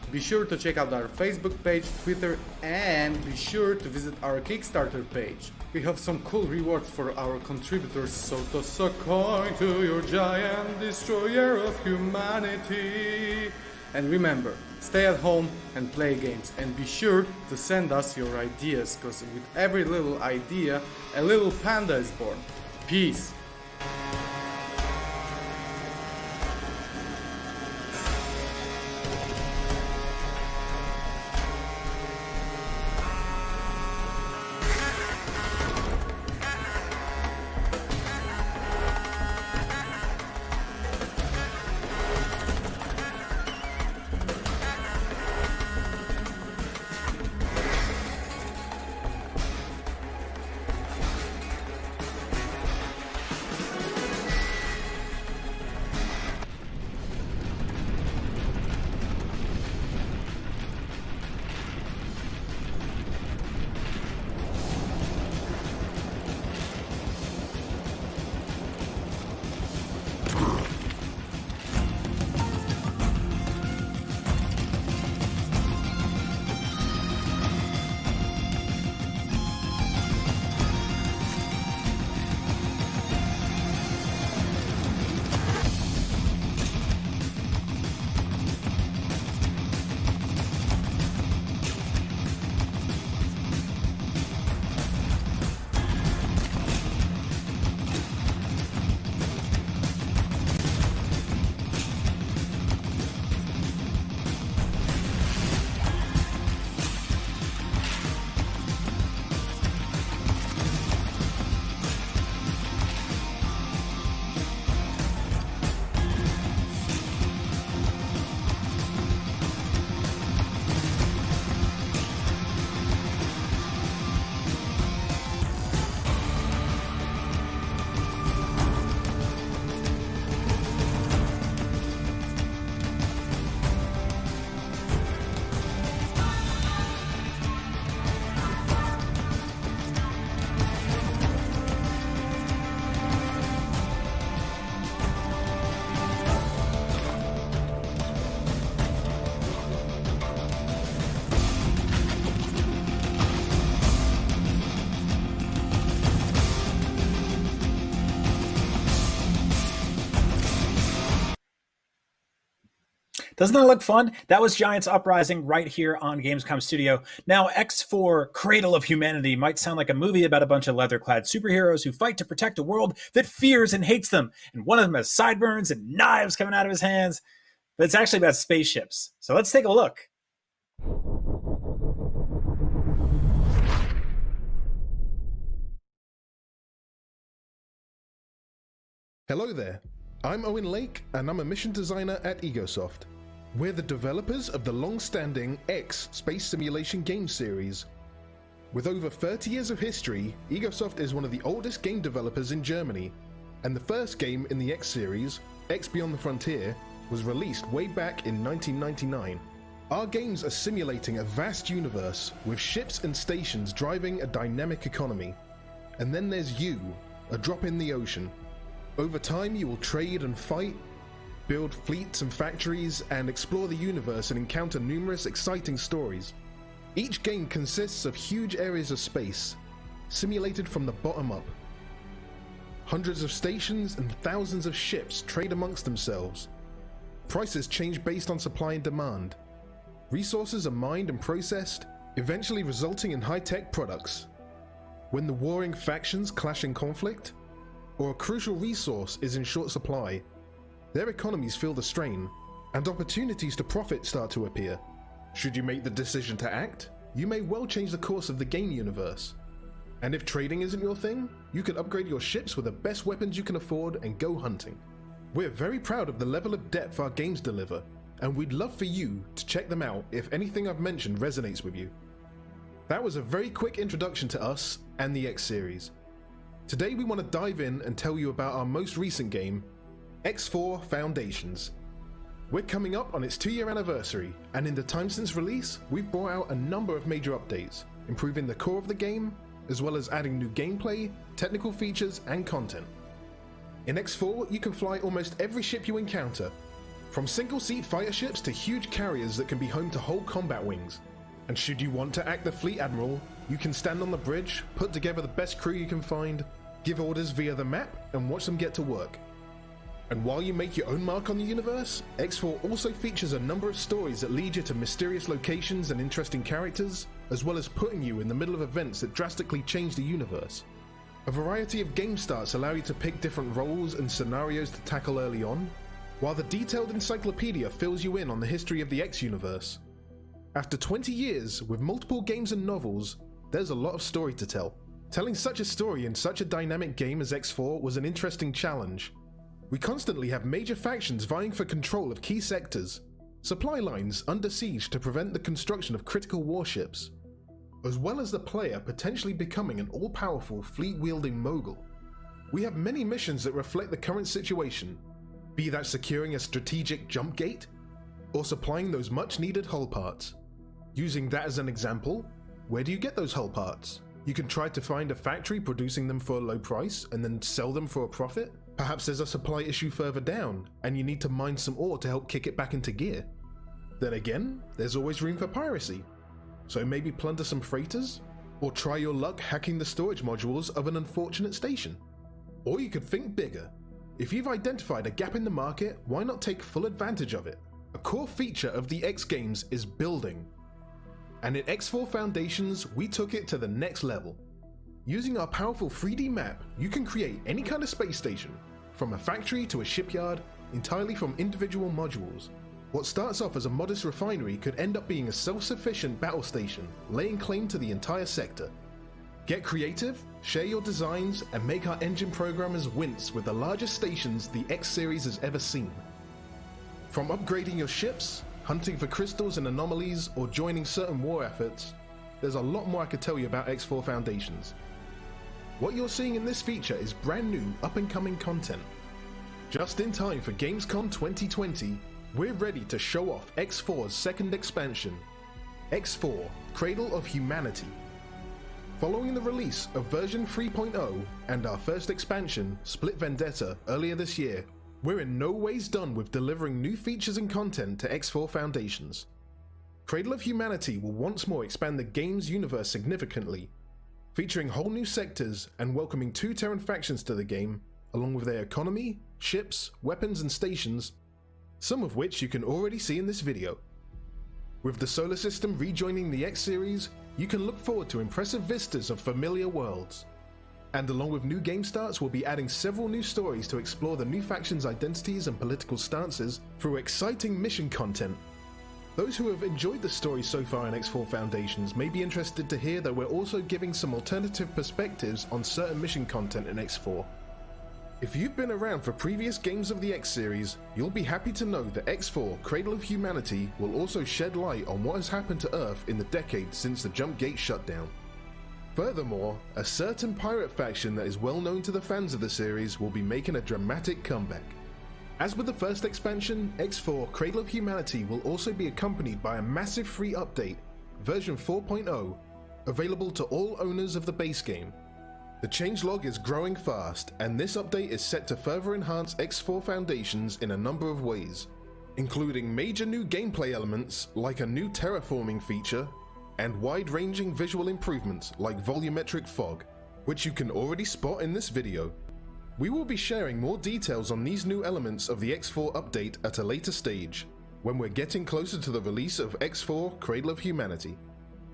Be sure to check out our Facebook page, Twitter, and be sure to visit our Kickstarter page. We have some cool rewards for our contributors, so toss a coin to your giant destroyer of humanity. And remember, stay at home and play games, and be sure to send us your ideas, cause with every little idea, a little panda is born. Peace! Doesn't that look fun? That was Giants Uprising right here on Gamescom Studio. Now, X4 Cradle of Humanity might sound like a movie about a bunch of leather-clad superheroes who fight to protect a world that fears and hates them. And one of them has sideburns and knives coming out of his hands. But it's actually about spaceships. So let's take a look. Hello there. I'm Owen Lake, and I'm a mission designer at Egosoft. We're the developers of the long-standing X space simulation game series. With over 30 years of history, Egosoft is one of the oldest game developers in Germany, and the first game in the X series, X Beyond the Frontier, was released way back in 1999. Our games are simulating a vast universe with ships and stations driving a dynamic economy. And then there's you, a drop in the ocean. Over time you will trade and fight, build fleets and factories, and explore the universe and encounter numerous exciting stories. Each game consists of huge areas of space, simulated from the bottom up. Hundreds of stations and thousands of ships trade amongst themselves. Prices change based on supply and demand. Resources are mined and processed, eventually resulting in high-tech products. When the warring factions clash in conflict, or a crucial resource is in short supply, their economies feel the strain, and opportunities to profit start to appear. Should you make the decision to act, you may well change the course of the game universe. And if trading isn't your thing, you can upgrade your ships with the best weapons you can afford and go hunting. We're very proud of the level of depth our games deliver, and we'd love for you to check them out if anything I've mentioned resonates with you. That was a very quick introduction to us and the X series. Today we want to dive in and tell you about our most recent game, X4 Foundations. We're coming up on its 2-year anniversary, and in the time since release, we've brought out a number of major updates, improving the core of the game, as well as adding new gameplay, technical features, and content. In X4, you can fly almost every ship you encounter, from single-seat fighter ships to huge carriers that can be home to whole combat wings. And should you want to act the fleet admiral, you can stand on the bridge, put together the best crew you can find, give orders via the map, and watch them get to work. And while you make your own mark on the universe, X4 also features a number of stories that lead you to mysterious locations and interesting characters, as well as putting you in the middle of events that drastically change the universe. A variety of game starts allow you to pick different roles and scenarios to tackle early on, while the detailed encyclopedia fills you in on the history of the X universe. After 20 years, with multiple games and novels, there's a lot of story to tell. Telling such a story in such a dynamic game as X4 was an interesting challenge. We constantly have major factions vying for control of key sectors, supply lines under siege to prevent the construction of critical warships, as well as the player potentially becoming an all-powerful fleet-wielding mogul. We have many missions that reflect the current situation, be that securing a strategic jump gate, or supplying those much-needed hull parts. Using that as an example, where do you get those hull parts? You can try to find a factory producing them for a low price and then sell them for a profit. Perhaps there's a supply issue further down, and you need to mine some ore to help kick it back into gear. Then again, there's always room for piracy. So maybe plunder some freighters, or try your luck hacking the storage modules of an unfortunate station. Or you could think bigger. If you've identified a gap in the market, why not take full advantage of it? A core feature of the X games is building. And in X4 Foundations, we took it to the next level. Using our powerful 3D map, you can create any kind of space station, from a factory to a shipyard, entirely from individual modules. What starts off as a modest refinery could end up being a self-sufficient battle station, laying claim to the entire sector. Get creative, share your designs, and make our engine programmers wince with the largest stations the X series has ever seen. From upgrading your ships, hunting for crystals and anomalies, or joining certain war efforts, there's a lot more I could tell you about X4 Foundations. What you're seeing in this feature is brand new, up-and-coming content. Just in time for Gamescom 2020, we're ready to show off X4's second expansion, X4 Cradle of Humanity. Following the release of version 3.0 and our first expansion, Split Vendetta, earlier this year, we're in no ways done with delivering new features and content to X4 Foundations. Cradle of Humanity will once more expand the game's universe significantly, featuring whole new sectors and welcoming 2 Terran factions to the game, along with their economy, ships, weapons and stations, some of which you can already see in this video. With the solar system rejoining the X series, you can look forward to impressive vistas of familiar worlds. And along with new game starts, we'll be adding several new stories to explore the new factions' identities and political stances through exciting mission content. Those who have enjoyed the story so far in X4 Foundations may be interested to hear that we're also giving some alternative perspectives on certain mission content in X4. If you've been around for previous games of the X series, you'll be happy to know that X4 Cradle of Humanity will also shed light on what has happened to Earth in the decades since the Jump Gate shutdown. Furthermore, a certain pirate faction that is well known to the fans of the series will be making a dramatic comeback. As with the first expansion, X4 Cradle of Humanity will also be accompanied by a massive free update, version 4.0, available to all owners of the base game. The changelog is growing fast, and this update is set to further enhance X4 Foundations in a number of ways, including major new gameplay elements like a new terraforming feature, and wide-ranging visual improvements like volumetric fog. which you can already spot in this video. We will be sharing more details on these new elements of the X4 update at a later stage, when we're getting closer to the release of X4 Cradle of Humanity.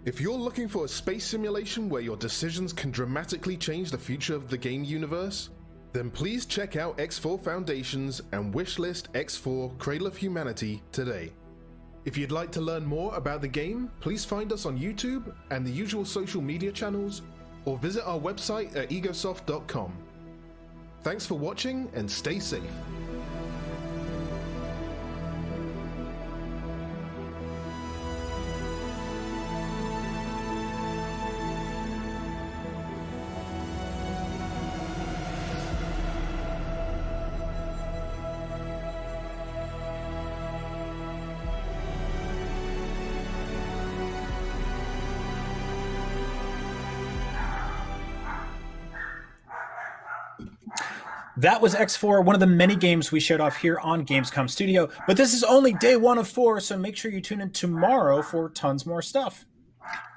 If you're looking for a space simulation where your decisions can dramatically change the future of the game universe, then please check out X4 Foundations and wishlist X4 Cradle of Humanity today. If you'd like to learn more about the game, please find us on YouTube and the usual social media channels, or visit our website at egosoft.com. Thanks for watching and stay safe. That was X4, one of the many games we showed off here on Gamescom Studio. But this is only day 1 of 4, so make sure you tune in tomorrow for tons more stuff.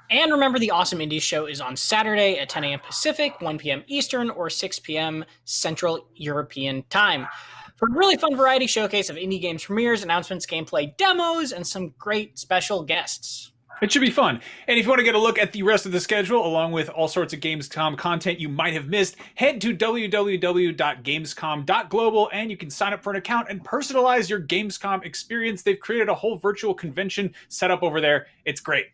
And remember, the Awesome Indies Show is on Saturday at 10 a.m. Pacific, 1 p.m. Eastern, or 6 p.m. Central European Time, for a really fun variety showcase of indie games premieres, announcements, gameplay demos, and some great special guests. It should be fun. And if you want to get a look at the rest of the schedule, along with all sorts of Gamescom content you might have missed, head to www.gamescom.global and you can sign up for an account and personalize your Gamescom experience. They've created a whole virtual convention set up over there. It's great.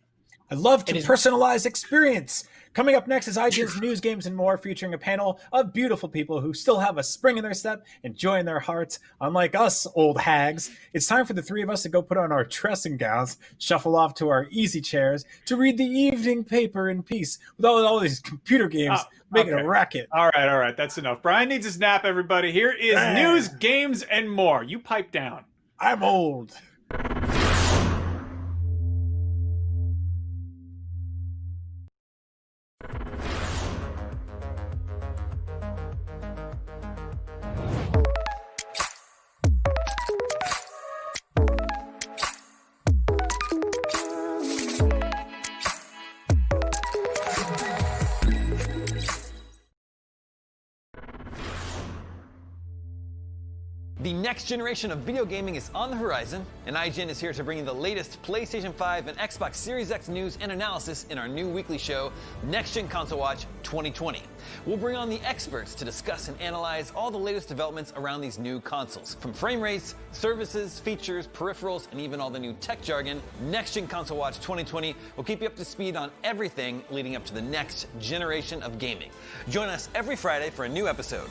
I love to personalize experience. Coming up next is IGN's News, Games, and More, featuring a panel of beautiful people who still have a spring in their step and joy in their hearts. Unlike us, old hags, it's time for the three of us to go put on our dressing gowns, shuffle off to our easy chairs, to read the evening paper in peace with all these computer games making a racket. All right. That's enough. Brian needs a nap, everybody. Here is News, Games, and More. You pipe down. I'm old. The next generation of video gaming is on the horizon, and IGN is here to bring you the latest PlayStation 5 and Xbox Series X news and analysis in our new weekly show, Next Gen Console Watch 2020. We'll bring on the experts to discuss and analyze all the latest developments around these new consoles. From frame rates, services, features, peripherals, and even all the new tech jargon, Next Gen Console Watch 2020 will keep you up to speed on everything leading up to the next generation of gaming. Join us every Friday for a new episode.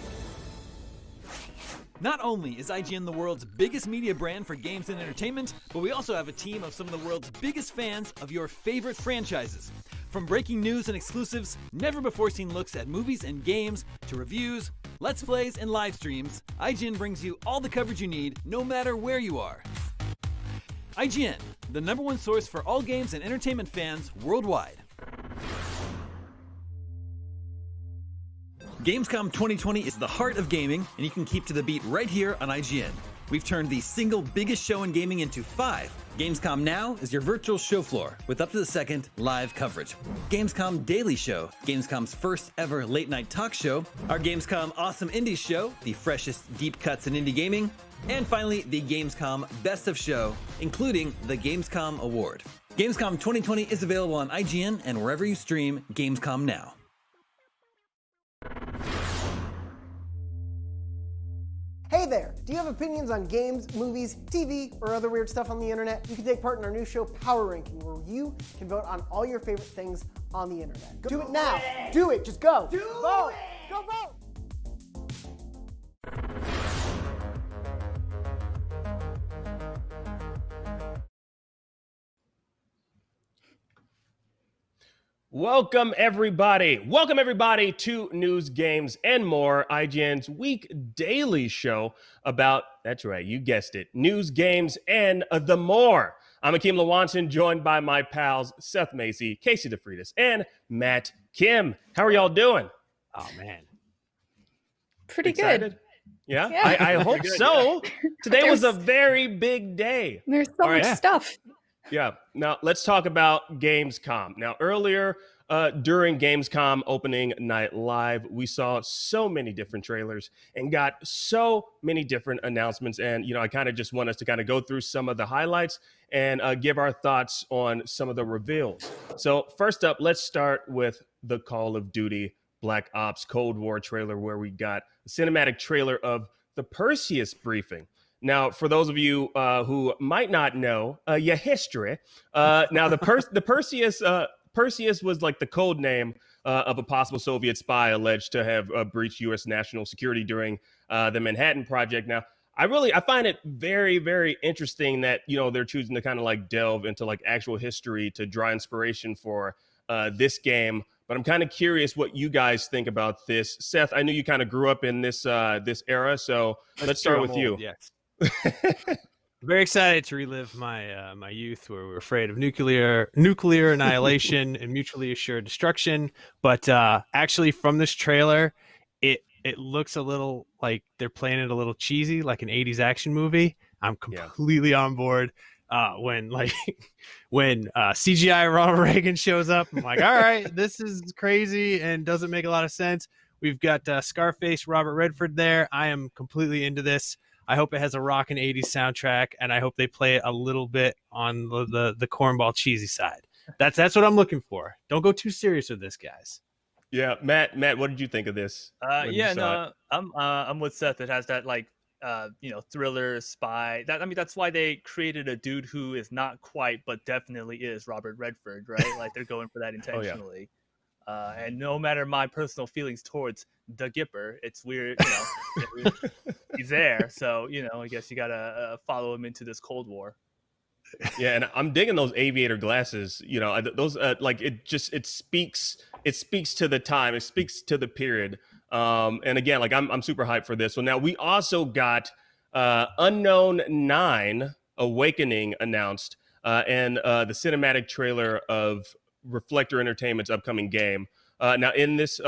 Not only is IGN the world's biggest media brand for games and entertainment, but we also have a team of some of the world's biggest fans of your favorite franchises. From breaking news and exclusives, never-before-seen looks at movies and games, to reviews, let's plays, and live streams, IGN brings you all the coverage you need, no matter where you are. IGN, the #1 source for all games and entertainment fans worldwide. Gamescom 2020 is the heart of gaming, and you can keep to the beat right here on IGN. We've turned the single biggest show in gaming into 5. Gamescom Now is your virtual show floor with up-to-the-second live coverage. Gamescom Daily Show, Gamescom's first ever late-night talk show. Our Gamescom Awesome Indies Show, the freshest deep cuts in indie gaming. And finally, the Gamescom Best of Show, including the Gamescom Award. Gamescom 2020 is available on IGN and wherever you stream Gamescom Now. Hey there! Do you have opinions on games, movies, TV, or other weird stuff on the internet? You can take part in our new show, Power Ranking, where you can vote on all your favorite things on the internet. Do it now! Do it! Just go! Vote! Go vote! Welcome everybody to News, Games, and More, IGN's week daily show about, that's right, you guessed it, news, games, and the more. I'm Akeem Lawanson, joined by my pals Seth Macy, Casey DeFreitas, and Matt Kim. How are y'all doing? Oh man, pretty Excited? Good. Yeah, Yeah. I hope so. Today was a very big day. There's so much stuff. Yeah. Now let's talk about Gamescom. Now earlier, During Gamescom opening night live, we saw so many different trailers and got so many different announcements. And, I kind of just want us to kind of go through some of the highlights and give our thoughts on some of the reveals. So first up, let's start with the Call of Duty Black Ops Cold War trailer, where we got a cinematic trailer of the Perseus briefing. Now, for those of you who might not know your history, now the Perseus was like the code name of a possible Soviet spy alleged to have breached U.S. national security during the Manhattan Project. Now, I find it very, very interesting that, they're choosing to kind of like delve into like actual history to draw inspiration for this game. But I'm kind of curious what you guys think about this. Seth, I know you kind of grew up in this this era, so let's start with you. Yes. Very excited to relive my my youth, where we were afraid of nuclear annihilation and mutually assured destruction. But actually, from this trailer, it looks a little like they're playing it a little cheesy, like an 80s action movie. I'm completely on board. When CGI Ronald Reagan shows up, I'm like, all right, this is crazy and doesn't make a lot of sense. We've got Scarface, Robert Redford there. I am completely into this. I hope it has a rockin' 80s soundtrack, and I hope they play it a little bit on the cornball cheesy side. That's what I'm looking for. Don't go too serious with this, guys. Yeah, Matt, what did you think of this? I'm with Seth. It has that like thriller spy. That's why they created a dude who is not quite, but definitely is Robert Redford, right? Like they're going for that intentionally. And no matter my personal feelings towards the Gipper, it's weird, he's there. So, I guess you gotta follow him into this Cold War. Yeah, and I'm digging those aviator glasses. Those it speaks to the time. It speaks to the period. And again, like I'm super hyped for this. So now we also got Unknown 9 Awakening announced, and the cinematic trailer of Reflector Entertainment's upcoming game. Now in this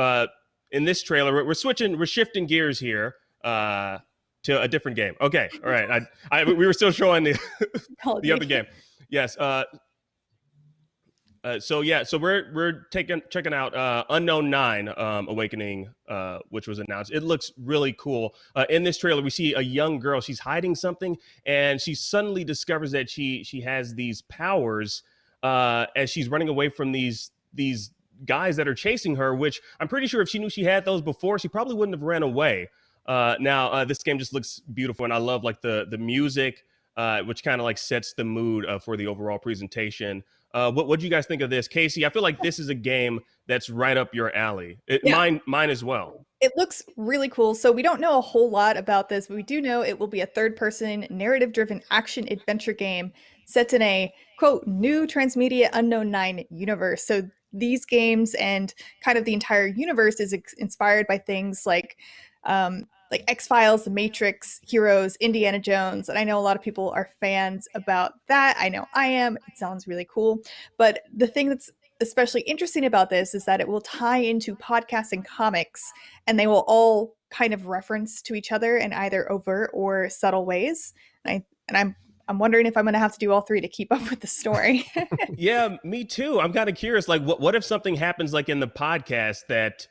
trailer, we're shifting gears here to a different game. Okay, all right. We were still showing the the other game. Yes. So we're checking out Unknown 9 Awakening, which was announced. It looks really cool. In this trailer, we see a young girl. She's hiding something, and she suddenly discovers that she has these powers as she's running away from these guys that are chasing her. Which I'm pretty sure if she knew she had those before, she probably wouldn't have ran away. Now this game just looks beautiful, and I love like the music, which kind of like sets the mood for the overall presentation. What do you guys think of this? Casey, I feel like this is a game that's right up your alley. Mine as well. It looks really cool. So we don't know a whole lot about this, but we do know it will be a third-person, narrative-driven action-adventure game set in a, quote, new transmedia Unknown 9 universe. So these games and kind of the entire universe is inspired by things like X-Files, The Matrix, Heroes, Indiana Jones. And I know a lot of people are fans about that. I know I am. It sounds really cool. But the thing that's especially interesting about this is that it will tie into podcasts and comics, and they will all kind of reference to each other in either overt or subtle ways. And I'm wondering if I'm going to have to do all three to keep up with the story. Yeah, me too. I'm kind of curious. Like, what if something happens like in the podcast that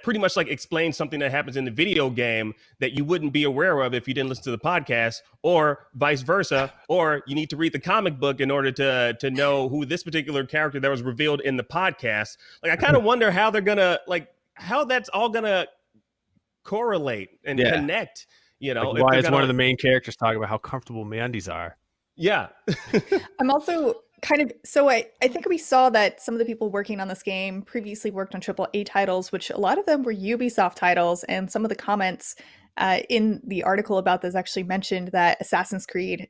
pretty much like explains something that happens in the video game that you wouldn't be aware of if you didn't listen to the podcast, or vice versa, or you need to read the comic book in order to know who this particular character that was revealed in the podcast. Like, I kind of wonder how they're gonna how that's all gonna correlate and connect. Like why is one of the main characters talking about how comfortable MeUndies are? Yeah. I'm also kind of, so I think we saw that some of the people working on this game previously worked on AAA titles, which a lot of them were Ubisoft titles, and some of the comments in the article about this actually mentioned that Assassin's Creed,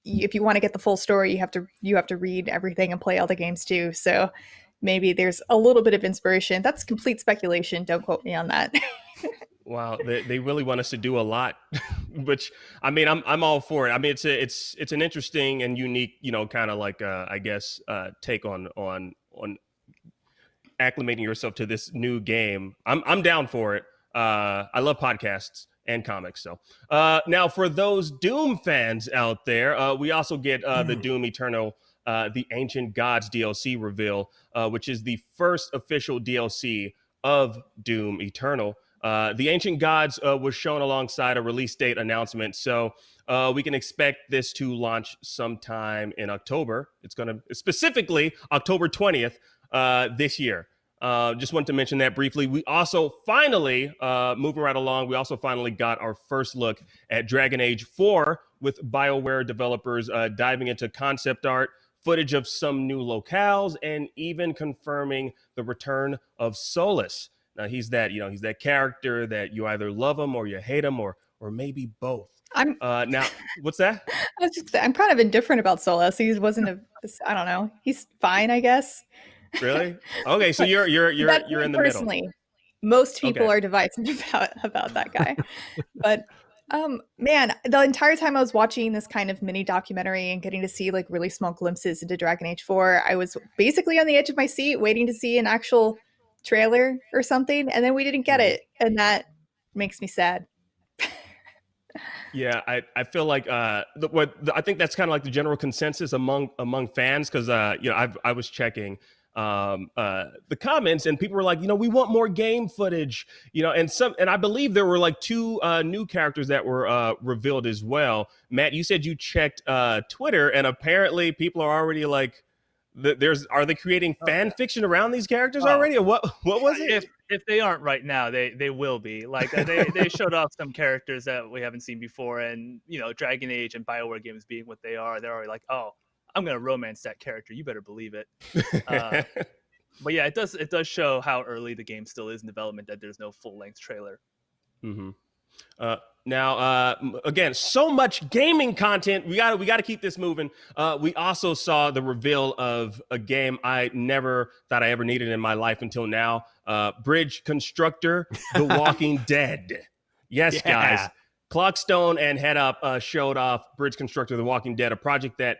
if you want to get the full story, you have to read everything and play all the games too. So maybe there's a little bit of inspiration. That's complete speculation. Don't quote me on that. Wow, they really want us to do a lot, which I mean, I'm all for it. I mean, it's an interesting and unique, kind of like I guess take on acclimating yourself to this new game. I'm down for it. I love podcasts and comics. So now for those Doom fans out there, we also get the Doom Eternal the Ancient Gods DLC reveal, which is the first official DLC of Doom Eternal. The Ancient Gods was shown alongside a release date announcement, so we can expect this to launch sometime in October. It's going to specifically October 20th this year. Just wanted to mention that briefly. We also finally, moving right along, we also finally got our first look at Dragon Age 4 with BioWare developers diving into concept art, footage of some new locales, and even confirming the return of Solus. Now he's that character that you either love him or you hate him or maybe both. Now what's that? I'm kind of indifferent about Solus. He wasn't I don't know. He's fine, I guess. Really? Okay, so you're in the personally, middle. Most people are divisive about that guy. But man, the entire time I was watching this kind of mini documentary and getting to see like really small glimpses into Dragon Age 4, I was basically on the edge of my seat waiting to see an actual trailer or something, and then we didn't get it, and that makes me sad. Yeah, I feel like I think that's kind of like the general consensus among fans, because I was checking the comments and people were like, we want more game footage, and I believe there were like 2 new characters that were revealed as well. Matt, you said you checked Twitter, and apparently people are already like, are they creating fan fiction around these characters already, or what was it? If they aren't right now, they will be. Like they showed off some characters that we haven't seen before, and Dragon Age and BioWare games being what they are, they're already like, oh, I'm gonna romance that character. You better believe it. But yeah, it does show how early the game still is in development that there's no full length trailer. Mm-hmm. Now, again, so much gaming content. We got to keep this moving. We also saw the reveal of a game I never thought I ever needed in my life until now. Bridge Constructor, The Walking Dead. Yes, guys. Clockstone and Head Up showed off Bridge Constructor, The Walking Dead, a project that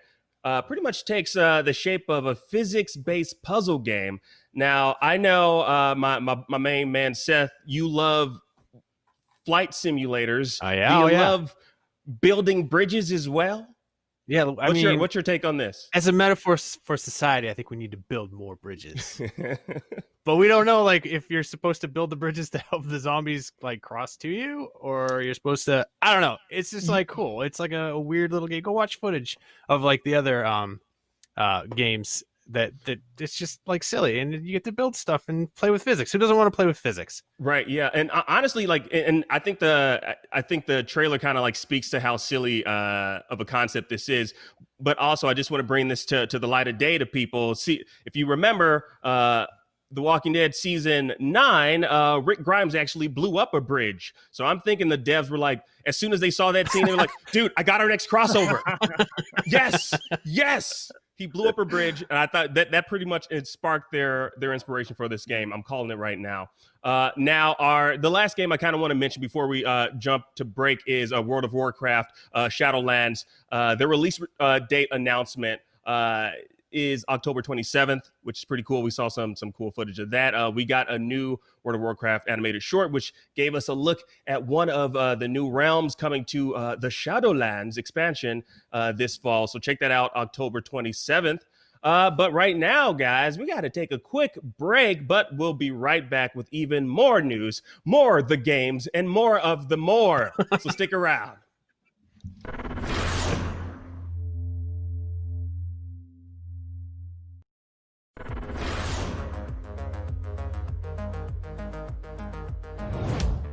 pretty much takes the shape of a physics-based puzzle game. Now, I know my main man, Seth, you love flight simulators. Do you love building bridges as well? Yeah, what's your take on this? As a metaphor for society, I think we need to build more bridges. But we don't know, like, if you're supposed to build the bridges to help the zombies like cross to you, or you're supposed to. I don't know. It's just like cool. It's like a weird little game. Go watch footage of like the other games that it's just like silly, and you get to build stuff and play with physics. Who doesn't want to play with physics? Right. Yeah. And honestly, and I think the trailer kind of like speaks to how silly of a concept this is. But also, I just want to bring this to the light of day to people. See, if you remember, The Walking Dead season 9, Rick Grimes actually blew up a bridge. So I'm thinking the devs were like, as soon as they saw that scene, they were like, dude, I got our next crossover. Yes. He blew up a bridge, and I thought that pretty much it sparked their inspiration for this game. I'm calling it right now. Now, the last game I kind of want to mention before we jump to break is World of Warcraft Shadowlands. Their release date announcement is October 27th, which is pretty cool. We saw some cool footage of that. We got a new World of Warcraft animated short, which gave us a look at one of the new realms coming to the Shadowlands expansion this fall. So check that out, October 27th. But right now, guys, we got to take a quick break, but we'll be right back with even more news, more of the games, and more of the more. So stick around.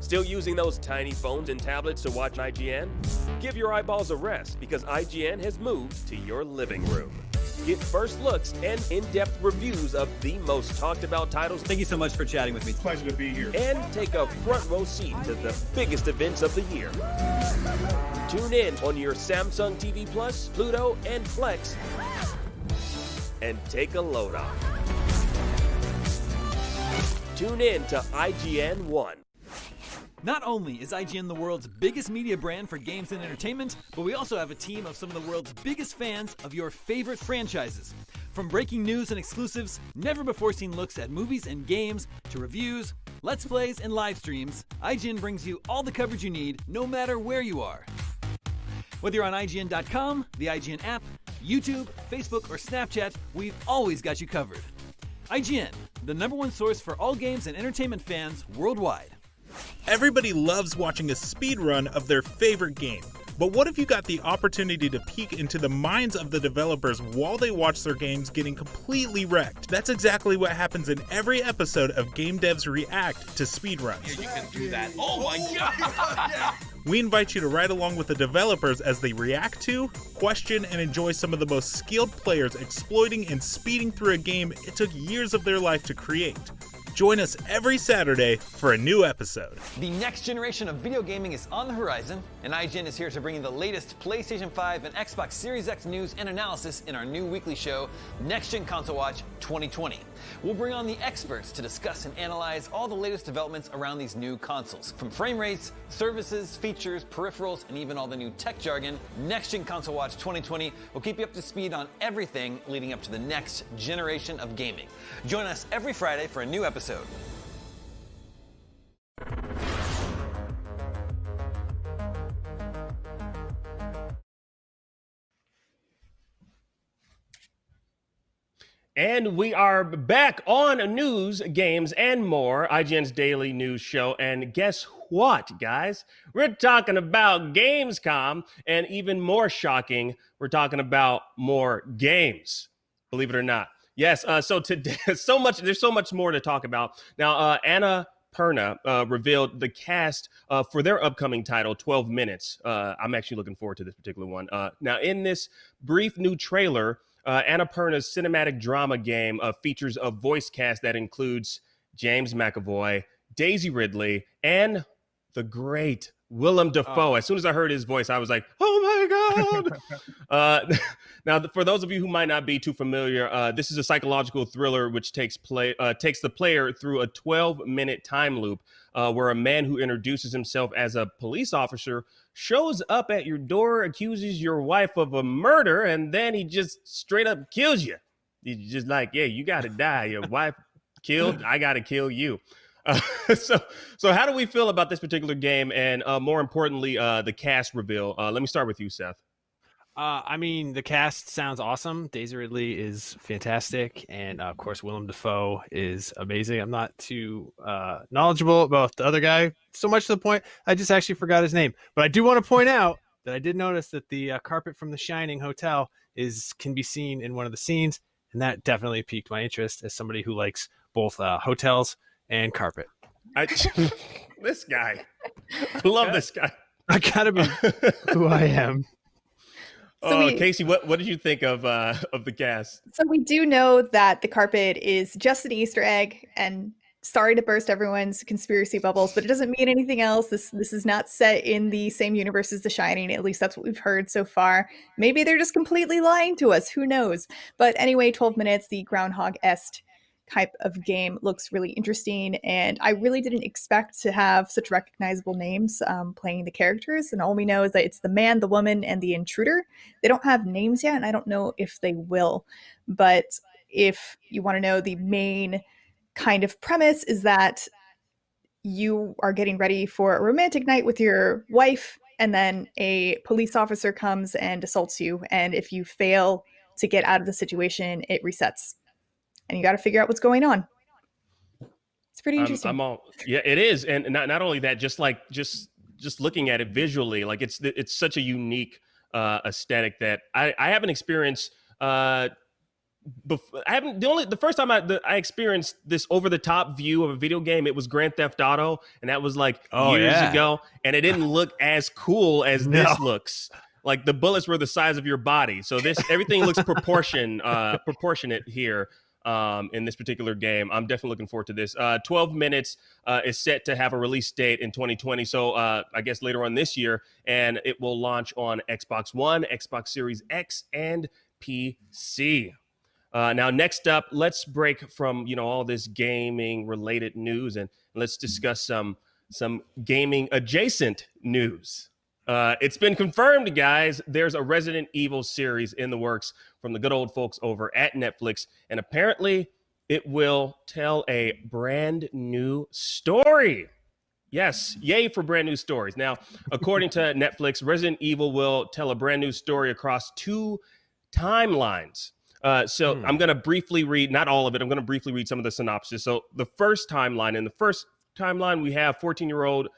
Still using those tiny phones and tablets to watch IGN? Give your eyeballs a rest, because IGN has moved to your living room. Get first looks and in-depth reviews of the most talked about titles. Thank you so much for chatting with me. Pleasure to be here. And take a front row seat to the biggest events of the year. Tune in on your Samsung TV Plus, Pluto, and Flex, and take a load off. Tune in to IGN 1. Not only is IGN the world's biggest media brand for games and entertainment, but we also have a team of some of the world's biggest fans of your favorite franchises. From breaking news and exclusives, never-before-seen looks at movies and games, to reviews, let's plays, and live streams, IGN brings you all the coverage you need, no matter where you are. Whether you're on IGN.com, the IGN app, YouTube, Facebook, or Snapchat, we've always got you covered. IGN, the #1 source for all games and entertainment fans worldwide. Everybody loves watching a speedrun of their favorite game. But what if you got the opportunity to peek into the minds of the developers while they watch their games getting completely wrecked? That's exactly what happens in every episode of Game Devs React to speedruns. Yeah, you can do that. Oh my god! We invite you to ride along with the developers as they react to, question, and enjoy some of the most skilled players exploiting and speeding through a game it took years of their life to create. Join us every Saturday for a new episode. The next generation of video gaming is on the horizon, and IGN is here to bring you the latest PlayStation 5 and Xbox Series X news and analysis in our new weekly show, Next Gen Console Watch 2020. We'll bring on the experts to discuss and analyze all the latest developments around these new consoles. From frame rates, services, features, peripherals, and even all the new tech jargon, Next Gen Console Watch 2020 will keep you up to speed on everything leading up to the next generation of gaming. Join us every Friday for a new episode. And we are back on news, games, and more, IGN's daily news show. And guess what, guys? We're talking about Gamescom, and even more shocking, we're talking about more games, believe it or not. Yes, so today, there's so much more to talk about. Now, Anna Perna revealed the cast for their upcoming title, 12 Minutes. I'm actually looking forward to this particular one. Now, in this brief new trailer, Anna Perna's cinematic drama game features a voice cast that includes James McAvoy, Daisy Ridley, and the great Willem Dafoe. As soon as I heard his voice, I was like, oh my God. Now, for those of you who might not be too familiar, this is a psychological thriller which takes the player through a 12-minute time loop where a man who introduces himself as a police officer shows up at your door, accuses your wife of a murder, and then he just straight up kills you. He's just like, yeah, you got to die. Your wife killed, I got to kill you. So how do we feel about this particular game? And more importantly, the cast reveal. Let me start with you, Seth. I mean, the cast sounds awesome. Daisy Ridley is fantastic. And of course, Willem Dafoe is amazing. I'm not too knowledgeable about the other guy, so much to the point I just actually forgot his name. But I do want to point out that I did notice that the carpet from the Shining Hotel can be seen in one of the scenes. And that definitely piqued my interest as somebody who likes both hotels and carpet. This guy. I love this guy. I gotta be who I am. Casey, what did you think of the cast? So we do know that the carpet is just an Easter egg, and sorry to burst everyone's conspiracy bubbles, but it doesn't mean anything else. This is not set in the same universe as The Shining. At least that's what we've heard so far. Maybe they're just completely lying to us. Who knows? But anyway, 12 Minutes, the Groundhog-esque type of game, looks really interesting, and I really didn't expect to have such recognizable names playing the characters, and all we know is that it's the man, the woman, and the intruder. They don't have names yet, and I don't know if they will, but if you want to know, the main kind of premise is that you are getting ready for a romantic night with your wife, and then a police officer comes and assaults you, and if you fail to get out of the situation, it resets. And you got to figure out what's going on. It's pretty interesting. Yeah, it is. And not only that, just looking at it visually, like it's such a unique aesthetic that I haven't experienced. The first time I experienced this over the top view of a video game, it was Grand Theft Auto, and that was like years ago, and it didn't look as cool as this looks. Like the bullets were the size of your body, so everything looks proportionate here. In this particular game. I'm definitely looking forward to this. 12 Minutes is set to have a release date in 2020, so I guess later on this year, and it will launch on Xbox One, Xbox Series X, and PC. Now, next up, let's break from all this gaming-related news, and let's discuss some gaming adjacent news. It's been confirmed, guys. There's a Resident Evil series in the works from the good old folks over at Netflix, and apparently it will tell a brand new story. Yes, yay for brand new stories. Now, according to Netflix, Resident Evil will tell a brand new story across two timelines. So I'm going to briefly read, not all of it, I'm going to briefly read some of the synopsis. So the first timeline, we have 14-year-old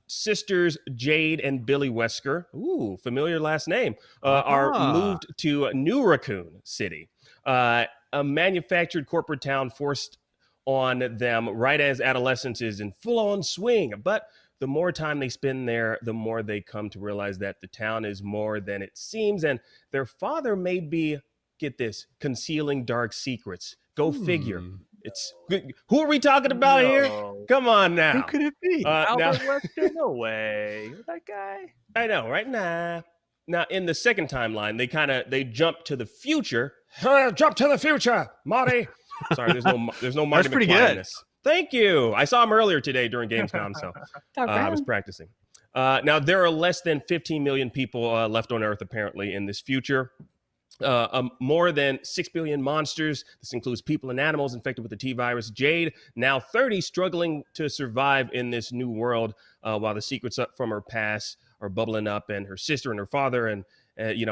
sisters Jade and Billy Wesker, ooh, familiar last name, are moved to New Raccoon City, a manufactured corporate town forced on them right as adolescence is in full-on swing. But the more time they spend there, the more they come to realize that the town is more than it seems, and their father may be, get this, concealing dark secrets. Go figure. It's who are we talking about here? Come on now. Who could it be? Albert Wesker? No way. That guy? I know, right? Now in the second timeline, they jump to the future. Jump to the future, Marty. Sorry, there's no Marty. That's pretty McFly in good. this. Thank you. I saw him earlier today during Gamescom, so I was practicing. Now there are less than 15 million people left on Earth apparently in this future. More than 6 billion monsters. This includes people and animals infected with the T virus. Jade, now 30, struggling to survive in this new world while the secrets from her past are bubbling up, and her sister and her father, and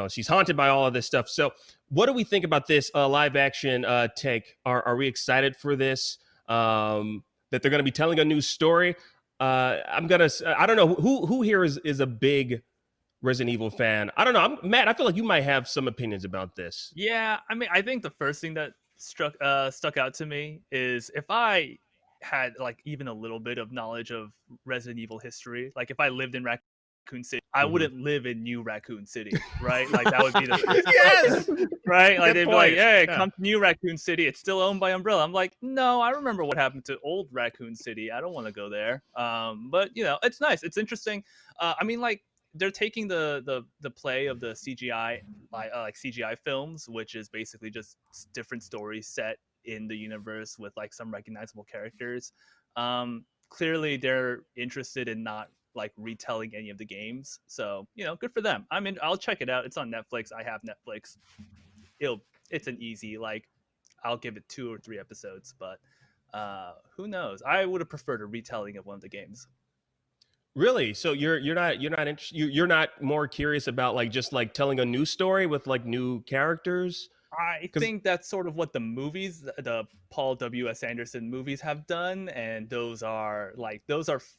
she's haunted by all of this stuff. So what do we think about this live action take? Are we excited for this? That they're going to be telling a new story? I don't know who here is a big Resident Evil fan. I don't know. Matt, I feel like you might have some opinions about this. Yeah, I mean, I think the first thing that stuck out to me is if I had like even a little bit of knowledge of Resident Evil history, like if I lived in Raccoon City, I wouldn't live in New Raccoon City, right? Like that would be the first yes, right? Like good they'd be point. like, "Hey, Yeah. come to New Raccoon City. It's still owned by Umbrella." I'm like, "No, I remember what happened to Old Raccoon City. I don't want to go there." But it's nice. It's interesting. I mean, like, they're taking the play of the CGI like CGI films, which is basically just different stories set in the universe with like some recognizable characters. Clearly they're interested in not like retelling any of the games, so good for them. I mean, I'll check it out. It's on Netflix. I have Netflix. It's an easy, like, I'll give it 2 or 3 episodes, but who knows? I would have preferred a retelling of one of the games. Really? So you're not more curious about like just like telling a new story with like new characters? I think that's sort of what the movies, the Paul W.S. Anderson movies have done, and those are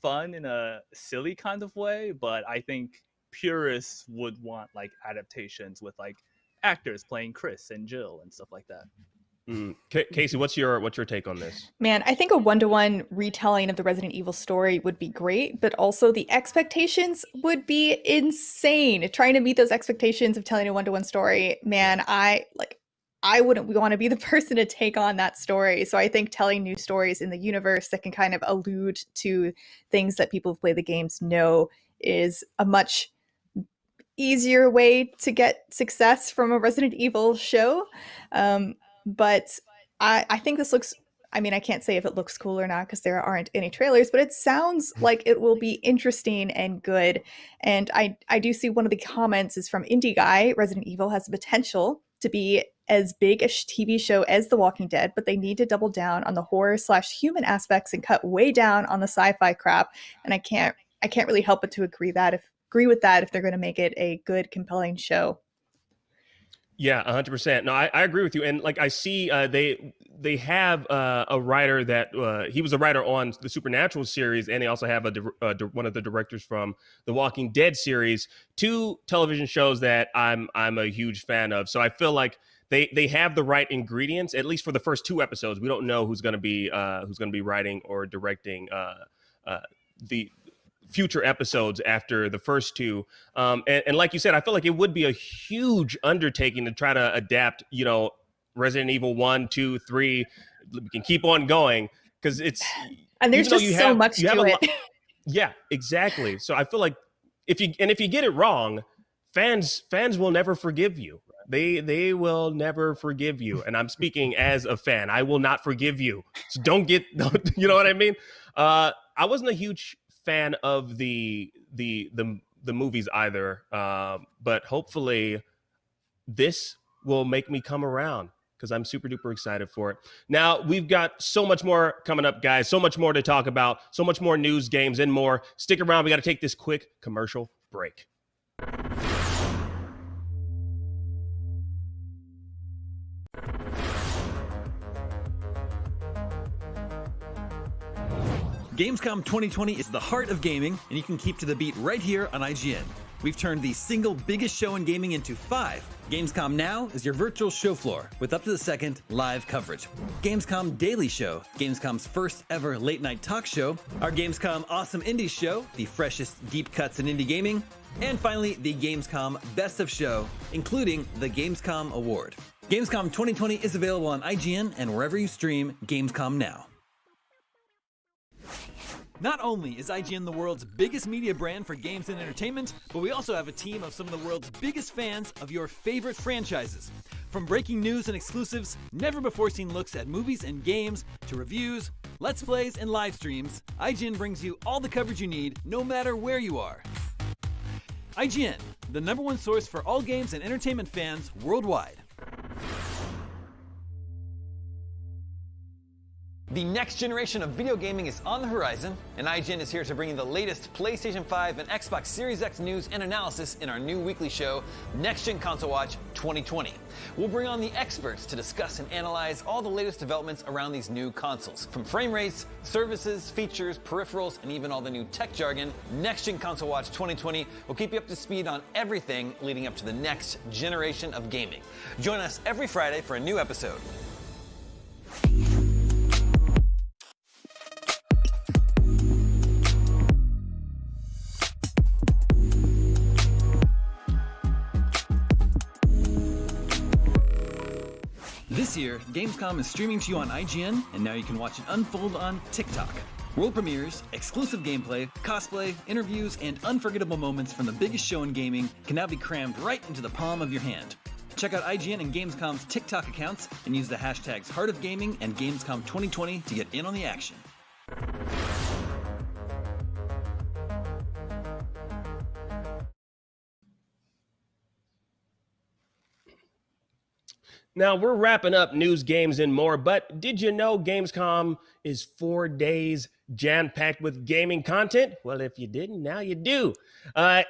fun in a silly kind of way, but I think purists would want like adaptations with like actors playing Chris and Jill and stuff like that. Casey, what's your take on this? Man, I think a 1-to-1 retelling of the Resident Evil story would be great, but also the expectations would be insane. Trying to meet those expectations of telling a 1-to-1 story, man, I wouldn't want to be the person to take on that story. So I think telling new stories in the universe that can kind of allude to things that people who play the games know is a much easier way to get success from a Resident Evil show. But I think this looks, I mean, I can't say if it looks cool or not because there aren't any trailers, but it sounds like it will be interesting and good. And I do see one of the comments is from Indie Guy. Resident Evil has the potential to be as big a TV show as The Walking Dead, but they need to double down on the horror/human aspects and cut way down on the sci-fi crap. And I can't really help but to agree with that if they're going to make it a good, compelling show. Yeah, 100%. No, I agree with you. And like I see they have a writer that he was a writer on the Supernatural series, and they also have one of the directors from the Walking Dead series, 2 television shows that I'm a huge fan of. So I feel like they have the right ingredients, at least for the first 2 episodes. We don't know who's going to be writing or directing the future episodes after the first 2. And like you said, I feel like it would be a huge undertaking to try to adapt, Resident Evil 1, 2, 3. We can keep on going because it's, and there's just so much to it. Yeah, exactly. So I feel like if you get it wrong, fans will never forgive you. They will never forgive you. And I'm speaking as a fan. I will not forgive you. So don't you know what I mean? I wasn't a huge fan of the movies either, but hopefully this will make me come around because I'm super duper excited for it. Now we've got so much more coming up, guys, so much more to talk about, so much more news, games, and more. Stick around. We got to take this quick commercial break. Gamescom 2020 is the heart of gaming, and you can keep to the beat right here on IGN. We've turned the single biggest show in gaming into 5. Gamescom Now is your virtual show floor with up-to-the-second live coverage. Gamescom Daily Show, Gamescom's first ever late-night talk show. Our Gamescom Awesome Indie Show, the freshest deep cuts in indie gaming. And finally, the Gamescom Best of Show, including the Gamescom Award. Gamescom 2020 is available on IGN and wherever you stream Gamescom Now. Not only is IGN the world's biggest media brand for games and entertainment, but we also have a team of some of the world's biggest fans of your favorite franchises. From breaking news and exclusives, never-before-seen looks at movies and games, to reviews, let's plays, and live streams, IGN brings you all the coverage you need, no matter where you are. IGN, the #1 source for all games and entertainment fans worldwide. The next generation of video gaming is on the horizon, and IGN is here to bring you the latest PlayStation 5 and Xbox Series X news and analysis in our new weekly show, Next Gen Console Watch 2020. We'll bring on the experts to discuss and analyze all the latest developments around these new consoles. From frame rates, services, features, peripherals, and even all the new tech jargon, Next Gen Console Watch 2020 will keep you up to speed on everything leading up to the next generation of gaming. Join us every Friday for a new episode. This year, Gamescom is streaming to you on IGN, and now you can watch it unfold on TikTok. World premieres, exclusive gameplay, cosplay, interviews, and unforgettable moments from the biggest show in gaming can now be crammed right into the palm of your hand. Check out IGN and Gamescom's TikTok accounts and use the hashtags Heart of Gaming and Gamescom 2020 to get in on the action. Now, we're wrapping up news, games, and more, but did you know Gamescom is 4 days jam-packed with gaming content? Well, if you didn't, now you do. Well,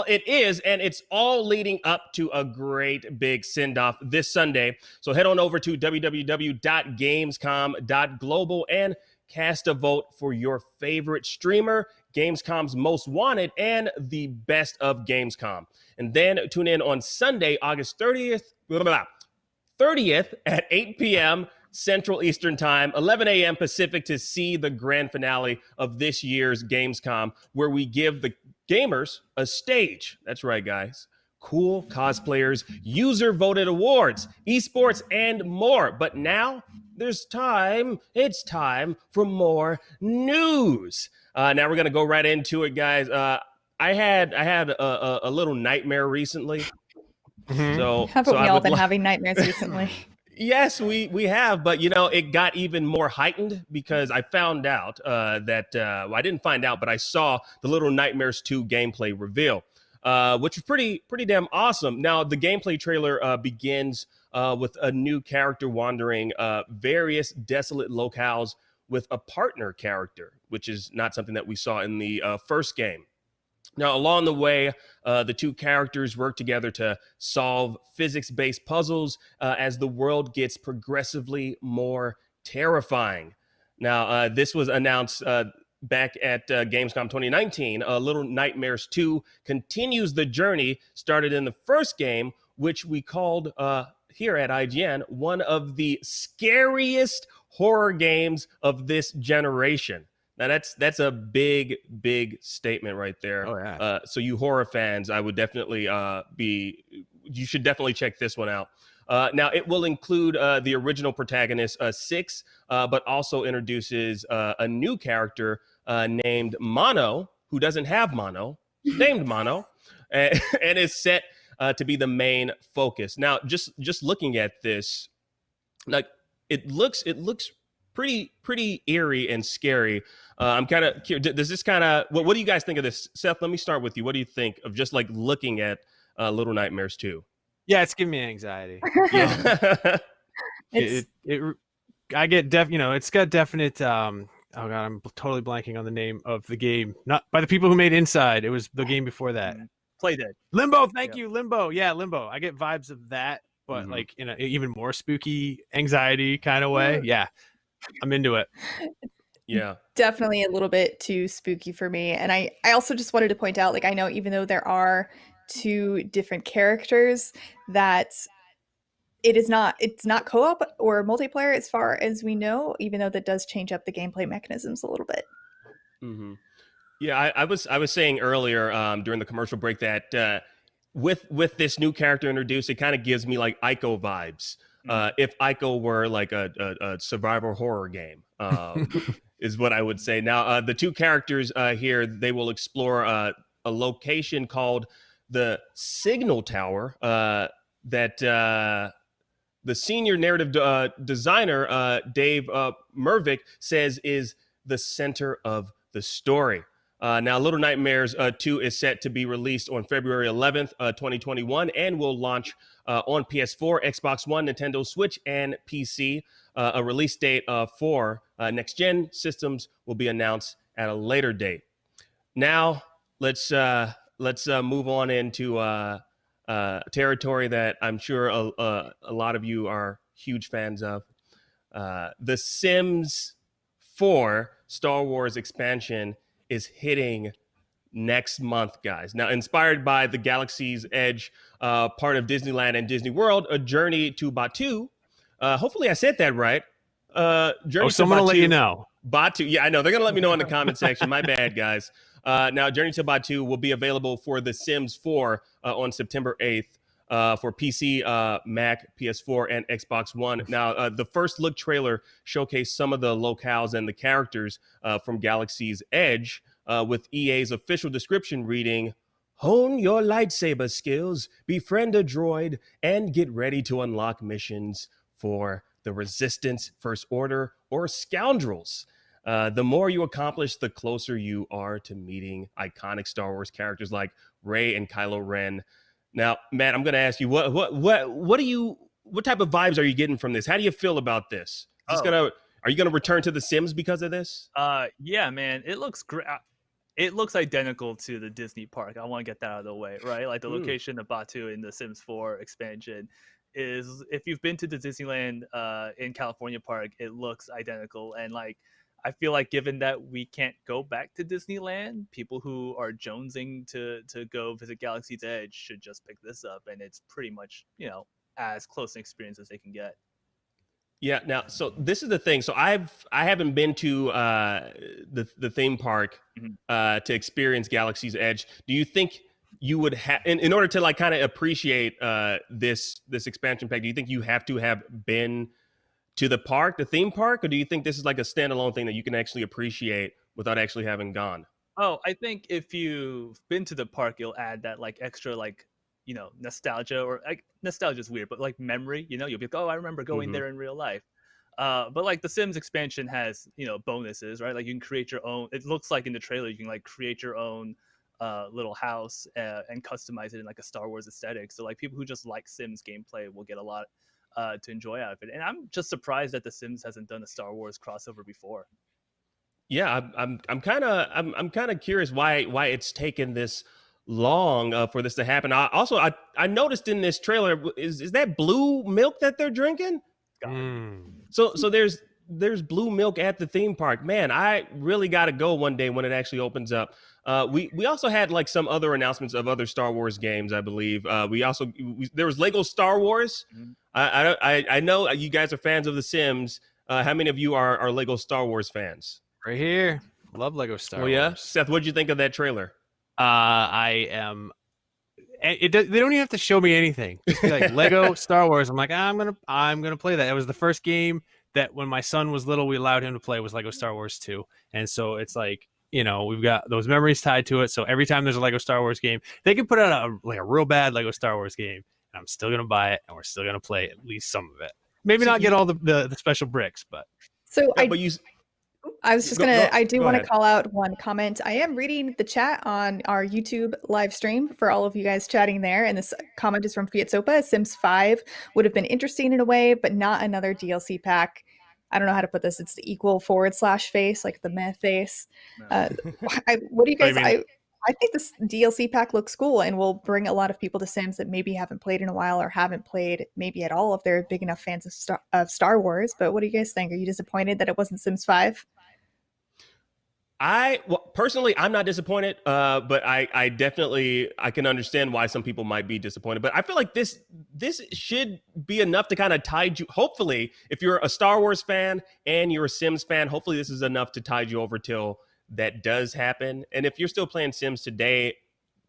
it is, and it's all leading up to a great big send-off this Sunday. So head on over to www.gamescom.global and cast a vote for your favorite streamer, Gamescom's most wanted, and the best of Gamescom. And then tune in on Sunday, August 30th at 8 p.m. Central Eastern Time, 11 a.m. Pacific, to see the grand finale of this year's Gamescom, where we give the gamers a stage. That's right, guys. Cool cosplayers, user-voted awards, esports, and more. But now there's time. It's time for more news. Now we're going to go right into it, guys. I had a little nightmare recently. So haven't we all been having nightmares recently? Yes, we have, but it got even more heightened because I found out that well, I didn't find out, but I saw the Little Nightmares 2 gameplay reveal, which was pretty damn awesome. Now the gameplay trailer begins with a new character wandering various desolate locales with a partner character, which is not something that we saw in the first game. Now, along the way, the two characters work together to solve physics-based puzzles as the world gets progressively more terrifying. Now, this was announced back at Gamescom 2019. Little Nightmares 2 continues the journey started in the first game, which we called here at IGN one of the scariest horror games of this generation. Now that's a big statement right there. Oh yeah. So you horror fans, I would definitely you should definitely check this one out. Now it will include the original protagonist, Six, but also introduces a new character named Mono, who doesn't have Mono, named Mono, and is set to be the main focus. Now, just looking at this, like it looks pretty eerie and scary. I'm kind of curious. Does this kind of what do you guys think of this? Seth, let me start with you. What do you think of just like looking at Little Nightmares 2? Yeah, it's giving me anxiety. Yeah. I get it's got definite oh god, I'm totally blanking on the name of the game. Not by the people who made Inside. It was the game before that. Playdead. Limbo, thank you, Limbo. Yeah, Limbo. I get vibes of that, but like in an even more spooky anxiety kind of way. Yeah. I'm into it. Yeah. Definitely a little bit too spooky for me. And I also just wanted to point out, like, I know even though there are two different characters, that it's not co-op or multiplayer as far as we know, even though that does change up the gameplay mechanisms a little bit. Mm-hmm. Yeah, I was saying earlier during the commercial break that with this new character introduced, it kind of gives me like Ico vibes. If Ico were like a survival horror game, is what I would say. Now, the two characters here, they will explore a location called the Signal Tower that the senior narrative designer, Dave Mervick, says is the center of the story. Now, Little Nightmares 2 is set to be released on February 11th, 2021, and will launch on PS4, Xbox One, Nintendo Switch, and PC. A release date for next-gen systems will be announced at a later date. Now, let's move on into territory that I'm sure a lot of you are huge fans of. The Sims 4 Star Wars expansion is hitting next month, guys. Now, inspired by the Galaxy's Edge part of Disneyland and Disney World, A Journey to Batuu. Hopefully I said that right. Someone will let you know. Batuu. Yeah, I know. They're going to let me know in the comment section. My bad, guys. Now, Journey to Batuu will be available for The Sims 4 on September 8th for PC, Mac, PS4, and Xbox One. Now, the first look trailer showcased some of the locales and the characters from Galaxy's Edge, with EA's official description reading, "Hone your lightsaber skills, befriend a droid, and get ready to unlock missions for the Resistance, First Order, or Scoundrels. The more you accomplish, the closer you are to meeting iconic Star Wars characters like Rey and Kylo Ren." Now, Matt, I'm going to ask you, what type of vibes are you getting from this? How do you feel about this? Are you going to return to The Sims because of this? Yeah, man, it looks great. It looks identical to the Disney park. I want to get that out of the way, right? Like the location of Batuu in the Sims 4 expansion is, if you've been to the Disneyland in California park, it looks identical. And like, I feel like given that we can't go back to Disneyland, people who are jonesing to go visit Galaxy's Edge should just pick this up, and it's pretty much, as close an experience as they can get. Yeah. Now, so this is the thing. So I haven't been to the theme park to experience Galaxy's Edge. Do you think you would have, in order to like kind of appreciate this expansion pack, do you think you have to have been to the theme park, or do you think this is like a standalone thing that you can actually appreciate without actually having gone? Oh, I think if you've been to the park, you'll add that like extra like, nostalgia, or like nostalgia is weird, but like memory, you'll be like, oh, I remember going there in real life. But like the Sims expansion has, bonuses, right? Like you can create your own, it looks like in the trailer, you can like create your own little house and customize it in like a Star Wars aesthetic. So like people who just like Sims gameplay will get a lot to enjoy out of it. And I'm just surprised that the Sims hasn't done a Star Wars crossover before. Yeah, I'm kind of curious why it's taken this long for this to happen. I noticed in this trailer, is that blue milk that they're drinking? So there's blue milk at the theme park. Man, I really got to go one day when it actually opens up. We also had like some other announcements of other Star Wars games, I believe. There was Lego Star Wars. I know you guys are fans of The Sims. How many of you are Lego Star Wars fans? Right here. Love Lego Star Wars. Yeah? Seth, what did you think of that trailer? I am. They don't even have to show me anything. Just be like Lego Star Wars. I'm like, I'm gonna play that. It was the first game that when my son was little, we allowed him to play, was Lego Star Wars 2. And so it's like, we've got those memories tied to it. So every time there's a Lego Star Wars game, they can put out a real bad Lego Star Wars game, and I'm still gonna buy it, and we're still gonna play at least some of it. Maybe not get all the special bricks, but I was just I do want to call out one comment. I am reading the chat on our YouTube live stream for all of you guys chatting there. And this comment is from Fiat Sopa. Sims 5 would have been interesting in a way, but not another DLC pack. I don't know how to put this. It's the equal / face, like the meh face. What do you guys, I think this DLC pack looks cool and will bring a lot of people to Sims that maybe haven't played in a while or haven't played maybe at all if they're big enough fans of Star Wars. But what do you guys think? Are you disappointed that it wasn't Sims 5? Personally, I'm not disappointed, but I definitely can understand why some people might be disappointed. But I feel like this should be enough to kind of tide you. Hopefully, if you're a Star Wars fan and you're a Sims fan, hopefully this is enough to tide you over till that does happen. And if you're still playing Sims today,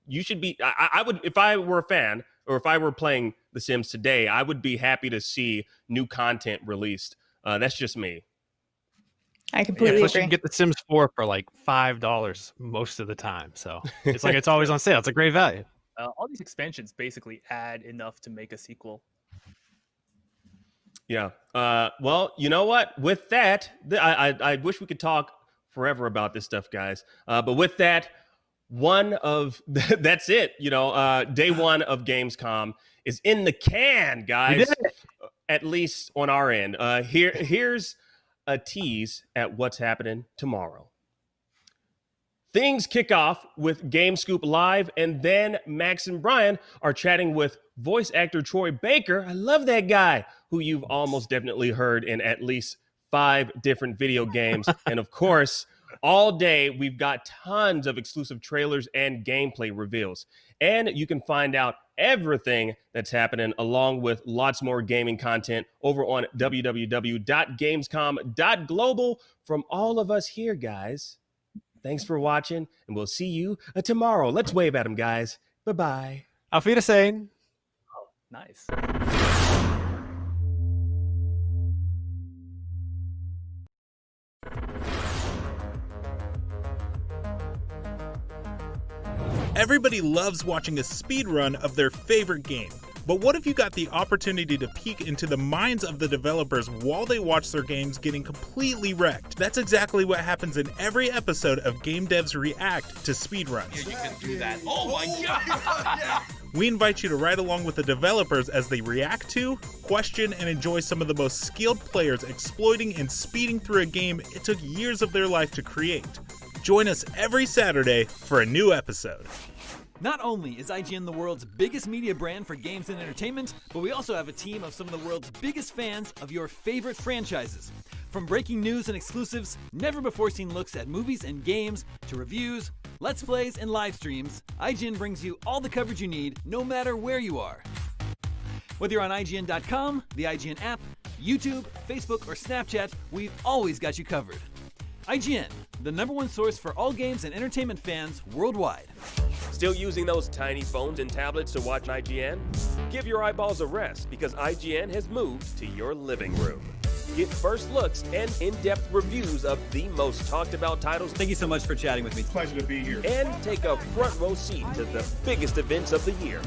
you should be. I would, if I were a fan or if I were playing The Sims today, I would be happy to see new content released. That's just me. I completely plus agree. you can get The Sims 4 for like $5 most of the time. So it's like it's always on sale. It's a great value. All these expansions basically add enough to make a sequel. Yeah. Well, you know what? With that, I wish we could talk forever about this stuff, guys. But with that, that's it. Day one of Gamescom is in the can, guys. We did it. At least on our end. Here's a tease at what's happening tomorrow. Things kick off with Game Scoop Live, and then Max and Brian are chatting with voice actor Troy Baker. I love that guy, who you've almost definitely heard in at least 5 different video games. And of course, all day we've got tons of exclusive trailers and gameplay reveals. And you can find out everything that's happening along with lots more gaming content over on www.gamescom.global. From all of us here, guys, thanks for watching, and we'll see you tomorrow. Let's wave at them, guys. Bye-bye. Auf Wiedersehen. Oh, nice. Everybody loves watching a speed run of their favorite game. But what if you got the opportunity to peek into the minds of the developers while they watch their games getting completely wrecked? That's exactly what happens in every episode of Game Devs React to speedruns. Yeah, you can do that. Oh my god! We invite you to ride along with the developers as they react to, question, and enjoy some of the most skilled players exploiting and speeding through a game it took years of their life to create. Join us every Saturday for a new episode. Not only is IGN the world's biggest media brand for games and entertainment, but we also have a team of some of the world's biggest fans of your favorite franchises. From breaking news and exclusives, never-before-seen looks at movies and games, to reviews, let's plays, and live streams, IGN brings you all the coverage you need, no matter where you are. Whether you're on IGN.com, the IGN app, YouTube, Facebook, or Snapchat, we've always got you covered. IGN, the #1 source for all games and entertainment fans worldwide. Still using those tiny phones and tablets to watch IGN? Give your eyeballs a rest, because IGN has moved to your living room. Get first looks and in-depth reviews of the most talked about titles. Thank you so much for chatting with me. Pleasure to be here. And take a front row seat to the biggest events of the year.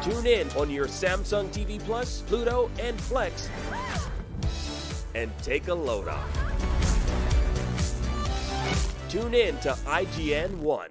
Tune in on your Samsung TV Plus, Pluto, and Flex, and take a load off. Tune in to IGN 1.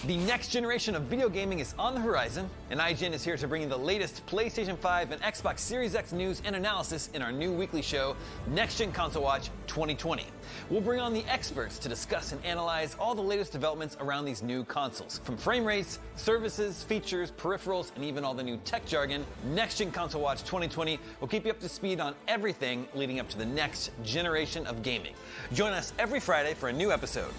The next generation of video gaming is on the horizon, and IGN is here to bring you the latest PlayStation 5 and Xbox Series X news and analysis in our new weekly show, Next Gen Console Watch 2020. We'll bring on the experts to discuss and analyze all the latest developments around these new consoles. From frame rates, services, features, peripherals, and even all the new tech jargon, Next Gen Console Watch 2020 will keep you up to speed on everything leading up to the next generation of gaming. Join us every Friday for a new episode.